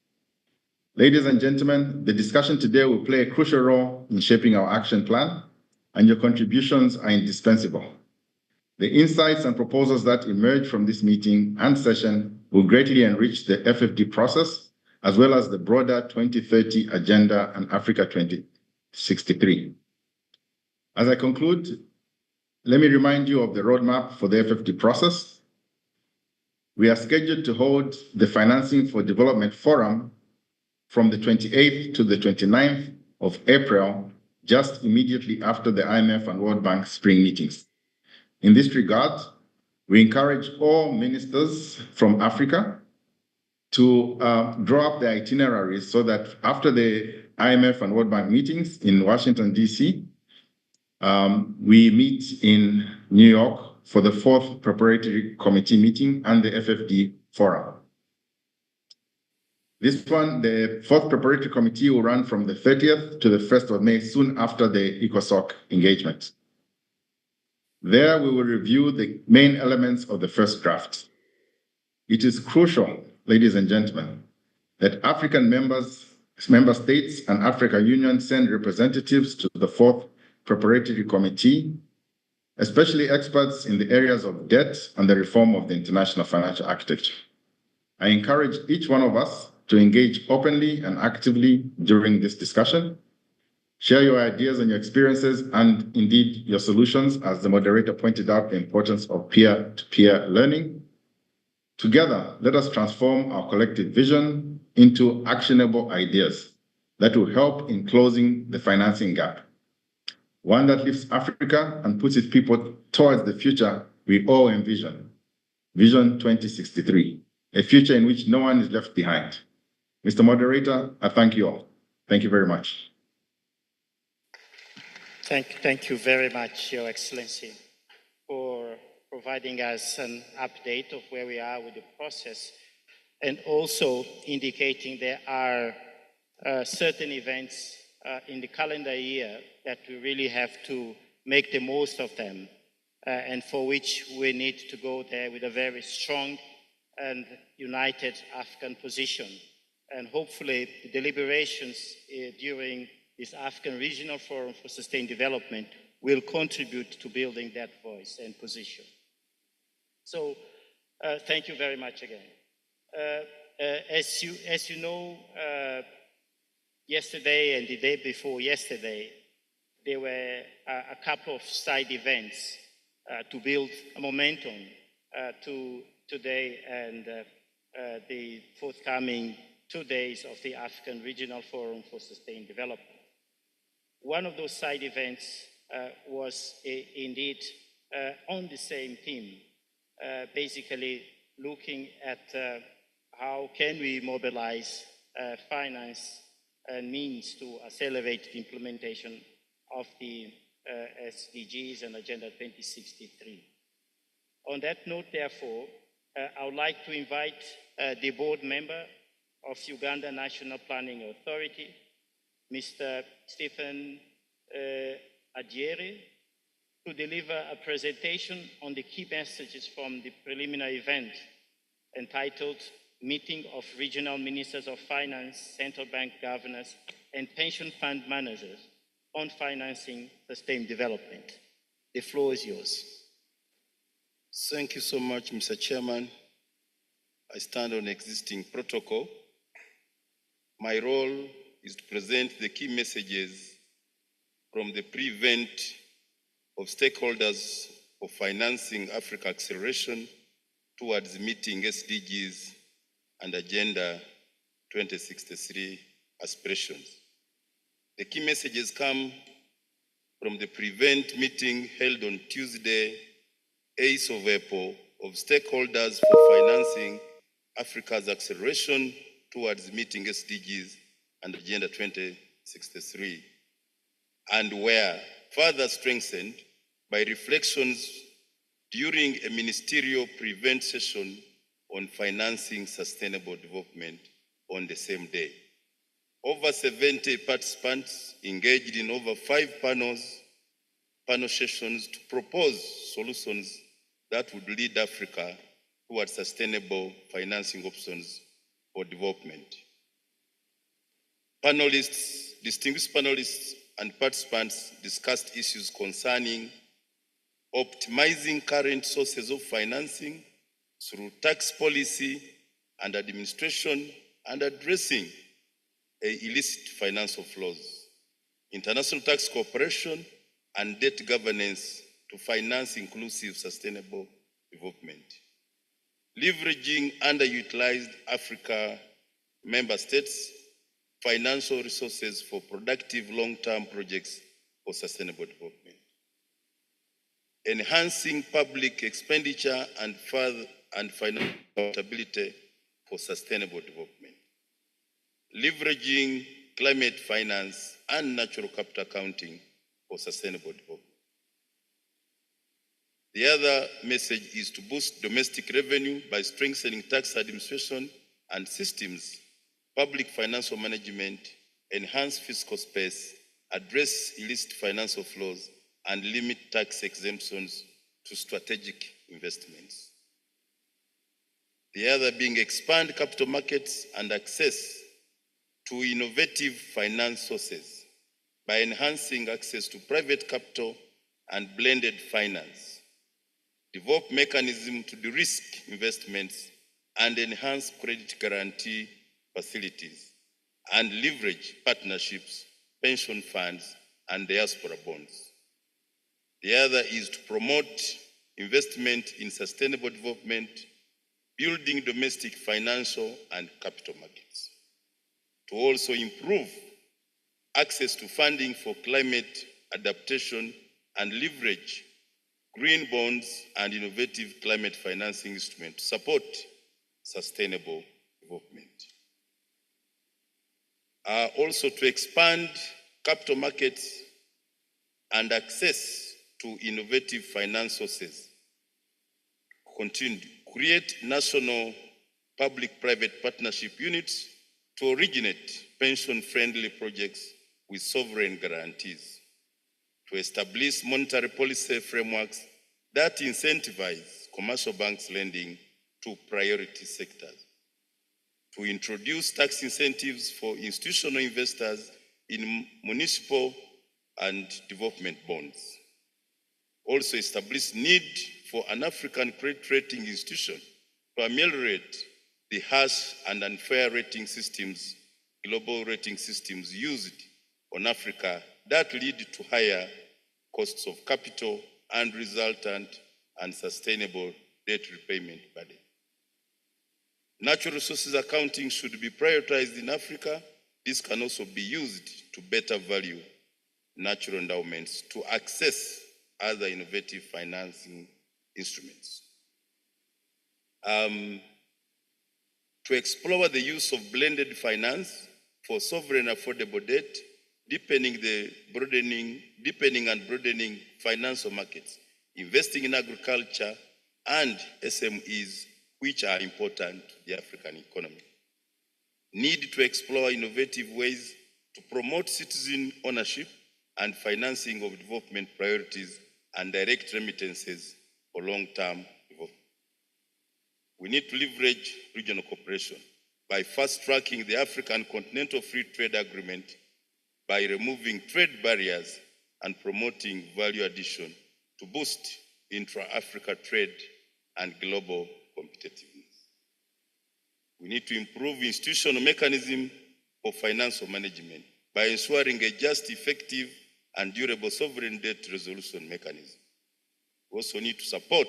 Ladies and gentlemen, the discussion today will play a crucial role in shaping our action plan, and your contributions are indispensable. The insights and proposals that emerge from this meeting and session will greatly enrich the FFD process, as well as the broader 2030 Agenda and Africa 2063. As I conclude, let me remind you of the roadmap for the FFD process. We are scheduled to hold the Financing for Development Forum from the 28th to the 29th of April, just immediately after the IMF and World Bank spring meetings. In this regard, we encourage all ministers from Africa to draw up their itineraries so that after the IMF and World Bank meetings in Washington, D.C., we meet in New York for the 4th Preparatory Committee meeting and the FFD Forum. This one, the 4th Preparatory Committee, will run from the 30th to the 1st of May, soon after the ECOSOC engagement. There, we will review the main elements of the first draft. It is crucial, ladies and gentlemen, that African member states and African Union send representatives to the 4th Preparatory Committee, especially experts in the areas of debt and the reform of the international financial architecture. I encourage each one of us to engage openly and actively during this discussion. Share your ideas and your experiences and indeed your solutions, as the moderator pointed out the importance of peer-to-peer learning. Together, let us transform our collective vision into actionable ideas that will help in closing the financing gap. One that lifts Africa and puts its people towards the future we all envision. Vision 2063, a future in which no one is left behind. Mr. Moderator, I thank you all. Thank you very much. Thank you very much, Your Excellency, for providing us an update of where we are with the process, and also indicating there are certain events in the calendar year that we really have to make the most of them, and for which we need to go there with a very strong and united African position. And hopefully the deliberations during this African Regional Forum for Sustained Development will contribute to building that voice and position. So thank you very much again. As you know, yesterday and the day before yesterday, there were a couple of side events to build a momentum to today and the forthcoming 2 days of the African Regional Forum for Sustained Development. One of those side events was indeed on the same theme, basically looking at how can we mobilize finance and means to accelerate the implementation of the SDGs and Agenda 2063. On that note, therefore, I would like to invite the board member of Uganda National Planning Authority, Mr. Stephen Adjere, to deliver a presentation on the key messages from the preliminary event entitled Meeting of Regional Ministers of Finance, Central Bank Governors and pension fund managers on financing sustained development. The floor is yours. Thank you so much, Mr. Chairman. I stand on existing protocol. My role is to present the key messages from the pre-event of stakeholders of financing Africa acceleration towards meeting SDGs and Agenda 2063 aspirations. The key messages come from the pre-event meeting held on Tuesday, 8th of April, of stakeholders for financing Africa's acceleration towards meeting SDGs and Agenda 2063, and were further strengthened by reflections during a ministerial pre-event session on financing sustainable development on the same day. Over 70 participants engaged in over 5 panel sessions to propose solutions that would lead Africa towards sustainable financing options for development. Distinguished panelists and participants discussed issues concerning optimizing current sources of financing through tax policy and administration and addressing illicit financial flows, international tax cooperation, and debt governance to finance inclusive sustainable development. Leveraging underutilized Africa member states' financial resources for productive long-term projects for sustainable development. Enhancing public expenditure and financial accountability for sustainable development. Leveraging climate finance and natural capital accounting for sustainable development. The other message is to boost domestic revenue by strengthening tax administration and systems, public financial management, enhance fiscal space, address illicit financial flows, and limit tax exemptions to strategic investments. The other being expand capital markets and access to innovative finance sources by enhancing access to private capital and blended finance, develop mechanisms to de-risk investments and enhance credit guarantee facilities, and leverage partnerships, pension funds, and diaspora bonds. The other is to promote investment in sustainable development, building domestic financial and capital markets. To also improve access to funding for climate adaptation and leverage green bonds and innovative climate financing instruments to support sustainable development. Also to expand capital markets and access to innovative finance sources. Continue to create national public-private partnership units to originate pension-friendly projects with sovereign guarantees. To establish monetary policy frameworks that incentivize commercial banks lending to priority sectors. To introduce tax incentives for institutional investors in municipal and development bonds. Also establish need for an African credit rating institution to ameliorate the harsh and unfair rating systems, global rating systems used on Africa that lead to higher costs of capital and resultant unsustainable debt repayment burden. Natural resources accounting should be prioritized in Africa. This can also be used to better value natural endowments to access other innovative financing instruments. To explore the use of blended finance for sovereign affordable debt, deepening and broadening financial markets, investing in agriculture and SMEs, which are important to the African economy. Need to explore innovative ways to promote citizen ownership and financing of development priorities and direct remittances for long-term development. We need to leverage regional cooperation by fast-tracking the African Continental Free Trade Agreement by removing trade barriers and promoting value addition to boost intra-Africa trade and global competitiveness. We need to improve institutional mechanism for financial management by ensuring a just, effective, and durable sovereign debt resolution mechanism. We also need to support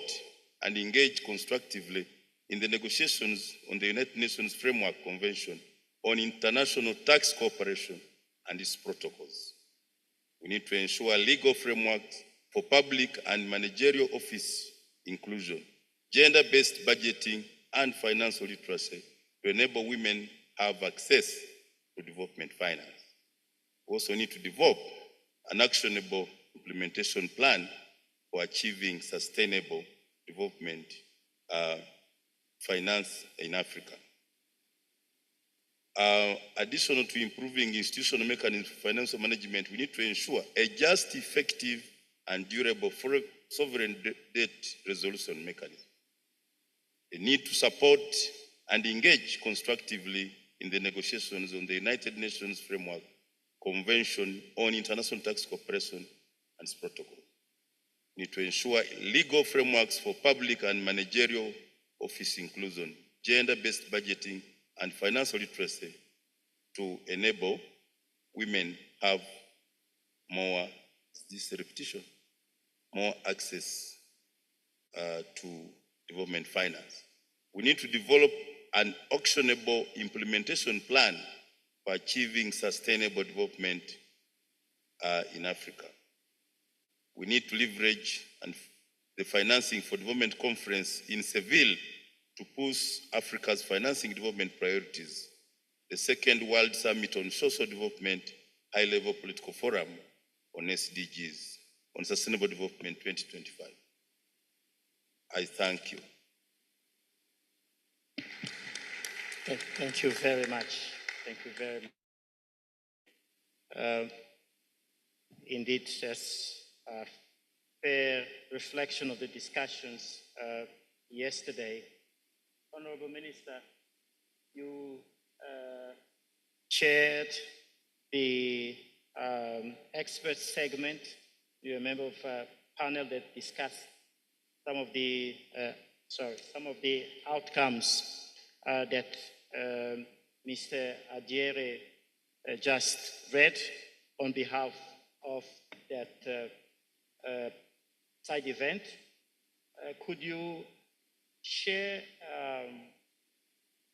and engage constructively in the negotiations on the United Nations Framework Convention on International Tax Cooperation and its protocols. We need to ensure legal frameworks for public and managerial office inclusion, gender-based budgeting, and financial literacy to enable women have access to development finance. We also need to develop an actionable implementation plan for achieving sustainable development finance in Africa. Additional to improving institutional mechanisms for financial management, we need to ensure a just, effective, and durable sovereign debt resolution mechanism. The need to support and engage constructively in the negotiations on the United Nations Framework Convention on International Tax Cooperation and its protocol. We need to ensure legal frameworks for public and managerial office inclusion, gender-based budgeting, and financial literacy to enable women have more, more access to development finance. We need to develop an actionable implementation plan for achieving sustainable development in Africa. We need to leverage the Financing for Development Conference in Seville to push Africa's financing development priorities, the second World Summit on Social Development, high-level political forum on SDGs, on Sustainable Development 2025. I thank you. Thank you very much. Thank you very much. Indeed, as a fair reflection of the discussions yesterday, Honorable Minister, you chaired the expert segment. You're a member of a panel that discussed some of the outcomes that Mr. Adiere just read on behalf of that side event. Could you share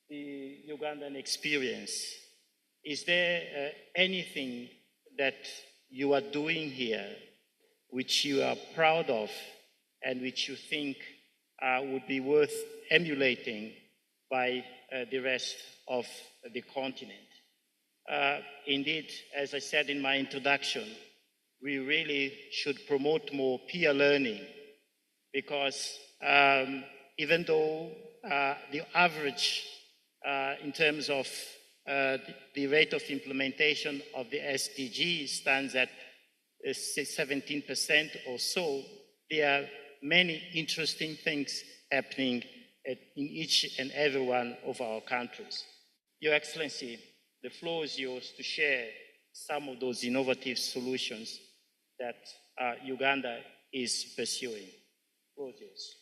the Ugandan experience? Is there anything that you are doing here which you are proud of and which you think would be worth emulating by the rest of the continent? Indeed, as I said in my introduction, we really should promote more peer learning because even though the average in terms of the rate of implementation of the SDG stands at 17% or so, there are many interesting things happening in each and every one of our countries. Your Excellency, the floor is yours to share some of those innovative solutions that Uganda is pursuing. The floor is yours.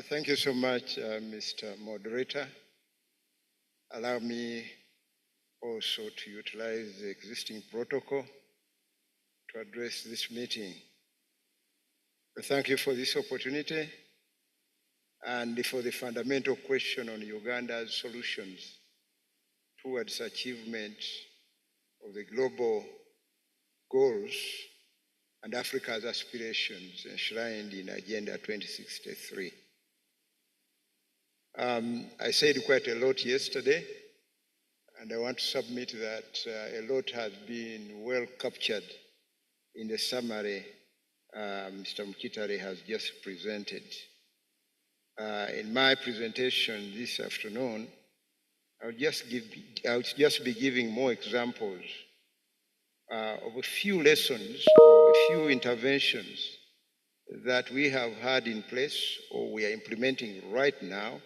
Thank you so much, Mr. Moderator. Allow me also to utilize the existing protocol to address this meeting. Thank you for this opportunity and for the fundamental question on Uganda's solutions towards achievement of the global goals and Africa's aspirations enshrined in Agenda 2063. I said quite a lot yesterday, and I want to submit that a lot has been well captured in the summary Mr. Mkitare has just presented. In my presentation this afternoon, I'll just be giving more examples of a few lessons or a few interventions that we have had in place or we are implementing right now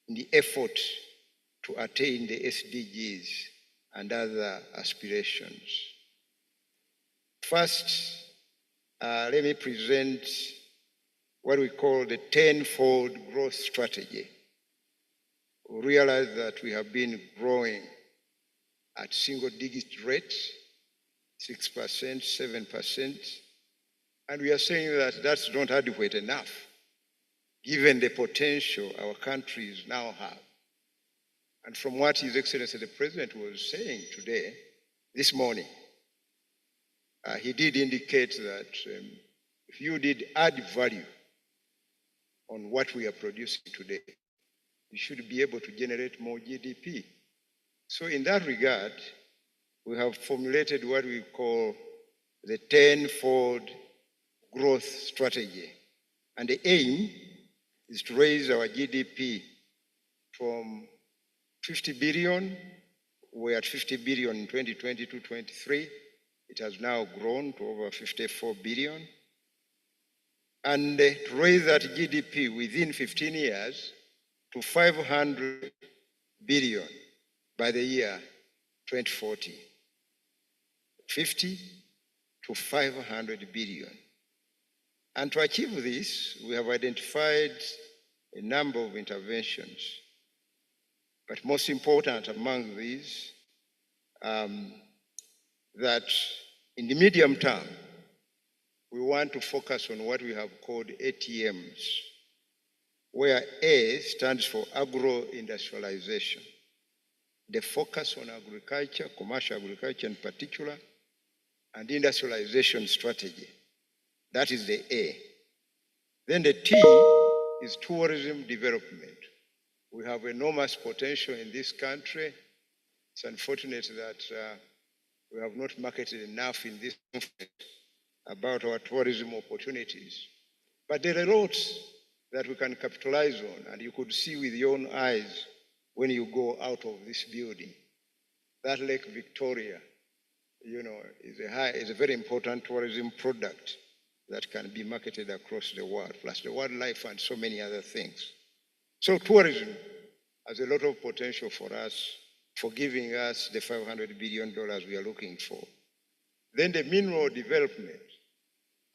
in the effort to attain the SDGs and other aspirations. First, let me present what we call the tenfold growth strategy. We realize that we have been growing at single-digit rates, 6%, 7%, and we are saying that that's not adequate enough, given the potential our countries now have. And from what His Excellency the President was saying today, this morning, he did indicate that if you did add value on what we are producing today, you should be able to generate more GDP. So in that regard, we have formulated what we call the tenfold growth strategy. And the aim is to raise our GDP from 50 billion, we're at 50 billion in 2022-23. It has now grown to over 54 billion. And to raise that GDP within 15 years to 500 billion by the year 2040. 50 to 500 billion. And to achieve this, we have identified a number of interventions. But most important among these, that in the medium term, we want to focus on what we have called ATMs, where A stands for agro-industrialization. The focus on agriculture, commercial agriculture in particular, and industrialization strategy. That is the A. Then the T is tourism development. We have enormous potential in this country. It's unfortunate that we have not marketed enough in this conference about our tourism opportunities. But there are lots that we can capitalize on, and you could see with your own eyes when you go out of this building. That Lake Victoria, is a very important tourism product that can be marketed across the world, plus the wildlife and so many other things. So tourism has a lot of potential for us, for giving us the $500 billion we are looking for. Then the mineral development.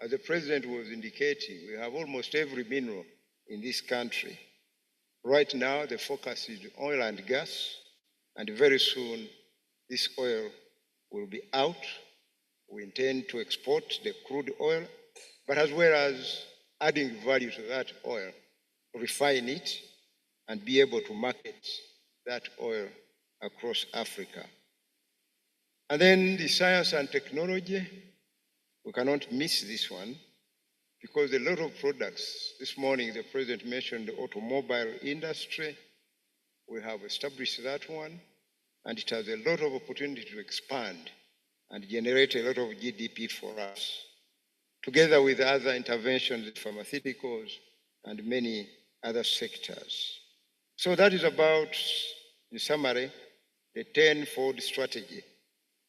As the President was indicating, we have almost every mineral in this country. Right now, the focus is oil and gas, and very soon this oil will be out. We intend to export the crude oil, but as well as adding value to that oil, refine it, and be able to market that oil across Africa. And then the science and technology, we cannot miss this one, because a lot of products, this morning the President mentioned the automobile industry. We have established that one, and it has a lot of opportunity to expand and generate a lot of GDP for us, together with other interventions in pharmaceuticals and many other sectors. So that is about, in summary, the tenfold strategy.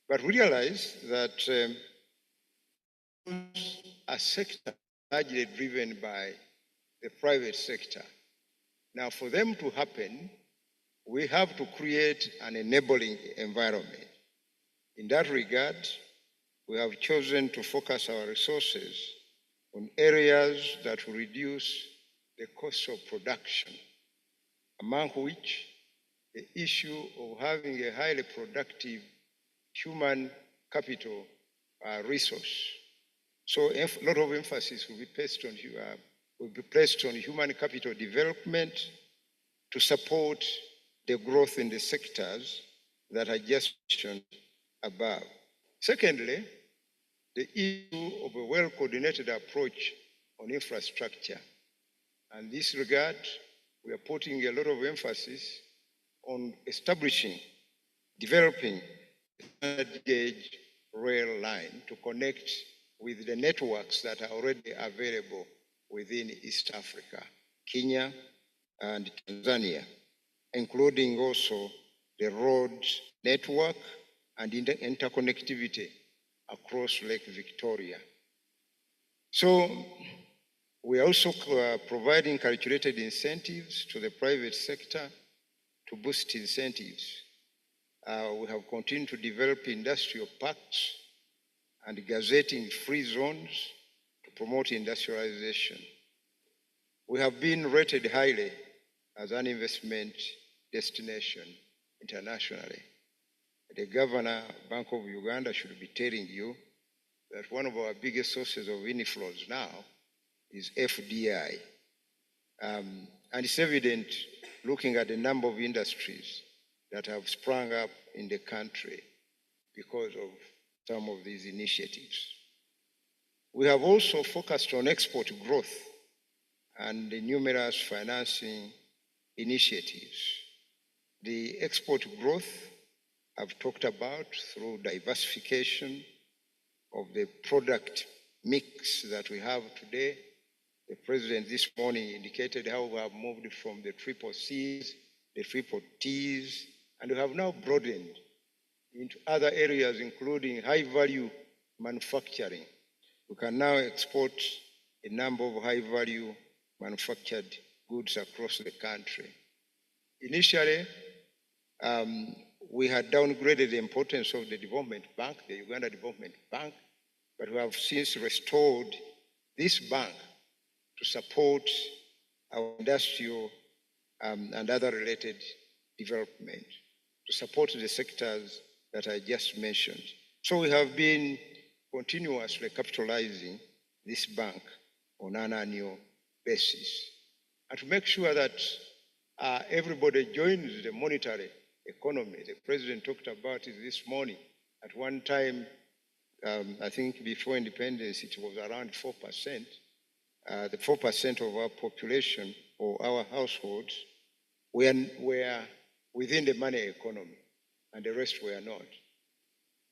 But realize that a sector largely driven by the private sector. Now, for them to happen, we have to create an enabling environment. In that regard, we have chosen to focus our resources on areas that will reduce the cost of production, among which the issue of having a highly productive human capital resource. So a lot of emphasis will be placed on human capital development to support the growth in the sectors that I just mentioned above. Secondly, the issue of a well-coordinated approach on infrastructure. And in this regard, we are putting a lot of emphasis on establishing, developing a standard gauge rail line to connect with the networks that are already available within East Africa, Kenya and Tanzania, including also the road network and interconnectivity across Lake Victoria. So we are also providing calculated incentives to the private sector to boost incentives. We have continued to develop industrial parks and gazetting free zones to promote industrialization. We have been rated highly as an investment destination internationally. The Governor, Bank of Uganda, should be telling you that one of our biggest sources of inflows now is FDI. And it's evident looking at the number of industries that have sprung up in the country because of some of these initiatives. We have also focused on export growth and the numerous financing initiatives. The export growth I've talked about through diversification of the product mix that we have today. The President this morning indicated how we have moved from the triple C's, the triple T's, and we have now broadened into other areas, including high-value manufacturing. We can now export a number of high-value manufactured goods across the country. Initially, we had downgraded the importance of the development bank, the Uganda Development Bank, but we have since restored this bank to support our industrial and other related development, to support the sectors that I just mentioned. So we have been continuously capitalizing this bank on an annual basis, and to make sure that everybody joins the monetary economy. The President talked about it this morning. At one time, I think before independence, it was around 4%. The 4% of our population or our households were within the money economy, and the rest were not.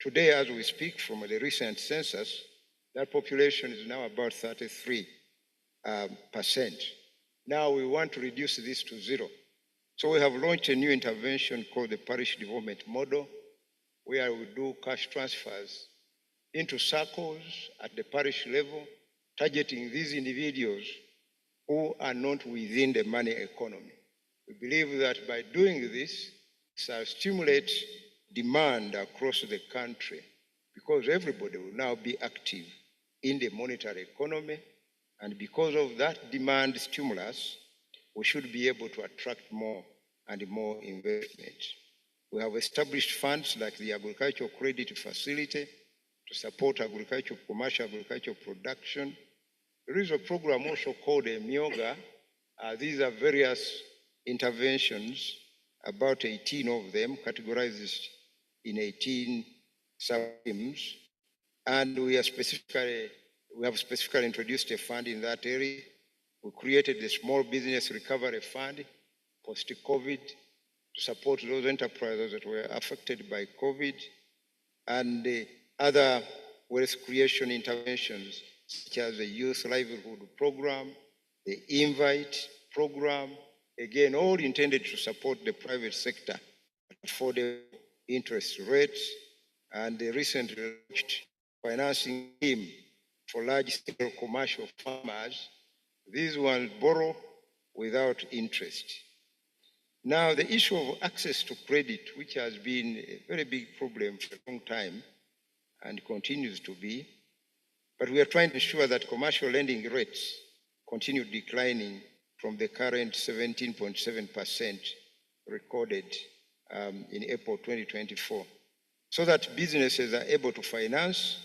Today, as we speak, from the recent census, that population is now about 33%. Now we want to reduce this to zero. So we have launched a new intervention called the Parish Development Model, where we do cash transfers into circles at the parish level, targeting these individuals who are not within the money economy. We believe that by doing this, it will stimulate demand across the country, because everybody will now be active in the monetary economy, and because of that demand stimulus, we should be able to attract more and more investment. We have established funds like the Agricultural Credit Facility to support commercial agricultural production. There is a program also called Myoga. These are various interventions, about 18 of them, categorized in 18 sub-themes, and we have specifically introduced a fund in that area. We created the Small Business Recovery Fund post-COVID to support those enterprises that were affected by COVID, and the other wealth creation interventions, such as the Youth Livelihood Program, the Invite Program, again, all intended to support the private sector at affordable interest rates, and the recently launched financing scheme for large-scale commercial farmers. These ones borrow without interest. Now, the issue of access to credit, which has been a very big problem for a long time and continues to be, but we are trying to ensure that commercial lending rates continue declining from the current 17.7% recorded in April 2024, so that businesses are able to finance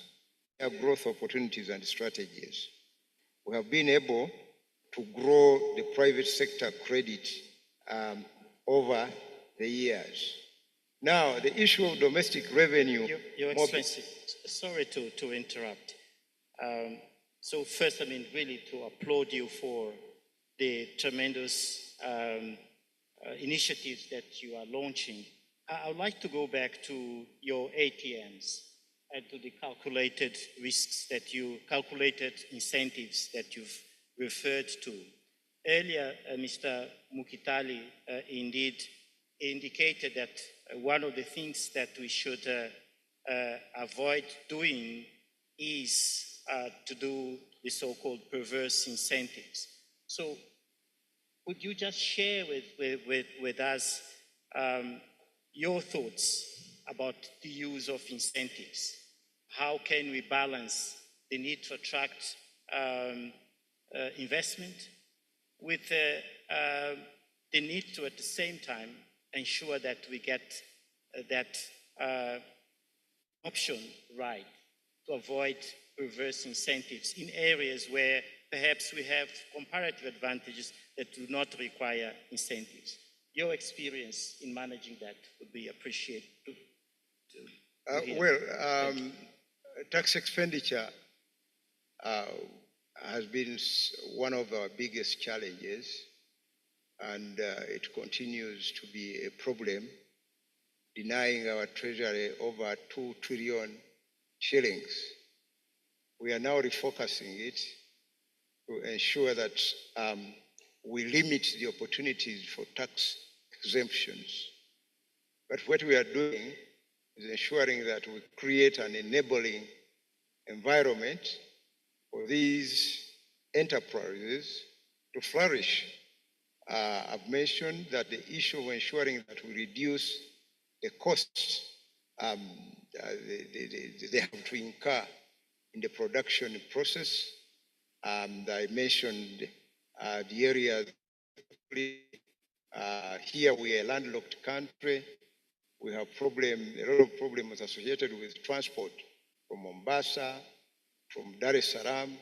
their growth opportunities and strategies. We have been able to grow the private sector credit over the years. Now, the issue of domestic revenue. Your Excellency, sorry to interrupt. So first, really to applaud you for the tremendous initiatives that you are launching. I would like to go back to your ATMs and to the calculated risks calculated incentives that you've referred to. Earlier, Mr. Mukitali indeed indicated that one of the things that we should avoid doing is to do the so-called perverse incentives. So would you just share with us your thoughts about the use of incentives. How can we balance the need to attract investment with the need to, at the same time, ensure that we get that option right to avoid reverse incentives in areas where perhaps we have comparative advantages that do not require incentives. Your experience in managing that would be appreciated. Tax expenditure has been one of our biggest challenges, and it continues to be a problem, denying our treasury over 2 trillion shillings. We are now refocusing it to ensure that we limit the opportunities for tax exemptions. But what we are doing is ensuring that we create an enabling environment for these enterprises to flourish. I've mentioned that the issue of ensuring that we reduce the costs they have to incur in the production process. I mentioned the areas here we are a landlocked country. We have a lot of problems associated with transport from Mombasa, from Dar es Salaam.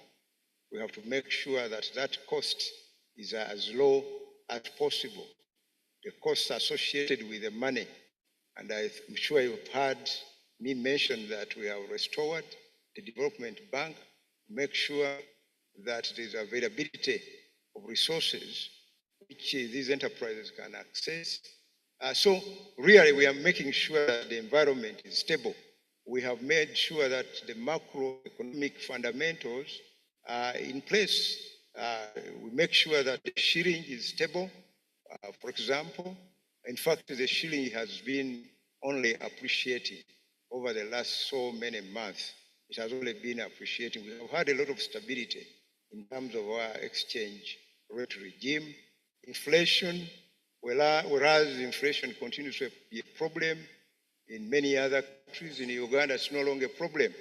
We have to make sure that that cost is as low as possible. The costs associated with the money. And I'm sure you've heard me mention that we have restored the development bank to make sure that there's availability of resources which these enterprises can access. So really we are making sure that the environment is stable. We have made sure that the macroeconomic fundamentals are in place. We make sure that the shilling is stable. For example, in fact, the shilling has been only appreciating over the last so many months. It has only been appreciating. We have had a lot of stability in terms of our exchange rate regime. Inflation, whereas inflation continues to be a problem in many other countries, in Uganda it's no longer a problem.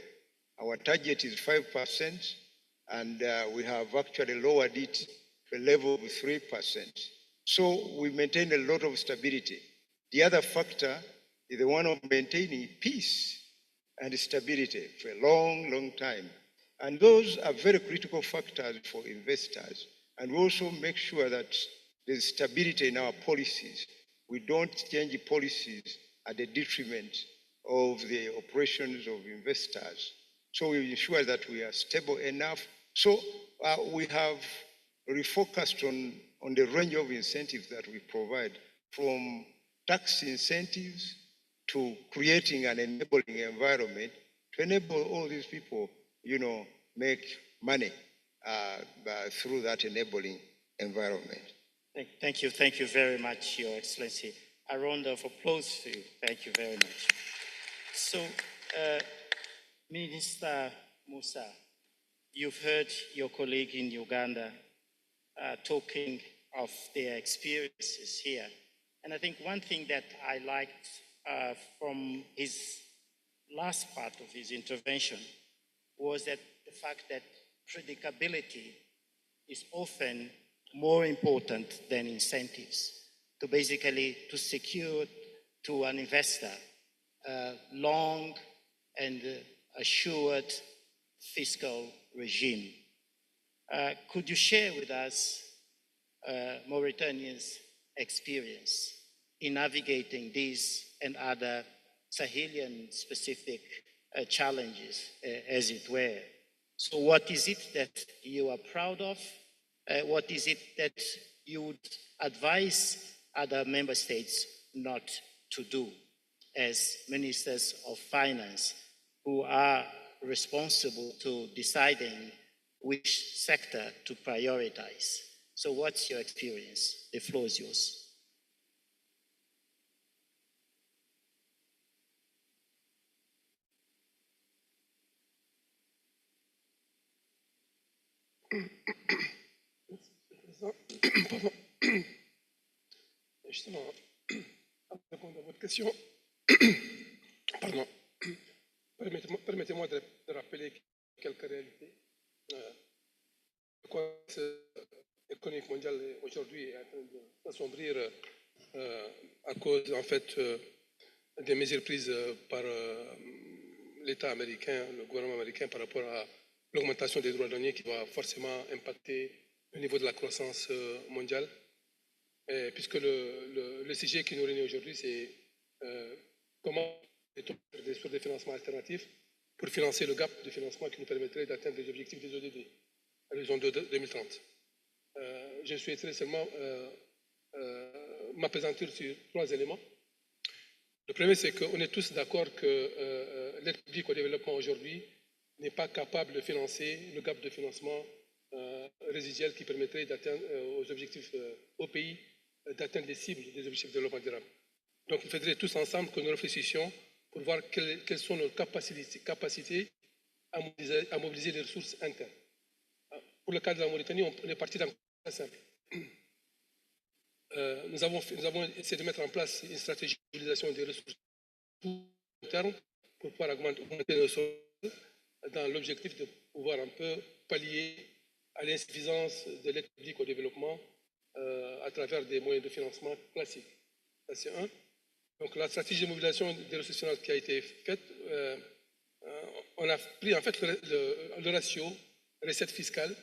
Our target is 5%, and we have actually lowered it to a level of 3%. So we maintain a lot of stability. The other factor is the one of maintaining peace and stability for a long, long time. And those are very critical factors for investors. And we also make sure that there's stability in our policies. We don't change policies at the detriment of the operations of investors. So we ensure that we are stable enough. So we have refocused on the range of incentives that we provide, from tax incentives to creating an enabling environment to enable all these people, make money through that enabling environment. Thank you very much, Your Excellency. A round of applause for you. Thank you very much. So, Minister Musa, you've heard your colleague in Uganda talking of their experiences here. And I think one thing that I liked from his last part of his intervention was that the fact that predictability is often more important than incentives to secure to an investor a long and assured fiscal regime. Could you share with us Mauritania's experience in navigating these and other Sahelian-specific challenges, as it were? So what is it that you are proud of? What is it that you would advise other member states not to do as ministers of finance who are responsible to deciding which sector to prioritize? So what's your experience? The floor is yours. Justement, en répondant à votre question, Pardon. Permettez-moi de rappeler quelques réalités. Le contexte économique mondial aujourd'hui est en train d'assombrir à cause en fait des mesures prises par l'État américain, le gouvernement américain par rapport à l'augmentation des droits douaniers qui va forcément impacter le niveau de la croissance mondiale. Puisque le sujet qui nous réunit aujourd'hui, c'est comment des sources de financement alternatifs pour financer le gap de financement qui nous permettrait d'atteindre les objectifs des ODD à l'horizon 2030. Je souhaiterais seulement m'appesantir sur 3 éléments. Le premier, c'est qu'on est tous d'accord que l'aide publique au développement aujourd'hui n'est pas capable de financer le gap de financement résiduel qui permettrait d'atteindre aux objectifs au pays d'atteindre les cibles des objectifs de développement durable. Donc, il faudrait tous ensemble que nous réfléchissions pour voir quelles sont nos capacités à mobiliser les ressources internes. Pour le cas de la Mauritanie, on est parti d'un cas simple. Nous avons essayé de mettre en place une stratégie de mobilisation des ressources internes pour pouvoir augmenter nos sols dans l'objectif de pouvoir un peu pallier à l'insuffisance de l'aide publique au développement à travers des moyens de financement classiques. Ça, c'est un. Donc, la stratégie de mobilisation des ressources finances qui a été faite, on a pris en fait le ratio recette fiscale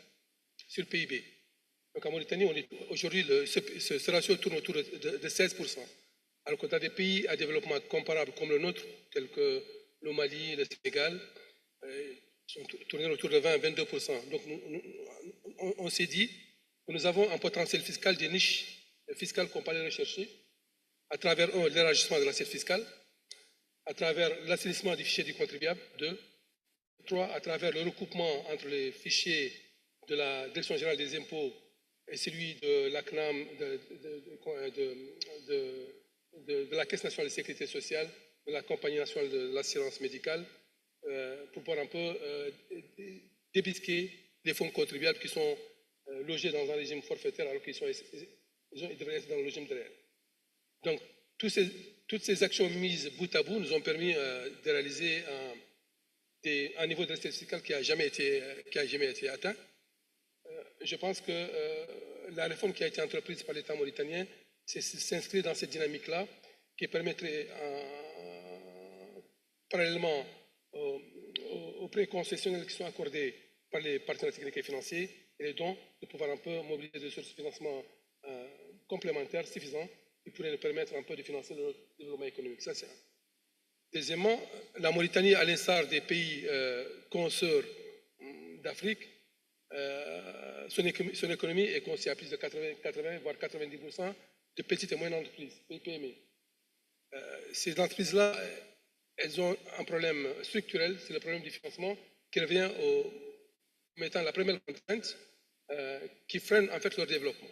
sur le PIB. Donc, en Mauritanie, aujourd'hui, ce ratio tourne autour de 16%. Alors que dans des pays à développement comparable comme le nôtre, tels que le Mali, le Sénégal, sont tournés autour de 20-22%. Donc, on s'est dit que nous avons un potentiel fiscal, des niches fiscales qu'on peut aller rechercher à travers, l'élargissement de l'assiette fiscale, à travers l'assainissement des fichiers du contribuable, 2, 3, à travers le recoupement entre les fichiers de la Direction générale des impôts et celui de l'ACNAM, de la Caisse nationale de sécurité sociale, de la Compagnie nationale de l'assurance médicale, pour pouvoir un peu débisquer les fonds contribuables qui sont logés dans un régime forfaitaire alors qu'ils devraient être dans le régime de réel. Donc, toutes ces actions mises bout à bout nous ont permis de réaliser un niveau de recette fiscale qui n'a jamais été atteint. Je pense que la réforme qui a été entreprise par l'État mauritanien s'inscrit dans cette dynamique-là qui permettrait, parallèlement aux prêts concessionnels qui sont accordés par les partenaires techniques et financiers et les dons, de pouvoir un peu mobiliser des sources de financement complémentaires suffisants qui pourraient nous permettre un peu de financer le développement économique. Ça, c'est un. Deuxièmement, la Mauritanie, à l'instar des pays consoeurs d'Afrique, son économie est conçue à plus de 80 voire 90% de petites et moyennes entreprises, PME. Ces entreprises-là, elles ont un problème structurel, c'est le problème du financement qui revient comme étant la première contrainte qui freine en fait leur développement.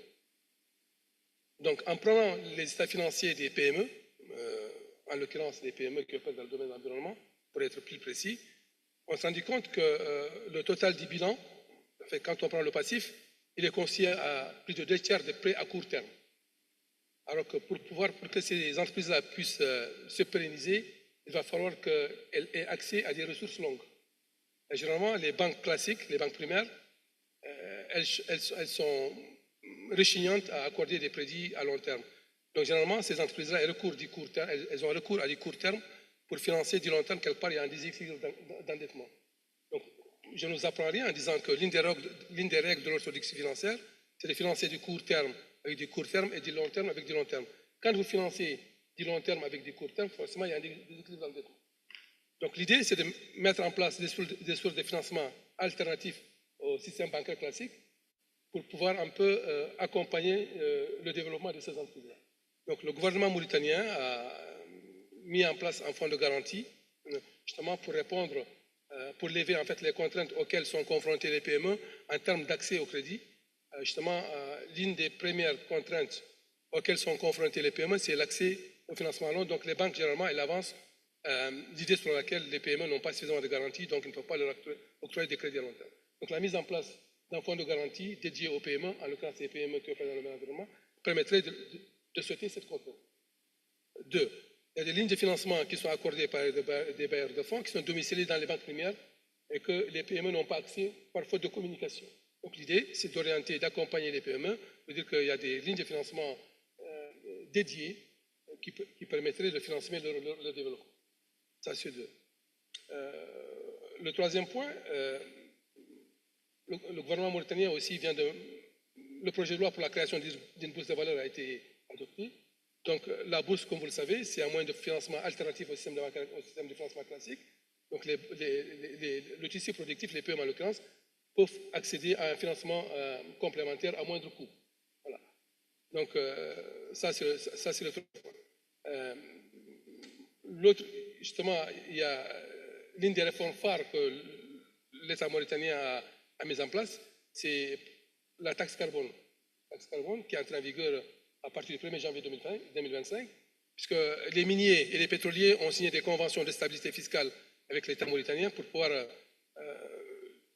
Donc, en prenant les états financiers des PME, en l'occurrence des PME qui opèrent dans le domaine de l'environnement, pour être plus précis, on s'est rendu compte que le total du bilan, quand on prend le passif, il est conçu à plus de 2/3 de prêts à court terme. Alors que pour que ces entreprises-là puissent se pérenniser, il va falloir qu'elles aient accès à des ressources longues. Et généralement, les banques classiques, les banques primaires, elles sont rechignantes à accorder des crédits à long terme. Donc, généralement, ces entreprises-là, elles ont recours à du court terme pour financer du long terme, quelque part, il y a un déséquilibre d'endettement. Donc, je ne vous apprends rien en disant que l'une des règles de l'orthodoxie financière, c'est de financer du court terme avec du court terme et du long terme avec du long terme. Quand vous financez du long terme avec du court terme, forcément, il y a un déséquilibre d'endettement. Donc, l'idée, c'est de mettre en place des sources de financement alternatifs au système bancaire classique pour pouvoir un peu accompagner le développement de ces entreprises-là. Donc, le gouvernement mauritanien a mis en place un fonds de garantie, justement pour répondre, pour lever en fait les contraintes auxquelles sont confrontées les PME en termes d'accès au crédit. Justement, l'une des premières contraintes auxquelles sont confrontées les PME, c'est l'accès au financement long. Donc, les banques, généralement, elles avancent l'idée selon laquelle les PME n'ont pas suffisamment de garantie, donc ils ne peuvent pas leur octroyer des crédits à long terme. Donc, la mise en place d'un fonds de garantie dédié aux PME, en l'occurrence les PME qui opèrent dans le même environnement, permettrait de sauter cette contrainte. 2. il y a des lignes de financement qui sont accordées par des bailleurs de fonds qui sont domiciliés dans les banques premières et que les PME n'ont pas accès par faute de communication. Donc l'idée, c'est d'orienter, d'accompagner les PME, de dire qu'il y a des lignes de financement dédiées qui permettraient de financer le développement. Ça, c'est deux. Le troisième point, le gouvernement mauritanien aussi vient de... Le projet de loi pour la création d'une bourse de valeur a été adopté. Donc la bourse, comme vous le savez, c'est un moyen de financement alternatif au système de financement classique. Donc le tissu productif, les PME en l'occurrence, peuvent accéder à un financement complémentaire à moindre coût. Voilà. Donc ça, c'est le troisième point. L'autre, justement, il y a l'une des réformes phares que l'État mauritanien a mise en place, c'est la taxe carbone. La taxe carbone qui entre en vigueur à partir du 1er janvier 2025, puisque les miniers et les pétroliers ont signé des conventions de stabilité fiscale avec l'État mauritanien pour pouvoir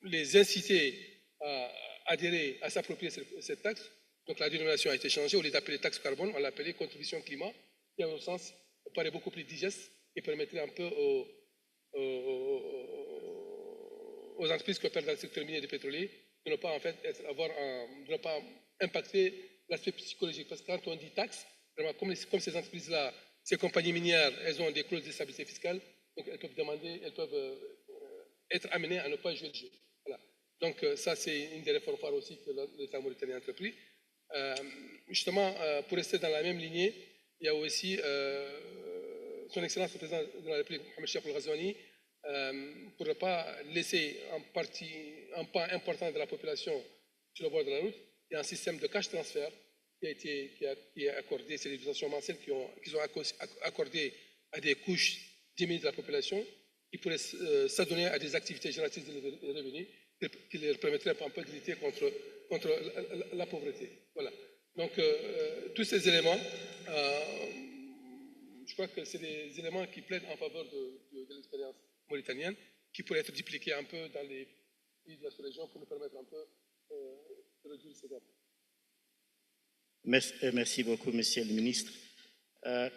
les inciter à adhérer, à s'approprier cette taxe. Donc la dénomination a été changée. Au lieu d'appeler taxe carbone, on l'a appelée contribution climat, qui, à mon sens, paraît beaucoup plus digeste et permettrait un peu aux entreprises qui opèrent dans le secteur minier et pétrolier de ne pas, en fait, de ne pas impacter l'aspect psychologique. Parce que quand on dit taxe, vraiment, comme ces entreprises-là, ces compagnies minières, elles ont des clauses de stabilité fiscale, donc elles peuvent être amenées à ne pas jouer le jeu. Voilà. Donc ça, c'est une des réformes phares aussi que l'État mauritanien a entrepris. Justement, pour rester dans la même lignée, il y a aussi son Excellence le Président de la République, Mohamed Cheikh Al-Ghazouani, pour ne pas laisser un pan important de la population sur le bord de la route, il y a un système de cash transfert qui est accordé, c'est des dotations mensuelles qu'ils ont accordées à des couches diminuées de la population qui pourraient s'adonner à des activités génératrices de revenus qui leur permettraient un peu de lutter contre la pauvreté. Voilà. Donc, tous ces éléments, je crois que c'est des éléments qui plaident en faveur de l'expérience mauritanienne, qui pourraient être dupliqués un peu dans les pays de la sous-région pour nous permettre un peu de réduire ces gaps. Merci beaucoup, Monsieur le Ministre.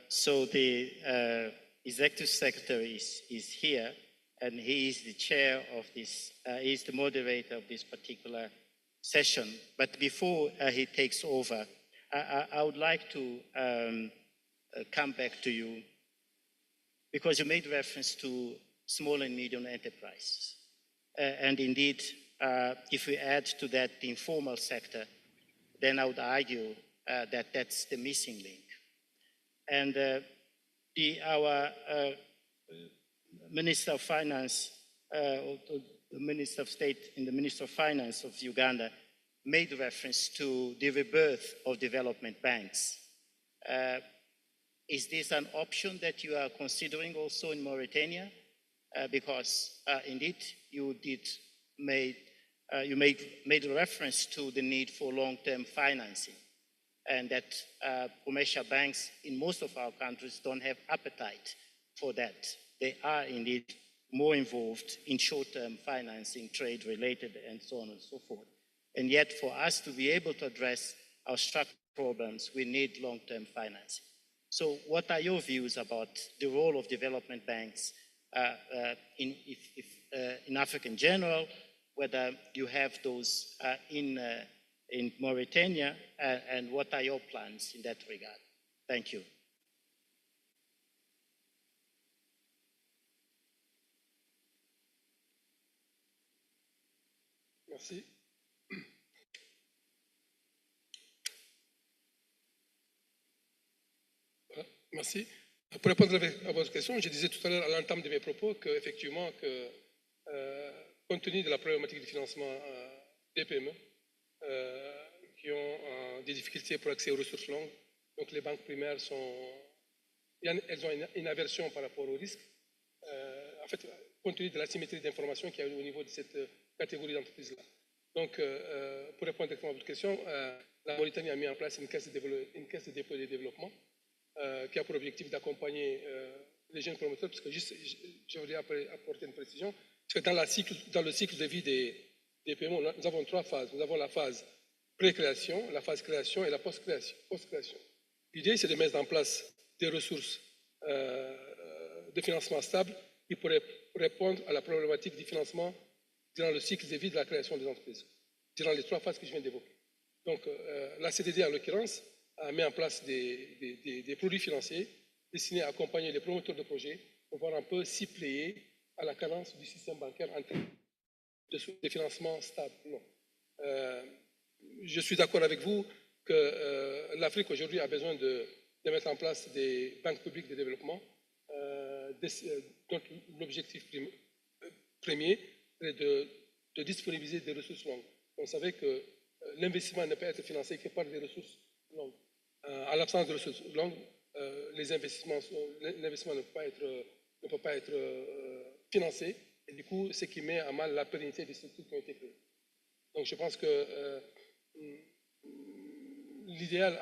So the Executive Secretary is here, and he is the chair of this, he is the moderator of this particular session. But before he takes over, I would like to come back to you, because you made reference to small and medium enterprises. And indeed, if we add to that the informal sector, then I would argue that that's the missing link. And our Minister of Finance, the Minister of State and the Minister of Finance of Uganda made reference to the rebirth of development banks. Is this an option that you are considering also in Mauritania? Because indeed you made reference to the need for long-term financing, and that commercial banks in most of our countries don't have appetite for that. They are indeed more involved in short-term financing, trade-related, and so on and so forth. And yet, for us to be able to address our structural problems, we need long-term financing. So what are your views about the role of development banks in Africa in general, whether you have those in Mauritania, and what are your plans in that regard? Thank you. Merci. Merci. Pour répondre à votre question, je disais tout à l'heure à l'entame de mes propos qu'effectivement, compte tenu de la problématique du financement des PME, qui ont des difficultés pour accéder aux ressources longues, donc les banques primaires elles ont une aversion par rapport au risque. En fait, compte tenu de l'asymétrie d'information qu'il y a au niveau de cette catégorie d'entreprises-là. Donc, pour répondre directement à votre question, la Mauritanie a mis en place une caisse de dépôt et de développement qui a pour objectif d'accompagner les jeunes promoteurs, parce que je voudrais apporter une précision, parce que dans le cycle de vie des PME, nous avons trois phases. Nous avons la phase pré-création, la phase création et la post-création. L'idée, c'est de mettre en place des ressources de financement stable qui pourrait répondre à la problématique du financement durant le cycle de vie de la création des entreprises, durant les 3 phases que je viens d'évoquer. Donc, la CDD, en l'occurrence, a mis en place des produits financiers destinés à accompagner les promoteurs de projets pour voir un peu s'y plier à la cadence du système bancaire en termes de financement stable. Non. Je suis d'accord avec vous que l'Afrique aujourd'hui a besoin de mettre en place des banques publiques de développement dont l'objectif premier est de disponibiliser des ressources longues. On savait que l'investissement ne peut être financé que par des ressources longues. À l'absence de ressources longues, l'investissement ne peut pas être financé, et du coup, ce qui met à mal la pérennité des structures qui ont été créées. Donc, je pense que l'idéal,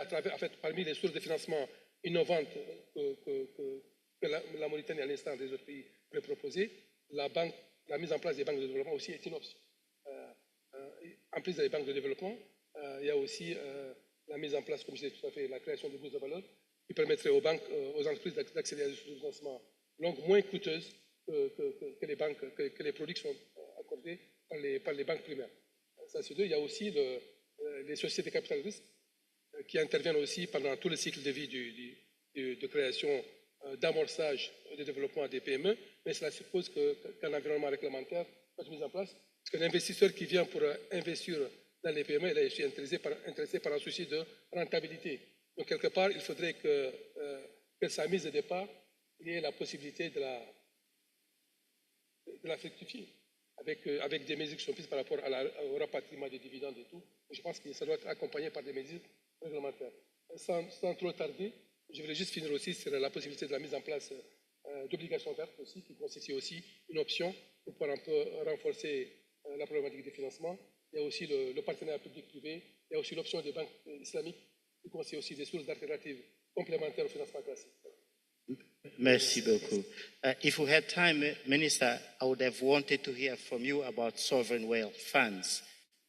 parmi les sources de financement innovantes que la Mauritanie, à l'instar des autres pays, pourrait proposer, la mise en place des banques de développement aussi est une option. En plus des banques de développement, il y a aussi la mise en place, comme je disais tout à fait, la création de bourses de valeur qui permettrait aux banques, aux entreprises d'accéder à des sources de financement longues moins coûteuses que les produits qui sont accordés par les banques primaires. Ça, c'est deux. Il y a aussi les sociétés de capital risque qui interviennent aussi pendant tout le cycle de vie de création, d'amorçage, de développement des PME, mais cela suppose qu'un environnement réglementaire soit mis en place, parce que l'investisseur qui vient pour investir dans les PME, il est aussi intéressé par un souci de rentabilité. Donc, quelque part, il faudrait que sa mise de départ, il y ait la possibilité de la fructifier avec des mesures qui sont prises par rapport au rapatriement des dividendes et tout. Je pense que ça doit être accompagné par des mesures réglementaires. Sans trop tarder, je voulais juste finir aussi sur la possibilité de la mise en place d'obligations vertes aussi, qui constitue aussi une option pour pouvoir un peu renforcer la problématique des financements. Il y a aussi le partenariat public-privé, il y a aussi l'option des banques islamiques, qui constitue aussi des sources d'alternatives complémentaires au financement classique. Merci beaucoup. If we had time, Minister, I would have wanted to hear from you about sovereign wealth funds,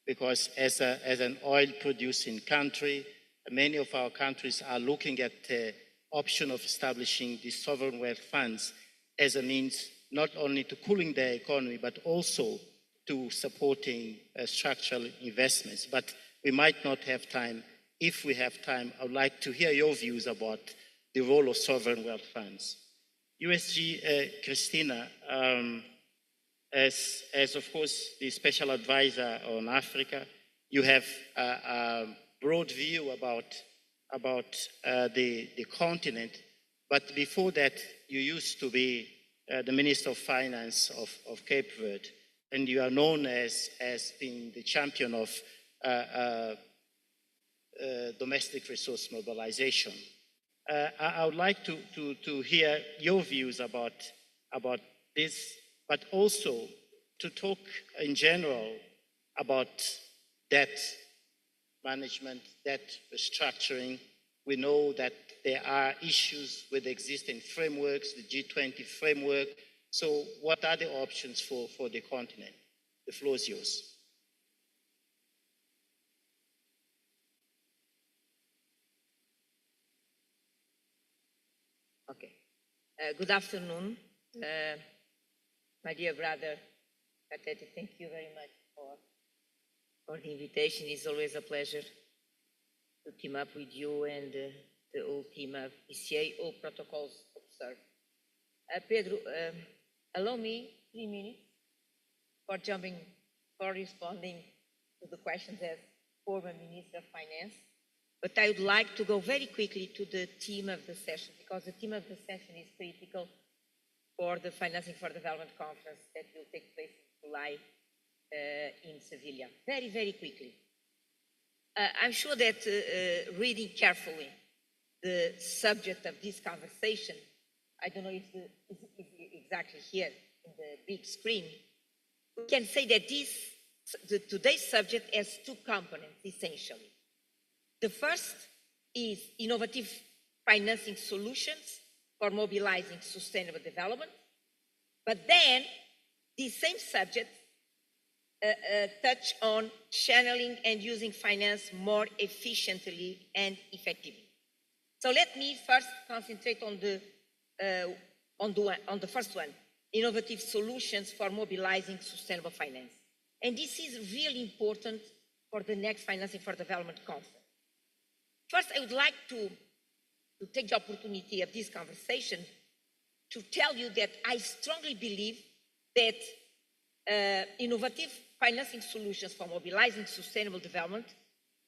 because as an oil-producing country, many of our countries are looking at the option of establishing these sovereign wealth funds as a means not only to cooling their economy, but also to supporting structural investments. But we might not have time. If we have time, I would like to hear your views about the role of sovereign wealth funds. USG, Christina, as of course the special advisor on Africa, you have a broad view about the continent, but before that you used to be the Minister of Finance of Cape Verde, and you are known as being the champion of domestic resource mobilization. I would like to hear your views about this, but also to talk in general about debt management, debt restructuring. We know that there are issues with existing frameworks, the G20 framework. So what are the options for the continent? The floor is yours. Okay. Good afternoon, my dear brother Katete. Thank you very much for the invitation. It's always a pleasure to team up with you and the whole team of ECA, all protocols observed. Pedro, allow me 3 minutes for responding to the questions as former Minister of Finance. But I would like to go very quickly to the theme of the session, because the theme of the session is critical for the Financing for Development Conference that will take place in July in Sevilla. Very, very quickly. I'm sure that reading carefully the subject of this conversation, I don't know if it's exactly here in the big screen, we can say that today's subject has 2 components, essentially. The first is innovative financing solutions for mobilizing sustainable development. But then, these same subjects touch on channeling and using finance more efficiently and effectively. So let me first concentrate on the on the first one, innovative solutions for mobilizing sustainable finance. And this is really important for the next Financing for Development conference. First, I would like to take the opportunity of this conversation to tell you that I strongly believe that innovative financing solutions for mobilizing sustainable development,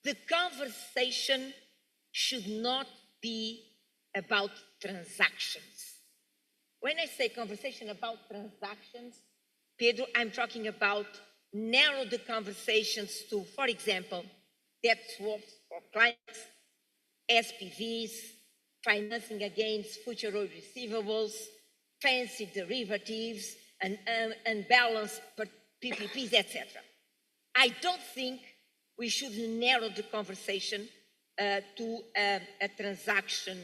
the conversation should not be about transactions. When I say conversation about transactions, Pedro, I'm talking about narrow the conversations to, for example, debt swaps for clients, SPVs, financing against future road receivables, fancy derivatives, and unbalanced PPPs, etc. I don't think we should narrow the conversation to a transaction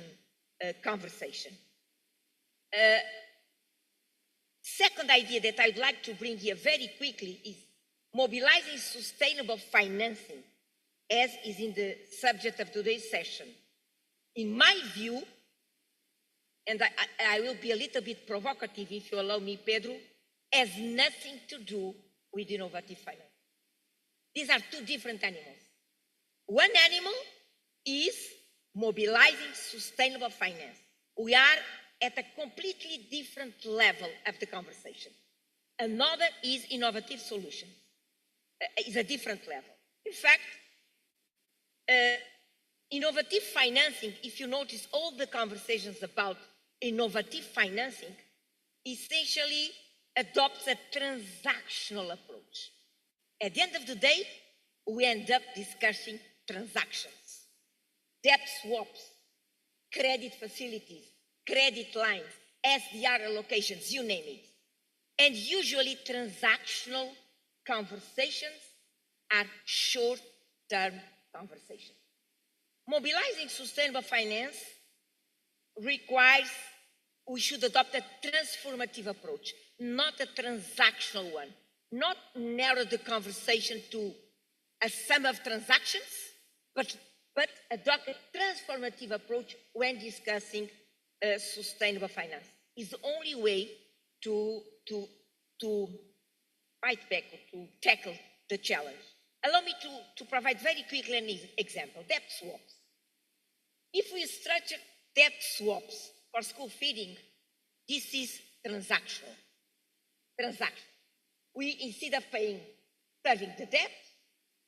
conversation. Second idea that I'd like to bring here very quickly is mobilizing sustainable financing, as is in the subject of today's session. In my view, and I will be a little bit provocative if you allow me, Pedro, has nothing to do with innovative finance. These are two different animals. One animal is mobilizing sustainable finance. We are at a completely different level of the conversation. Another is innovative solutions. Is a different level. In fact, innovative financing, if you notice all the conversations about innovative financing, essentially adopts a transactional approach. At the end of the day, we end up discussing transactions, debt swaps, credit facilities, credit lines, SDR allocations, you name it. And usually transactional conversations are short-term conversations. Mobilizing sustainable finance requires we should adopt a transformative approach, not a transactional one. Not narrow the conversation to a sum of transactions, but adopt a transformative approach when discussing sustainable finance. Is the only way to fight back, or to tackle the challenge. Allow me to provide very quickly an example, debt swaps. If we structure debt swaps for school feeding, this is transactional. We, instead of serving the debt,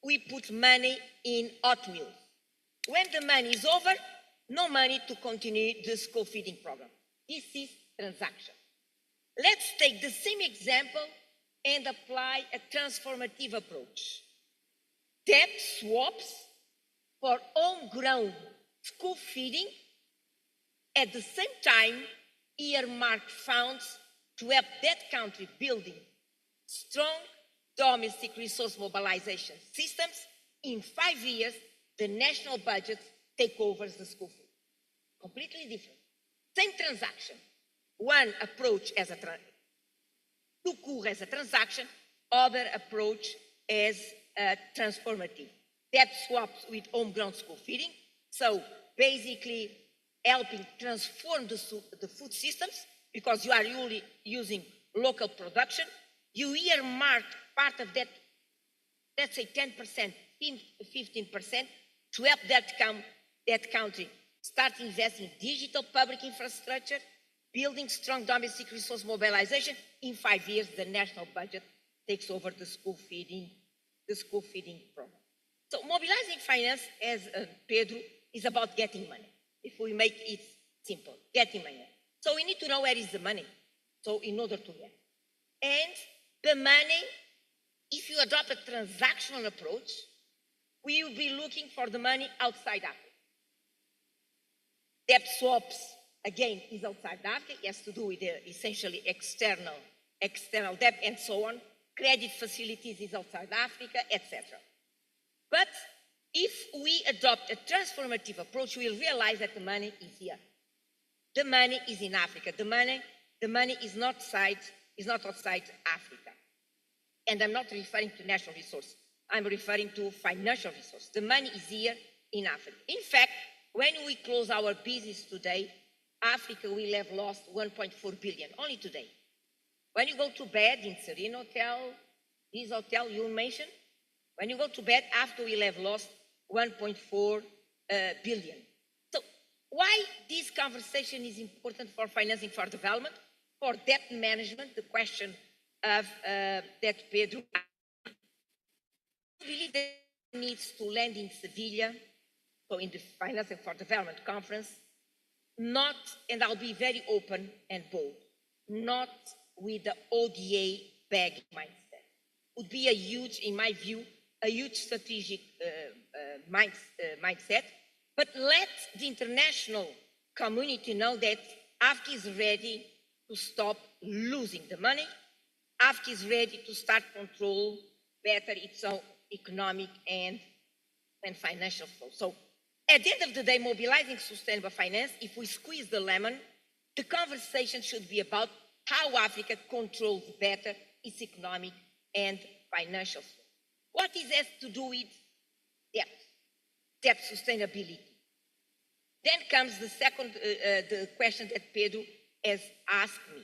we put money in Hot Wheels. When the money is over, no money to continue the school feeding program. This is transaction. Let's take the same example and apply a transformative approach. Debt swaps for homegrown school feeding, at the same time earmark funds to help that country building strong domestic resource mobilization systems. In 5 years, the national budget take over the school feeding. Completely different. Same transaction. One approach as tout court as a transaction, other approach as transformative. Debt swaps with homegrown school feeding. So basically helping transform the food systems because you are really using local production. You earmark part of that, let's say 10%, 15%, to help that country start investing in digital public infrastructure, building strong domestic resource mobilization. In 5 years, the national budget takes over the school feeding program. So mobilizing finance, as Pedro, is about getting money. If we make it simple, getting money. So we need to know where is the money. So in order to get. And the money, if you adopt a transactional approach, we will be looking for the money outside Africa. Debt swaps, again, is outside Africa. It has to do with the essentially external debt and so on. Credit facilities is outside Africa, etc. But if we adopt a transformative approach, we'll realize that the money is here. The money is in Africa. The money is not outside Africa. And I'm not referring to natural resources. I'm referring to financial resources. The money is here in Africa. In fact, when we close our business today, Africa will have lost 1.4 billion, only today. When you go to bed in Serene Hotel, this hotel you mentioned, when you go to bed, Africa will have lost 1.4 billion. So why this conversation is important for financing for development, for debt management, the question of that Pedro believe that needs to land in Sevilla, so in the Financing for Development conference, not, and I'll be very open and bold, not with the ODA bag mindset. Would be a huge, in my view, a huge strategic mindset, but let the international community know that Africa is ready to stop losing the money. Africa is ready to start control better its own economic and financial flow. So at the end of the day, mobilizing sustainable finance, if we squeeze the lemon, the conversation should be about how Africa controls better its economic and financial flow. What is has to do with debt sustainability? Then comes the second the question that Pedro has asked me.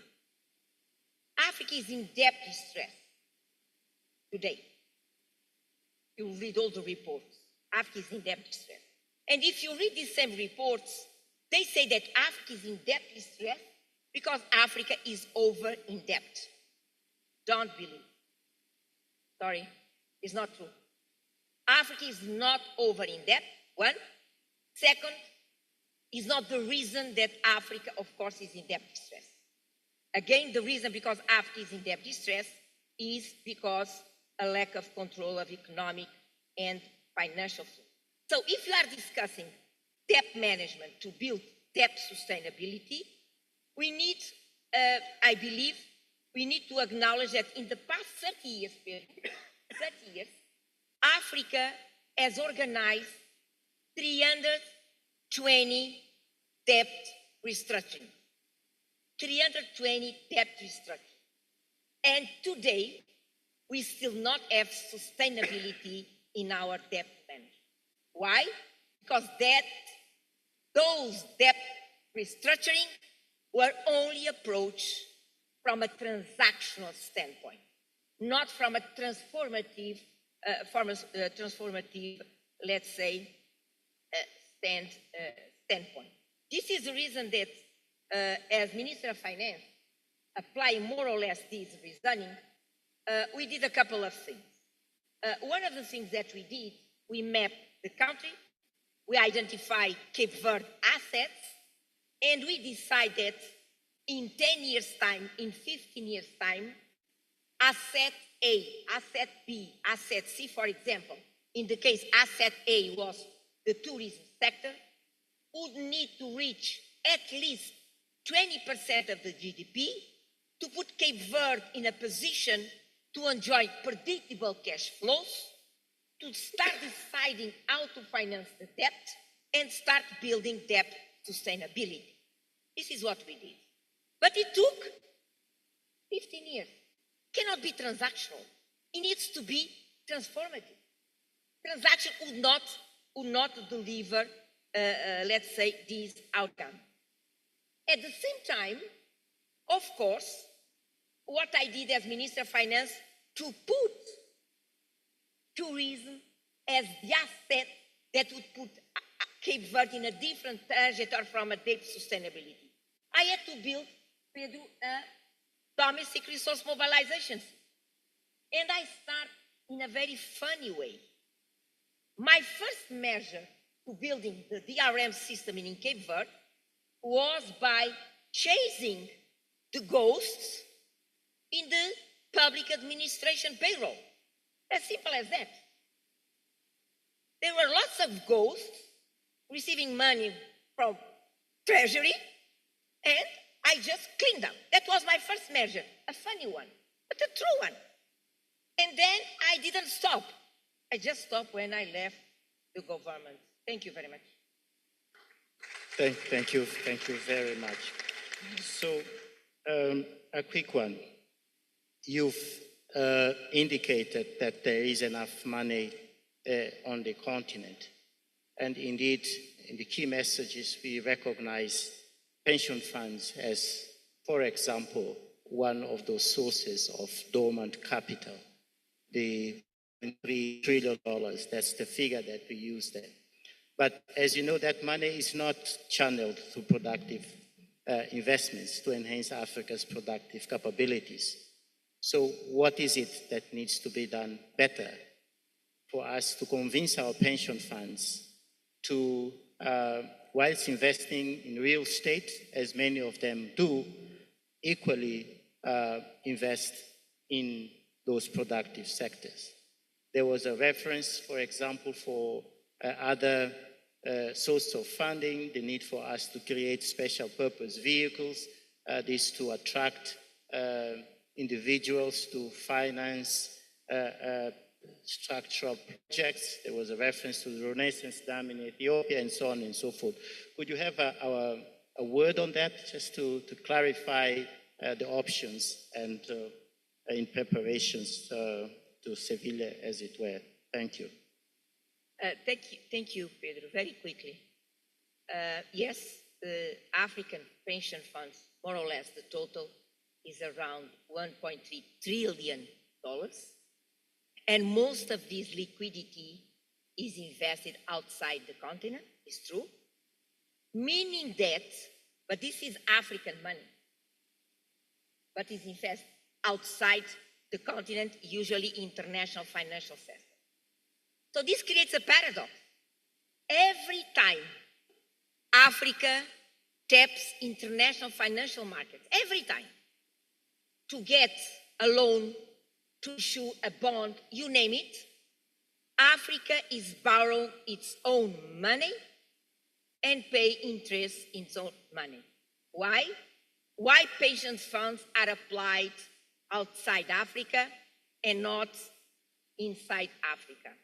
Africa is in debt distress today. You read all the reports. Africa is in debt distress. And if you read these same reports, they say that Africa is in debt distress because Africa is over in debt. Don't believe. Sorry, it's not true. Africa is not over in debt, one. Second, is not the reason that Africa, of course, is in debt distress. Again, the reason because Africa is in debt distress is because a lack of control of economic and financial flow. So if you are discussing debt management to build debt sustainability, we need, I believe, we need to acknowledge that in the past 30 years, Africa has organized 320 debt restructuring. 320 debt restructuring. And today, we still not have sustainability in our debt management. Why? Because those debt restructuring were only approached from a transactional standpoint, not from a transformative, let's say, standpoint. This is the reason that, as Minister of Finance, applying more or less this reasoning, we did a couple of things. One of the things that we did, we mapped the country, we identified Cape Verde assets, and we decided in 10 years' time, in 15 years' time, asset A, asset B, asset C, for example, in the case asset A was the tourism sector, would need to reach at least 20% of the GDP to put Cape Verde in a position to enjoy predictable cash flows, to start deciding how to finance the debt, and start building debt sustainability. This is what we did. But it took 15 years. It cannot be transactional. It needs to be transformative. Transaction would not deliver, let's say, this outcome. At the same time, of course, what I did as Minister of Finance to put tourism as the asset that would put Cape Verde in a different trajectory from a debt sustainability. I had to build a domestic resource mobilization. And I start in a very funny way. My first measure to building the DRM system in Cape Verde was by chasing the ghosts in the public administration payroll. As simple as that. There were lots of ghosts receiving money from Treasury, and I just cleaned them. That was my first measure, a funny one, but a true one. And then I didn't stop. I just stopped when I left the government. Thank you very much. Thank you very much. So, a quick one. You've indicated that there is enough money on the continent. And indeed, in the key messages, we recognize pension funds as, for example, one of those sources of dormant capital. The $3 trillion, that's the figure that we use there. But as you know, that money is not channeled through productive investments to enhance Africa's productive capabilities. So what is it that needs to be done better for us to convince our pension funds to, whilst investing in real estate, as many of them do, equally invest in those productive sectors? There was a reference, for example, for other sources of funding, the need for us to create special purpose vehicles, this to attract individuals to finance structural projects. There was a reference to the Renaissance Dam in Ethiopia and so on and so forth. Could you have a word on that, just to clarify the options and in preparations to Seville, as it were? Thank you. Thank you, Pedro. Very quickly. Yes, the African pension funds, more or less, the total is around $1.3 trillion. And most of this liquidity is invested outside the continent, it's true. Meaning that, but this is African money, but is invested outside the continent, usually international financial sector. So this creates a paradox. Every time Africa taps international financial markets, every time, to get a loan, to issue a bond, you name it, Africa is borrowing its own money and pay interest in its own money. Why? Why pension funds are applied outside Africa and not inside Africa?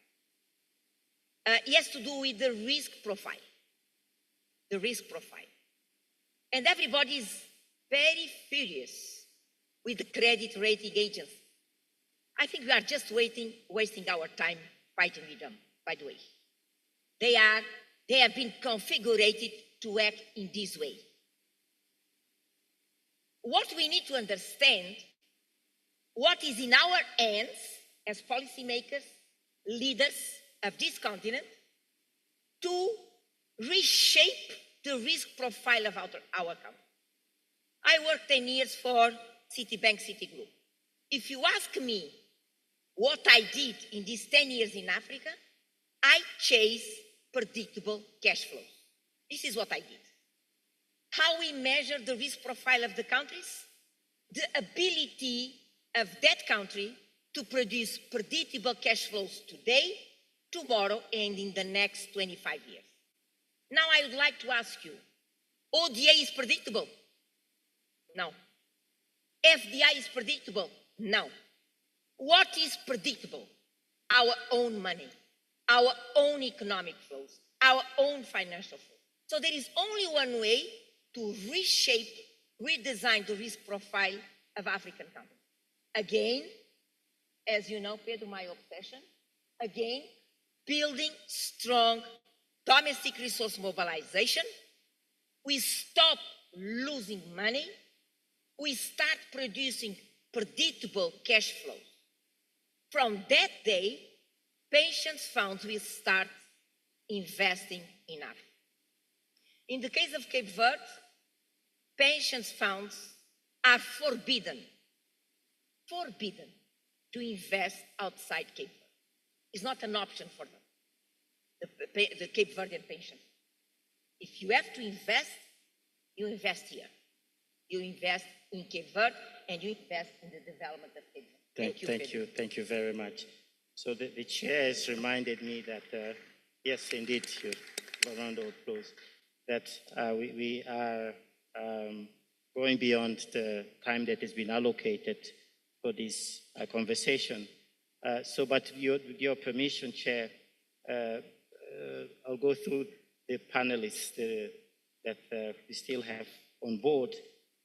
It has to do with the risk profile. The risk profile. And everybody is very furious with the credit rating agencies. I think we are just wasting our time fighting with them, by the way. They have been configured to act in this way. What we need to understand, what is in our hands as policymakers, leaders of this continent, to reshape the risk profile of our country. I worked 10 years for Citibank Citigroup. If you ask me what I did in these 10 years in Africa, I chased predictable cash flows. This is what I did. How we measure the risk profile of the countries? The ability of that country to produce predictable cash flows today, tomorrow, and in the next 25 years. Now I would like to ask you, ODA is predictable? No. FDI is predictable? No. What is predictable? Our own money, our own economic flows, our own financial flows. So there is only one way to reshape, redesign the risk profile of African countries. Again, as you know, Pedro, my obsession, again, building strong domestic resource mobilization. We stop losing money. We start producing predictable cash flows. From that day, pension funds will start investing in Africa. In the case of Cape Verde, pension funds are forbidden to invest outside Cape Verde. It's not an option for them, the Cape Verdean pension. If you have to invest, you invest here. You invest in Cape Verde and you invest in the development of Cape Verde. Thank you very much. So the chair has reminded me that, yes, indeed, a round of applause, that we are going beyond the time that has been allocated for this conversation. But with your permission, Chair, I'll go through the panelists that we still have on board.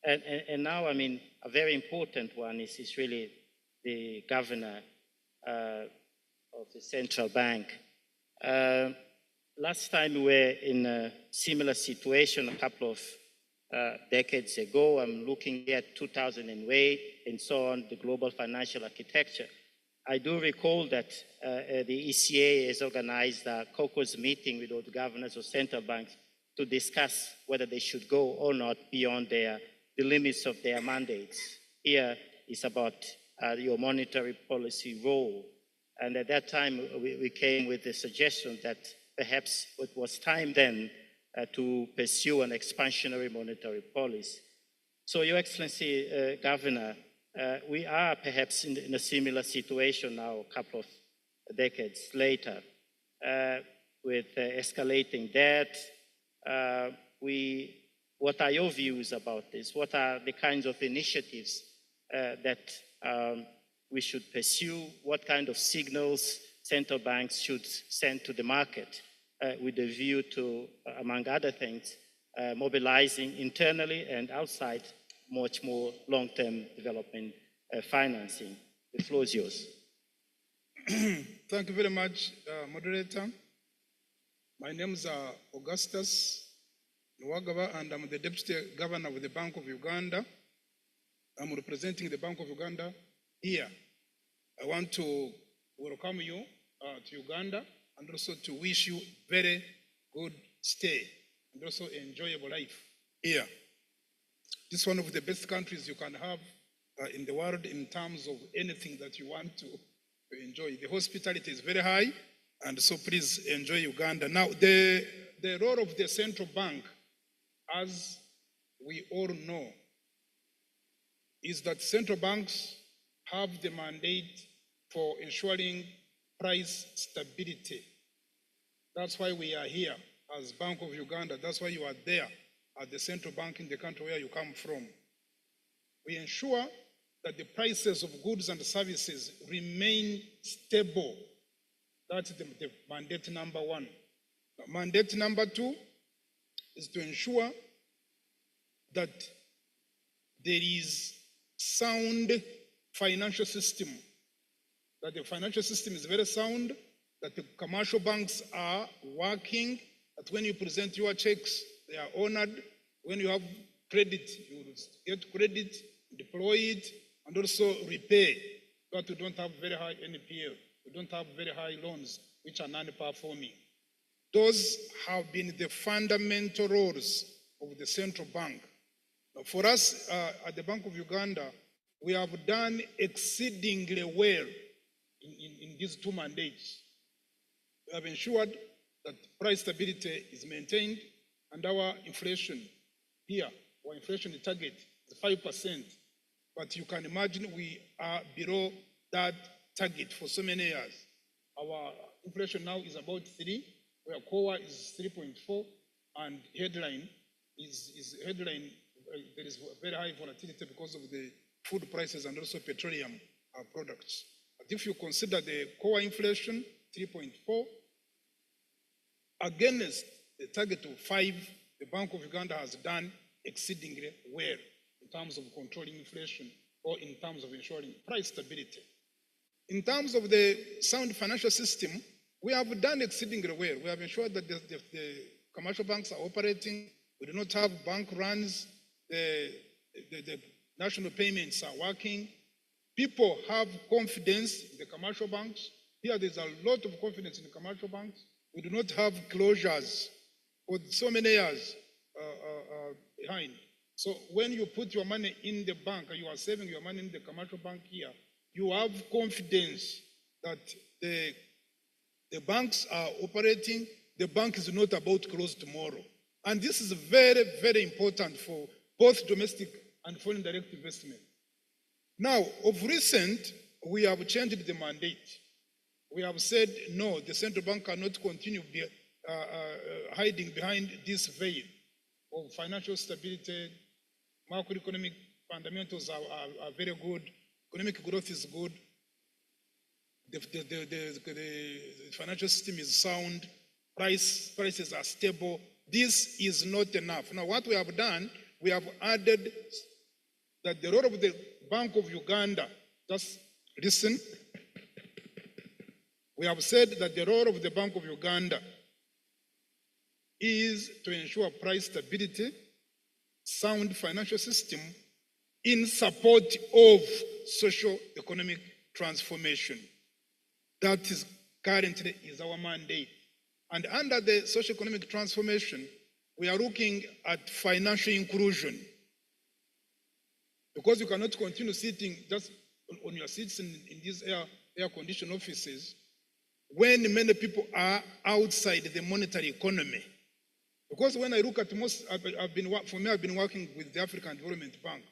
And now, I mean, a very important one is really the governor of the central bank. Last time we were in a similar situation a couple of decades ago. I'm looking at 2008 and so on, the global financial architecture. I do recall that the ECA has organized a caucus meeting with all the governors of central banks to discuss whether they should go or not beyond the limits of their mandates. Here is about your monetary policy role. And at that time, we came with the suggestion that perhaps it was time then to pursue an expansionary monetary policy. So, Your Excellency, Governor, we are perhaps in a similar situation now, a couple of decades later, with escalating debt. What are your views about this? What are the kinds of initiatives that we should pursue? What kind of signals central banks should send to the market with a view to, among other things, mobilizing internally and outside much more long-term development financing? The floor is yours. Thank you very much, Moderator. My name is Augustus Nwagaba, and I'm the Deputy Governor of the Bank of Uganda. I'm representing the Bank of Uganda here. I want to welcome you to Uganda and also to wish you very good stay and also enjoyable life here. This is one of the best countries you can have in the world in terms of anything that you want to enjoy. The hospitality is very high, and so please enjoy Uganda. Now, the role of the central bank, as we all know, is that central banks have the mandate for ensuring price stability. That's why we are here as Bank of Uganda. That's why you are there at the central bank in the country where you come from. We ensure that the prices of goods and services remain stable. That's the mandate number one. Mandate number two is to ensure that there is sound financial system, that the financial system is very sound, that the commercial banks are working, that when you present your checks, they are honored. When you have credit, you get credit, deploy it, and also repay. But we don't have very high NPL. We don't have very high loans, which are non-performing. Those have been the fundamental roles of the central bank. For us at the Bank of Uganda, we have done exceedingly well in these two mandates. We have ensured that price stability is maintained, and our inflation here, our inflation target is 5%. But you can imagine we are below that target for so many years. Our inflation now is about 3, where core is 3.4, and headline is there is very high volatility because of the food prices and also petroleum products. But if you consider the core inflation, 3.4, against the target of 5, the Bank of Uganda has done exceedingly well in terms of controlling inflation or in terms of ensuring price stability. In terms of the sound financial system, we have done exceedingly well. We have ensured that the commercial banks are operating. We do not have bank runs. The national payments are working. People have confidence in the commercial banks. Here, there's a lot of confidence in the commercial banks. We do not have closures for so many years behind. So when you put your money in the bank, or you are saving your money in the commercial bank here, you have confidence that the banks are operating. The bank is not about to close tomorrow. And this is very, very important for both domestic and foreign direct investment. Now, of recent, we have changed the mandate. We have said, no, the central bank cannot continue hiding behind this veil of financial stability. Macroeconomic fundamentals are very good. Economic growth is good. The financial system is sound. Prices are stable. This is not enough. Now, what we have done, we have added that the role of the Bank of Uganda, just listen, we have said that the role of the Bank of Uganda is to ensure price stability, sound financial system in support of socio-economic transformation. That is currently is our mandate. And under the socio-economic transformation, we are looking at financial inclusion. Because you cannot continue sitting just on your seats in these air-conditioned offices when many people are outside the monetary economy. Because when I look at most, I've been working with the African Development Bank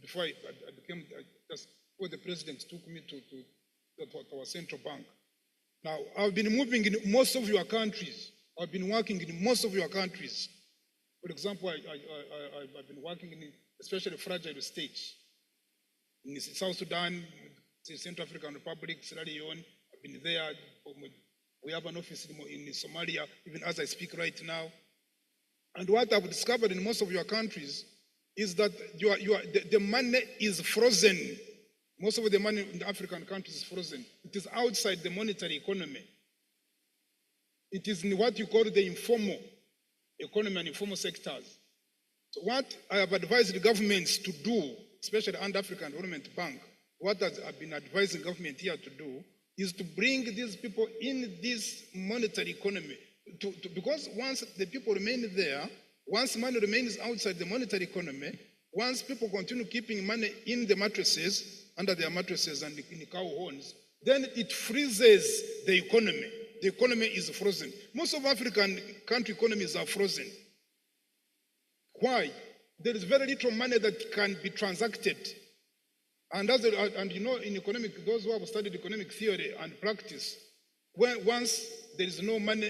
before I became, just before the president took me to our central bank. Now, I've been moving in most of your countries. I've been working in most of your countries. For example, I've been working in especially fragile states. In South Sudan, Central African Republic, Sierra Leone, I've been there. We have an office in Somalia, even as I speak right now. And what I've discovered in most of your countries is that the money is frozen. Most of the money in the African countries is frozen. It is outside the monetary economy. It is in what you call the informal economy and informal sectors. So what I have advised the governments to do, especially under African Development Bank, what I've been advising government here to do is to bring these people in this monetary economy. Because once the people remain there, once money remains outside the monetary economy, once people continue keeping money in the mattresses, under their mattresses and in the cow horns, then it freezes the economy. The economy is frozen. Most of African country economies are frozen. Why? There is very little money that can be transacted. And you know, in economic, those who have studied economic theory and practice, once there is no money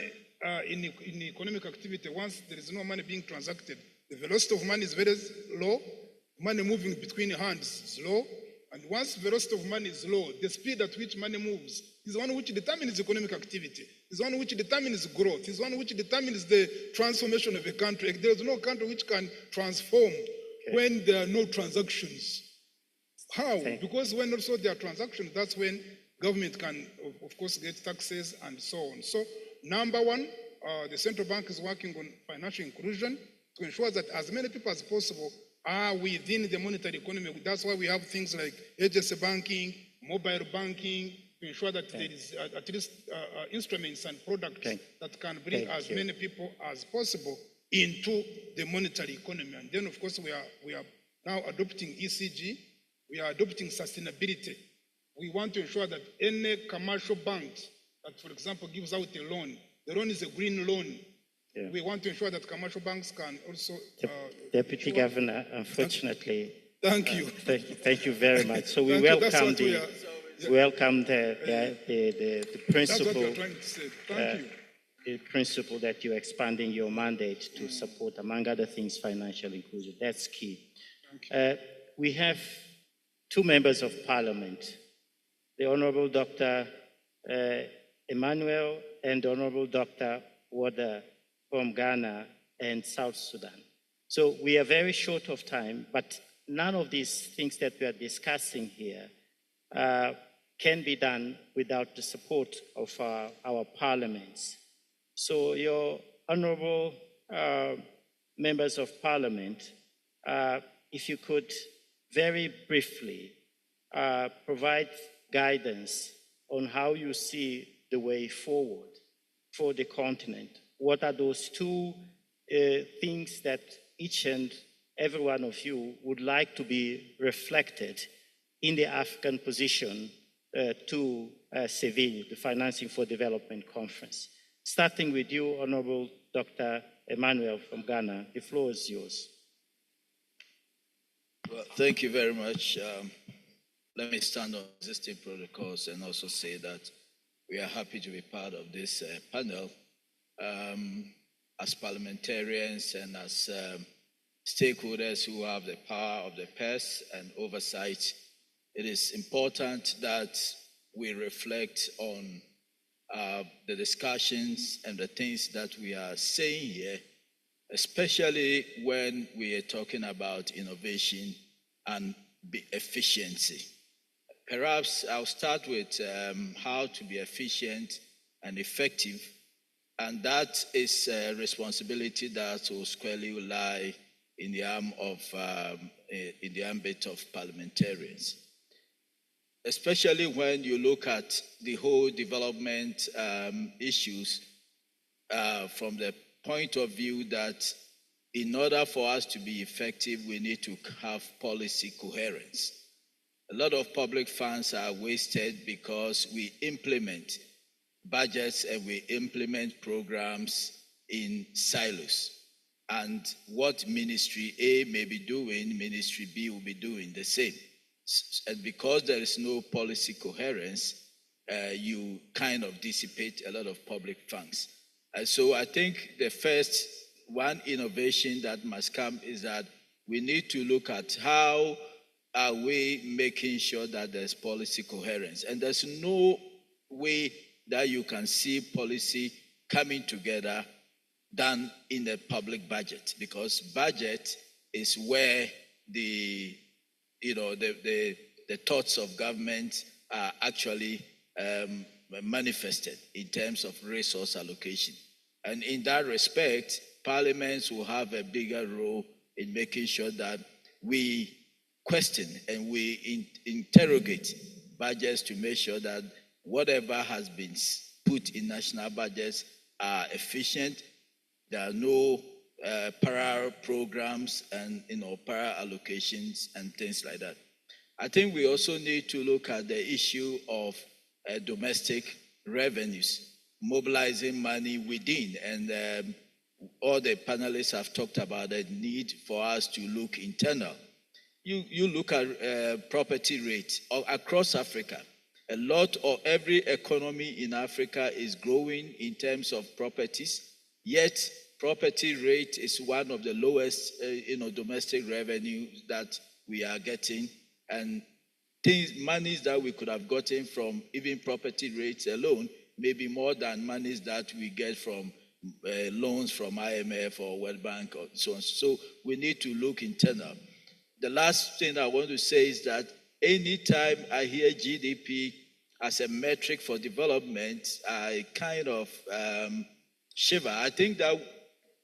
in economic activity, once there is no money being transacted, the velocity of money is very low, money moving between hands is low, and once the velocity of money is low, the speed at which money moves is one which determines economic activity, is one which determines growth, is one which determines the transformation of a country. There is no country which can transform when there are no transactions. How? Because when also there are transactions, that's when government can, of course, get taxes and so on. So, number one, the central bank is working on financial inclusion to ensure that as many people as possible are within the monetary economy. That's why we have things like agency banking, mobile banking, to ensure that there is at least instruments and products that can bring as many people as possible into the monetary economy. And then, of course, we are now adopting ECG. We are adopting sustainability. We want to ensure that any commercial bank that, for example, gives out a loan, the loan is a green loan. Yeah. We want to ensure that commercial banks can also... Deputy Governor, unfortunately... Thank you. Thank you very much. So we welcome the principle... That's what we're trying to say. Thank you. The principle that you're expanding your mandate to support, among other things, financial inclusion. That's key. We have two members of parliament, the Honorable Dr. Emmanuel and the Honorable Dr. Wada from Ghana and South Sudan. So we are very short of time, but none of these things that we are discussing here can be done without the support of our parliaments. So your honorable members of parliament, if you could very briefly provide guidance on how you see the way forward for the continent. What are those two things that each and every one of you would like to be reflected in the African position to Seville, the Financing for Development Conference? Starting with you, Honorable Dr. Emmanuel from Ghana, the floor is yours. Well, thank you very much. Let me stand on existing protocols and also say that we are happy to be part of this panel as parliamentarians and as stakeholders who have the power of the purse and oversight. It is important that we reflect on the discussions and the things that we are saying here, especially when we are talking about innovation and efficiency. Perhaps I'll start with how to be efficient and effective, and that is a responsibility that will squarely lie in the in the ambit of parliamentarians, especially when you look at the whole development issues from the point of view that in order for us to be effective, we need to have policy coherence. A lot of public funds are wasted because we implement budgets and we implement programs in silos. And what Ministry A may be doing, Ministry B will be doing the same. And because there is no policy coherence, you kind of dissipate a lot of public funds. And so I think the first one innovation that must come is that we need to look at how are we making sure that there's policy coherence. And there's no way that you can see policy coming together than in the public budget, because budget is where the thoughts of government are actually manifested in terms of resource allocation. And in that respect, parliaments will have a bigger role in making sure that we question and we interrogate budgets to make sure that whatever has been put in national budgets are efficient. There are no para programs and para allocations and things like that. I think we also need to look at the issue of domestic revenues, mobilizing money within, and all the panelists have talked about the need for us to look internal. You look at property rates across Africa. A lot of every economy in Africa is growing in terms of properties, yet property rate is one of the lowest, domestic revenue that we are getting, and monies that we could have gotten from even property rates alone may be more than monies that we get from loans from IMF or World Bank or so on. So we need to look internal. The last thing I want to say is that anytime I hear GDP as a metric for development, I kind of shiver. I think that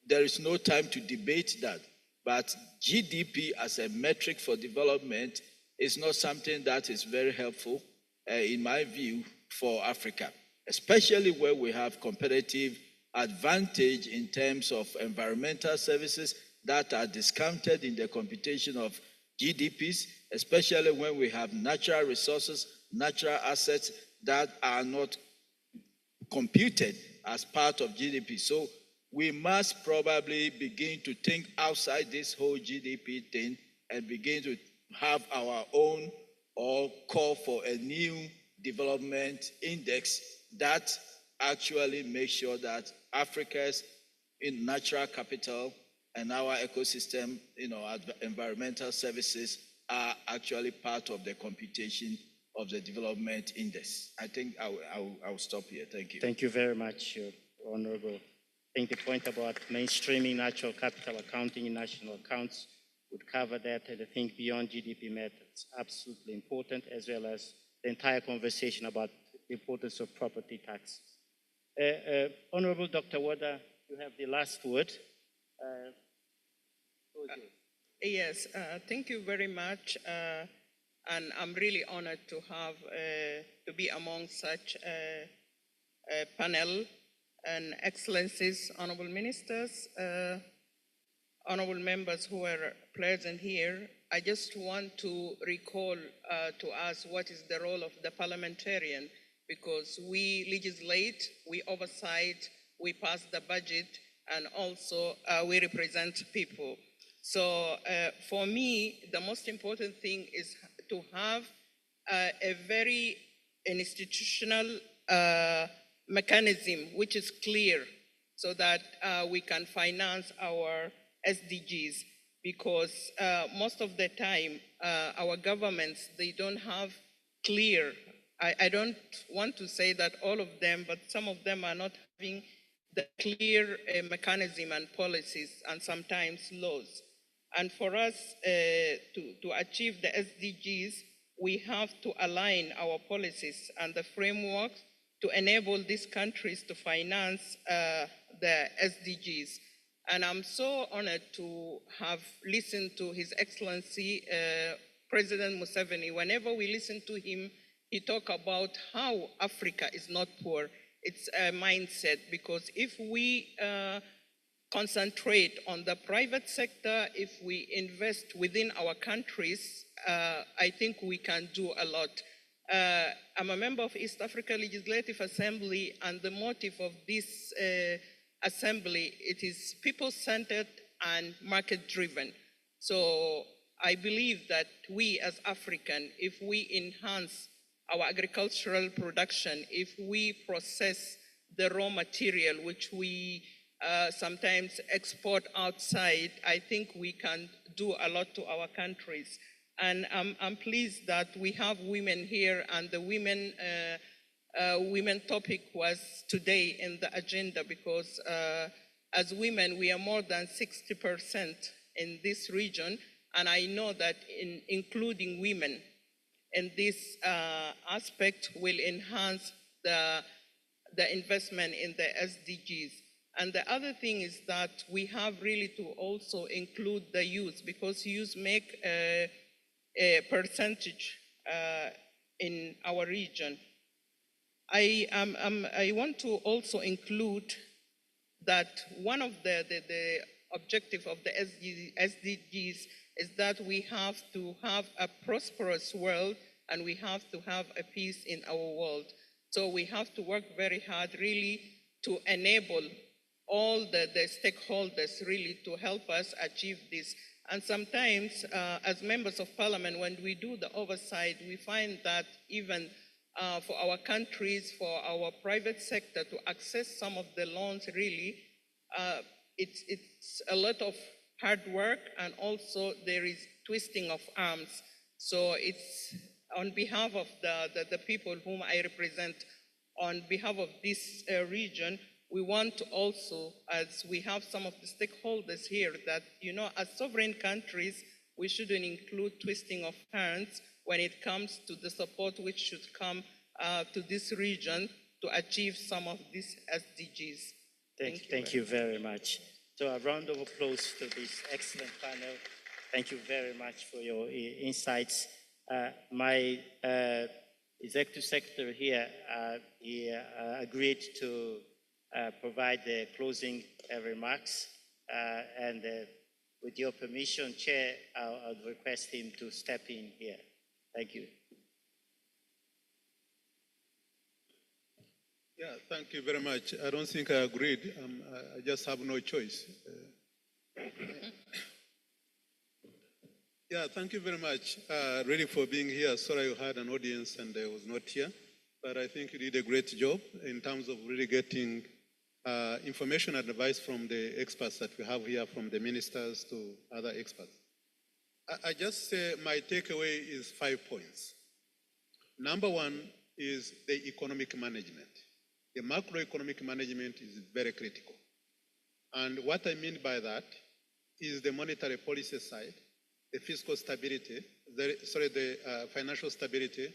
there is no time to debate that. But GDP as a metric for development is not something that is very helpful, in my view, for Africa, especially where we have competitive advantage in terms of environmental services that are discounted in the computation of GDPs, especially when we have natural resources, natural assets that are not computed as part of GDP. So we must probably begin to think outside this whole GDP thing and begin to have our own or call for a new development index that actually makes sure that Africa's natural capital and our ecosystem, environmental services are actually part of the computation of the development index. I think I'll stop here. Thank you. Thank you very much, Honorable. I think the point about mainstreaming natural capital accounting in national accounts would cover that, and I think beyond GDP methods, absolutely important, as well as the entire conversation about the importance of property taxes. Honorable Dr. Wada, you have the last word. Yes, thank you very much. And I'm really honored to have to be among such a panel, and excellencies, honorable ministers, honorable members who are present here. I just want to recall to us what is the role of the parliamentarian, because we legislate, we oversight, we pass the budget, and also we represent people. So for me, the most important thing is to have a very institutional mechanism which is clear, so that we can finance our SDGs, because most of the time our governments, they don't have clear, I don't want to say that all of them, but some of them are not having the clear mechanism and policies, and sometimes laws. And for us to achieve the SDGs, we have to align our policies and the framework to enable these countries to finance the SDGs. And I'm so honored to have listened to His Excellency President Museveni. Whenever we listen to him, he talk about how Africa is not poor. It's a mindset, because if we concentrate on the private sector, if we invest within our countries, I think we can do a lot. I'm a member of East Africa Legislative Assembly, and the motive of this assembly, it is people-centered and market-driven. So I believe that we as African, if we enhance our agricultural production, if we process the raw material which we sometimes export outside, I think we can do a lot to our countries. And I'm pleased that we have women here, and the women topic was today in the agenda, because as women, we are more than 60% in this region. And I know that including women in this aspect will enhance the investment in the SDGs. And the other thing is that we have really to also include the youth, because youth make a percentage in our region. I want to also include that one of the objective of the SDGs is that we have to have a prosperous world, and we have to have a peace in our world. So we have to work very hard really to enable all the stakeholders really to help us achieve this. And sometimes as members of parliament, when we do the oversight, we find that even for our countries, for our private sector to access some of the loans really, it's a lot of hard work, and also there is twisting of arms. So it's on behalf of the people whom I represent, on behalf of this region, we want to also, as we have some of the stakeholders here, that, you know, as sovereign countries, we shouldn't include twisting of hands when it comes to the support which should come to this region to achieve some of these SDGs. Thank you very much. So a round of applause to this excellent panel. Thank you very much for your insights. My executive secretary here, he agreed to provide the closing remarks. And with your permission, Chair, I'll request him to step in here. Thank you. Yeah, thank you very much. I don't think I agreed. I just have no choice. Yeah, thank you very much, really, for being here. Sorry you had an audience and I was not here, but I think you did a great job in terms of really getting information and advice from the experts that we have here, from the ministers to other experts. I just say my takeaway is 5 points. Number one is the economic management. The macroeconomic management is very critical. And what I mean by that is the monetary policy side, the fiscal stability, the financial stability,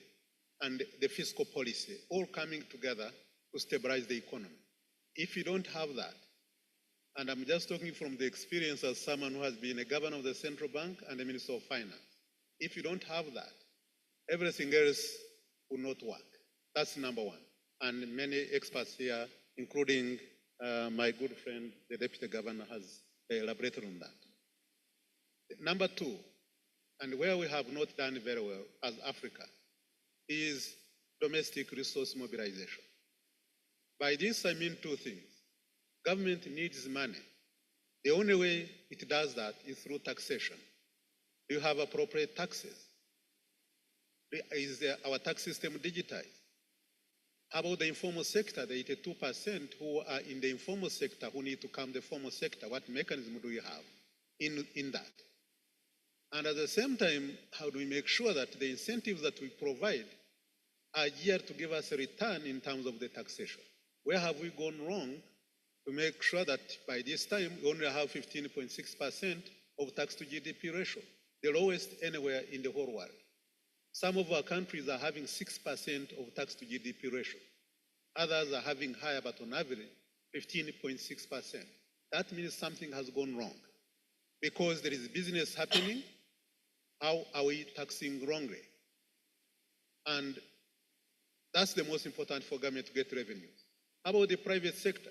and the fiscal policy, all coming together to stabilize the economy. If you don't have that, and I'm just talking from the experience as someone who has been a governor of the central bank and a minister of finance, if you don't have that, everything else will not work. That's number one. And many experts here, including my good friend, the deputy governor, has elaborated on that. Number two, and where we have not done very well as Africa, is domestic resource mobilization. By this, I mean two things. Government needs money. The only way it does that is through taxation. Do you have appropriate taxes? Is our tax system digitized? How about the informal sector, the 82% who are in the informal sector who need to come to the formal sector? What mechanism do we have in that? And at the same time, how do we make sure that the incentives that we provide are geared to give us a return in terms of the taxation? Where have we gone wrong to make sure that by this time we only have 15.6% of tax to GDP ratio, the lowest anywhere in the whole world? Some of our countries are having 6% of tax to GDP ratio. Others are having higher, but on average, 15.6%. that means something has gone wrong. Because there is business happening, how are we taxing wrongly? And that's the most important for government to get revenues. How about the private sector?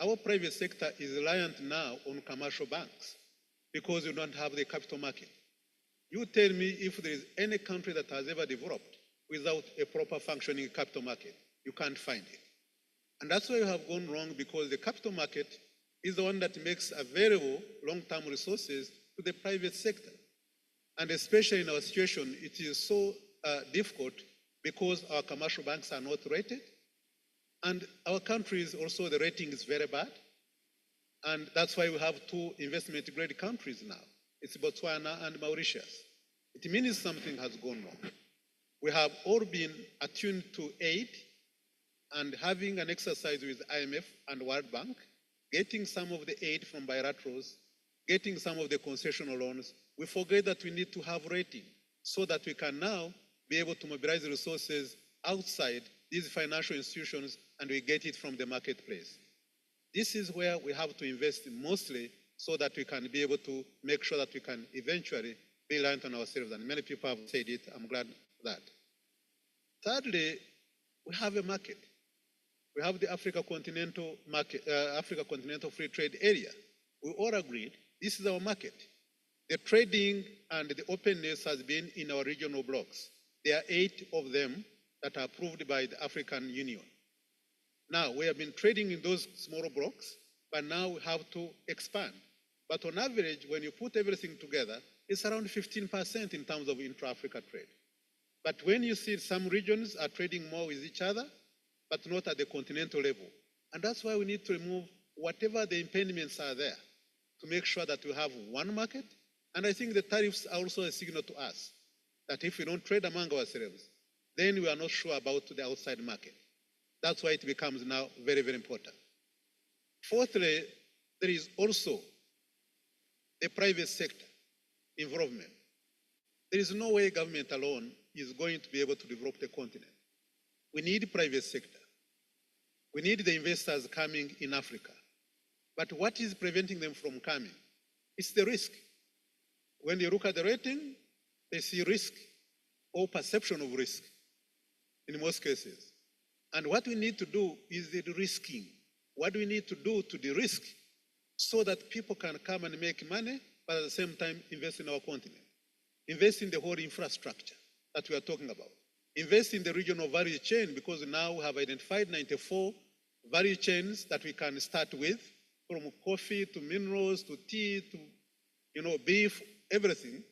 Our private sector is reliant now on commercial banks because we don't have the capital market. You tell me if there is any country that has ever developed without a proper functioning capital market. You can't find it. And that's why we have gone wrong, because the capital market is the one that makes available long-term resources to the private sector. And especially in our situation, it is so difficult because our commercial banks are not rated. And our country is also, the rating is very bad. And that's why we have two investment-grade countries now. It's Botswana and Mauritius. It means something has gone wrong. We have all been attuned to aid and having an exercise with IMF and World Bank, getting some of the aid from bilaterals, getting some of the concessional loans. We forget that we need to have rating so that we can now be able to mobilize resources outside these financial institutions and we get it from the marketplace. This is where we have to invest mostly so that we can be able to make sure that we can eventually be reliant on ourselves. And many people have said it. I'm glad for that. Thirdly, we have a market. We have the Africa Continental Market, Africa Continental Free Trade Area. We all agreed this is our market. The trading and the openness has been in our regional blocks. There are 8 of them that are approved by the African Union. Now, we have been trading in those smaller blocks, but now we have to expand. But on average, when you put everything together, it's around 15% in terms of intra-Africa trade. But when you see some regions are trading more with each other, but not at the continental level. And that's why we need to remove whatever the impediments are there to make sure that we have one market. And I think the tariffs are also a signal to us that if we don't trade among ourselves, then we are not sure about the outside market. That's why it becomes now very, very important. Fourthly, there is also the private sector involvement. There is no way government alone is going to be able to develop the continent. We need private sector. We need the investors coming in Africa. But what is preventing them from coming? It's the risk. When they look at the rating, they see risk or perception of risk in most cases. And what we need to do is the de-risking. What do we need to do to de-risk so that people can come and make money, but at the same time invest in our continent? Invest in the whole infrastructure that we are talking about. Invest in the regional value chain, because now we have identified 94 value chains that we can start with, from coffee to minerals to tea to beef, everything.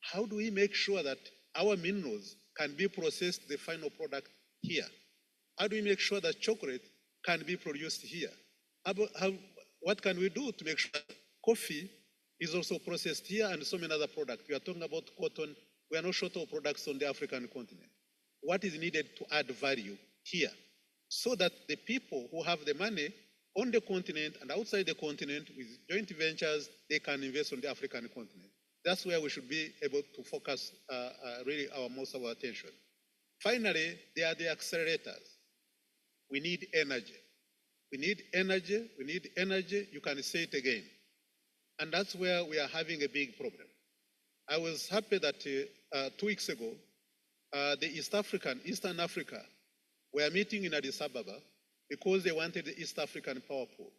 How do we make sure that our minerals can be processed, the final product here? How do we make sure that chocolate can be produced here? What can we do to make sure that coffee is also processed here and so many other products? We are talking about cotton. We are not short of products on the African continent. What is needed to add value here so that the people who have the money on the continent and outside the continent with joint ventures, they can invest on the African continent. That's where we should be able to focus really most of our attention. Finally, there are the accelerators. We need energy. We need energy. We need energy. You can say it again. And that's where we are having a big problem. I was happy that 2 weeks ago, the Eastern Africa, were meeting in Addis Ababa because they wanted the East African power pool.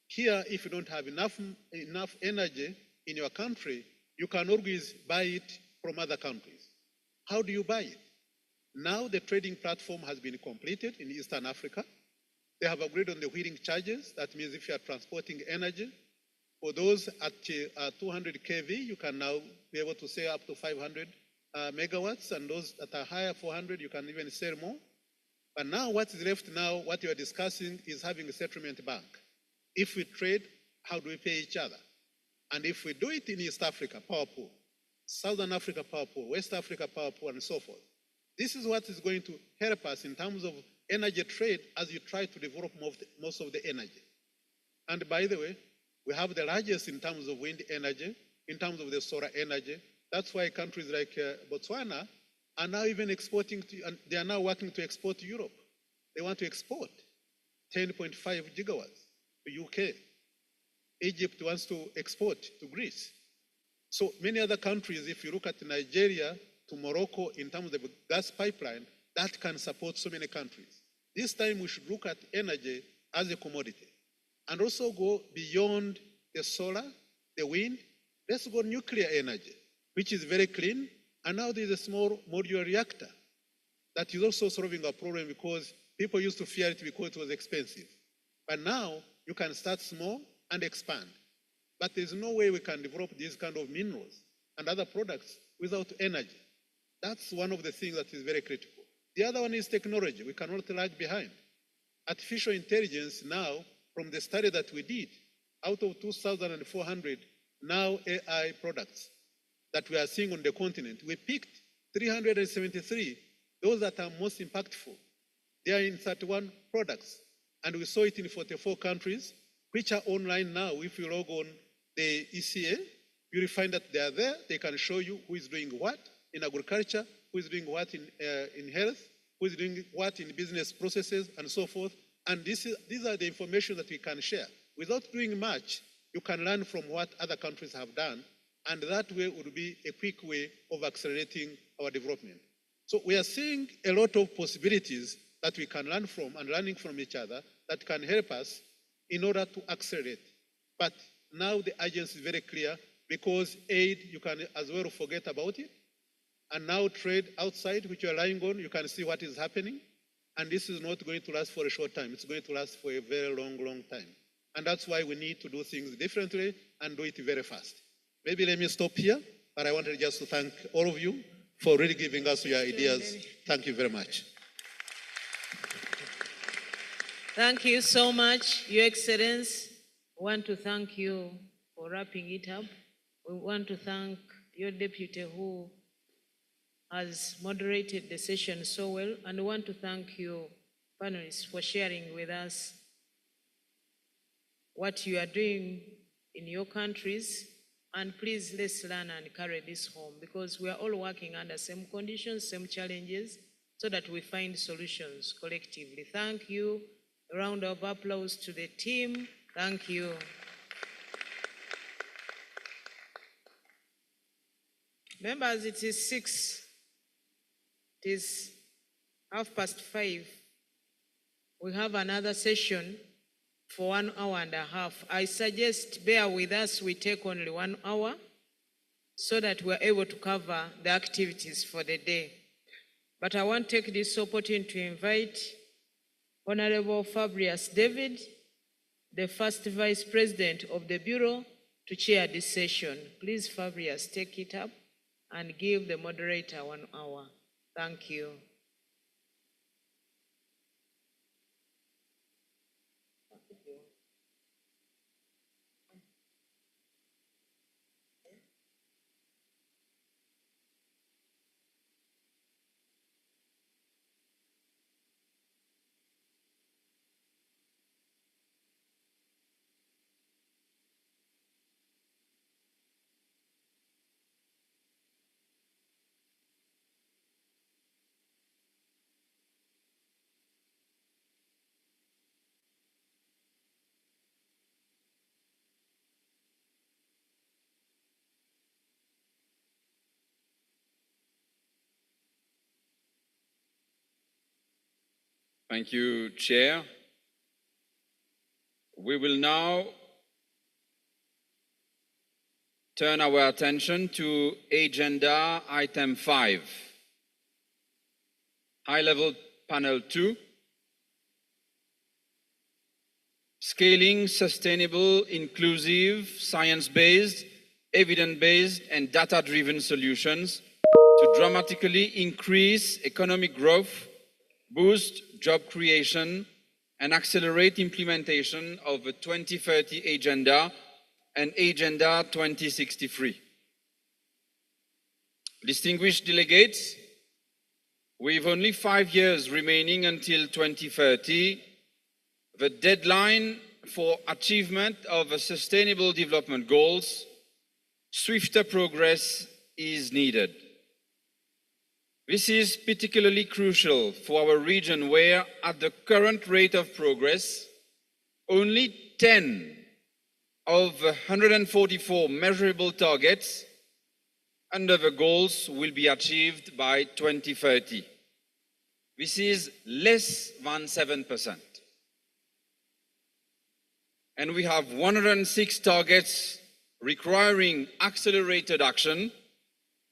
Here, if you don't have enough energy in your country, you can always buy it from other countries. How do you buy it? Now the trading platform has been completed in Eastern Africa. They have agreed on the wheeling charges. That means if you are transporting energy, for those at 200 kV, you can now be able to sell up to 500 megawatts, and those that are higher, 400, you can even sell more. But now what is left now, what you are discussing is having a settlement bank. If we trade, how do we pay each other? And if we do it in East Africa, power pool, Southern Africa, power pool, West Africa, power pool, and so forth. This is what is going to help us in terms of energy trade as you try to develop most of the energy. And by the way, we have the largest in terms of wind energy, in terms of the solar energy. That's why countries like Botswana are now even exporting and they are now working to export to Europe. They want to export 10.5 gigawatts to UK. Egypt wants to export to Greece. So many other countries, if you look at Nigeria to Morocco in terms of the gas pipeline, that can support so many countries. This time we should look at energy as a commodity and also go beyond the solar, the wind. Let's go nuclear energy, which is very clean. And now there's a small modular reactor that is also solving a problem because people used to fear it because it was expensive. But now you can start small and expand. But there's no way we can develop these kind of minerals and other products without energy. That's one of the things that is very critical. The other one is technology. We cannot lag behind. Artificial intelligence now, from the study that we did, out of 2,400 now AI products that we are seeing on the continent, we picked 373, those that are most impactful. They are in 31 products, and we saw it in 44 countries, which are online now. If you log on the ECA, you will find that they are there. They can show you who is doing what in agriculture, who is doing what in health, who is doing what in business processes, and so forth. And these are the information that we can share. Without doing much, you can learn from what other countries have done, and that way would be a quick way of accelerating our development. So we are seeing a lot of possibilities that we can learn from and learning from each other that can help us in order to accelerate. But now the urgency is very clear because aid, you can as well forget about it. And now trade outside, which you are relying on, you can see what is happening. And this is not going to last for a short time. It's going to last for a very long, long time. And that's why we need to do things differently and do it very fast. Maybe let me stop here, but I wanted just to thank all of you for really giving us your ideas. Thank you very much. Thank you so much, Your Excellency. We want to thank you for wrapping it up. We want to thank your deputy who has moderated the session so well, and we want to thank you, panelists, for sharing with us what you are doing in your countries. And please, let's learn and carry this home because we are all working under same conditions, same challenges, so that we find solutions collectively. Thank you. A round of applause to the team. Thank you. Members, it is 6. It is 5:30. We have another session for 1 hour and a half. I suggest bear with us, we take only 1 hour so that we're able to cover the activities for the day. But I want to take this opportunity to invite Honorable Fabrius David, the first Vice President of the Bureau, to chair this session. Please, Fabrius, take it up and give the moderator 1 hour. Thank you. Thank you, Chair. We will now turn our attention to Agenda Item 5, High-Level Panel 2, Scaling Sustainable, Inclusive, Science-Based, Evidence-Based, and Data-Driven Solutions to dramatically increase economic growth, boost job creation, and accelerate implementation of the 2030 Agenda and Agenda 2063. Distinguished delegates, with only 5 years remaining until 2030, the deadline for achievement of the Sustainable Development Goals, swifter progress is needed. This is particularly crucial for our region where, at the current rate of progress, only 10 of 144 measurable targets under the goals will be achieved by 2030. This is less than 7%. And we have 106 targets requiring accelerated action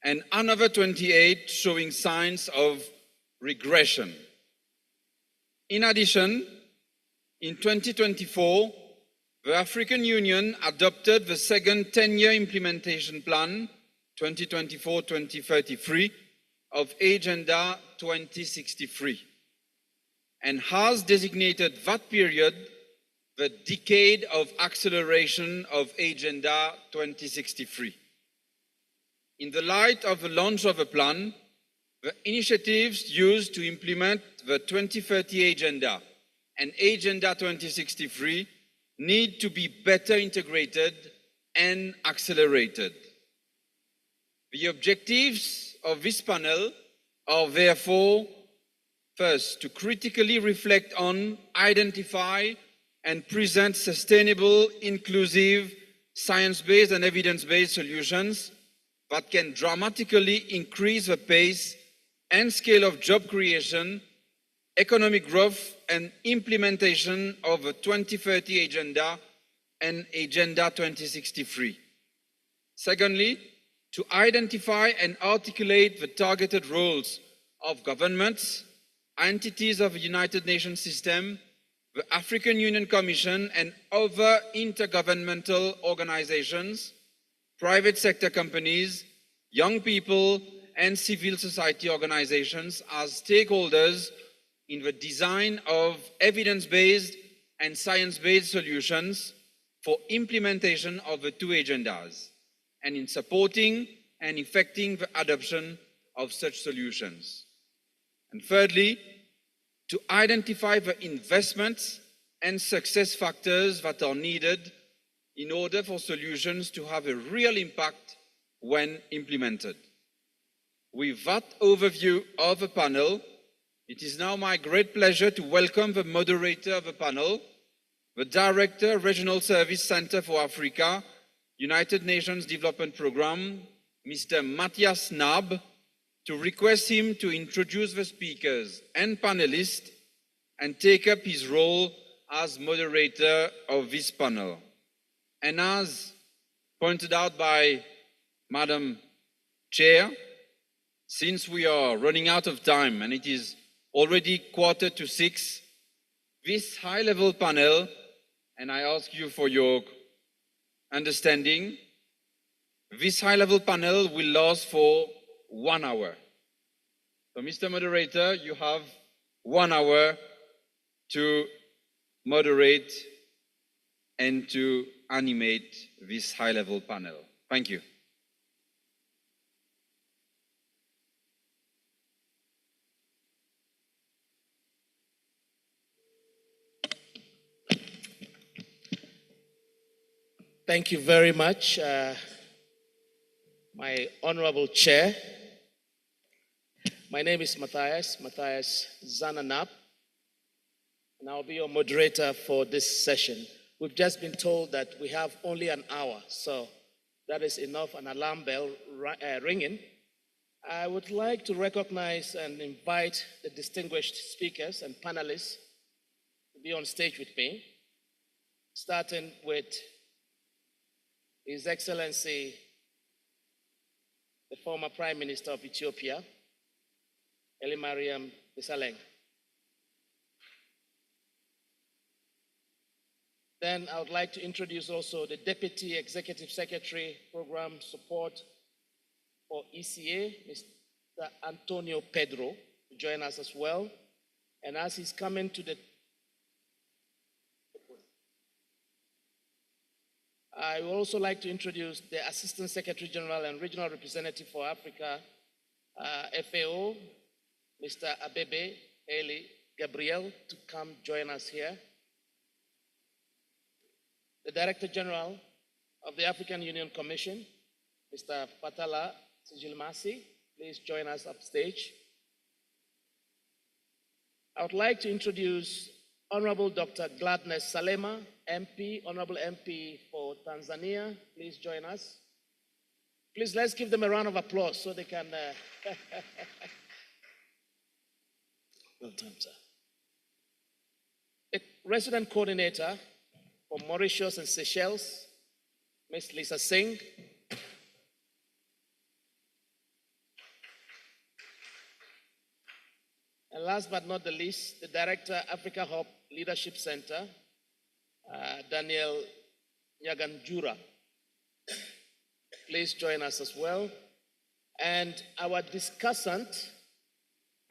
and another 28 showing signs of regression. In addition, in 2024, the African Union adopted the second 10-year implementation plan, 2024-2033, of Agenda 2063, and has designated that period the decade of acceleration of Agenda 2063. In the light of the launch of the plan, the initiatives used to implement the 2030 Agenda and Agenda 2063 need to be better integrated and accelerated. The objectives of this panel are therefore, first, to critically reflect on, identify, and present sustainable, inclusive, science-based and evidence-based solutions that can dramatically increase the pace and scale of job creation, economic growth, and implementation of the 2030 Agenda and Agenda 2063. Secondly, to identify and articulate the targeted roles of governments, entities of the United Nations system, the African Union Commission, and other intergovernmental organizations, private sector companies, young people, and civil society organizations as stakeholders in the design of evidence-based and science-based solutions for implementation of the two agendas, and in supporting and effecting the adoption of such solutions. And thirdly, to identify the investments and success factors that are needed in order for solutions to have a real impact when implemented. With that overview of the panel, it is now my great pleasure to welcome the moderator of the panel, the Director, Regional Service Center for Africa, United Nations Development Programme, Mr. Matthias Nab, to request him to introduce the speakers and panelists and take up his role as moderator of this panel. And as pointed out by Madam Chair, since we are running out of time and it is already 5:45, this high-level panel, and I ask you for your understanding, this high-level panel will last for 1 hour. So, Mr. Moderator, you have 1 hour to moderate and to animate this high-level panel. Thank you. Thank you very much, my honorable chair. My name is Matthias Zananap, and I'll be your moderator for this session. We've just been told that we have only an hour, so that is enough, an alarm bell ringing. I would like to recognize and invite the distinguished speakers and panelists to be on stage with me, starting with His Excellency, the former Prime Minister of Ethiopia, Haile Mariam Desalegn. Then I would like to introduce also the Deputy Executive Secretary, Program Support for ECA, Mr. Antonio Pedro, to join us as well. And as he's coming to the I would also like to introduce the Assistant Secretary General and Regional Representative for Africa, FAO, Mr. Abebe Eli Gabriel, to come join us here. The Director General of the African Union Commission, Mr. Fatala Sijilmasi, please join us upstage. I would like to introduce Honorable Dr. Gladness Salema, MP, Honorable MP for Tanzania, please join us. Please, let's give them a round of applause so they can... Well done, sir. The resident coordinator for Mauritius and Seychelles, Ms. Lisa Singh. And last but not the least, the Director, Africa Hub Leadership Center, Daniel Nyaganjura. Please join us as well. And our discussant,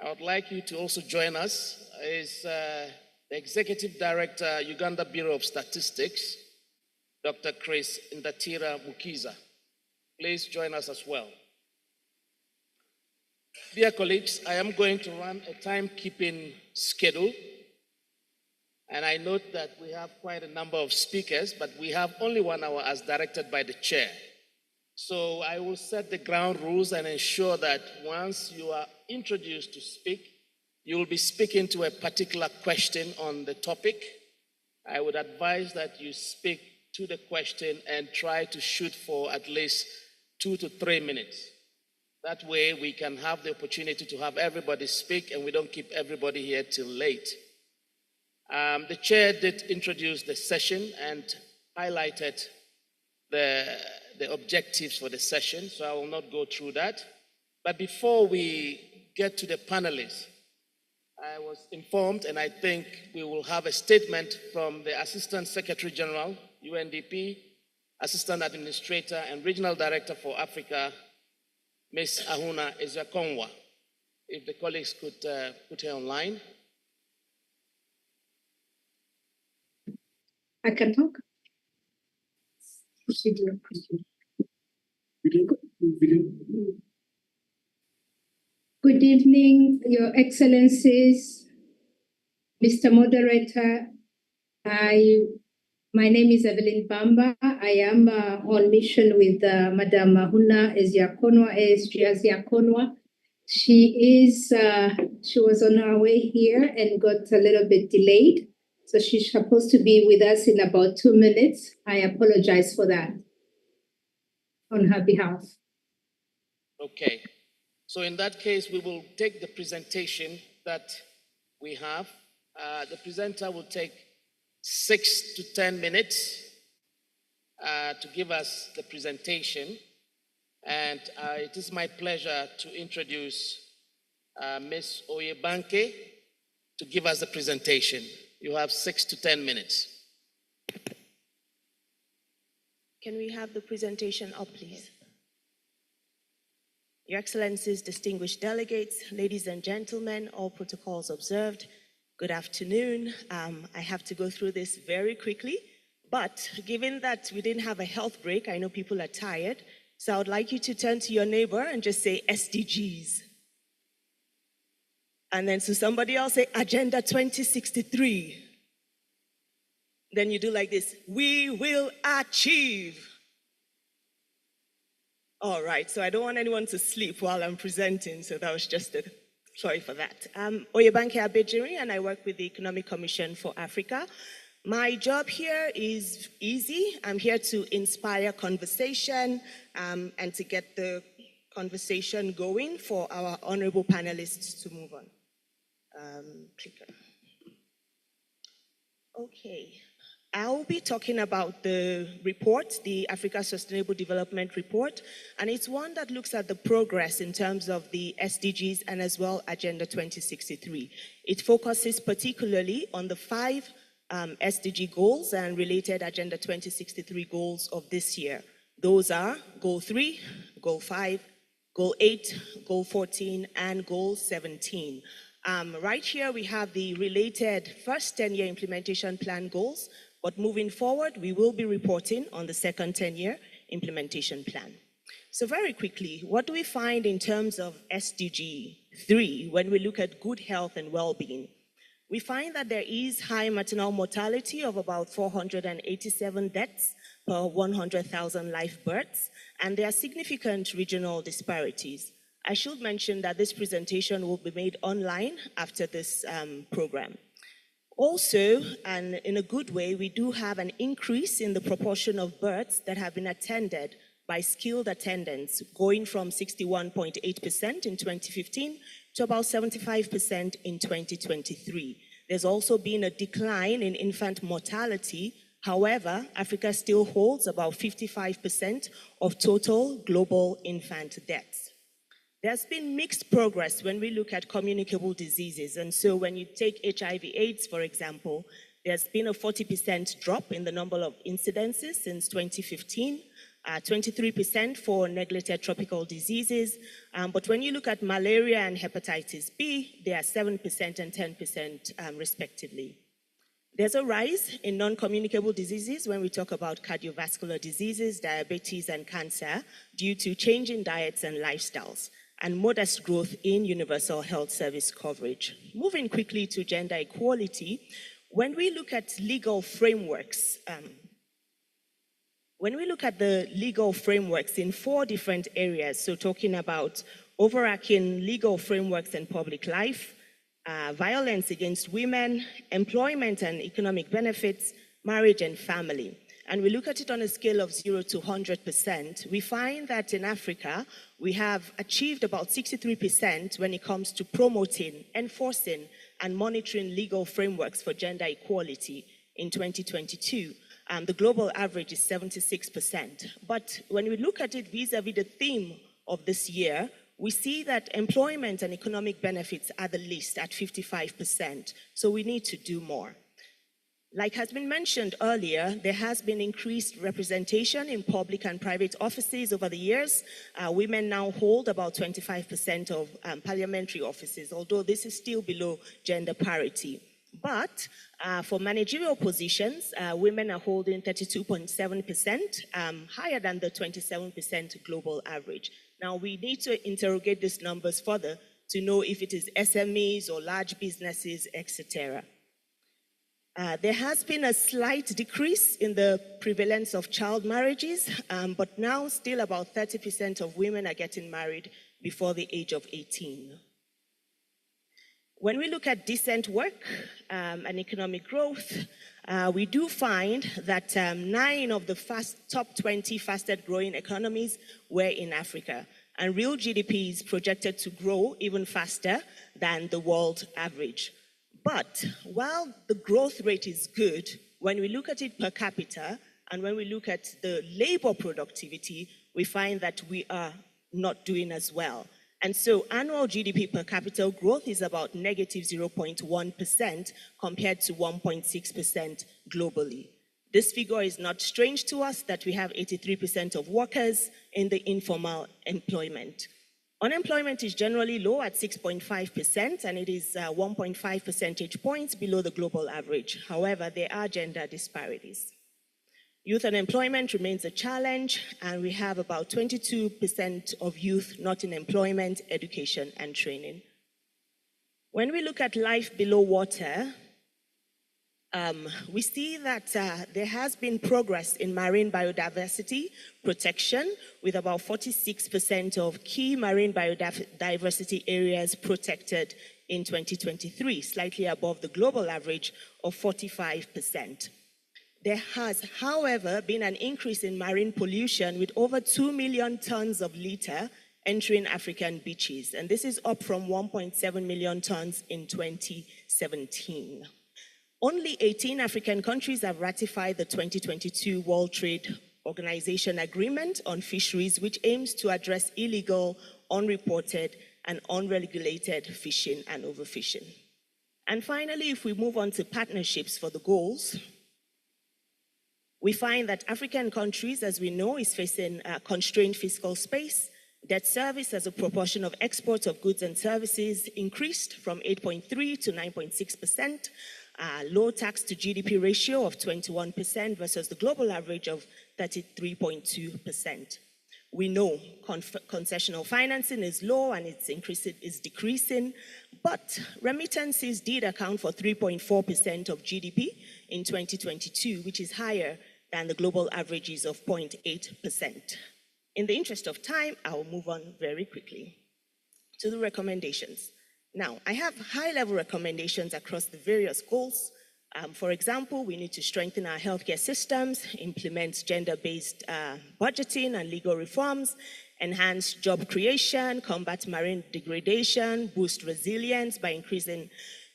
I would like you to also join us, is the Executive Director, Uganda Bureau of Statistics, Dr. Chris Ndatira Mukiza. Please join us as well. Dear colleagues, I am going to run a timekeeping schedule. And I note that we have quite a number of speakers, but we have only 1 hour as directed by the chair. So I will set the ground rules and ensure that once you are introduced to speak, you will be speaking to a particular question on the topic. I would advise that you speak to the question and try to shoot for at least 2 to 3 minutes. That way we can have the opportunity to have everybody speak and we don't keep everybody here till late. The chair did introduce the session and highlighted the objectives for the session, so I will not go through that. But before we get to the panelists, I was informed, and I think we will have a statement from the Assistant Secretary General, UNDP, Assistant Administrator and Regional Director for Africa, Ms. Ahuna Ezekonwa. If the colleagues could put her online. I can talk. Good evening, Your Excellencies, Mr. Moderator. My name is Evelyn Bamba. I am on mission with Madam Ahuna Ezekonwa. She was on her way here and got a little bit delayed. So she's supposed to be with us in about 2 minutes. I apologize for that on her behalf. Okay. So in that case, we will take the presentation that we have. The presenter will take 6 to 10 minutes to give us the presentation. And it is my pleasure to introduce Ms. Oyebanke to give us the presentation. You have 6 to 10 minutes. Can we have the presentation up, please? Your Excellencies, distinguished delegates, ladies and gentlemen, all protocols observed, good afternoon. I have to go through this very quickly, but given that we didn't have a health break, I know people are tired, so I would like you to turn to your neighbor and just say SDGs. And then so somebody else say Agenda 2063. Then you do like this, we will achieve. All right, so I don't want anyone to sleep while I'm presenting, so that was just a, sorry for that. Oyebanke Abejiri, and I work with the Economic Commission for Africa. My job here is easy. I'm here to inspire conversation and to get the conversation going for our honorable panelists to move on. Clicker. Okay. I'll be talking about the report, the Africa Sustainable Development Report, and it's one that looks at the progress in terms of the SDGs and as well Agenda 2063. It focuses particularly on the 5 SDG goals and related Agenda 2063 goals of this year. Those are Goal 3, Goal 5, Goal 8, Goal 14, and Goal 17. Right here we have the related first 10-year implementation plan goals, but moving forward, we will be reporting on the second 10-year implementation plan. So very quickly, what do we find in terms of SDG 3 when we look at good health and well-being? We find that there is high maternal mortality of about 487 deaths per 100,000 live births, and there are significant regional disparities. I should mention that this presentation will be made online after this program. Also, and in a good way, we do have an increase in the proportion of births that have been attended by skilled attendants, going from 61.8% in 2015 to about 75% in 2023. There's also been a decline in infant mortality. However, Africa still holds about 55% of total global infant deaths. There's been mixed progress when we look at communicable diseases. And so when you take HIV/AIDS, for example, there's been a 40% drop in the number of incidences since 2015, 23% for neglected tropical diseases. But when you look at malaria and hepatitis B, they are 7% and 10% respectively. There's a rise in non-communicable diseases when we talk about cardiovascular diseases, diabetes, and cancer due to changing diets and lifestyles, and modest growth in universal health service coverage. Moving quickly to gender equality, when we look at legal frameworks, in 4 different areas, so talking about overarching legal frameworks in public life, violence against women, employment and economic benefits, marriage and family, and we look at it on a scale of 0 to 100%, we find that in Africa, we have achieved about 63% when it comes to promoting, enforcing, and monitoring legal frameworks for gender equality in 2022. The global average is 76%. But when we look at it vis-a-vis the theme of this year, we see that employment and economic benefits are the least at 55%. So we need to do more. Like has been mentioned earlier, there has been increased representation in public and private offices over the years. Women now hold about 25% of parliamentary offices, although this is still below gender parity. But for managerial positions, women are holding 32.7%, higher than the 27% global average. Now, we need to interrogate these numbers further to know if it is SMEs or large businesses, etc. There has been a slight decrease in the prevalence of child marriages, but now still about 30% of women are getting married before the age of 18. When we look at decent work and economic growth, we do find that 9 of the top 20 fastest growing economies were in Africa, and real GDP is projected to grow even faster than the world average. But while the growth rate is good, when we look at it per capita and when we look at the labor productivity, we find that we are not doing as well. And so annual GDP per capita growth is about negative 0.1% compared to 1.6% globally. This figure is not strange to us that we have 83% of workers in the informal employment. Unemployment is generally low at 6.5%, and it is 1.5 percentage points below the global average. However, there are gender disparities. Youth unemployment remains a challenge, and we have about 22% of youth not in employment, education, and training. When we look at life below water, we see that there has been progress in marine biodiversity protection, with about 46% of key marine biodiversity areas protected in 2023, slightly above the global average of 45%. There has, however, been an increase in marine pollution with over 2 million tons of litter entering African beaches, and this is up from 1.7 million tons in 2017. Only 18 African countries have ratified the 2022 World Trade Organization Agreement on Fisheries, which aims to address illegal, unreported, and unregulated fishing and overfishing. And finally, if we move on to partnerships for the goals, we find that African countries, as we know, is facing a constrained fiscal space. Debt service as a proportion of exports of goods and services increased from 8.3 to 9.6%. Low tax to GDP ratio of 21% versus the global average of 33.2%. We know concessional financing is low and it's decreasing, but remittances did account for 3.4% of GDP in 2022, which is higher than the global averages of 0.8%. In the interest of time, I will move on very quickly to the recommendations. Now, I have high-level recommendations across the various goals, For example, we need to strengthen our healthcare systems, implement gender-based budgeting and legal reforms, enhance job creation, combat marine degradation, boost resilience by increasing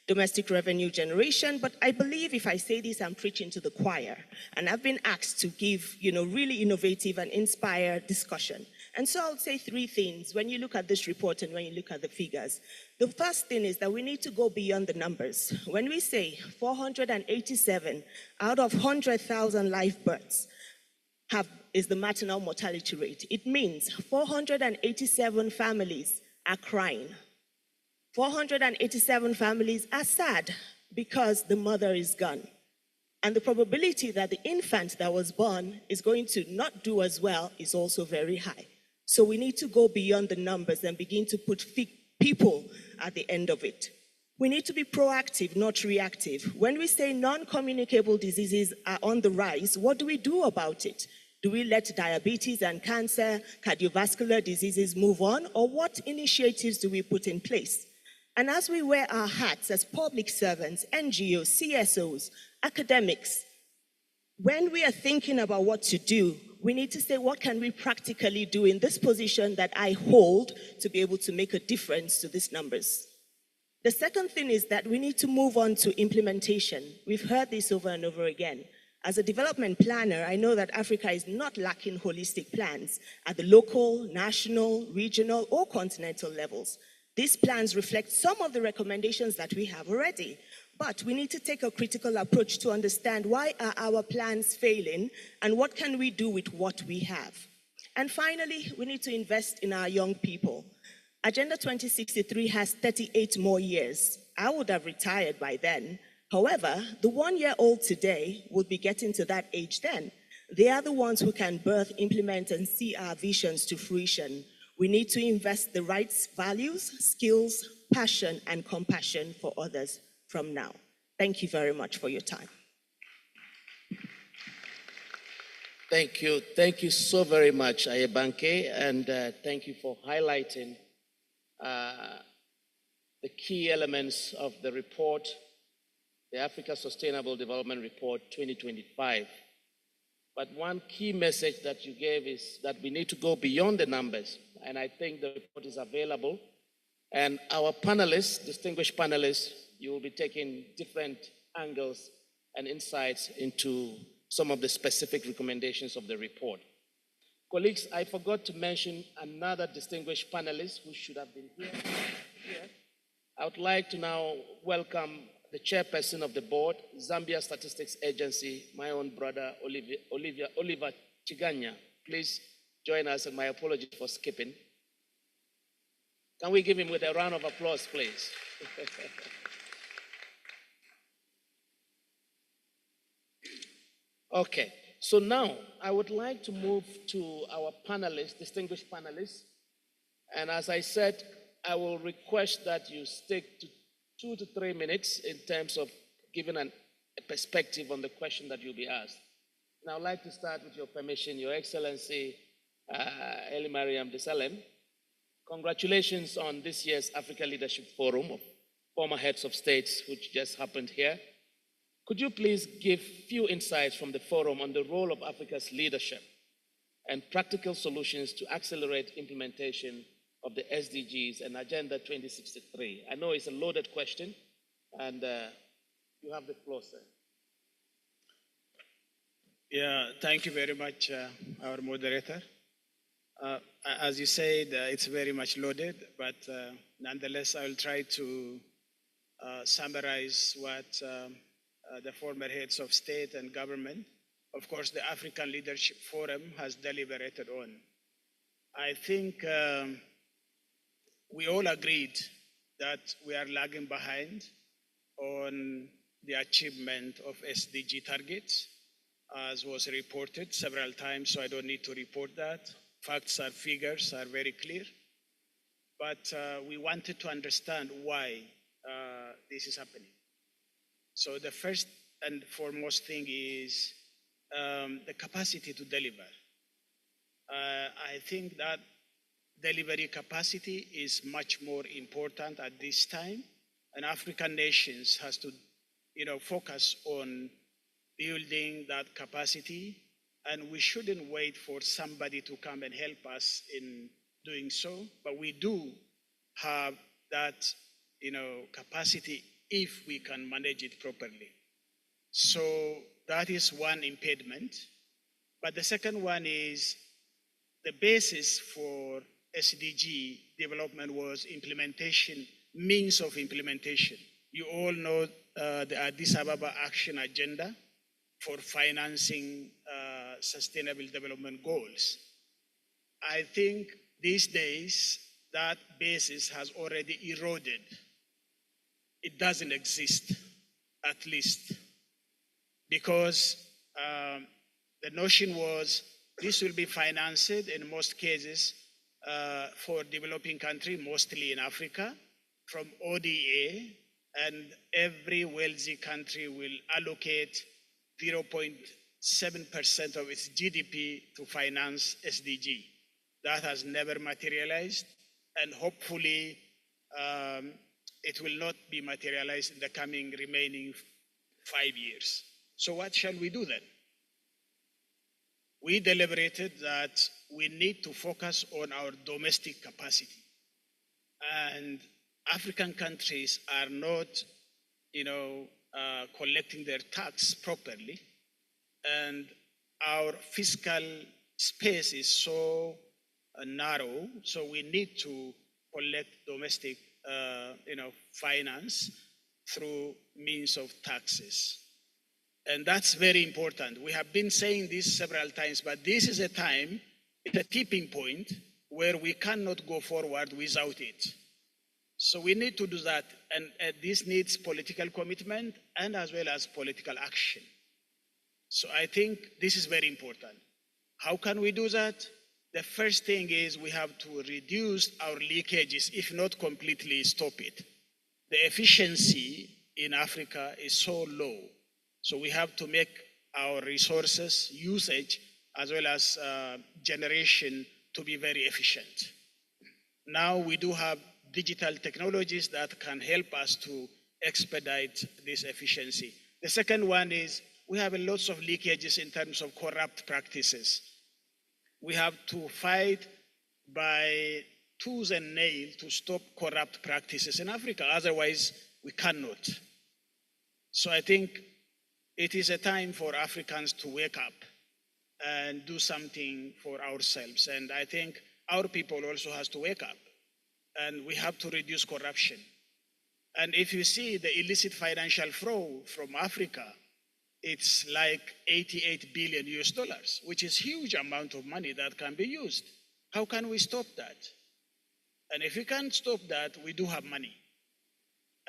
domestic revenue generation. But I believe if I say this, I'm preaching to the choir. And I've been asked to give, really innovative and inspired discussion. And so I'll say three things when you look at this report and when you look at the figures. The first thing is that we need to go beyond the numbers. When we say 487 out of 100,000 live births is the maternal mortality rate, it means 487 families are crying. 487 families are sad because the mother is gone. And the probability that the infant that was born is going to not do as well is also very high. So we need to go beyond the numbers and begin to put people at the end of it. We need to be proactive, not reactive. When we say non-communicable diseases are on the rise, what do we do about it? Do we let diabetes and cancer, cardiovascular diseases move on? Or what initiatives do we put in place? And as we wear our hats as public servants, NGOs, CSOs, academics, when we are thinking about what to do, we need to say, what can we practically do in this position that I hold to be able to make a difference to these numbers? The second thing is that we need to move on to implementation. We've heard this over and over again. As a development planner, I know that Africa is not lacking holistic plans at the local, national, regional, or continental levels. These plans reflect some of the recommendations that we have already, but we need to take a critical approach to understand why are our plans failing and what can we do with what we have. And finally, we need to invest in our young people. Agenda 2063 has 38 more years. I would have retired by then. However, the 1-year-old today would be getting to that age then. They are the ones who can birth, implement, and see our visions to fruition. We need to invest the right values, skills, passion, and compassion for others from now. Thank you very much for your time. Thank you. Thank you so very much, Ayebanke, and thank you for highlighting the key elements of the report, the Africa Sustainable Development Report 2025. But one key message that you gave is that we need to go beyond the numbers. And I think the report is available. And our panelists, distinguished panelists, you will be taking different angles and insights into some of the specific recommendations of the report. Colleagues, I forgot to mention another distinguished panelist who should have been here. I would like to now welcome the chairperson of the board, Zambia Statistics Agency, my own brother, Oliver Chiganya. Please join us, and my apologies for skipping. Can we give him with a round of applause, please? Okay, so now I would like to move to our panelists, distinguished panelists. And as I said, I will request that you stick to 2 to 3 minutes in terms of giving a perspective on the question that you'll be asked. And I'd like to start with your permission, Your Excellency Eli Mariam de Salem. Congratulations on this year's Africa Leadership Forum of former heads of states, which just happened here. Could you please give few insights from the forum on the role of Africa's leadership and practical solutions to accelerate implementation of the SDGs and Agenda 2063? I know it's a loaded question, and you have the floor, sir. Yeah, thank you very much, our moderator. As you said, it's very much loaded, but nonetheless, I will try to summarize what the former heads of state and government, of course, the African Leadership Forum has deliberated on. I think we all agreed that we are lagging behind on the achievement of SDG targets, as was reported several times, so I don't need to report that. Facts and figures are very clear. But we wanted to understand why this is happening. So the first and foremost thing is the capacity to deliver. I think that delivery capacity is much more important at this time, and African nations has to focus on building that capacity, and we shouldn't wait for somebody to come and help us in doing so. But we do have that, capacity if we can manage it properly. So that is one impediment. But the second one is the basis for SDG development was implementation, means of implementation. You all know the Addis Ababa Action Agenda for financing sustainable development goals. I think these days that basis has already eroded. It doesn't exist, at least, because the notion was this will be financed in most cases for developing countries, mostly in Africa, from ODA, and every wealthy country will allocate 0.7% of its GDP to finance SDG. That has never materialized, and hopefully it will not be materialized in the coming remaining 5 years. So what shall we do then? We deliberated that we need to focus on our domestic capacity. And African countries are not, collecting their tax properly. And our fiscal space is so narrow, so we need to collect domestic, finance through means of taxes. And that's very important. We have been saying this several times, but this is a time, it's a tipping point where we cannot go forward without it. So we need to do that, and this needs political commitment and as well as political action. So I think this is very important. How can we do that? The first thing is we have to reduce our leakages, if not completely stop it. The efficiency in Africa is so low. So we have to make our resources usage as well as generation to be very efficient. Now we do have digital technologies that can help us to expedite this efficiency. The second one is we have lots of leakages in terms of corrupt practices. We have to fight by tooth and nail to stop corrupt practices in Africa. Otherwise, we cannot. So I think it is a time for Africans to wake up and do something for ourselves. And I think our people also has to wake up. And we have to reduce corruption. And if you see the illicit financial flow from Africa, it's like 88 billion US dollars, which is huge amount of money that can be used. How can we stop that? And if we can't stop that, we do have money.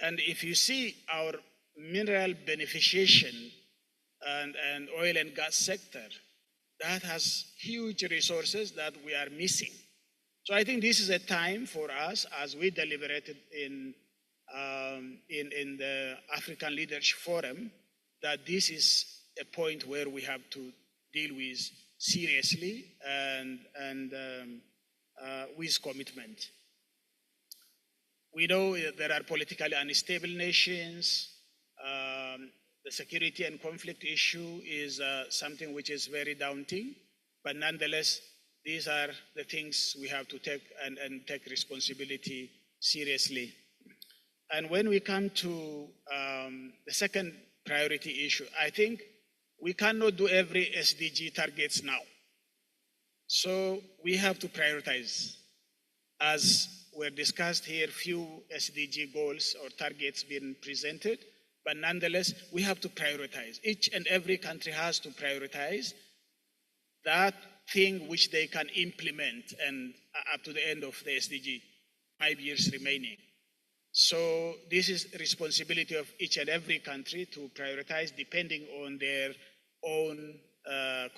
And if you see our mineral beneficiation and oil and gas sector, that has huge resources that we are missing. So I think this is a time for us, as we deliberated in the African Leadership Forum, that this is a point where we have to deal with seriously and with commitment. We know there are politically unstable nations. The security and conflict issue is something which is very daunting, but nonetheless, these are the things we have to take and take responsibility seriously. And when we come to the second priority issue, I think we cannot do every SDG targets now. So we have to prioritize. As were discussed here, few SDG goals or targets being presented, but nonetheless, we have to prioritize. Each and every country has to prioritize that thing which they can implement and up to the end of the SDG, 5 years remaining. So this is responsibility of each and every country to prioritize depending on their own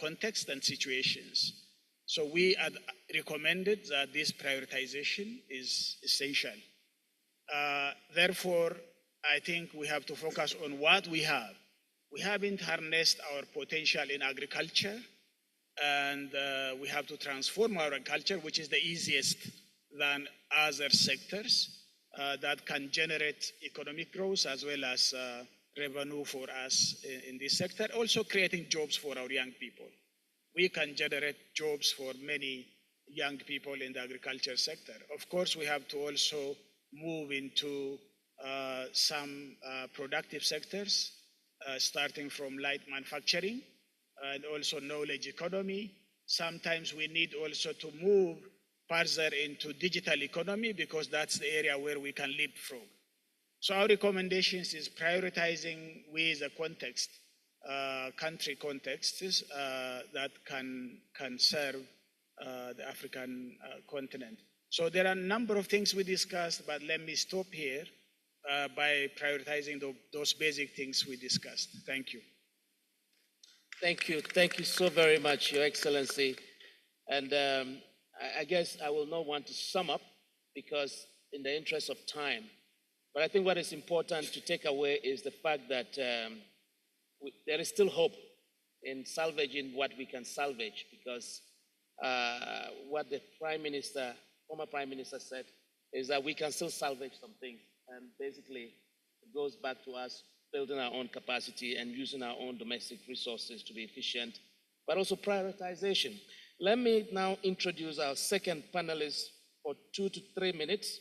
context and situations. So we had recommended that this prioritization is essential. Therefore, I think we have to focus on what we have. We haven't harnessed our potential in agriculture, and we have to transform our agriculture, which is the easiest than other sectors that can generate economic growth as well as revenue for us in this sector, also creating jobs for our young people. We can generate jobs for many young people in the agriculture sector. Of course, we have to also move into some productive sectors, starting from light manufacturing and also knowledge economy. Sometimes we need also to move further into digital economy because that's the area where we can leapfrog. So our recommendations is prioritizing with a context, country contexts that can serve the African continent. So there are a number of things we discussed, but let me stop here by prioritizing those basic things we discussed. Thank you. Thank you. Thank you so very much, Your Excellency. And I guess I will not want to sum up because in the interest of time, but I think what is important to take away is the fact that there is still hope in salvaging what we can salvage because what the former Prime Minister said is that we can still salvage some things. And basically, it goes back to us building our own capacity and using our own domestic resources to be efficient, but also prioritization. Let me now introduce our second panelist for 2 to 3 minutes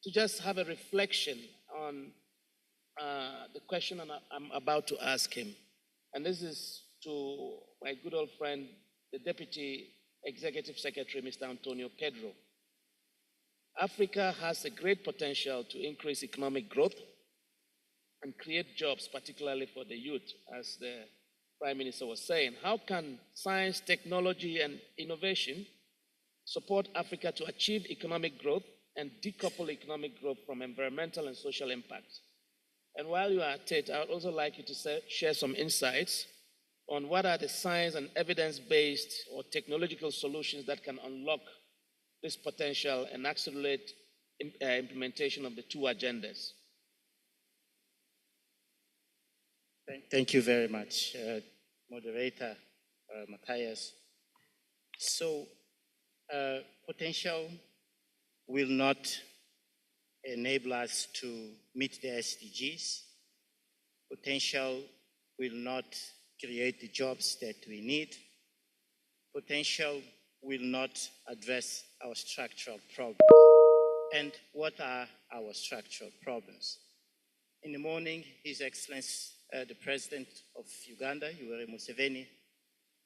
to just have a reflection on the question I'm about to ask him. And this is to my good old friend, the Deputy Executive Secretary, Mr. Antonio Pedro. Africa has a great potential to increase economic growth and create jobs, particularly for the youth, as the Prime Minister was saying. How can science, technology, and innovation support Africa to achieve economic growth and decouple economic growth from environmental and social impacts? And while you are at it, I would also like you to share some insights on what are the science and evidence-based or technological solutions that can unlock this potential and accelerate implementation of the 2 agendas. Thank you very much, Moderator Matthias. So, potential will not enable us to meet the SDGs. Potential will not create the jobs that we need. Potential will not address our structural problems. And what are our structural problems? In the morning, His Excellency, the President of Uganda, Yoweri Museveni,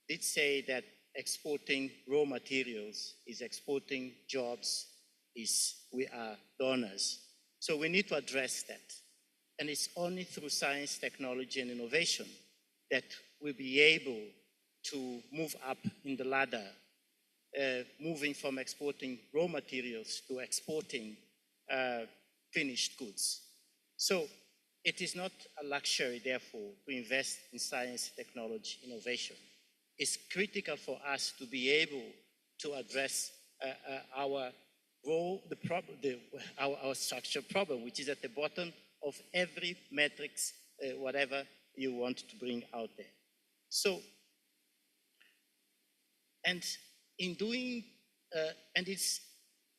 did say that exporting raw materials is exporting jobs, we are donors. So we need to address that. And it's only through science, technology, and innovation that we'll be able to move up in the ladder, moving from exporting raw materials to exporting finished goods. So it is not a luxury, therefore, to invest in science, technology, innovation. It's critical for us to be able to address our structural problem, which is at the bottom of every metrics, whatever you want to bring out there. So, and in doing, and it's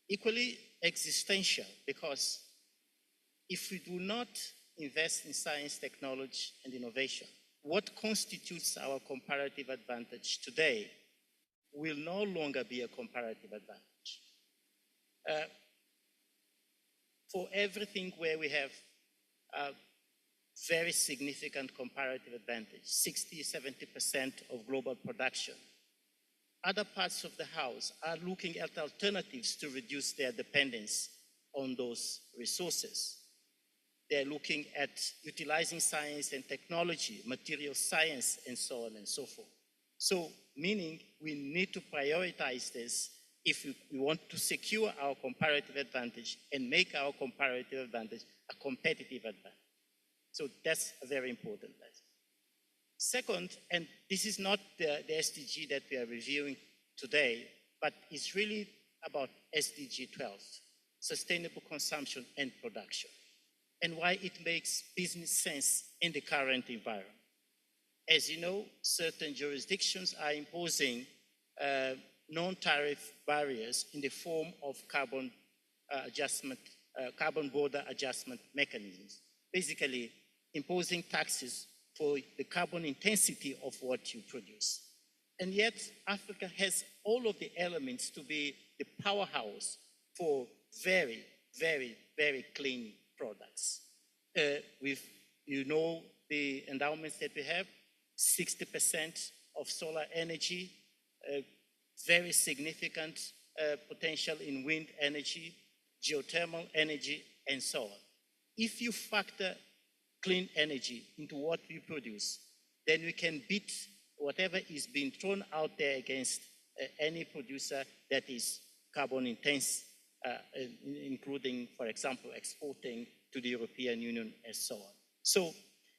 equally existential because if we do not invest in science, technology, and innovation, what constitutes our comparative advantage today will no longer be a comparative advantage. For everything where we have a very significant comparative advantage, 60, 70% of global production, other parts of the house are looking at alternatives to reduce their dependence on those resources. They're looking at utilizing science and technology, material science, and so on and so forth. So, meaning we need to prioritize this if we want to secure our comparative advantage and make our comparative advantage a competitive advantage. So that's a very important lesson. Second, and this is not the SDG that we are reviewing today, but it's really about SDG 12, sustainable consumption and production, and why it makes business sense in the current environment. As you know, certain jurisdictions are imposing non-tariff barriers in the form of carbon border adjustment mechanisms. Basically, imposing taxes for the carbon intensity of what you produce. And yet, Africa has all of the elements to be the powerhouse for very, very, very clean products. You know the endowments that we have, 60% of solar energy, very significant potential in wind energy, geothermal energy, and so on. If you factor clean energy into what we produce, then we can beat whatever is being thrown out there against any producer that is carbon intense, including, for example, exporting to the European Union and so on. So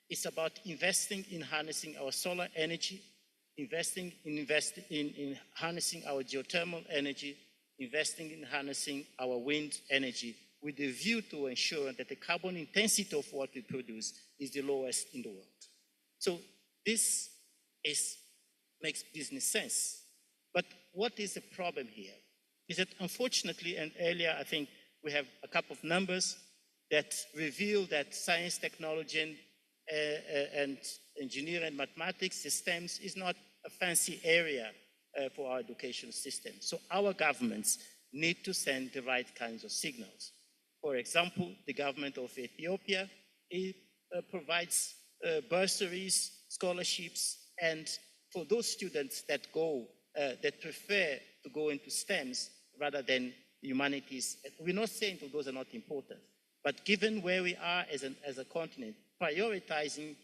it's about investing in harnessing our solar energy, investing in harnessing our geothermal energy, investing in harnessing our wind energy, with the view to ensure that the carbon intensity of what we produce is the lowest in the world. So this makes business sense. But what is the problem here? Is that unfortunately, and earlier I think we have a couple of numbers that reveal that science, technology, and engineering and mathematics, the STEMs, is not a fancy area for our education system. So our governments need to send the right kinds of signals. For example, the government of Ethiopia provides bursaries, scholarships, and for those students that prefer to go into STEMs rather than humanities. We're not saying that those are not important, but given where we are as a continent, prioritizing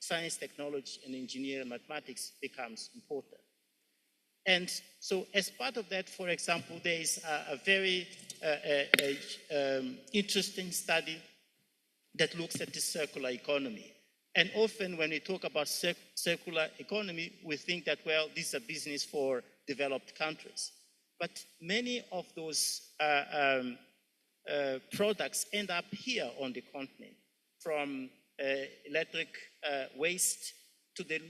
science, technology, and engineering and mathematics becomes important. And so as part of that, for example, there is a very interesting study that looks at the circular economy. And often when we talk about circular economy, we think that, well, this is a business for developed countries. But many of those products end up here on the continent, from electric waste to the,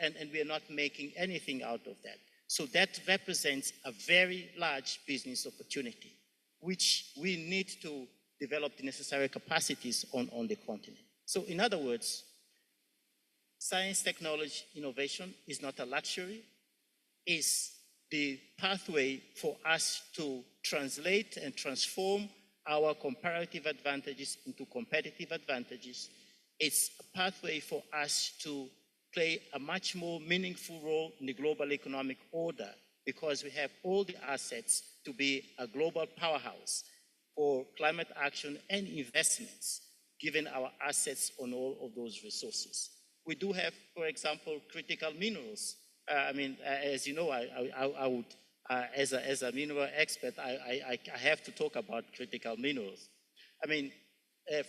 and we are not making anything out of that. So that represents a very large business opportunity, which we need to develop the necessary capacities on the continent. So in other words, science, technology, innovation is not a luxury, it's the pathway for us to translate and transform our comparative advantages into competitive advantages. It's a pathway for us to play a much more meaningful role in the global economic order, because we have all the assets to be a global powerhouse for climate action and investments, given our assets on all of those resources. We do have, for example, critical minerals. As you know, I would, as a mineral expert, I have to talk about critical minerals.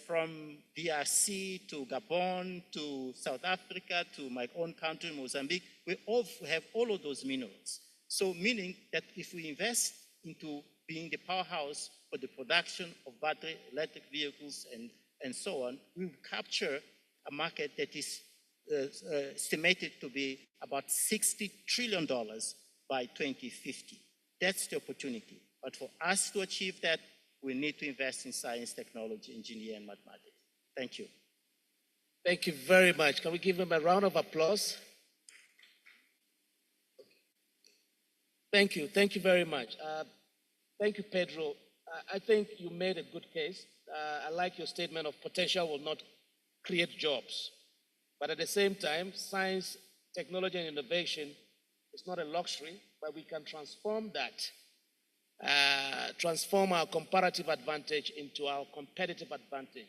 From DRC to Gabon to South Africa to my own country, Mozambique, we all have all of those minerals. So meaning that if we invest into being the powerhouse for the production of battery electric vehicles and so on, we will capture a market that is estimated to be about $60 trillion by 2050. That's the opportunity. But for us to achieve that, we need to invest in science, technology, engineering, and mathematics. Thank you. Thank you very much. Can we give him a round of applause? Thank you. Thank you very much. Thank you, Pedro. I think you made a good case. I like your statement of potential will not create jobs. But at the same time, science, technology, and innovation is not a luxury, but we can transform that, transform our comparative advantage into our competitive advantage.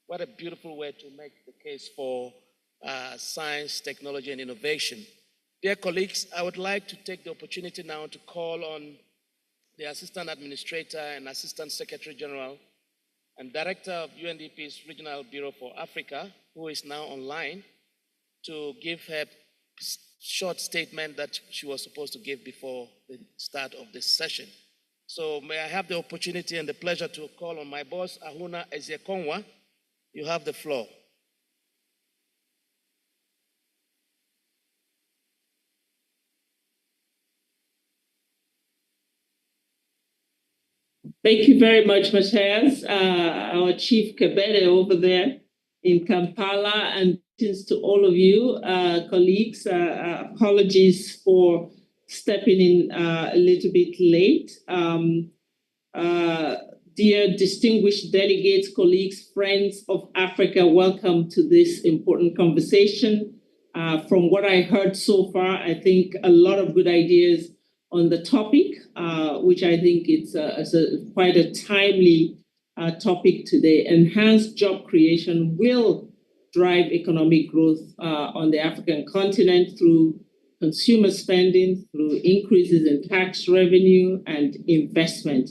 What a beautiful way to make the case for science, technology, and innovation. Dear colleagues, I would like to take the opportunity now to call on the Assistant Administrator and Assistant Secretary General and Director of UNDP's Regional Bureau for Africa, who is now online, to give her short statement that she was supposed to give before the start of this session. So may I have the opportunity and the pleasure to call on my boss, Ahuna Ezekonwa. You have the floor. Thank you very much, Matthias. Our Chief Kabede over there in Kampala, and to all of you, colleagues. Apologies for stepping in a little bit late. Dear distinguished delegates, colleagues, friends of Africa, welcome to this important conversation. From what I heard so far, I think a lot of good ideas on the topic, which I think it's quite a timely topic today. Enhanced job creation will drive economic growth on the African continent through consumer spending, through increases in tax revenue and investment.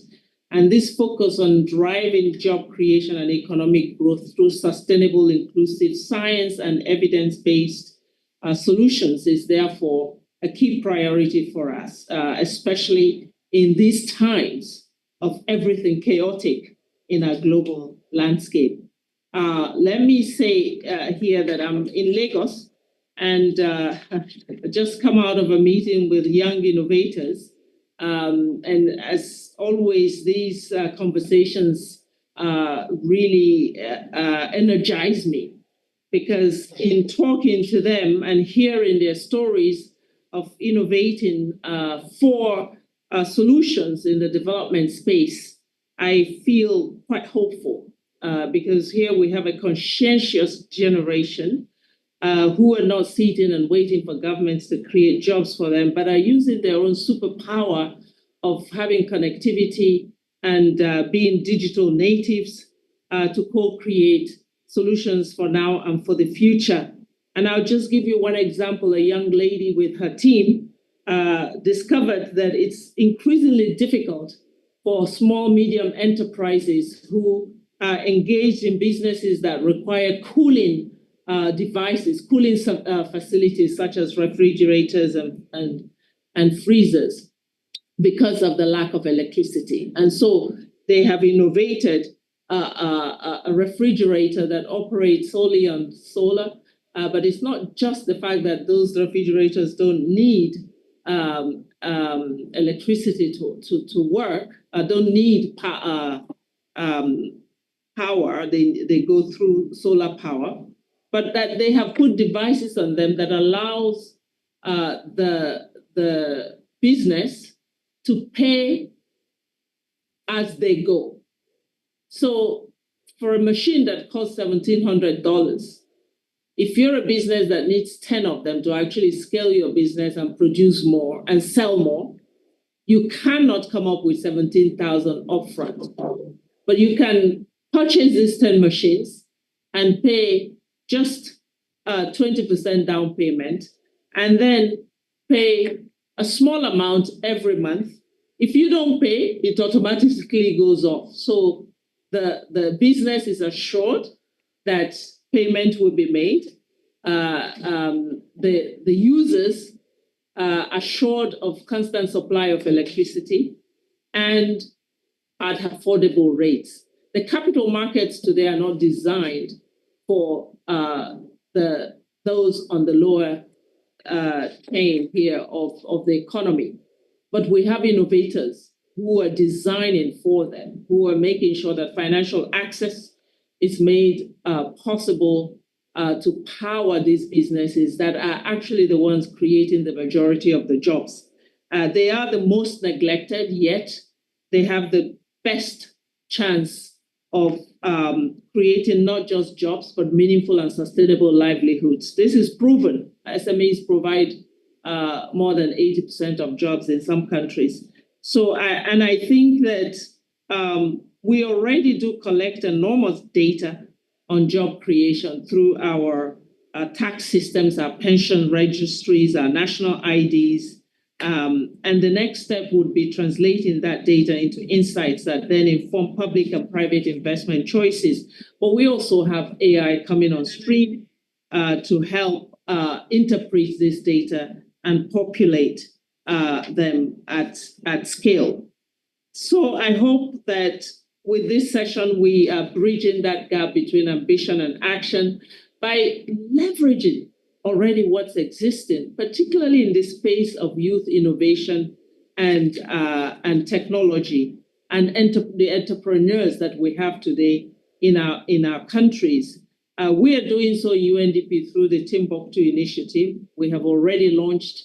And this focus on driving job creation and economic growth through sustainable, inclusive science and evidence-based solutions is therefore a key priority for us, especially in these times of everything chaotic in our global landscape. Let me say here that I'm in Lagos and just come out of a meeting with young innovators. And as always, these conversations really energize me, because in talking to them and hearing their stories of innovating for solutions in the development space, I feel quite hopeful, because here we have a conscientious generation who are not sitting and waiting for governments to create jobs for them, but are using their own superpower of having connectivity and being digital natives to co-create solutions for now and for the future. And I'll just give you one example. A young lady with her team discovered that it's increasingly difficult for small, medium enterprises who are engaged in businesses that require cooling devices, cooling facilities such as refrigerators and freezers, because of the lack of electricity. And so they have innovated a refrigerator that operates solely on solar, but it's not just the fact that those refrigerators don't need electricity to work, don't need power, they go through solar power, but that they have put devices on them that allows the business to pay as they go. So for a machine that costs $1,700, if you're a business that needs 10 of them to actually scale your business and produce more and sell more, you cannot come up with $17,000 upfront. But you can purchase these 10 machines and pay just 20% down payment, and then pay a small amount every month. If you don't pay, it automatically goes off. So the business is assured that payment will be made. The users are assured of constant supply of electricity and at affordable rates. The capital markets today are not designed for those on the lower chain here of the economy. But we have innovators who are designing for them, who are making sure that financial access is made possible to power these businesses that are actually the ones creating the majority of the jobs. They are the most neglected, yet they have the best chance of creating not just jobs, but meaningful and sustainable livelihoods. This is proven. SMEs provide more than 80% of jobs in some countries. So, I think that we already do collect enormous data on job creation through our tax systems, our pension registries, our national IDs. And the next step would be translating that data into insights that then inform public and private investment choices. But we also have AI coming on stream to help interpret this data and populate them at scale. So I hope that with this session, we are bridging that gap between ambition and action by leveraging already what's existing, particularly in the space of youth innovation and technology, and the entrepreneurs that we have today in our countries. We are doing so UNDP through the Timbuktu initiative. We have already launched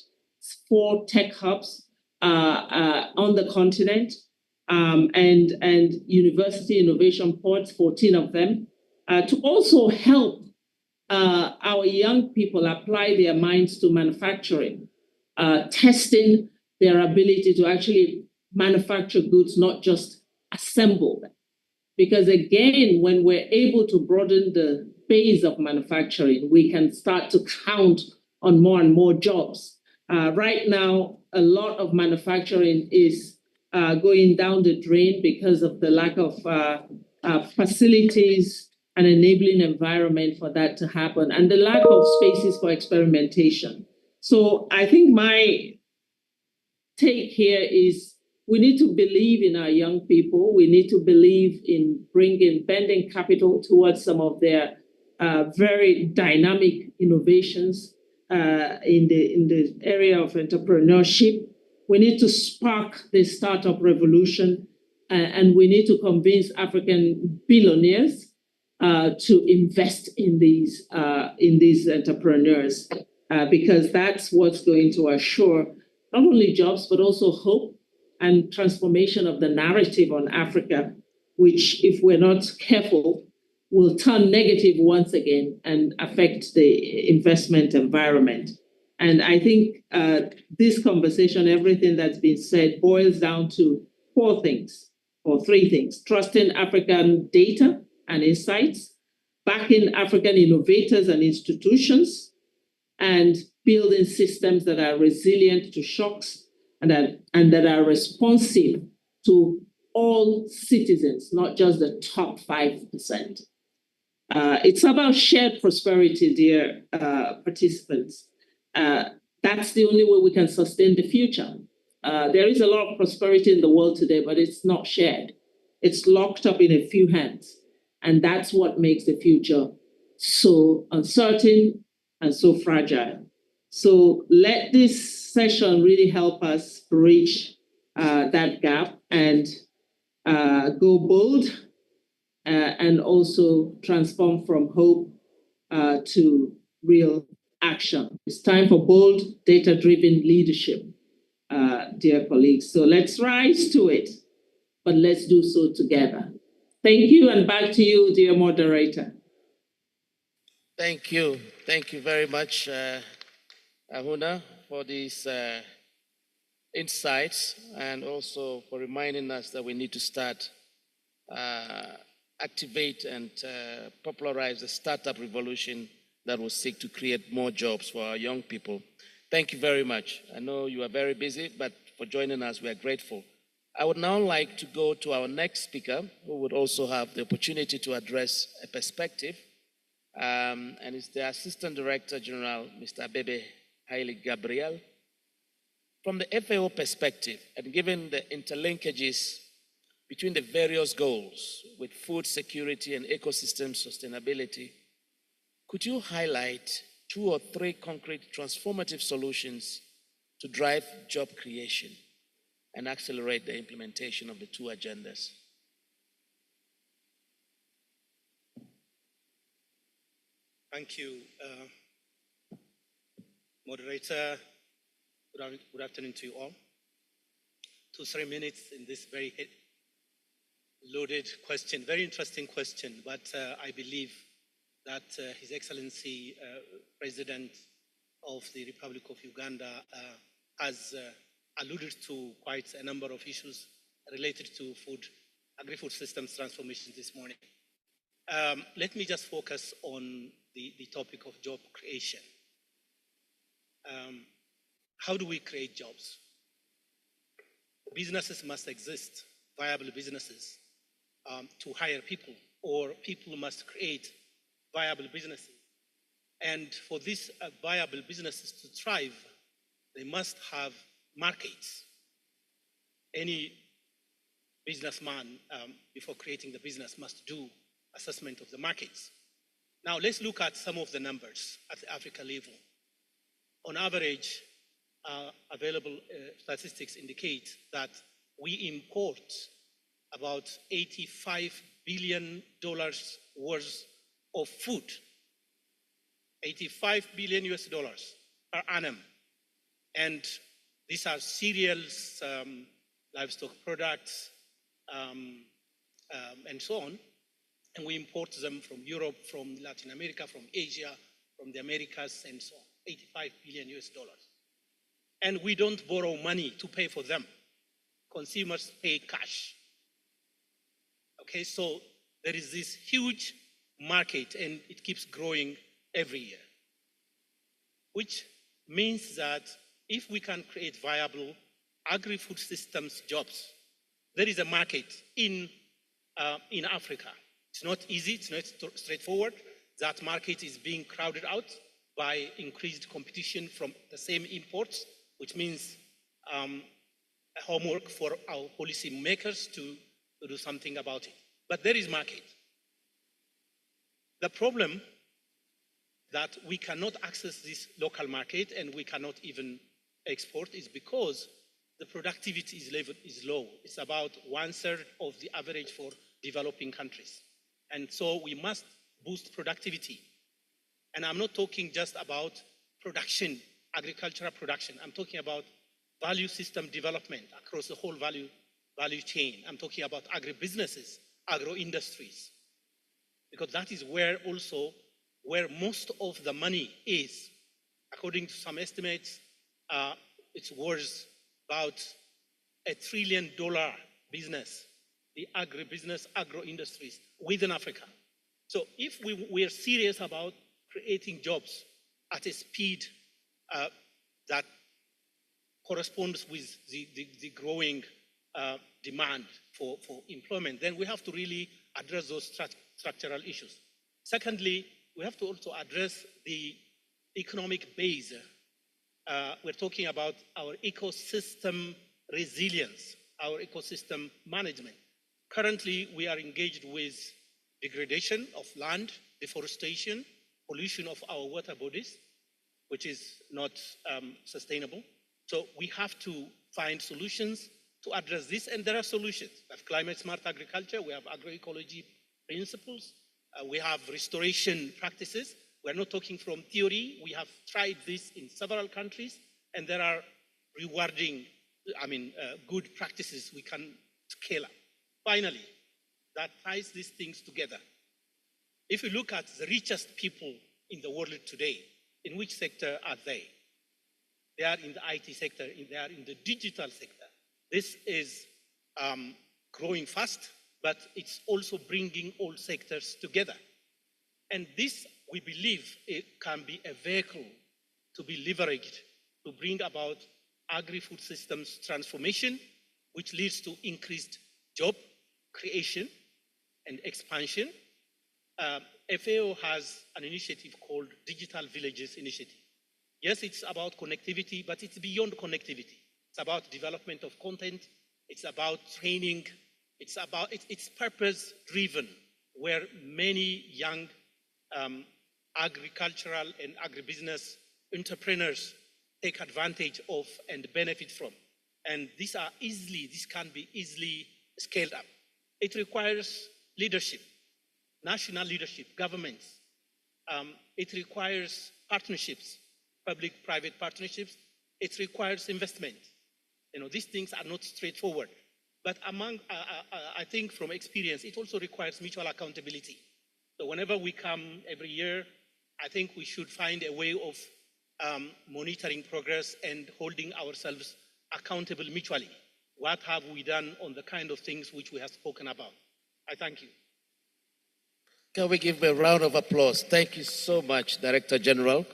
4 tech hubs on the continent and university innovation pods, 14 of them, to also help our young people apply their minds to manufacturing, testing their ability to actually manufacture goods, not just assemble them. Because again, when we're able to broaden the base of manufacturing, we can start to count on more and more jobs. Right now, a lot of manufacturing is going down the drain because of the lack of facilities and enabling environment for that to happen, and the lack of spaces for experimentation. So I think my take here is we need to believe in our young people. We need to believe in bending capital towards some of their very dynamic innovations in the area of entrepreneurship. We need to spark the startup revolution, and we need to convince African billionaires to invest in these entrepreneurs, because that's what's going to assure not only jobs, but also hope and transformation of the narrative on Africa, which, if we're not careful, will turn negative once again and affect the investment environment. And I think this conversation, everything that's been said, boils down to 4 things, or 3 things: trusting African data and insights, backing African innovators and institutions, and building systems that are resilient to shocks and that are responsive to all citizens, not just the top 5%. It's about shared prosperity, dear participants. That's the only way we can sustain the future. There is a lot of prosperity in the world today, but it's not shared. It's locked up in a few hands. And that's what makes the future so uncertain and so fragile. So let this session really help us bridge that gap and go bold and also transform from hope to real action. It's time for bold, data-driven leadership, dear colleagues. So let's rise to it, but let's do so together. Thank you, and back to you, dear moderator. Thank you. Thank you very much, Ahuna, for these insights, and also for reminding us that we need to start activate and popularize the startup revolution that will seek to create more jobs for our young people. Thank you very much. I know you are very busy, but for joining us, we are grateful. I would now like to go to our next speaker, who would also have the opportunity to address a perspective, and it's the Assistant Director General, Mr. Abebe Haile Gabriel. From the FAO perspective, and given the interlinkages between the various goals with food security and ecosystem sustainability, could you highlight 2 or 3 concrete transformative solutions to drive job creation and accelerate the implementation of the 2 agendas? Thank you, moderator. Good afternoon to you all. 2-3 minutes in this very loaded question, very interesting question, but I believe that His Excellency President of the Republic of Uganda has alluded to quite a number of issues related to agri-food systems transformation this morning. Let me just focus on the topic of job creation. How do we create jobs? Businesses must exist, viable businesses, to hire people, or people must create viable businesses. And for these viable businesses to thrive, they must have markets. Any businessman, before creating the business, must do assessment of the markets. Now, let's look at some of the numbers at the Africa level. On average, available statistics indicate that we import about $85 billion worth of food, 85 billion US dollars per annum. And these are cereals, livestock products, and so on. And we import them from Europe, from Latin America, from Asia, from the Americas, and so on. 85 billion US dollars. And we don't borrow money to pay for them. Consumers pay cash. Okay, so there is this huge market and it keeps growing every year, which means that if we can create viable agri-food systems jobs, there is a market in Africa. It's not easy, it's not straightforward. That market is being crowded out by increased competition from the same imports, which means homework for our policy makers to do something about it. But there is market. The problem that we cannot access this local market and we cannot even export is because the productivity is low. It's about 1/3 of the average for developing countries. And so we must boost productivity. And I'm not talking just about production, agricultural production. I'm talking about value system development across the whole value chain. I'm talking about agribusinesses, agro-industries, because that is where most of the money is. According to some estimates, it's worth about $1 trillion business, the agribusiness, agro-industries within Africa. So if we are serious about creating jobs at a speed that corresponds with the growing demand for employment, then we have to really address those structural issues. Secondly, we have to also address the economic base. We're talking about our ecosystem resilience, our ecosystem management. Currently, we are engaged with degradation of land, deforestation, pollution of our water bodies, which is not sustainable. So we have to find solutions to address this, and there are solutions. We have climate-smart agriculture, we have agroecology principles, we have restoration practices. We're not talking from theory. We have tried this in several countries, and there are rewarding, good practices we can scale up. Finally, that ties these things together. If you look at the richest people in the world today, in which sector are they? They are in the IT sector, they are in the digital sector. This is growing fast, but it's also bringing all sectors together. And this, we believe, it can be a vehicle to be leveraged to bring about agri-food systems transformation, which leads to increased job creation and expansion. FAO has an initiative called Digital Villages Initiative. Yes, it's about connectivity, but it's beyond connectivity. It's about development of content. It's about training. It's purpose-driven, where many young agricultural and agribusiness entrepreneurs take advantage of and benefit from. And this can be easily scaled up. It requires leadership, national leadership, governments. It requires partnerships, public-private partnerships. It requires investment. These things are not straightforward. But I think from experience, it also requires mutual accountability. So whenever we come every year, I think we should find a way of monitoring progress and holding ourselves accountable mutually. What have we done on the kind of things which we have spoken about? I thank you. Can we give a round of applause? Thank you so much, Director General.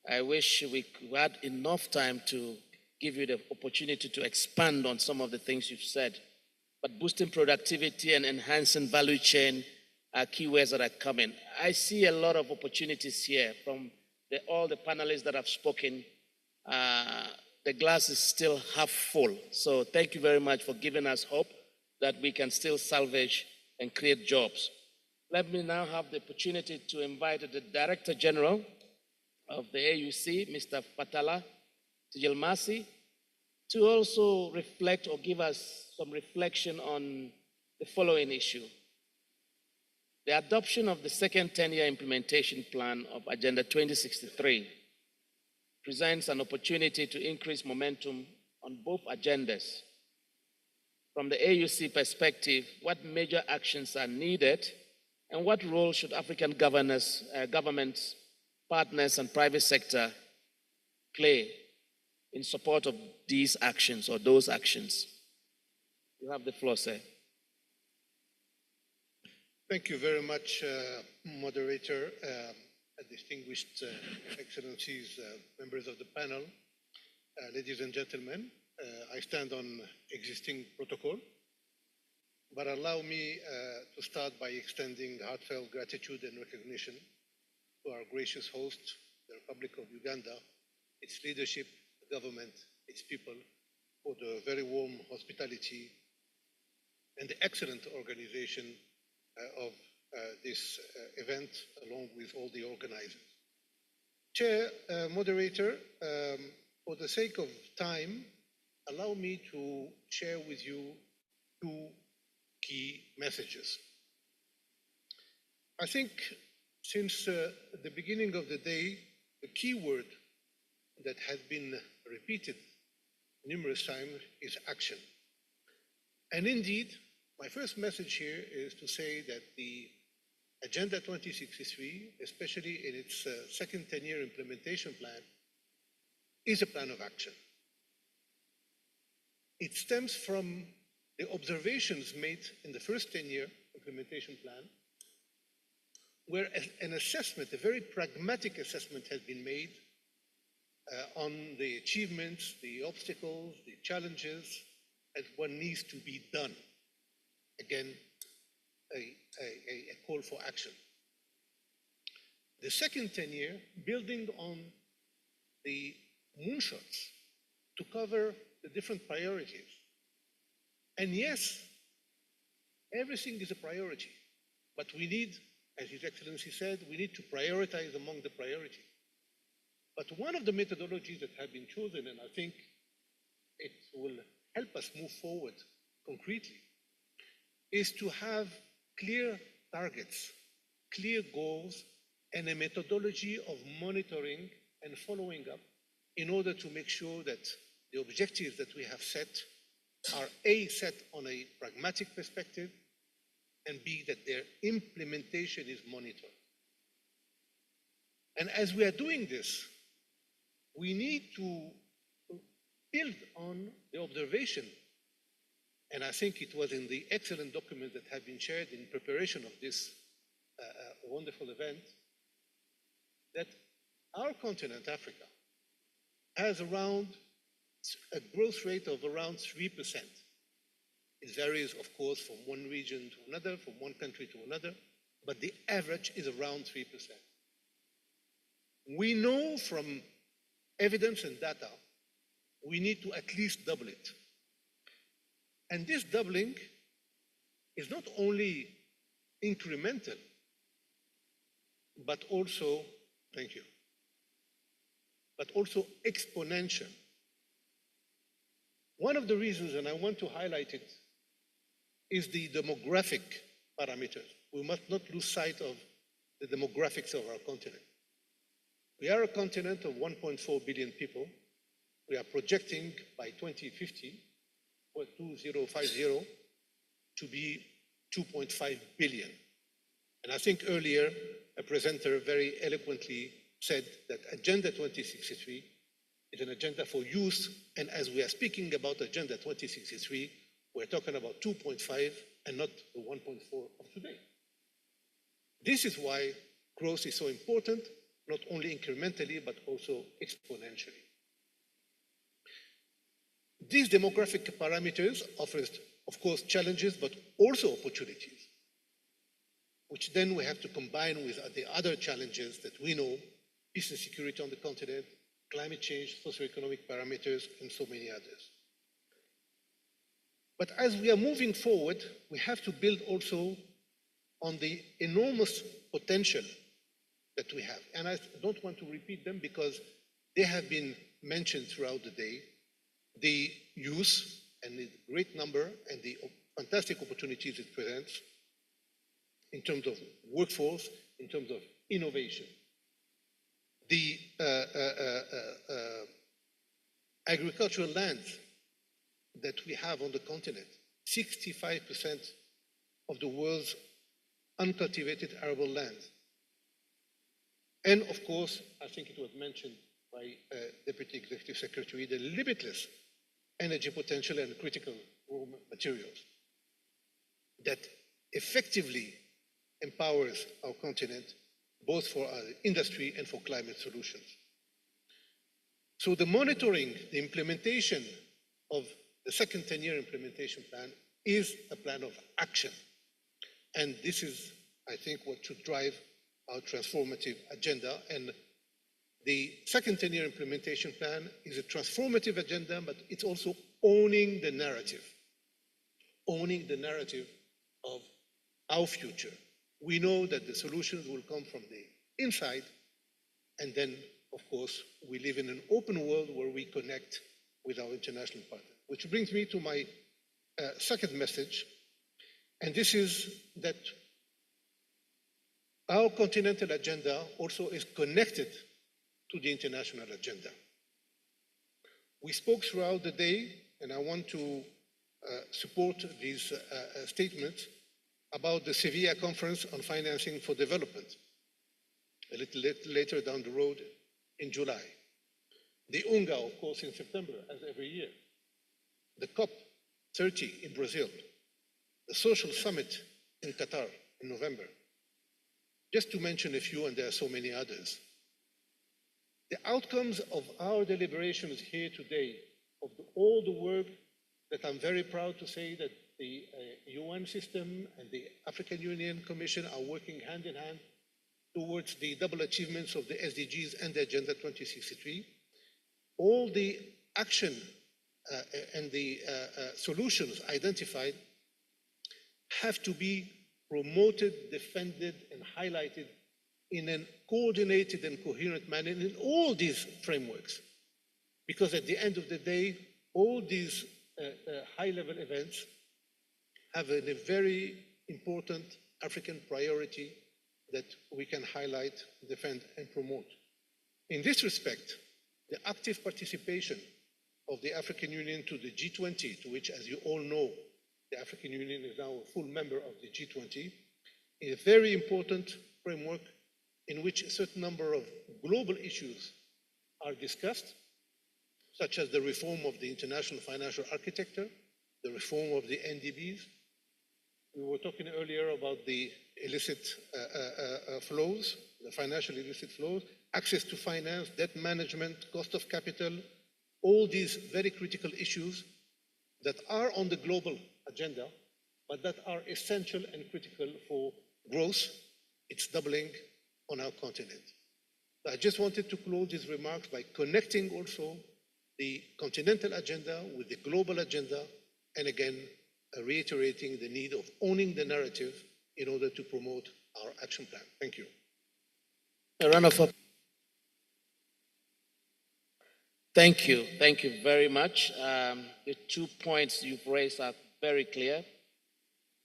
I wish we had enough time to give you the opportunity to expand on some of the things you've said. But boosting productivity and enhancing value chain are keywords that are coming. I see a lot of opportunities here from all the panelists that have spoken. The glass is still half full. So thank you very much for giving us hope that we can still salvage and create jobs. Let me now have the opportunity to invite the Director General of the AUC, Mr. Fatala Tijilmasi, to also reflect or give us some reflection on the following issue. The adoption of the second 10-year implementation plan of Agenda 2063 presents an opportunity to increase momentum on both agendas. From the AUC perspective, what major actions are needed and what role should African governments, partners, and private sector play in support of these actions or those actions? You have the floor, sir. Thank you very much, moderator, distinguished excellencies, members of the panel, ladies and gentlemen. I stand on existing protocol, but allow me to start by extending heartfelt gratitude and recognition to our gracious host, the Republic of Uganda, its leadership, the government, its people, for the very warm hospitality and the excellent organization of this event, along with all the organizers. Chair, moderator, for the sake of time, allow me to share with you two key messages. I think since the beginning of the day, the key word that has been repeated numerous times is action. And indeed, my first message here is to say that the Agenda 2063, especially in its second 10-year implementation plan, is a plan of action. It stems from the observations made in the first 10-year implementation plan, where an assessment, a very pragmatic assessment, has been made on the achievements, the obstacles, the challenges, and what needs to be done. Again, a call for action. The second 10-year, building on the moonshots to cover the different priorities. And yes, everything is a priority, but we need, as His Excellency said, we need to prioritize among the priorities. But one of the methodologies that have been chosen, and I think it will help us move forward concretely, is to have clear targets, clear goals, and a methodology of monitoring and following up in order to make sure that the objectives that we have set are A, set on a pragmatic perspective, and B, that their implementation is monitored. And as we are doing this, we need to build on the observation, and I think it was in the excellent document that have been shared in preparation of this wonderful event, that our continent, Africa, has around a growth rate of around 3%. It varies, of course, from one region to another, from one country to another, but the average is around 3%. We know from evidence and data, we need to at least double it. And this doubling is not only incremental, but also, thank you, but also exponential. One of the reasons, and I want to highlight it, is the demographic parameters. We must not lose sight of the demographics of our continent. We are a continent of 1.4 billion people. We are projecting by 2050, or 2050, to be 2.5 billion. And I think earlier, a presenter very eloquently said that Agenda 2063 is an agenda for youth, and as we are speaking about Agenda 2063, we're talking about 2.5 and not the 1.4 of today. This is why growth is so important, not only incrementally, but also exponentially. These demographic parameters offer, of course, challenges, but also opportunities, which then we have to combine with the other challenges that we know, peace and security on the continent, climate change, socioeconomic parameters, and so many others. But as we are moving forward, we have to build also on the enormous potential that we have. And I don't want to repeat them because they have been mentioned throughout the day. The youth and the great number and the fantastic opportunities it presents. in terms of workforce, in terms of innovation. The agricultural lands that we have on the continent, 65% of the world's uncultivated arable land. And of course, I think it was mentioned by Deputy Executive Secretary, the limitless energy potential and critical raw materials that effectively empowers our continent, both for our industry and for climate solutions. So the monitoring, the implementation of the second 10-year implementation plan is a plan of action. And this is, I think, what should drive our transformative agenda. And the second 10-year implementation plan is a transformative agenda, but it's also owning the narrative of our future. We know that the solutions will come from the inside, and then, of course, we live in an open world where we connect with our international partners. Which brings me to my second message, and this is that our continental agenda also is connected to the international agenda. We spoke throughout the day, and I want to support these statements about the Sevilla Conference on Financing for Development, a little later down the road in July. The UNGA, of course, in September, as every year. The COP30 in Brazil. The Social Summit in Qatar in November. Just to mention a few, and there are so many others. The outcomes of our deliberations here today, of all the work that I'm very proud to say that the UN system and the African Union Commission are working hand in hand towards the double achievements of the SDGs and the Agenda 2063. All the action and the solutions identified have to be promoted, defended, and highlighted in a coordinated and coherent manner in all these frameworks. Because at the end of the day, all these high-level events have a very important African priority that we can highlight, defend, and promote. In this respect, the active participation of the African Union to the G20, to which, as you all know, the African Union is now a full member of the G20, is a very important framework in which a certain number of global issues are discussed, such as the reform of the international financial architecture, the reform of the NDBs. We were talking earlier about the illicit flows, the financial illicit flows, access to finance, debt management, cost of capital, all these very critical issues that are on the global agenda, but that are essential and critical for growth. It's doubling on our continent. I just wanted to close these remarks by connecting also the continental agenda with the global agenda, and again, reiterating the need of owning the narrative in order to promote our action plan. Thank you. A round of applause. Thank you. Thank you very much. The 2 points you've raised are very clear.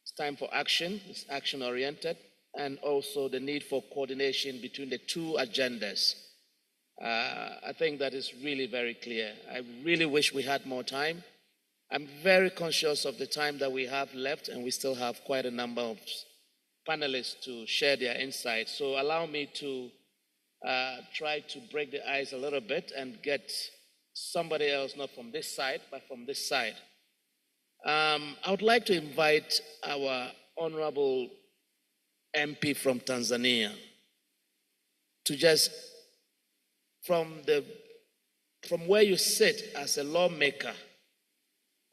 It's time for action. It's action-oriented. And also the need for coordination between the two agendas. I think that is really very clear. I really wish we had more time. I'm very conscious of the time that we have left, and we still have quite a number of panelists to share their insights. So allow me to try to break the ice a little bit and get somebody else, not from this side, but from this side. I would like to invite our honorable MP from Tanzania to just, from where you sit as a lawmaker,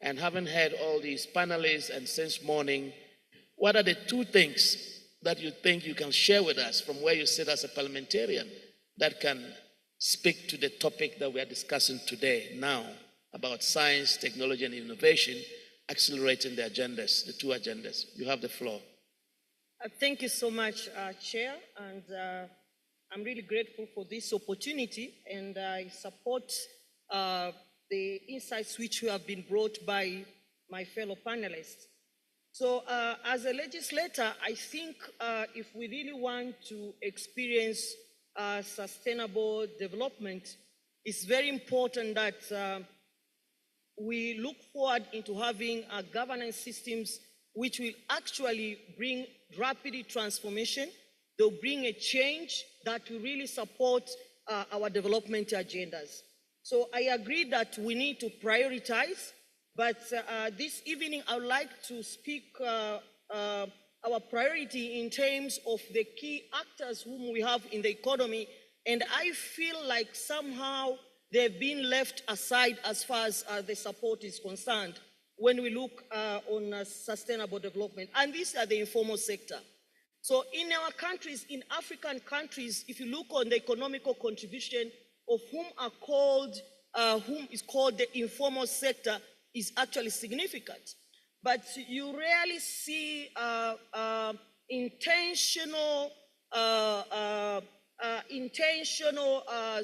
and having heard all these panelists and since morning, what are the 2 things that you think you can share with us from where you sit as a parliamentarian that can speak to the topic that we are discussing today now about science, technology, and innovation, accelerating the agendas, the 2 agendas? You have the floor. Thank you so much, Chair, and I'm really grateful for this opportunity, and I support the insights which have been brought by my fellow panelists. So as a legislator, I think if we really want to experience sustainable development, it's very important that we look forward into having governance systems which will actually bring rapid transformation. They'll bring a change that will really support our development agendas. So I agree that we need to prioritize, but this evening I would like to speak our priority in terms of the key actors whom we have in the economy, and I feel like somehow they've been left aside as far as the support is concerned when we look on sustainable development, and these are the informal sector. So in our countries, in African countries, if you look on the economical contribution of whom is called the informal sector is actually significant. But you rarely see intentional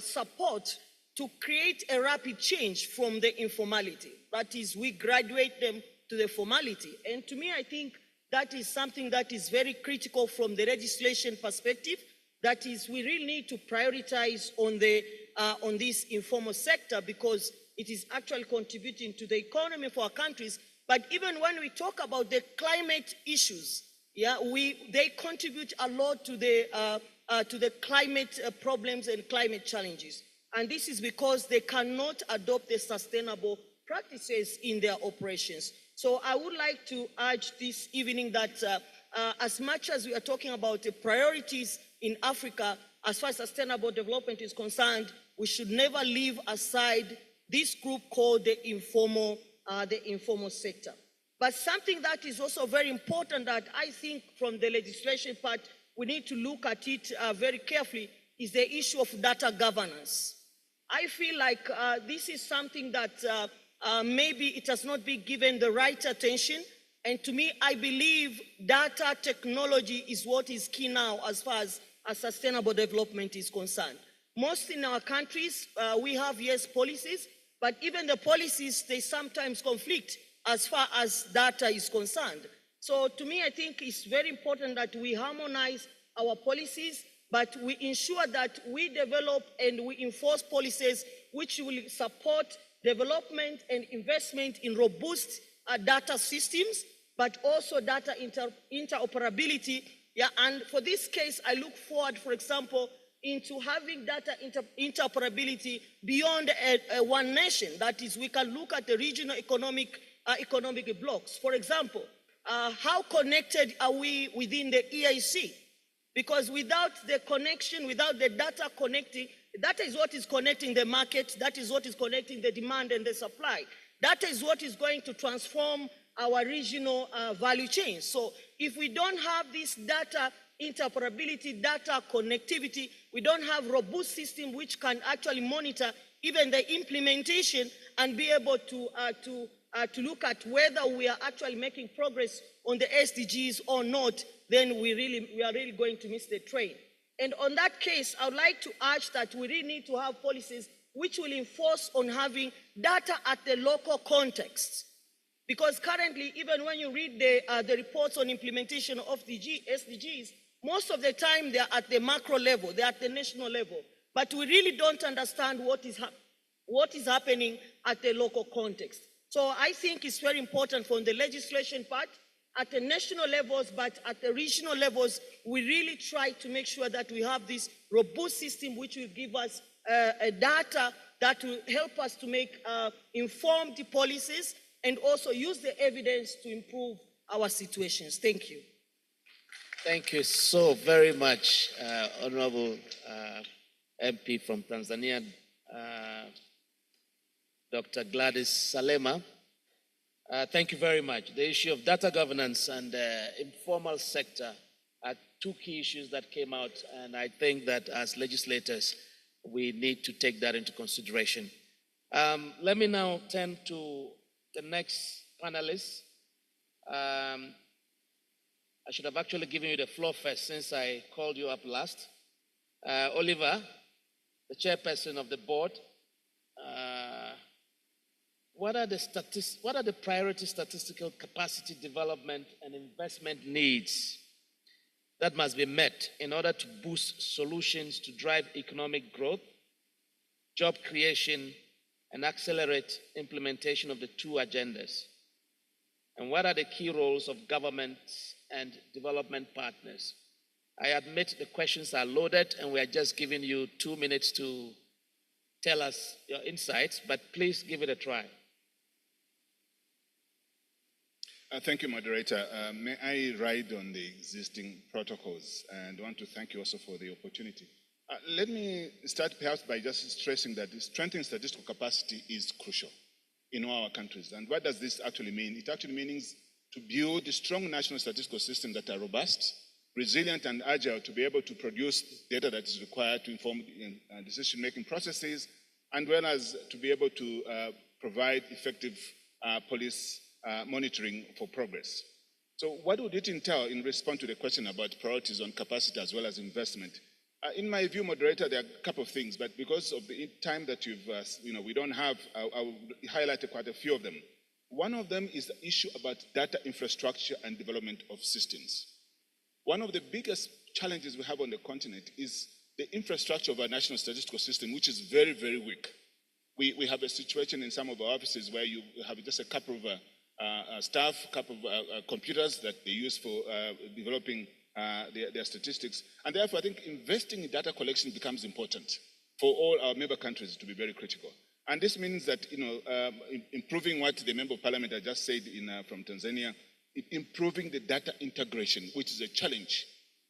support to create a rapid change from the informality. That is, we graduate them to the formality. And to me, I think that is something that is very critical from the legislation perspective. That is, we really need to prioritize on this informal sector because it is actually contributing to the economy for our countries. But even when we talk about the climate issues, they contribute a lot to the climate problems and climate challenges. And this is because they cannot adopt the sustainable practices in their operations. So I would like to urge this evening that as much as we are talking about the priorities in Africa, as far as sustainable development is concerned, we should never leave aside this group called the informal sector. But something that is also very important that I think from the legislation part, we need to look at it very carefully is the issue of data governance. I feel like this is something that maybe it has not been given the right attention. And to me, I believe data technology is what is key now as far as sustainable development is concerned. Most in our countries, we have, yes, policies, but even the policies, they sometimes conflict as far as data is concerned. So to me, I think it's very important that we harmonize our policies, but we ensure that we develop and we enforce policies which will support development and investment in robust data systems, but also data interoperability. And for this case, I look forward, for example, into having data interoperability beyond one nation. That is, we can look at the regional economic blocks. For example, how connected are we within the EIC? Because without the connection, without the data connecting, that is what is connecting the market, that is what is connecting the demand and the supply. That is what is going to transform our regional value chain. So if we don't have this data interoperability, data connectivity, we don't have robust system which can actually monitor even the implementation and be able to look at whether we are actually making progress on the SDGs or not, then we are really going to miss the train. And on that case, I would like to urge that we really need to have policies which will enforce on having data at the local context. Because currently, even when you read the reports on implementation of the SDGs, most of the time they're at the macro level, they're at the national level. But we really don't understand what is happening at the local context. So I think it's very important from the legislation part, at the national levels, but at the regional levels, we really try to make sure that we have this robust system which will give us data that will help us to make informed policies and also use the evidence to improve our situations. Thank you. Thank you so very much, Honorable MP from Tanzania, Dr. Gladys Salema. Thank you very much. The issue of data governance and informal sector are two key issues that came out, and I think that as legislators, we need to take that into consideration. Let me now turn to the next panelist. I should have actually given you the floor first since I called you up last. Oliver, the chairperson of the board. what are the priority statistical capacity development and investment needs that must be met in order to boost solutions to drive economic growth, job creation, and accelerate implementation of the two agendas? And what are the key roles of governments and development partners? I admit the questions are loaded and we are just giving you 2 minutes to tell us your insights, but please give it a try. Thank you, moderator. May I ride on the existing protocols, and want to thank you also for the opportunity. Let me start perhaps by just stressing that strengthening statistical capacity is crucial in all our countries. And what does this actually mean? It actually means to build strong national statistical systems that are robust, resilient, and agile to be able to produce data that is required to inform decision-making processes, and well as to be able to provide effective police monitoring for progress. So what would it entail in response to the question about priorities on capacity as well as investment? In my view, moderator, there are a couple of things, but because of the time that we don't have, I'll highlight quite a few of them. One of them is the issue about data infrastructure and development of systems. One of the biggest challenges we have on the continent is the infrastructure of our national statistical system, which is very, very weak. We have a situation in some of our offices where you have just a couple of staff, a couple of computers that they use for developing their statistics. And therefore, I think investing in data collection becomes important for all our member countries to be very critical. And this means that, improving what the member of parliament has just said from Tanzania, improving the data integration, which is a challenge,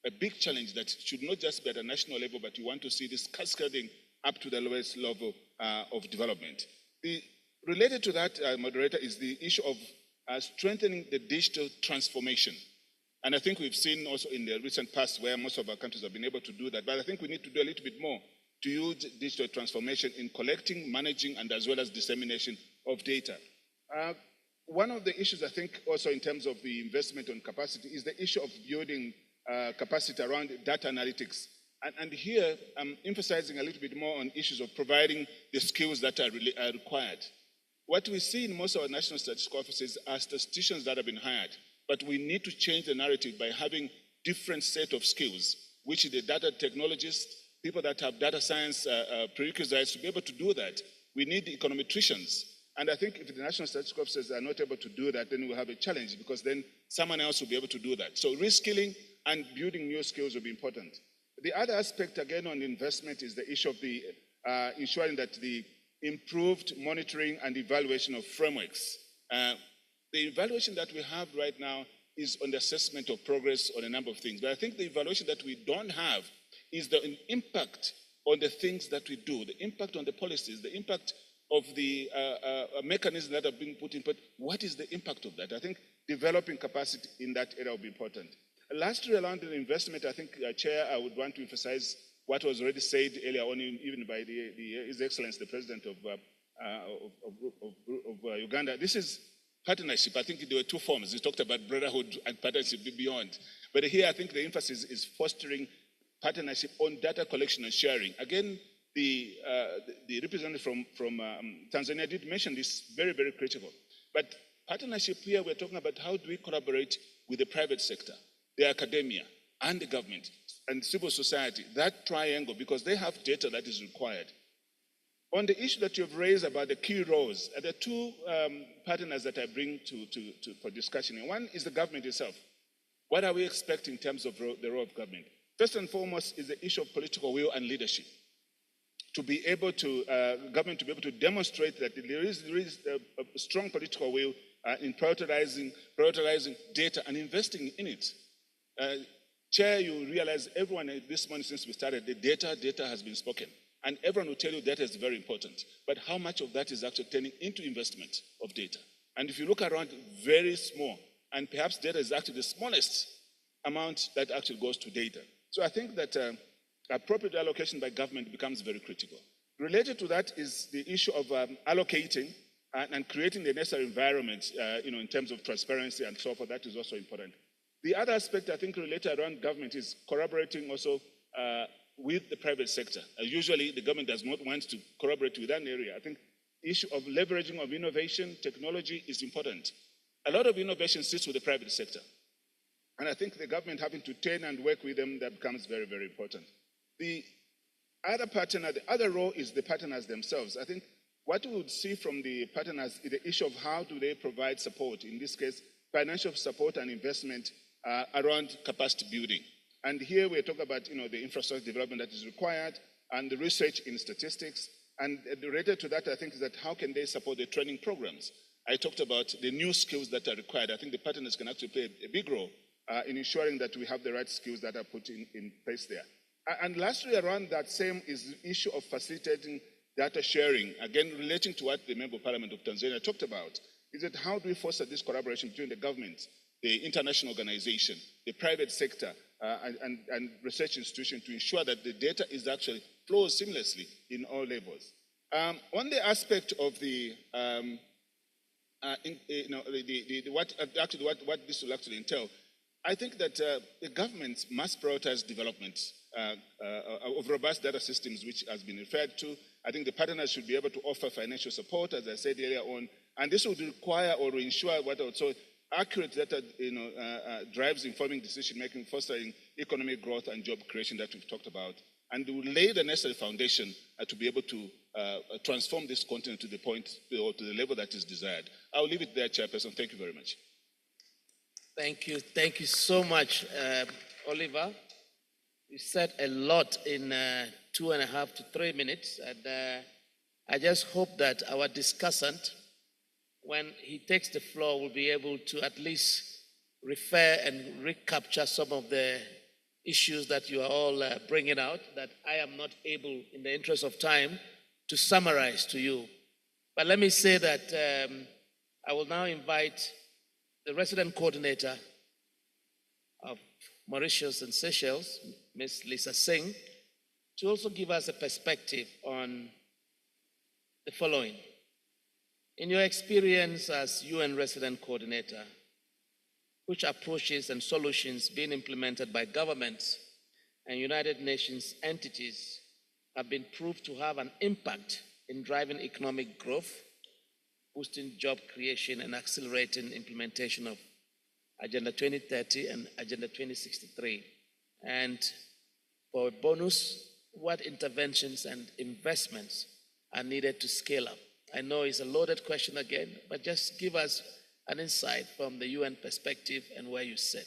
a big challenge that should not just be at a national level, but you want to see this cascading up to the lowest level of development. Related to that, moderator, is the issue of strengthening the digital transformation. And I think we've seen also in the recent past where most of our countries have been able to do that, but I think we need to do a little bit more to use digital transformation in collecting, managing, and as well as dissemination of data. One of the issues I think also in terms of the investment on capacity is the issue of building capacity around data analytics. And here I'm emphasizing a little bit more on issues of providing the skills that are required. What we see in most of our national statistical offices are statisticians that have been hired, but we need to change the narrative by having different set of skills, which is the data technologists, people that have data science prerequisites to be able to do that. We need the econometricians. And I think if the national statistical officers are not able to do that, then we'll have a challenge because then someone else will be able to do that. So reskilling and building new skills will be important. The other aspect, again, on investment is the issue of the ensuring that the improved monitoring and evaluation of frameworks. The evaluation that we have right now is on the assessment of progress on a number of things. But I think the evaluation that we don't have is the impact on the things that we do, the impact on the policies, the impact of the mechanisms that have been put in place. What is the impact of that? I think developing capacity in that area will be important. Lastly, around the investment, I think, Chair, I would want to emphasize what was already said earlier on, even by His Excellency, the President of Uganda. This is partnership. I think there were two forms. He talked about brotherhood and partnership beyond. But here, I think the emphasis is fostering partnership on data collection and sharing. Again, the representative from Tanzania did mention this, very, very critical. But partnership here, we're talking about how do we collaborate with the private sector, the academia, and the government, and civil society, that triangle, because they have data that is required. On the issue that you've raised about the key roles, there are two partners that I bring for discussion. And one is the government itself. What are we expecting in terms of the role of government? First and foremost is the issue of political will and leadership. To be able to, government to be able to demonstrate that there is a strong political will in prioritizing data and investing in it. Chair, you realize everyone this morning since we started, the data has been spoken. And everyone will tell you data is very important. But how much of that is actually turning into investment of data? And if you look around, very small. And perhaps data is actually the smallest amount that actually goes to data. So I think that appropriate allocation by government becomes very critical. Related to that is the issue of allocating and creating the necessary environment, in terms of transparency and so forth. That is also important. The other aspect I think related around government is collaborating also with the private sector. Usually the government does not want to collaborate with that area. I think issue of leveraging of innovation, technology is important. A lot of innovation sits with the private sector. And I think the government having to turn and work with them, that becomes very, very important. The other partner, the other role is the partners themselves. I think what we would see from the partners is the issue of how do they provide support, in this case, financial support and investment around capacity building. And here we're talking about the infrastructure development that is required and the research in statistics. And related to that, I think, is that how can they support the training programs? I talked about the new skills that are required. I think the partners can actually play a big role in ensuring that we have the right skills that are put in place there. And lastly, around that same is the issue of facilitating data sharing, again, relating to what the Member of Parliament of Tanzania talked about, is that how do we foster this collaboration between the government, the international organization, the private sector, and research institutions to ensure that the data is actually flows seamlessly in all levels. On the aspect of the what this will actually entail, I think that the government must prioritize development of robust data systems, which has been referred to. I think the partners should be able to offer financial support, as I said earlier on, and this would require or ensure what also accurate data drives informing decision making, fostering economic growth and job creation that we've talked about, and will lay the necessary foundation to be able to transform this continent to the point or to the level that is desired. I'll leave it there, Chairperson. Thank you very much. Thank you so much, Oliver. You said a lot in 2.5 to 3 minutes, and I just hope that our discussant, when he takes the floor, will be able to at least refer and recapture some of the issues that you are all bringing out that I am not able, in the interest of time, to summarize to you. But let me say that I will now invite the resident coordinator of Mauritius and Seychelles, Ms. Lisa Singh, to also give us a perspective on the following. In your experience as UN resident coordinator, which approaches and solutions being implemented by governments and United Nations entities have been proved to have an impact in driving economic growth, boosting job creation, and accelerating implementation of Agenda 2030 and Agenda 2063? And for a bonus, what interventions and investments are needed to scale up? I know it's a loaded question again, but just give us an insight from the UN perspective and where you sit.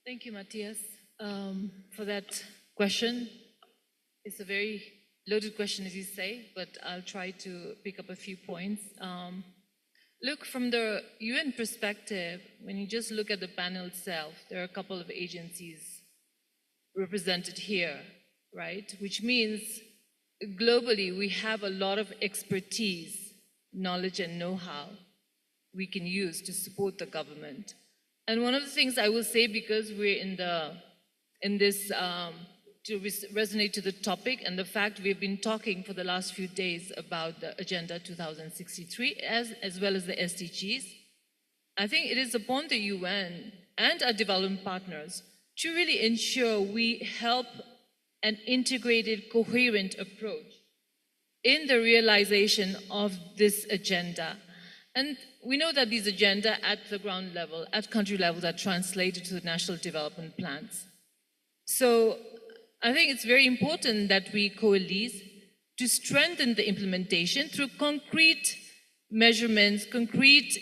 Thank you, Matthias, for that question. It's a very loaded question, as you say, but I'll try to pick up a few points. Look, from the UN perspective, when you just look at the panel itself, there are a couple of agencies represented here, right? Which means globally, we have a lot of expertise, knowledge, and know-how we can use to support the government. And one of the things I will say, because we're in this, to resonate to the topic and the fact we've been talking for the last few days about the Agenda 2063 as well as the SDGs, I think it is upon the UN and our development partners to really ensure we help an integrated, coherent approach in the realization of this agenda. And we know that these agenda at the ground level, at country level, are translated to the national development plans. So I think it's very important that we coalesce to strengthen the implementation through concrete measurements, concrete,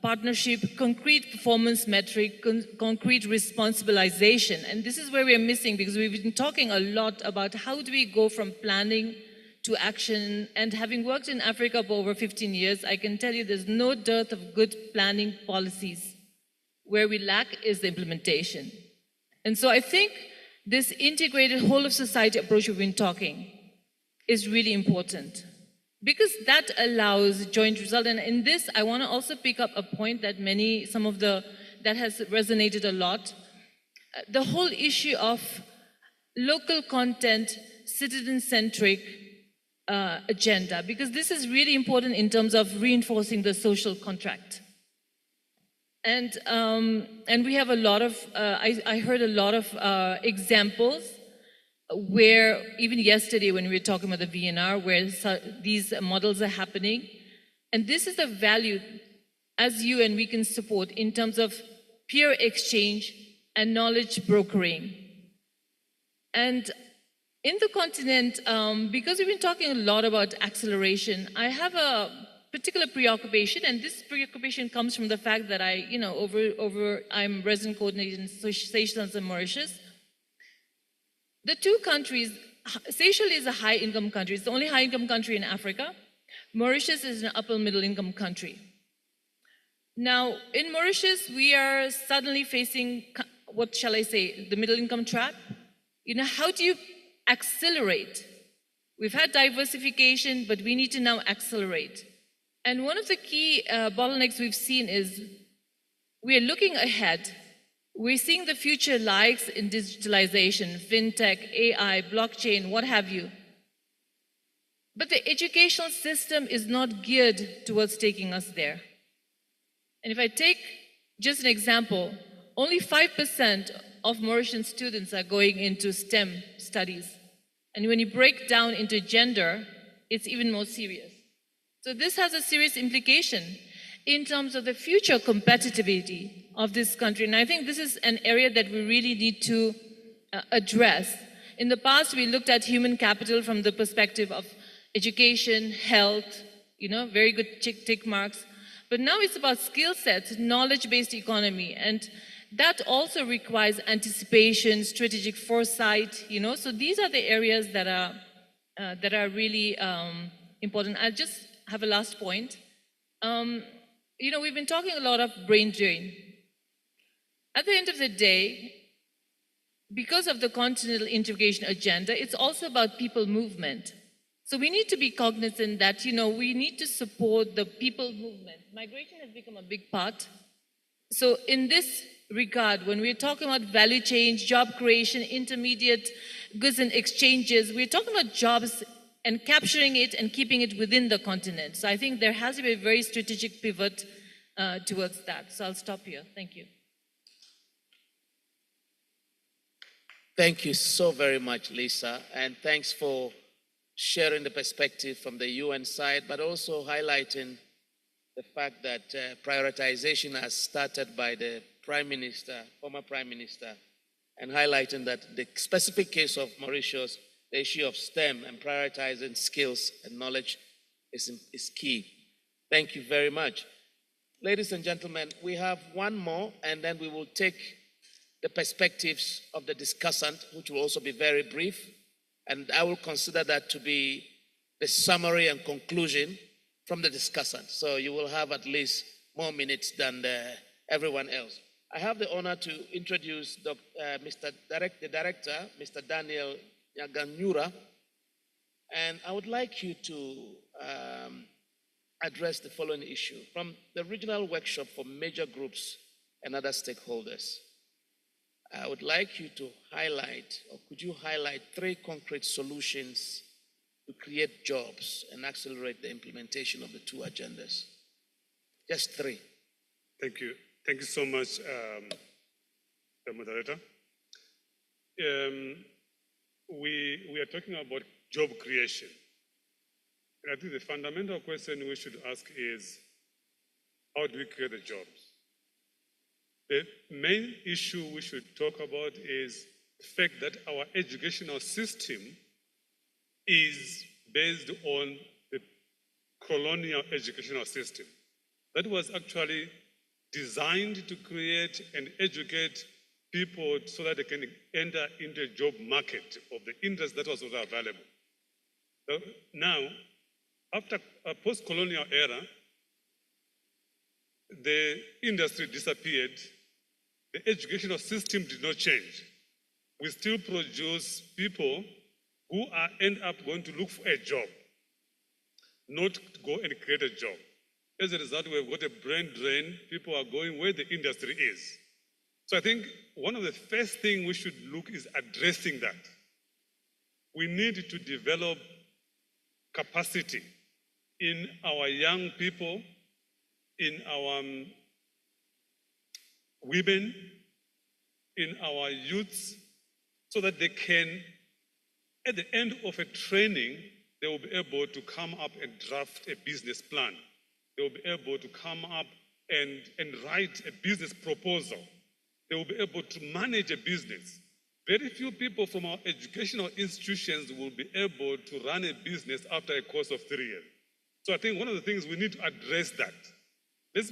partnership, concrete performance metric, concrete responsibilization. And this is where we're missing, because we've been talking a lot about how do we go from planning to action. And having worked in Africa for over 15 years, I can tell you there's no dearth of good planning policies. Where we lack is the implementation. And so I think this integrated whole of society approach we've been talking is really important, because that allows joint result. And in this, I want to also pick up a point that that has resonated a lot. The whole issue of local content, citizen-centric agenda, because this is really important in terms of reinforcing the social contract. And we have a lot of, I heard a lot of examples where, even yesterday when we were talking about the VNR, where these models are happening. And this is the value as you and we can support in terms of peer exchange and knowledge brokering. And in the continent, because we've been talking a lot about acceleration, I have a particular preoccupation, and this preoccupation comes from the fact that I'm resident coordinator in Seychelles and Mauritius. The two countries, Seychelles is a high-income country. It's the only high-income country in Africa. Mauritius is an upper middle-income country. Now, in Mauritius, we are suddenly facing, what shall I say, the middle-income trap. How do you accelerate? We've had diversification, but we need to now accelerate. And one of the key bottlenecks we've seen is we are looking ahead. We're seeing the future lies in digitalization, fintech, AI, blockchain, what have you. But the educational system is not geared towards taking us there. And if I take just an example, only 5% of Mauritian students are going into STEM studies. And when you break down into gender, it's even more serious. So this has a serious implication in terms of the future competitivity of this country. And I think this is an area that we really need to address. In the past, we looked at human capital from the perspective of education, health, very good tick marks. But now it's about skill sets, knowledge-based economy. And that also requires anticipation, strategic foresight, So these are the areas that are really important. I'll just have a last point. We've been talking a lot of brain drain. At the end of the day, because of the continental integration agenda, it's also about people movement. So we need to be cognizant that, we need to support the people movement. Migration has become a big part. So in this regard, when we're talking about value change, job creation, intermediate goods and exchanges, we're talking about jobs and capturing it and keeping it within the continent. So I think there has to be a very strategic pivot towards that. So I'll stop here. Thank you. Thank you so very much, Lisa. And thanks for sharing the perspective from the UN side, but also highlighting the fact that prioritization has started by the Prime Minister, former Prime Minister, and highlighting that the specific case of Mauritius, the issue of STEM and prioritizing skills and knowledge is key. Thank you very much. Ladies and gentlemen, we have one more, and then we will take the perspectives of the discussant, which will also be very brief. And I will consider that to be the summary and conclusion from the discussant. So you will have at least more minutes than everyone else. I have the honor to introduce the director, Mr. Daniel Nyaganyura. And I would like you to address the following issue. From the regional workshop for major groups and other stakeholders, I would like you to highlight, or could you highlight 3 concrete solutions to create jobs and accelerate the implementation of the 2 agendas? Just 3. Thank you. Thank you so much, the moderator. We are talking about job creation. And I think the fundamental question we should ask is, how do we create the jobs? The main issue we should talk about is the fact that our educational system is based on the colonial educational system. That was actually designed to create and educate people so that they can enter into a job market of the interest that was not available. Now, after a post-colonial era, the industry disappeared. The educational system did not change. We still produce people who end up going to look for a job, not go and create a job. As a result, we've got a brain drain. People are going where the industry is. So I think one of the first things we should look is addressing that. we need to develop capacity in our young people, in our women, in our youths, so that they can, at the end of a training, they will be able to come up and draft a business plan. They will be able to come up and write a business proposal. They will be able to manage a business. Very few people from our educational institutions will be able to run a business after a course of 3 years. So I think one of the things we need to address that. Let's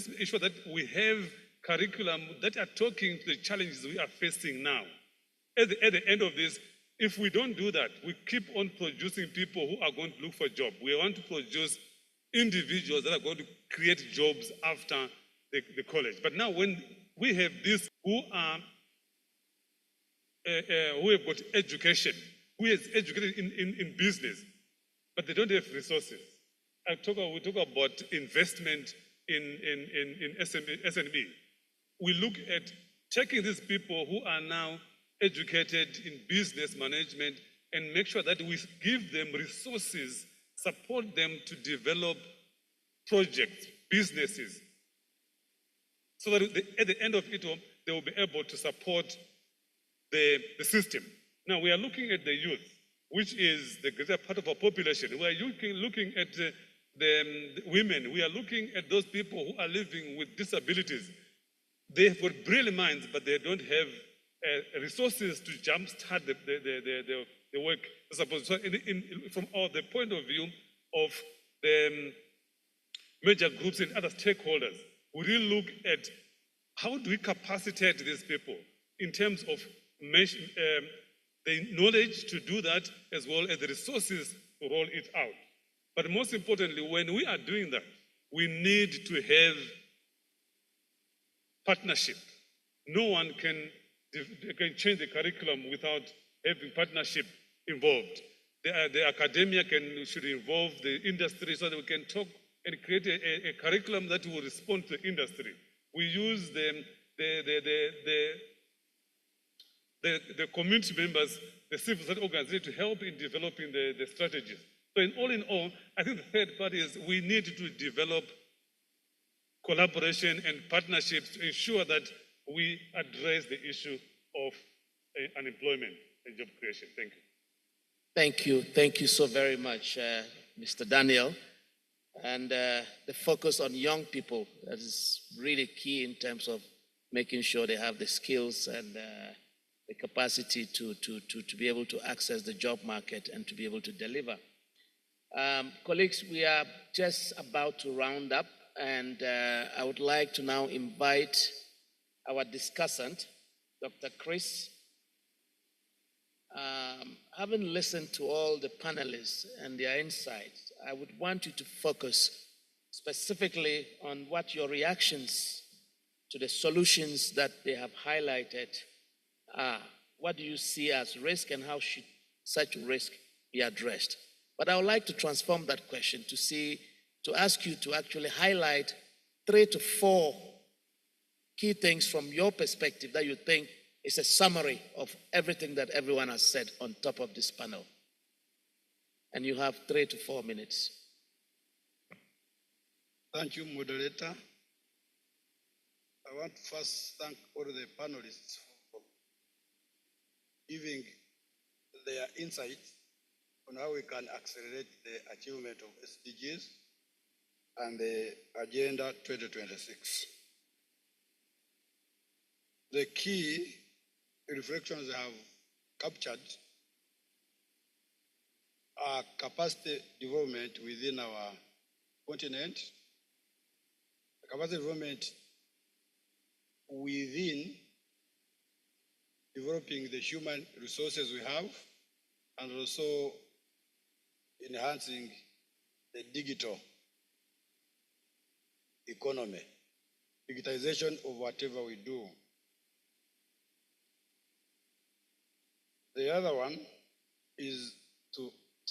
ensure that we have curriculum that are talking to the challenges we are facing now. At the end of this, if we don't do that, we keep on producing people who are going to look for jobs. We want to produce individuals that are going to create jobs after the college. But now when we have these who have got education, who is educated in business, but they don't have resources. We talk about investment in SME. We look at taking these people who are now educated in business management and make sure that we give them resources, support them to develop projects, businesses, so that at the end of it all, they will be able to support the system. Now, we are looking at the youth, which is the greater part of our population. We are looking at the women. We are looking at those people who are living with disabilities. They have got brilliant minds, but they don't have resources to jumpstart the work. So from the point of view of the major groups and other stakeholders, we really look at how do we capacitate these people in terms of the knowledge to do that, as well as the resources to roll it out. But most importantly, when we are doing that, we need to have partnership. No one can change the curriculum without having partnership involved. The academia should involve the industry so that we can talk and create a curriculum that will respond to the industry. We use the community members, the civil society organization to help in developing the strategies. So in all, I think the third part is we need to develop collaboration and partnerships to ensure that we address the issue of unemployment and job creation. Thank you. Thank you. Thank you so very much, Mr. Daniel. And the focus on young people, that is really key in terms of making sure they have the skills and the capacity to be able to access the job market and to be able to deliver. Colleagues, we are just about to round up, and I would like to now invite our discussant, Dr. Chris. Having listened to all the panelists and their insights, I would want you to focus specifically on what your reactions to the solutions that they have highlighted are. What do you see as risk, and how should such risk be addressed? But I would like to transform that question to ask you to actually highlight 3 to 4 key things from your perspective that you think is a summary of everything that everyone has said on top of this panel. And you have 3 to 4 minutes. Thank you, moderator. I want to first thank all the panelists for giving their insights on how we can accelerate the achievement of SDGs and the Agenda 2026. The key reflections I have captured are capacity development within our continent, capacity development within developing the human resources we have, and also enhancing the digital economy, digitization of whatever we do. The other one is to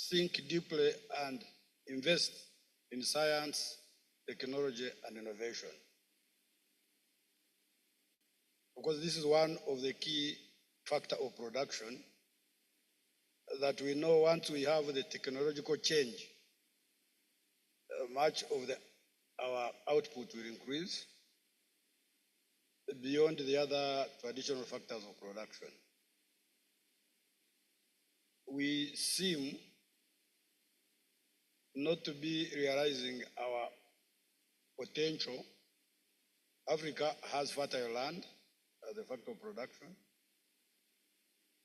think deeply and invest in science, technology, and innovation. Because this is one of the key factors of production that we know once we have the technological change, much of our output will increase beyond the other traditional factors of production. We seem not to be realizing our potential. Africa has fertile land as a factor of production.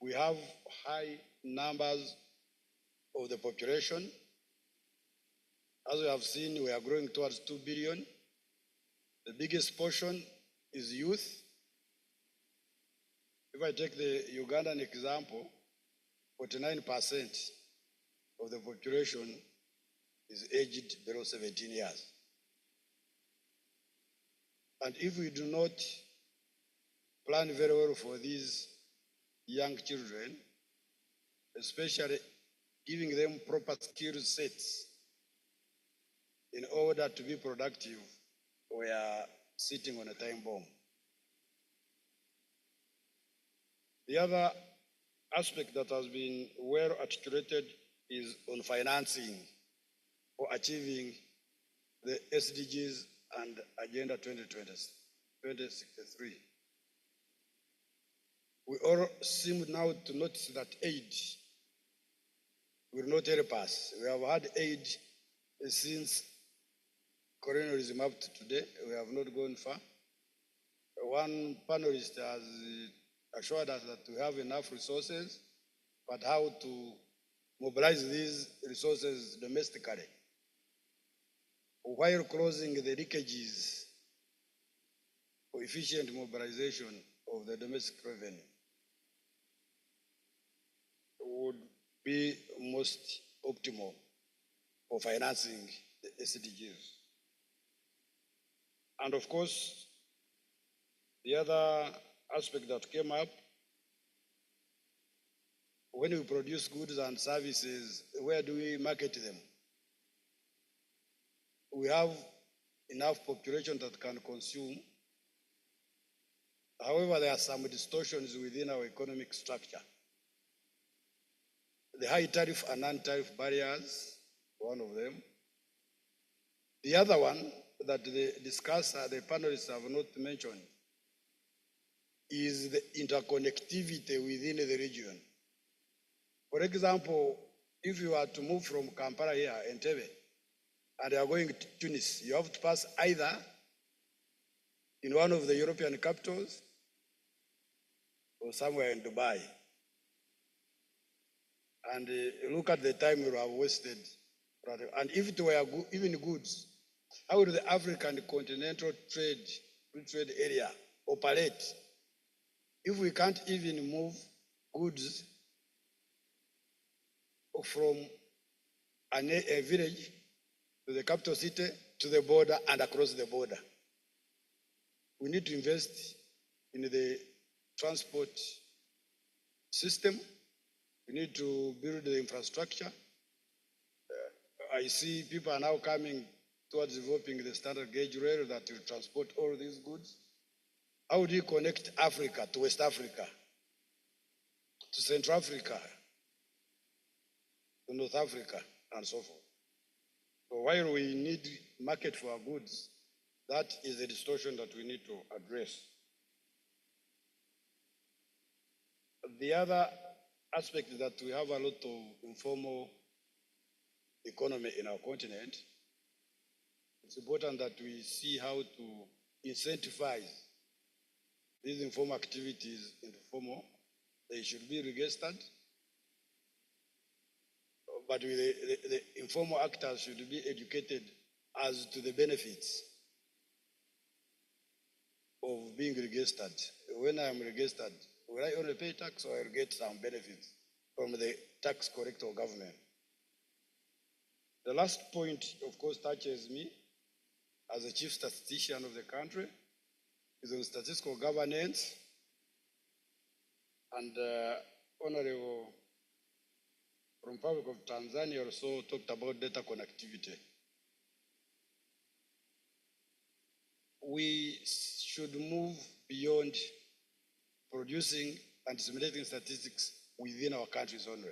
We have high numbers of the population. As we have seen, we are growing towards 2 billion. The biggest portion is youth. If I take the Ugandan example, 49% of the population is aged below 17 years. And if we do not plan very well for these young children, especially giving them proper skill sets in order to be productive, we are sitting on a time bomb. The other aspect that has been well articulated is on financing for achieving the SDGs and Agenda 2063. We all seem now to notice that aid will not help us. We have had aid since colonialism up to today. We have not gone far. One panelist has assured us that we have enough resources, but how to mobilize these resources domestically while closing the leakages for efficient mobilization of the domestic revenue would be most optimal for financing the SDGs. And of course, the other aspect that came up, when we produce goods and services, where do we market them? We have enough population that can consume. However, there are some distortions within our economic structure. The high tariff and non-tariff barriers, one of them. The other one that the panelists have not mentioned, is the interconnectivity within the region. For example, if you are to move from Kampala here, Entebbe, and you are going to Tunis, you have to pass either in one of the European capitals or somewhere in Dubai. And look at the time you have wasted. And if it were even goods, how would the African continental free trade area operate if we can't even move goods from a village to the capital city, to the border, and across the border? We need to invest in the transport system. We need to build the infrastructure. I see people are now coming towards developing the standard gauge rail that will transport all these goods. How do you connect Africa to West Africa, to Central Africa, to North Africa, and so forth? So while we need market for our goods, that is a distortion that we need to address. The other aspect is that we have a lot of informal economy in our continent. It's important that we see how to incentivize these informal activities in the formal. They should be registered, but the informal actors should be educated as to the benefits of being registered. When I am registered, will I only pay tax, or I'll get some benefits from the tax collector or government? The last point, of course, touches me as the chief statistician of the country, is on statistical governance. And Honorable from Republic of Tanzania also talked about data connectivity. We should move beyond producing and disseminating statistics within our countries only.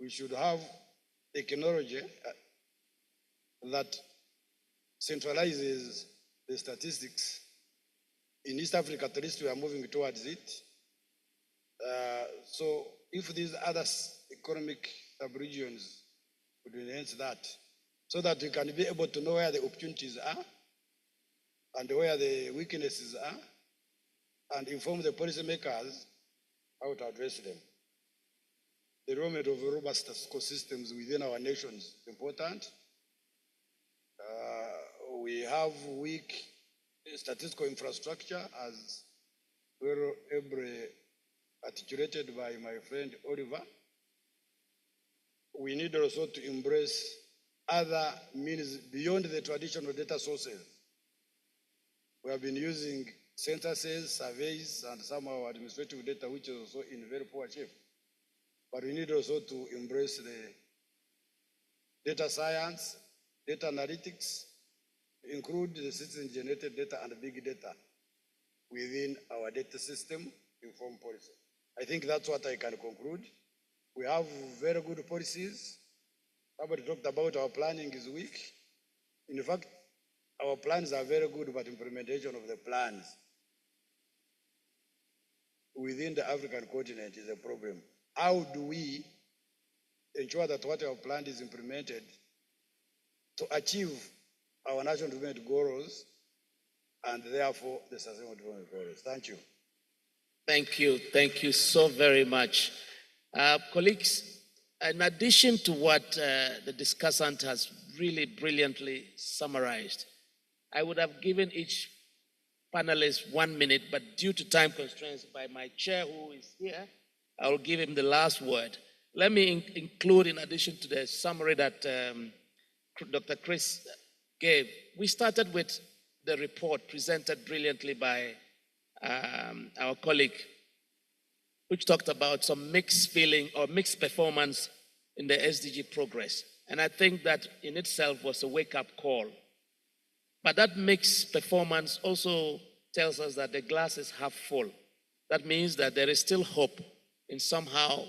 we should have technology that centralizes the statistics. In East Africa, at least we are moving towards it. So if these other economic sub-regions would enhance that, so that we can be able to know where the opportunities are and where the weaknesses are, and inform the policymakers how to address them. The development of robust ecosystems within our nations is important. We have weak statistical infrastructure, as well articulated by my friend Oliver. We need also to embrace other means beyond the traditional data sources. We have been using censuses, surveys, and some of our administrative data, which is also in very poor shape. But we need also to embrace the data science, data analytics, include the citizen-generated data and big data within our data system, inform policy. I think that's what I can conclude. We have very good policies. Somebody talked about our planning is weak. In fact, our plans are very good, but implementation of the plans within the African continent is a problem. How do we ensure that what our plan is implemented to achieve our national development goals and therefore the sustainable development goals? Thank you. Thank you. Thank you so very much. Colleagues, in addition to what the discussant has really brilliantly summarized, I would have given each panelist 1 minute, but due to time constraints by my chair who is here, I will give him the last word. Let me include, in addition to the summary that Dr. Chris gave, we started with the report presented brilliantly by our colleague, which talked about some mixed feeling or mixed performance in the SDG progress. And I think that in itself was a wake-up call. But that mixed performance also tells us that the glass is half full. That means that there is still hope in somehow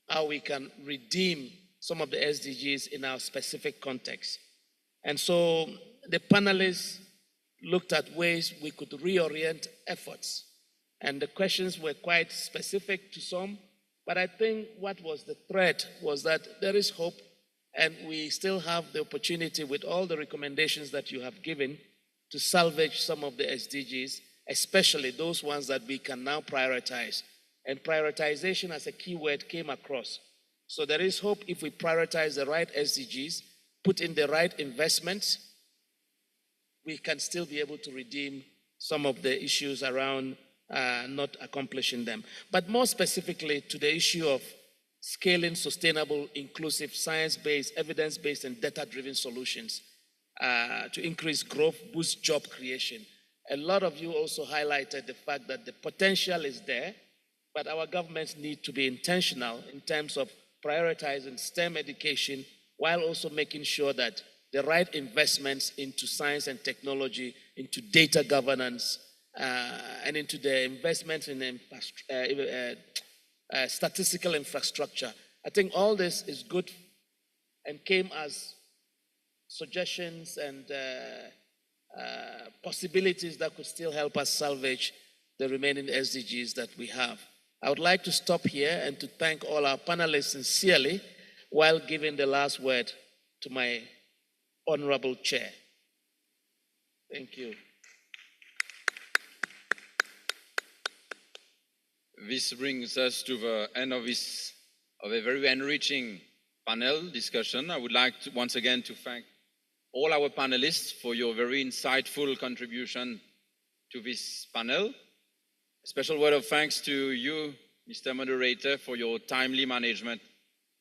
how we can redeem some of the SDGs in our specific context. And so the panelists looked at ways we could reorient efforts. And the questions were quite specific to some, but I think what was the thread was that there is hope, and we still have the opportunity with all the recommendations that you have given to salvage some of the SDGs, especially those ones that we can now prioritize. And prioritization as a key word came across. So there is hope if we prioritize the right SDGs, put in the right investments, we can still be able to redeem some of the issues around not accomplishing them. But more specifically to the issue of scaling sustainable, inclusive, science-based, evidence-based, and data-driven solutions to increase growth, boost job creation. A lot of you also highlighted the fact that the potential is there, but our governments need to be intentional in terms of prioritizing STEM education while also making sure that the right investments into science and technology, into data governance, and into the investments in statistical infrastructure. I think all this is good and came as suggestions and possibilities that could still help us salvage the remaining SDGs that we have. I would like to stop here and to thank all our panelists sincerely while giving the last word to my honorable chair. Thank you. This brings us to the end of a very enriching panel discussion. I would like to once again to thank all our panelists for your very insightful contribution to this panel. A special word of thanks to you, Mr. Moderator, for your timely management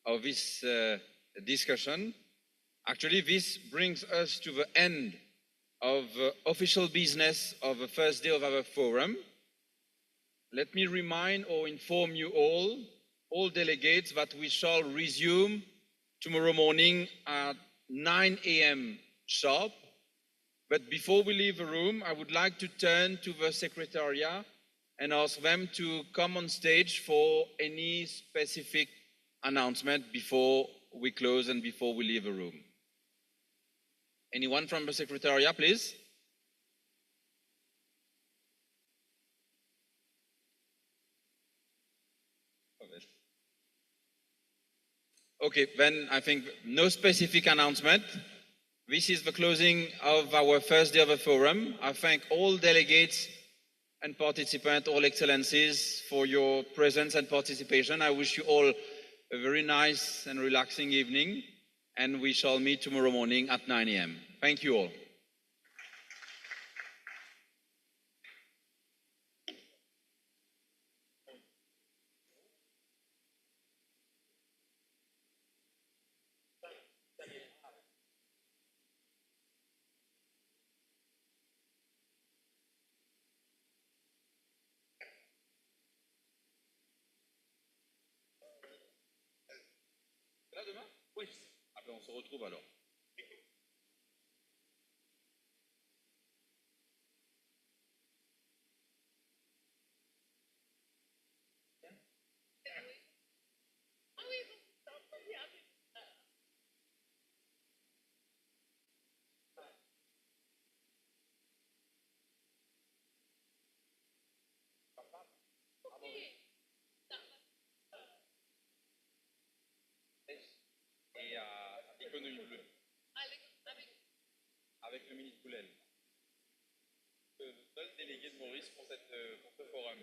of this discussion. Actually, this brings us to the end of official business of the first day of our forum. Let me remind or inform you all delegates, that we shall resume tomorrow morning at 9 a.m. sharp. But before we leave the room, I would like to turn to the Secretariat and ask them to come on stage for any specific announcement before we close and before we leave the room. Anyone from the Secretariat, please? Okay, then I think no specific announcement. This is the closing of our first day of the forum. I thank all delegates and participants, all excellencies, for your presence and participation. I wish you all a very nice and relaxing evening, and we shall meet tomorrow morning at 9 a.m. Thank you all. Là demain? Oui. Ah ben on se retrouve alors. Et à l'économie bleue. Avec le ministre Boulel. Le seul délégué de Maurice pour ce forum.